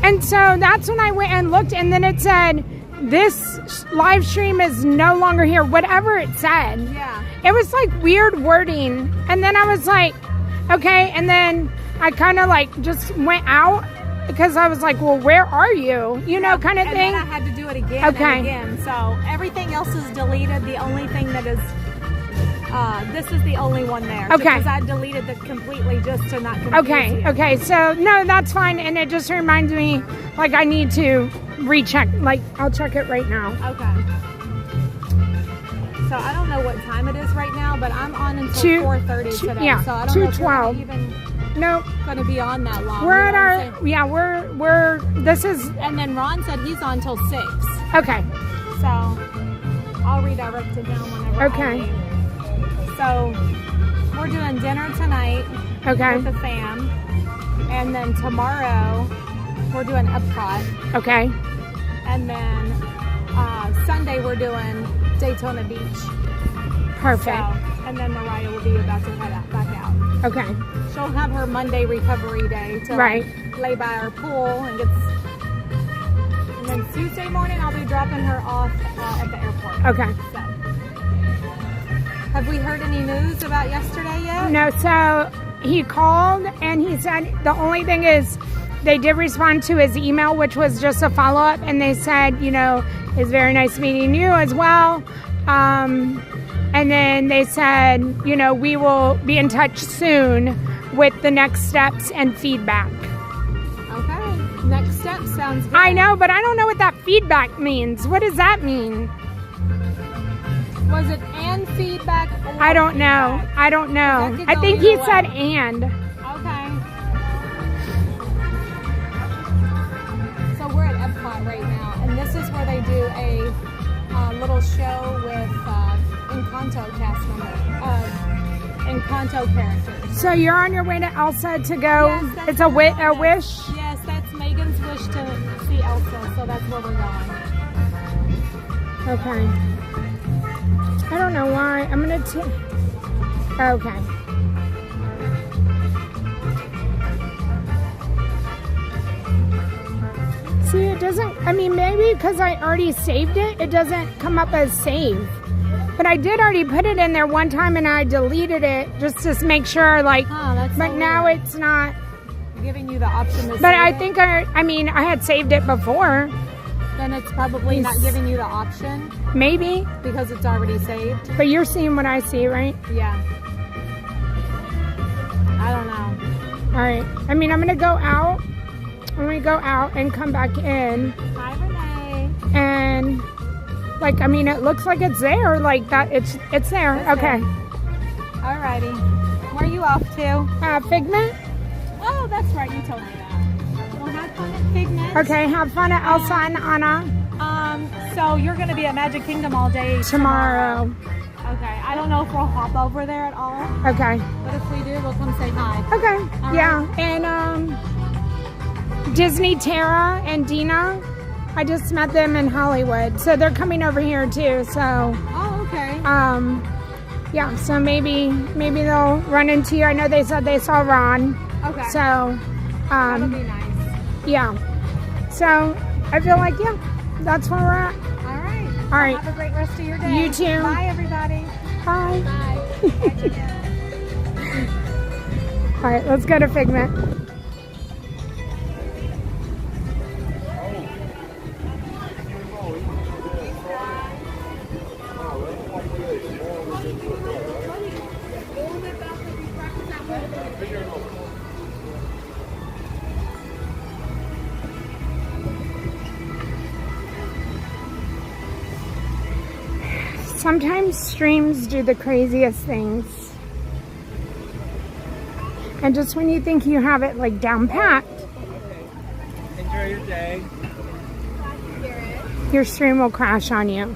And so that's when I went and looked, and then it said this live stream is no longer here. Whatever it said. Yeah. It was like weird wording. And then I was like, okay. And then I kind of like just went out because I was like, well, where are you? You know, kind of and thing. then I had to do it again Okay. and again. So everything else is deleted. The only thing that is, this is the only one there. Okay. Because I deleted it completely just to not confuse Okay, you. okay, so no, that's fine, and it just reminds me, like, I need to recheck, like, I'll check it right now. Okay. So I don't know what time it is right now, but I'm on until 4:30 today. Yeah, so I don't know if you're 2:12. even Nope. going to be on that long. We're You at know what I'm our, saying? yeah, we're, this is, And then Ron said he's on till 6. okay, So I'll redirect to him whenever Okay. I leave. So we're doing dinner tonight Okay. with the fam. And then tomorrow we're doing Epcot. okay, And then Sunday we're doing Daytona Beach. perfect, So, and then Mariah will be about to head back out. okay, She'll have her Monday recovery day to Right. lay by our pool and get. And then Tuesday morning I'll be dropping her off at the airport. okay. So, have we heard any news about yesterday yet? No, so he called and he said the only thing is they did respond to his email, which was just a follow-up, and they said, you know, it's very nice meeting you as well. And then they said, you know, we will be in touch soon with the next steps and feedback. Okay. Next step sounds good. I know, but I don't know what that feedback means. What does that mean? Was it and feedback? Or I don't know. feedback? I don't know. That could I go think he either said way. and. Okay. So we're at Epcot right now, and this is where they do a little show with Encanto cast members, Encanto characters. So you're on your way to Elsa to go. Yes, that's It's a where a we're wish. going. Yes, that's Megan's wish to see Elsa, so that's where we're going. Okay. I don't know why. I'm gonna okay. See, it doesn't, I mean, maybe because I already saved it, it doesn't come up as save. But I did already put it in there one time and I deleted it just to make sure, like, that's but so now weird. it's not. Giving you the option to But save I it. think I had saved it before. Then it's probably not giving you the option Maybe. because it's already saved. But you're seeing what I see, right? Yeah. I don't know. All right. I mean, I'm going to go out. I'm going to go out and come back in. Hi, Renee. And, like, I mean, it looks like it's there. Like, that. It's there. Okay. Alrighty. Where are you off to? Figment. Oh, that's right. You told me that. Well, have fun at Figment. Okay. Have fun at Elsa and Anna. So you're going to be at Magic Kingdom all day Tomorrow. Okay. I don't know if we'll hop over there at all. Okay. But if we do, we'll come say hi. Okay. All Yeah. right. And, Disney Tara and Dina, I just met them in Hollywood. So they're coming over here too. So, Oh, okay. yeah, so maybe they'll run into you. I know they said they saw Ron. Okay. So, That'll be nice. yeah. So, I feel like, yeah, that's where we're at. All right. All right. Have a great rest of your day. You too. Bye, everybody. Bye. Bye. All right, let's go to Figment. Sometimes streams do the craziest things. And just when you think you have it like down pat, Enjoy your day. your stream will crash on you.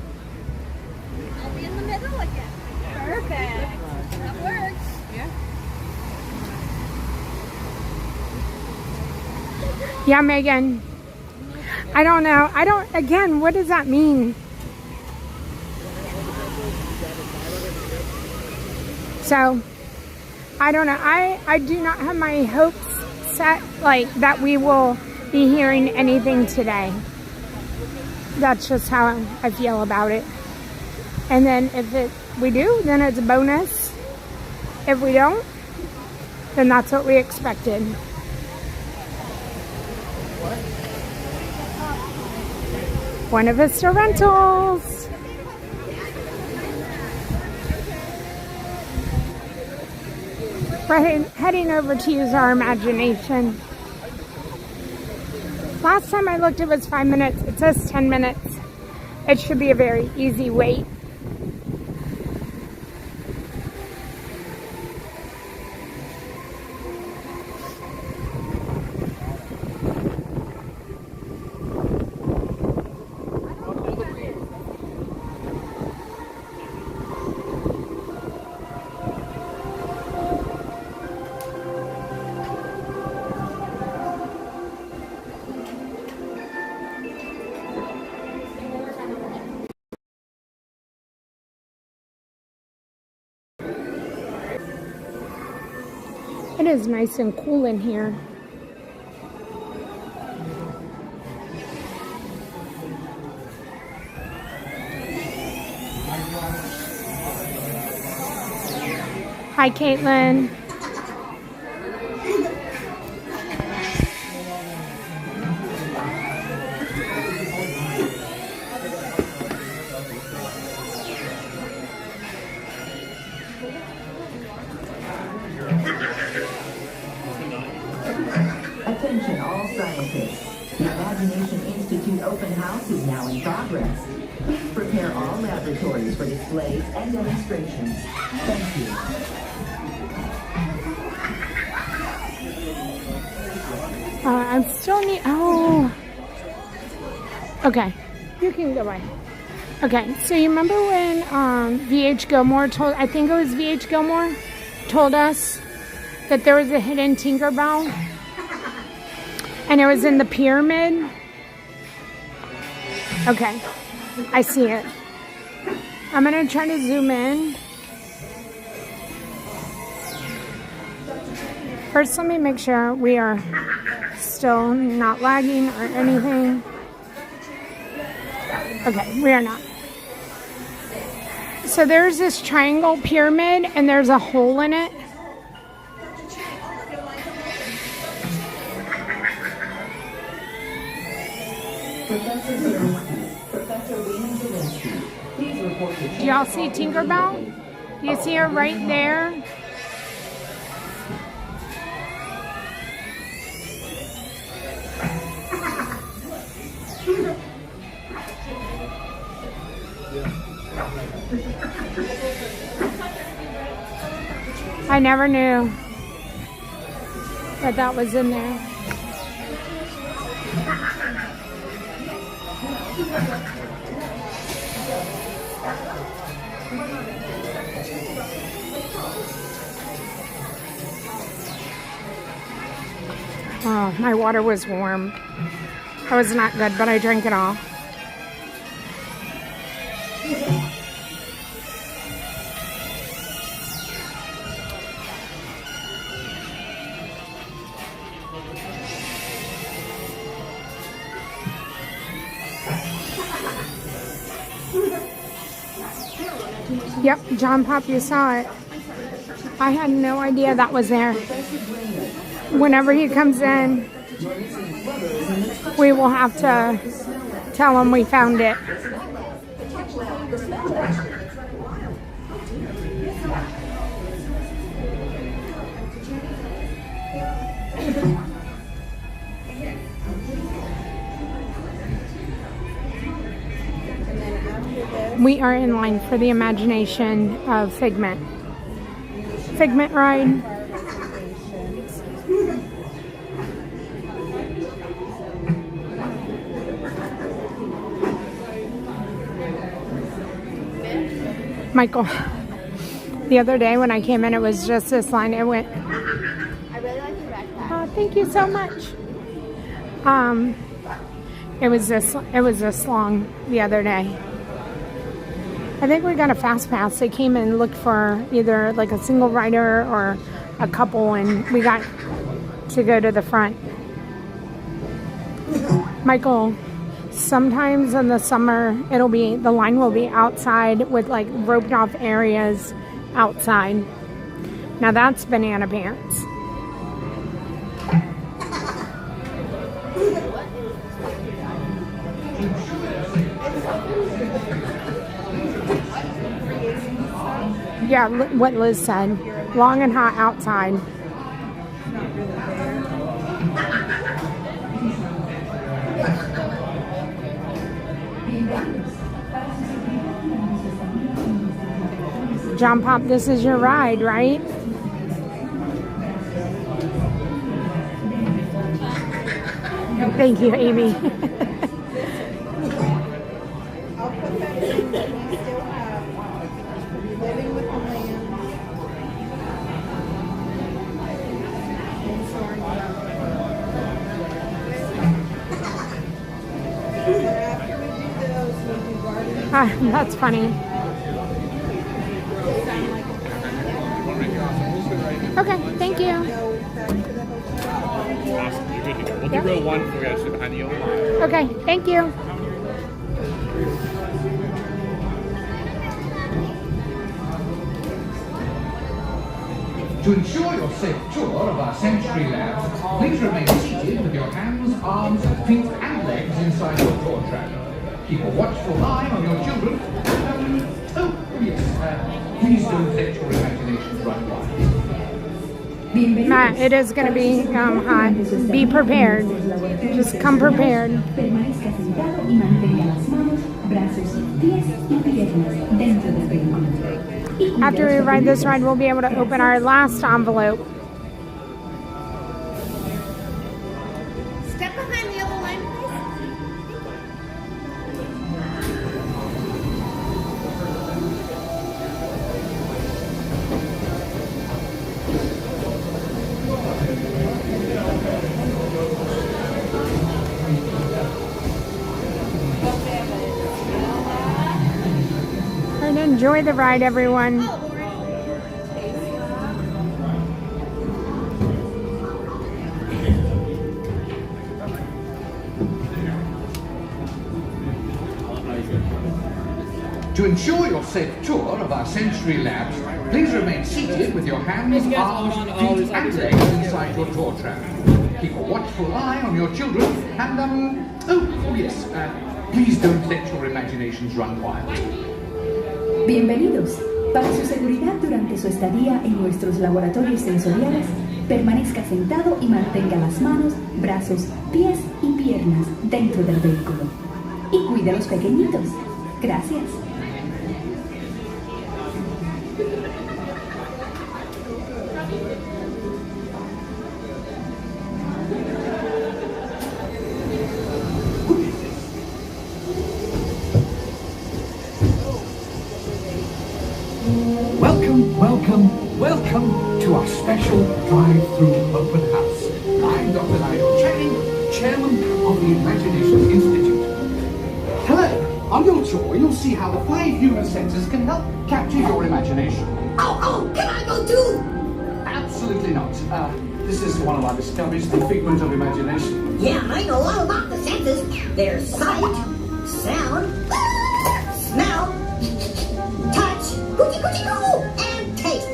I'll be in the middle again. Perfect. That works. Yeah. Yeah, Megan. I don't know. Again, what does that mean? So, I don't know. I do not have my hopes set like that we will be hearing anything today. That's just how I feel about it. And then if we do, then it's a bonus. If we don't, then that's what we expected. Buena Vista Rentals. We're heading over to use our imagination. Last time I looked, it was 5 minutes. It says 10 minutes. It should be a very easy wait. It is nice and cool in here. Hi, Caitlin. Attention all scientists. The Imagination Institute open house is now in progress. Please prepare all laboratories for displays and demonstrations. Thank you. I'm still need. Oh. Okay. You can go by. Okay. So you remember when VH Gilmore told, I think it was VH Gilmore, told us that there was a hidden Tinkerbell? And it was in the pyramid? Okay. I see it. I'm going to try to zoom in. First, let me make sure we are still not lagging or anything. Okay, we are not. So there's this triangle pyramid and there's a hole in it. Do y'all see Tinkerbell? You see her right there? I never knew that that was in there. Oh, my water was warm. That was not good, but I drank it all. Yep, John Pop, you saw it. I had no idea that was there. Whenever he comes in, we will have to tell him we found it. We are in line for the Imagination of Figment. Figment ride. Michael, the other day when I came in, it was just this line. It went. I really like your backpack. Oh, thank you so much. It was this long the other day. I think we got a fast pass. They came and looked for either like a single rider or a couple, and we got to go to the front. Michael Sometimes in the summer, the line will be outside with like roped off areas outside. Now that's banana pants. Yeah, what Liz said. Long and hot outside. John Pop, this is your ride, right? Thank you, Amy. That's funny. Okay, thank you. Awesome, you're good to go. We'll do row 1 for you, behind you. Okay, thank you. To ensure your safe tour of our sensory labs, please remain seated with your hands, arms, feet and legs inside your tour track. Keep a watchful eye on your children. Please don't let your imagination run wild. Matt, it is going to be hot. Be prepared. Just come prepared. After we ride this ride, we'll be able to open our last envelope. Step behind the other line, And enjoy the ride, everyone. To ensure your safe tour of our sensory labs, please remain seated with your hands, arms, feet and legs inside your tour track. Keep a watchful eye on your children and, please don't let your imaginations run wild. Bienvenidos. Para su seguridad durante su estadía en nuestros laboratorios sensoriales, permanezca sentado y mantenga las manos, brazos, pies y piernas dentro del vehículo. Y cuide a los pequeñitos. Gracias. Welcome to our special drive-through open house. I'm Dr. Nigel Channing, Chairman of the Imagination Institute. Hello. On your tour, you'll see how the 5 human senses can help capture your imagination. Oh, can I go too? Absolutely not. This is one of our discoveries, the figment of imagination. Yeah, I know all about the senses. There's sight, sound, smell, touch, and taste.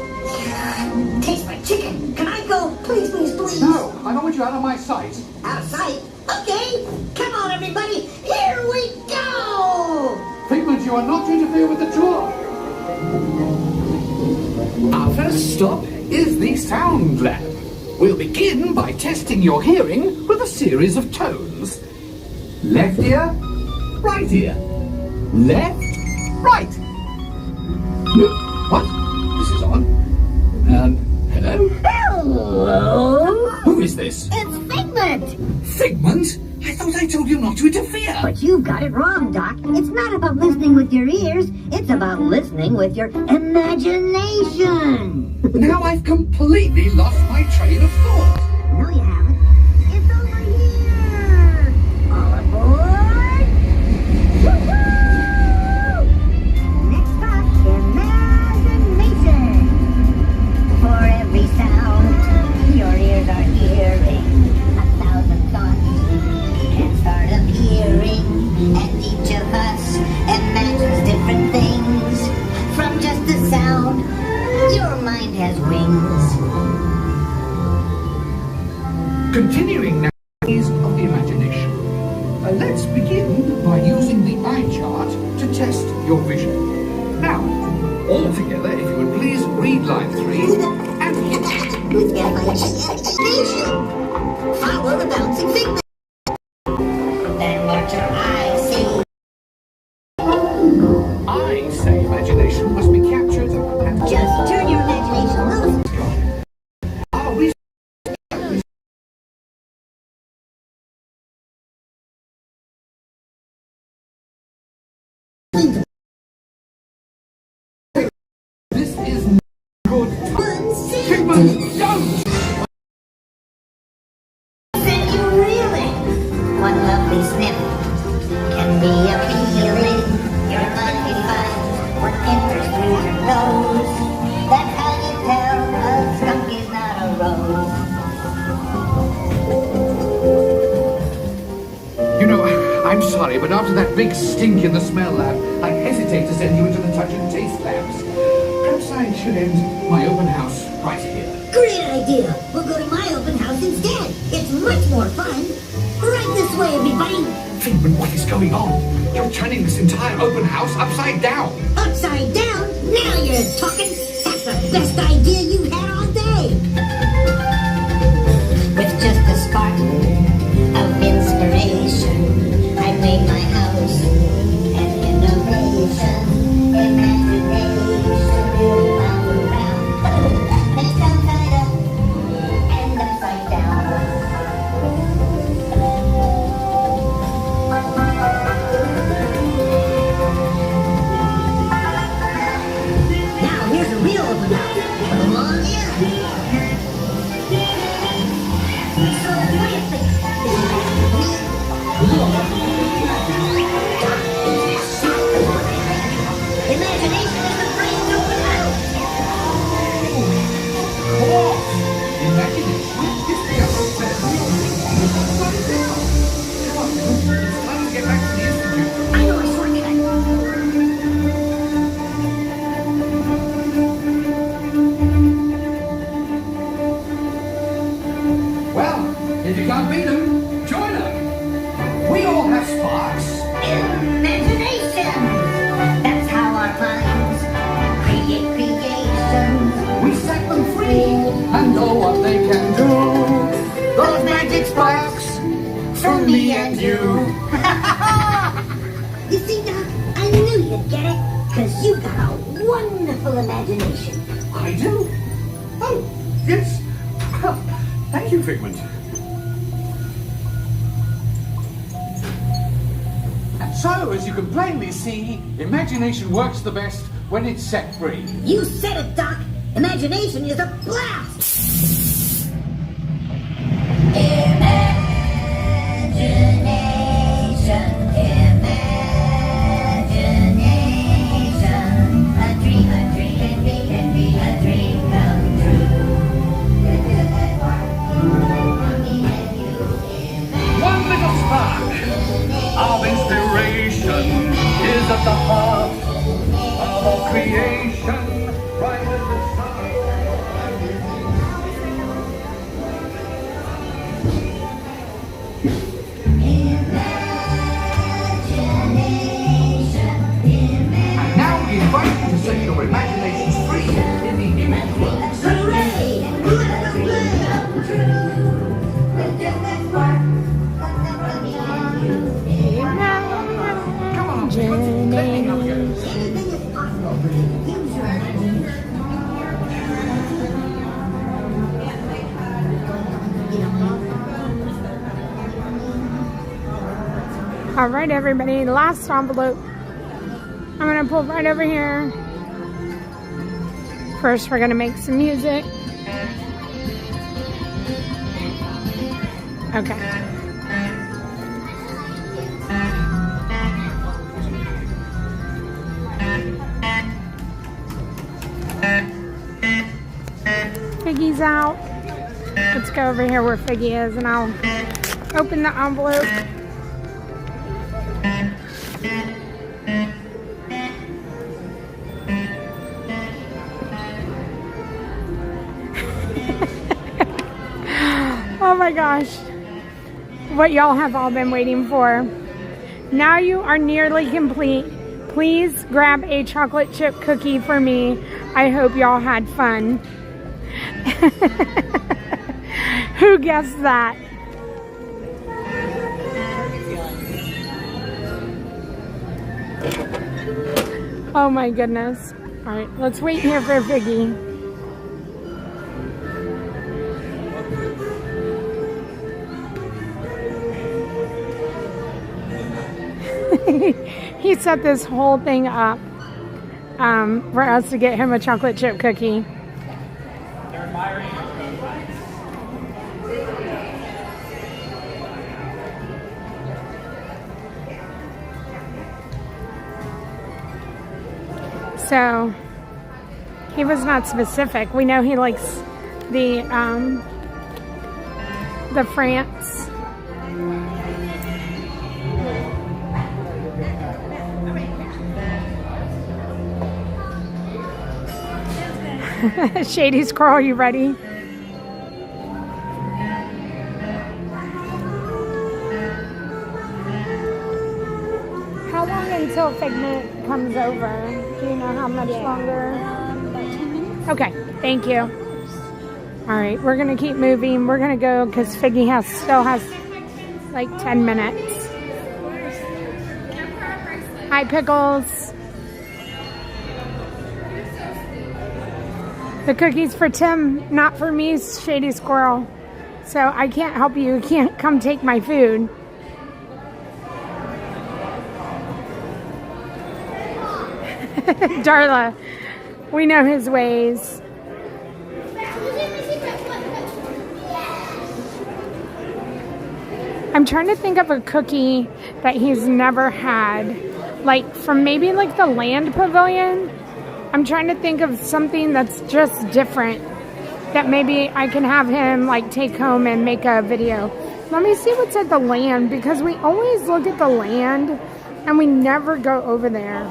Taste my chicken. Can I go? Please, please, please. No, I don't want you out of my sight. Out of sight? Okay. Come on, everybody. Here we go. Figment, you are not to interfere with the tour. Our first stop is the sound lab. We'll begin by testing your hearing with a series of tones. Left ear, right ear. Left, right. What? This is on. Hello? Hello? Who is this? It's Figment. Figment? I thought I told you not to interfere. But you got it wrong, Doc. It's not about listening with your ears. It's about listening with your imagination. Now I've completely lost my train of thought. No, you haven't. It's over here. All aboard. Woo-hoo! Next stop, imagination. For every sound your ears are hearing, 1,000 thoughts can start appearing. let's begin by using the eye chart to test your vision. Now, all together, if you would please read line 3 and hit. Follow the bouncing figment. Then what your eyes see. I say imagination must be captured and Just turn your imagination loose. Are we This is good. Figment, don't! Then you really. One lovely sniff can be appealing. Your money finds what enters through your nose. That's how you tell a skunk is not a rose. You know, I'm sorry, but after that big stink in the smell lab, I hesitate to send you into the touch and taste labs. Perhaps I should end my open house right here. Great idea. We'll go to my open house instead. It's much more fun. Right this way, everybody. Figment, what is going on? You're turning this entire open house upside down. Upside down? Now you're talking. That's the best idea you've had all day. With just a spark of inspiration, I made my house an innovation. Imagination will all around. Make them side up and upside down. Now here's a real open house. Come on in. So what do you think? Imagination is the brain's open house. What? Imagination is the upstairs. What is it? Come on, it's time to get back to the institute. I know a shortcut. Well, if you can't beat them, join them. We all have sparks. Imagination. That's how our minds create creations. We set them free and know what they can do. Those magic sparks from me and you. You see, Doc, I knew you'd get it, because you've got a wonderful imagination. I do? Oh, yes. Well, thank you, Figment. And so, as you can plainly see, imagination works the best when it's set free. You said it, Doc. Imagination is a blast. Imagination, imagination. A dream can be a dream come true. One little spark of inspiration is at the heart of all creation. Right as the sun. And now we invite you to set your imaginations free in the image world. Hooray! Let the play come true. With just that spark, Come on, let me help you. anything is possible. Use your imagination. All right, everybody, last envelope. I'm gonna pull right over here. First, we're gonna make some music. Okay. Figgy's out. Let's go over here where Figgy is, and I'll open the envelope. Oh my gosh. what y'all have all been waiting for. Now you are nearly complete. Please grab a chocolate chip cookie for me. I hope y'all had fun. Who guessed that? Oh my goodness. All right, let's wait here for Figgy. He set this whole thing up for us to get him a chocolate chip cookie. So he was not specific. We know he likes the France. Shady Squirrel, you ready? How long until Figment comes over? Do you know how much longer? About 10 minutes. Okay, thank you. All right, we're gonna keep moving. We're gonna go because Figgy still has like 10 minutes. Hi, Pickles. The cookie's for Tim, not for me, Shady Squirrel. So I can't help you. You can't come take my food. Darla, we know his ways. I'm trying to think of a cookie that he's never had. Like from maybe like the Land Pavilion. I'm trying to think of something that's just different that maybe I can have him like take home and make a video. Let me see what's at the Land because we always look at the Land and we never go over there.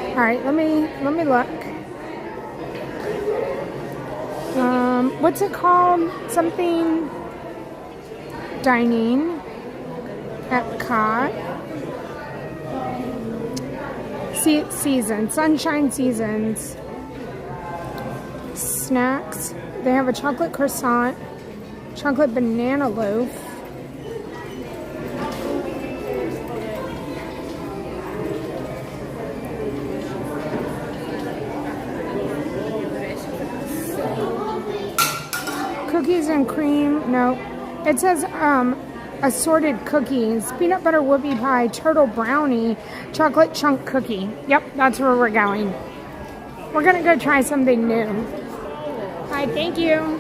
All right, let me look. What's it called? Something dining. Epcot. Season. Sunshine Seasons. Snacks. They have a chocolate croissant. Chocolate banana loaf. Cookies and cream. No. It says assorted cookies, peanut butter whoopie pie, turtle brownie, chocolate chunk cookie. Yep, that's where we're going. We're gonna go try something new. Hi, thank you.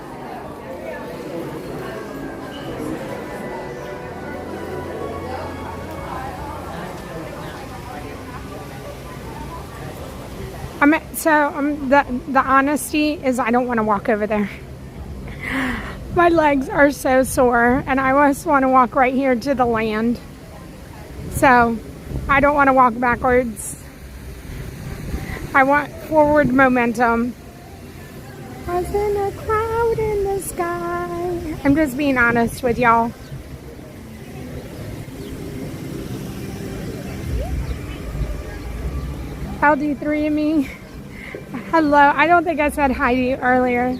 The honesty is I don't want to walk over there. My legs are so sore and I just want to walk right here to the Land. So I don't want to walk backwards. I want forward momentum. Wasn't a cloud in the sky. I'm just being honest with y'all. LD3 and me. Hello. I don't think I said hi to you earlier.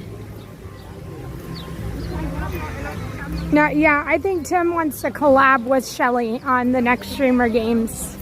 No, yeah, I think Tim wants to collab with Shelly on the next Streamer Games.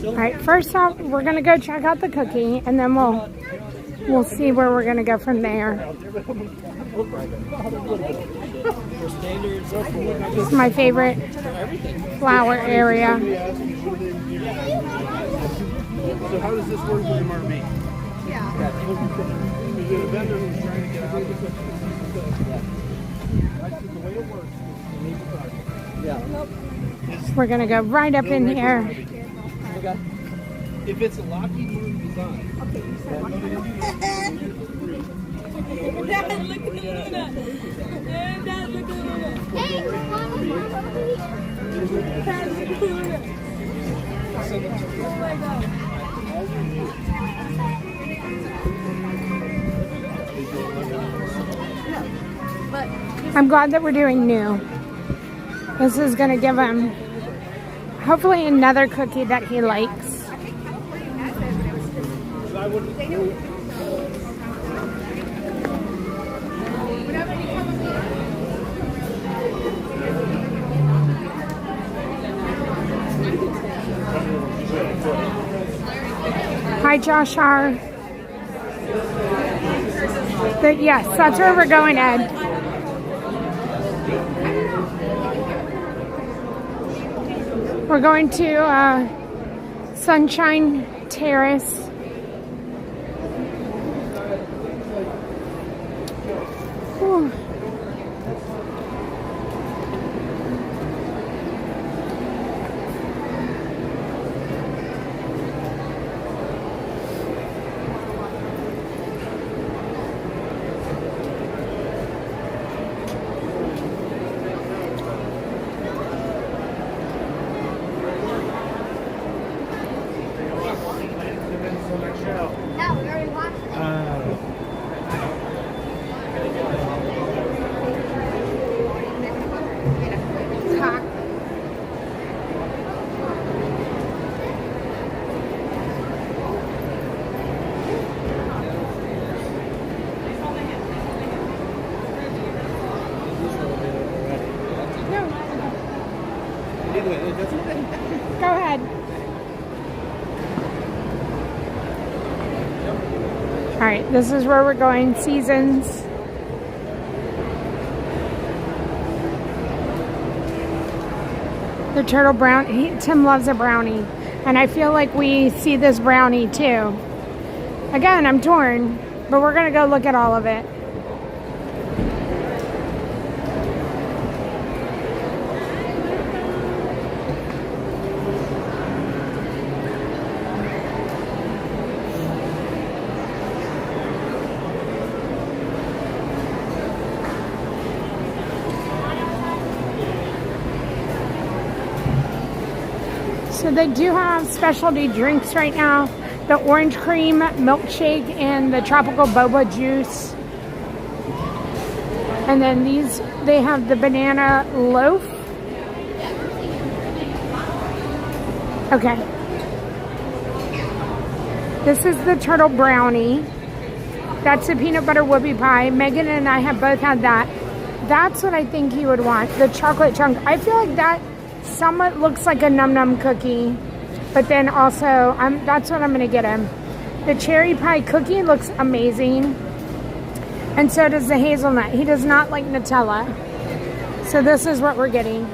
Alright, first off, we're gonna go check out the cookie and then we'll see where we're gonna go from there. This is my favorite flower area. So how does this work with MRB? Yeah. get a vendor who's trying to get out of it. That's the way it works. You need to start. Yeah. We're gonna go right up in here. Okay. If it's a Lockheed Martin design. Dad, look at Luna. Dad, look at Luna. Hey, Mama, Dad, look at Luna. Oh my God. I'm glad that we're doing new. This is gonna give him hopefully another cookie that he likes. Hi, Josh R. But yes, that's where we're going, Ed. We're going to Sunshine Terrace. Whew. No, we already watched it. Go ahead. All right, this is where we're going. Seasons. The turtle brown. Tim loves a brownie, and I feel like we see this brownie too. Again, I'm torn, but we're gonna go look at all of it. So they do have specialty drinks right now. The orange cream milkshake and the tropical boba juice. And then these, they have the banana loaf. Okay. This is the turtle brownie. That's the peanut butter whoopie pie. Megan and I have both had that. That's what I think he would want. The chocolate chunk. I feel like that somewhat looks like a num num cookie, but then also that's what I'm gonna get him. The cherry pie cookie looks amazing, and so does the hazelnut. He does not like Nutella, so this is what we're getting.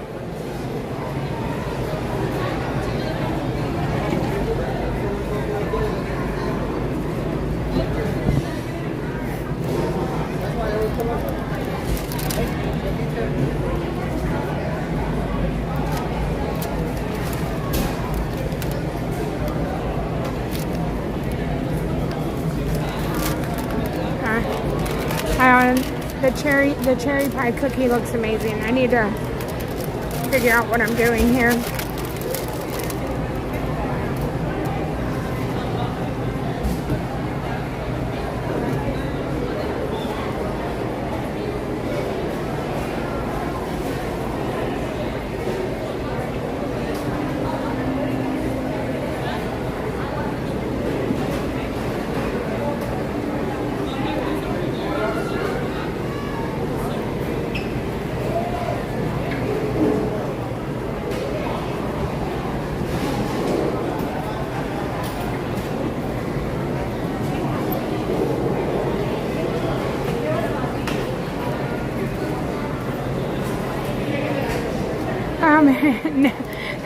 The cherry pie cookie looks amazing. I need to figure out what I'm doing here.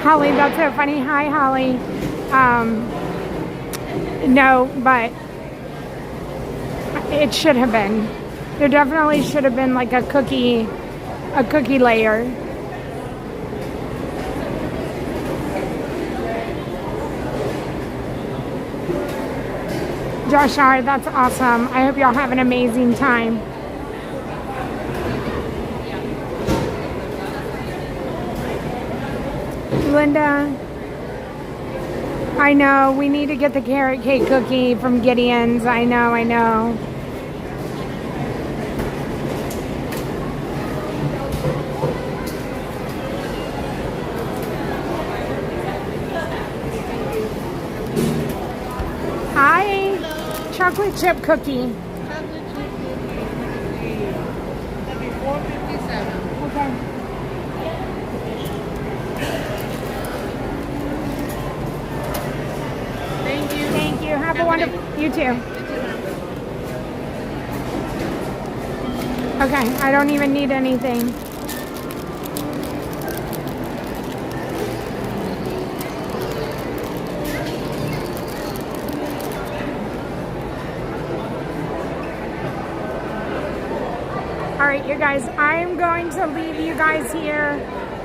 Holly, that's so funny. Hi, Holly. No, but It should have been. There definitely should have been like a cookie layer. Josh R, that's awesome. I hope y'all have an amazing time. Linda, I know, we need to get the carrot cake cookie from Gideon's. I know. Hi, chocolate chip cookie. That'd be $4.57. Okay. Thank you. Have a wonderful. You too. Okay, I don't even need anything. All right, you guys, I'm going to leave you guys here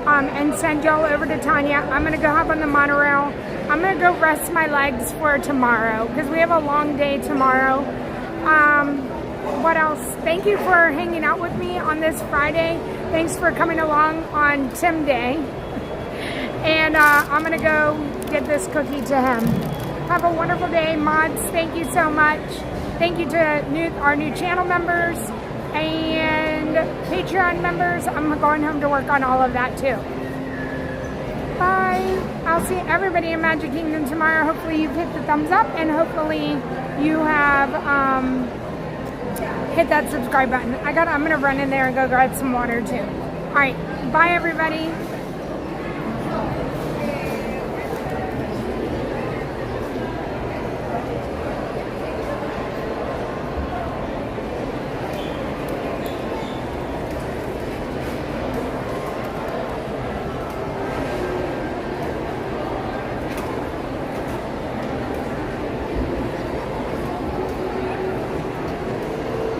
and send y'all over to Tanya. I'm going to go hop on the monorail. I'm going to go rest my legs for tomorrow because we have a long day tomorrow. What else? Thank you for hanging out with me on this Friday. Thanks for coming along on Tim Day. And I'm going to go get this cookie to him. Have a wonderful day, mods. Thank you so much. Thank you to our new channel members and Patreon members. I'm going home to work on all of that too. Bye. I'll see everybody in Magic Kingdom tomorrow. Hopefully you've hit the thumbs up and hopefully you have hit that subscribe button. I'm gonna run in there and go grab some water too. All right, bye everybody.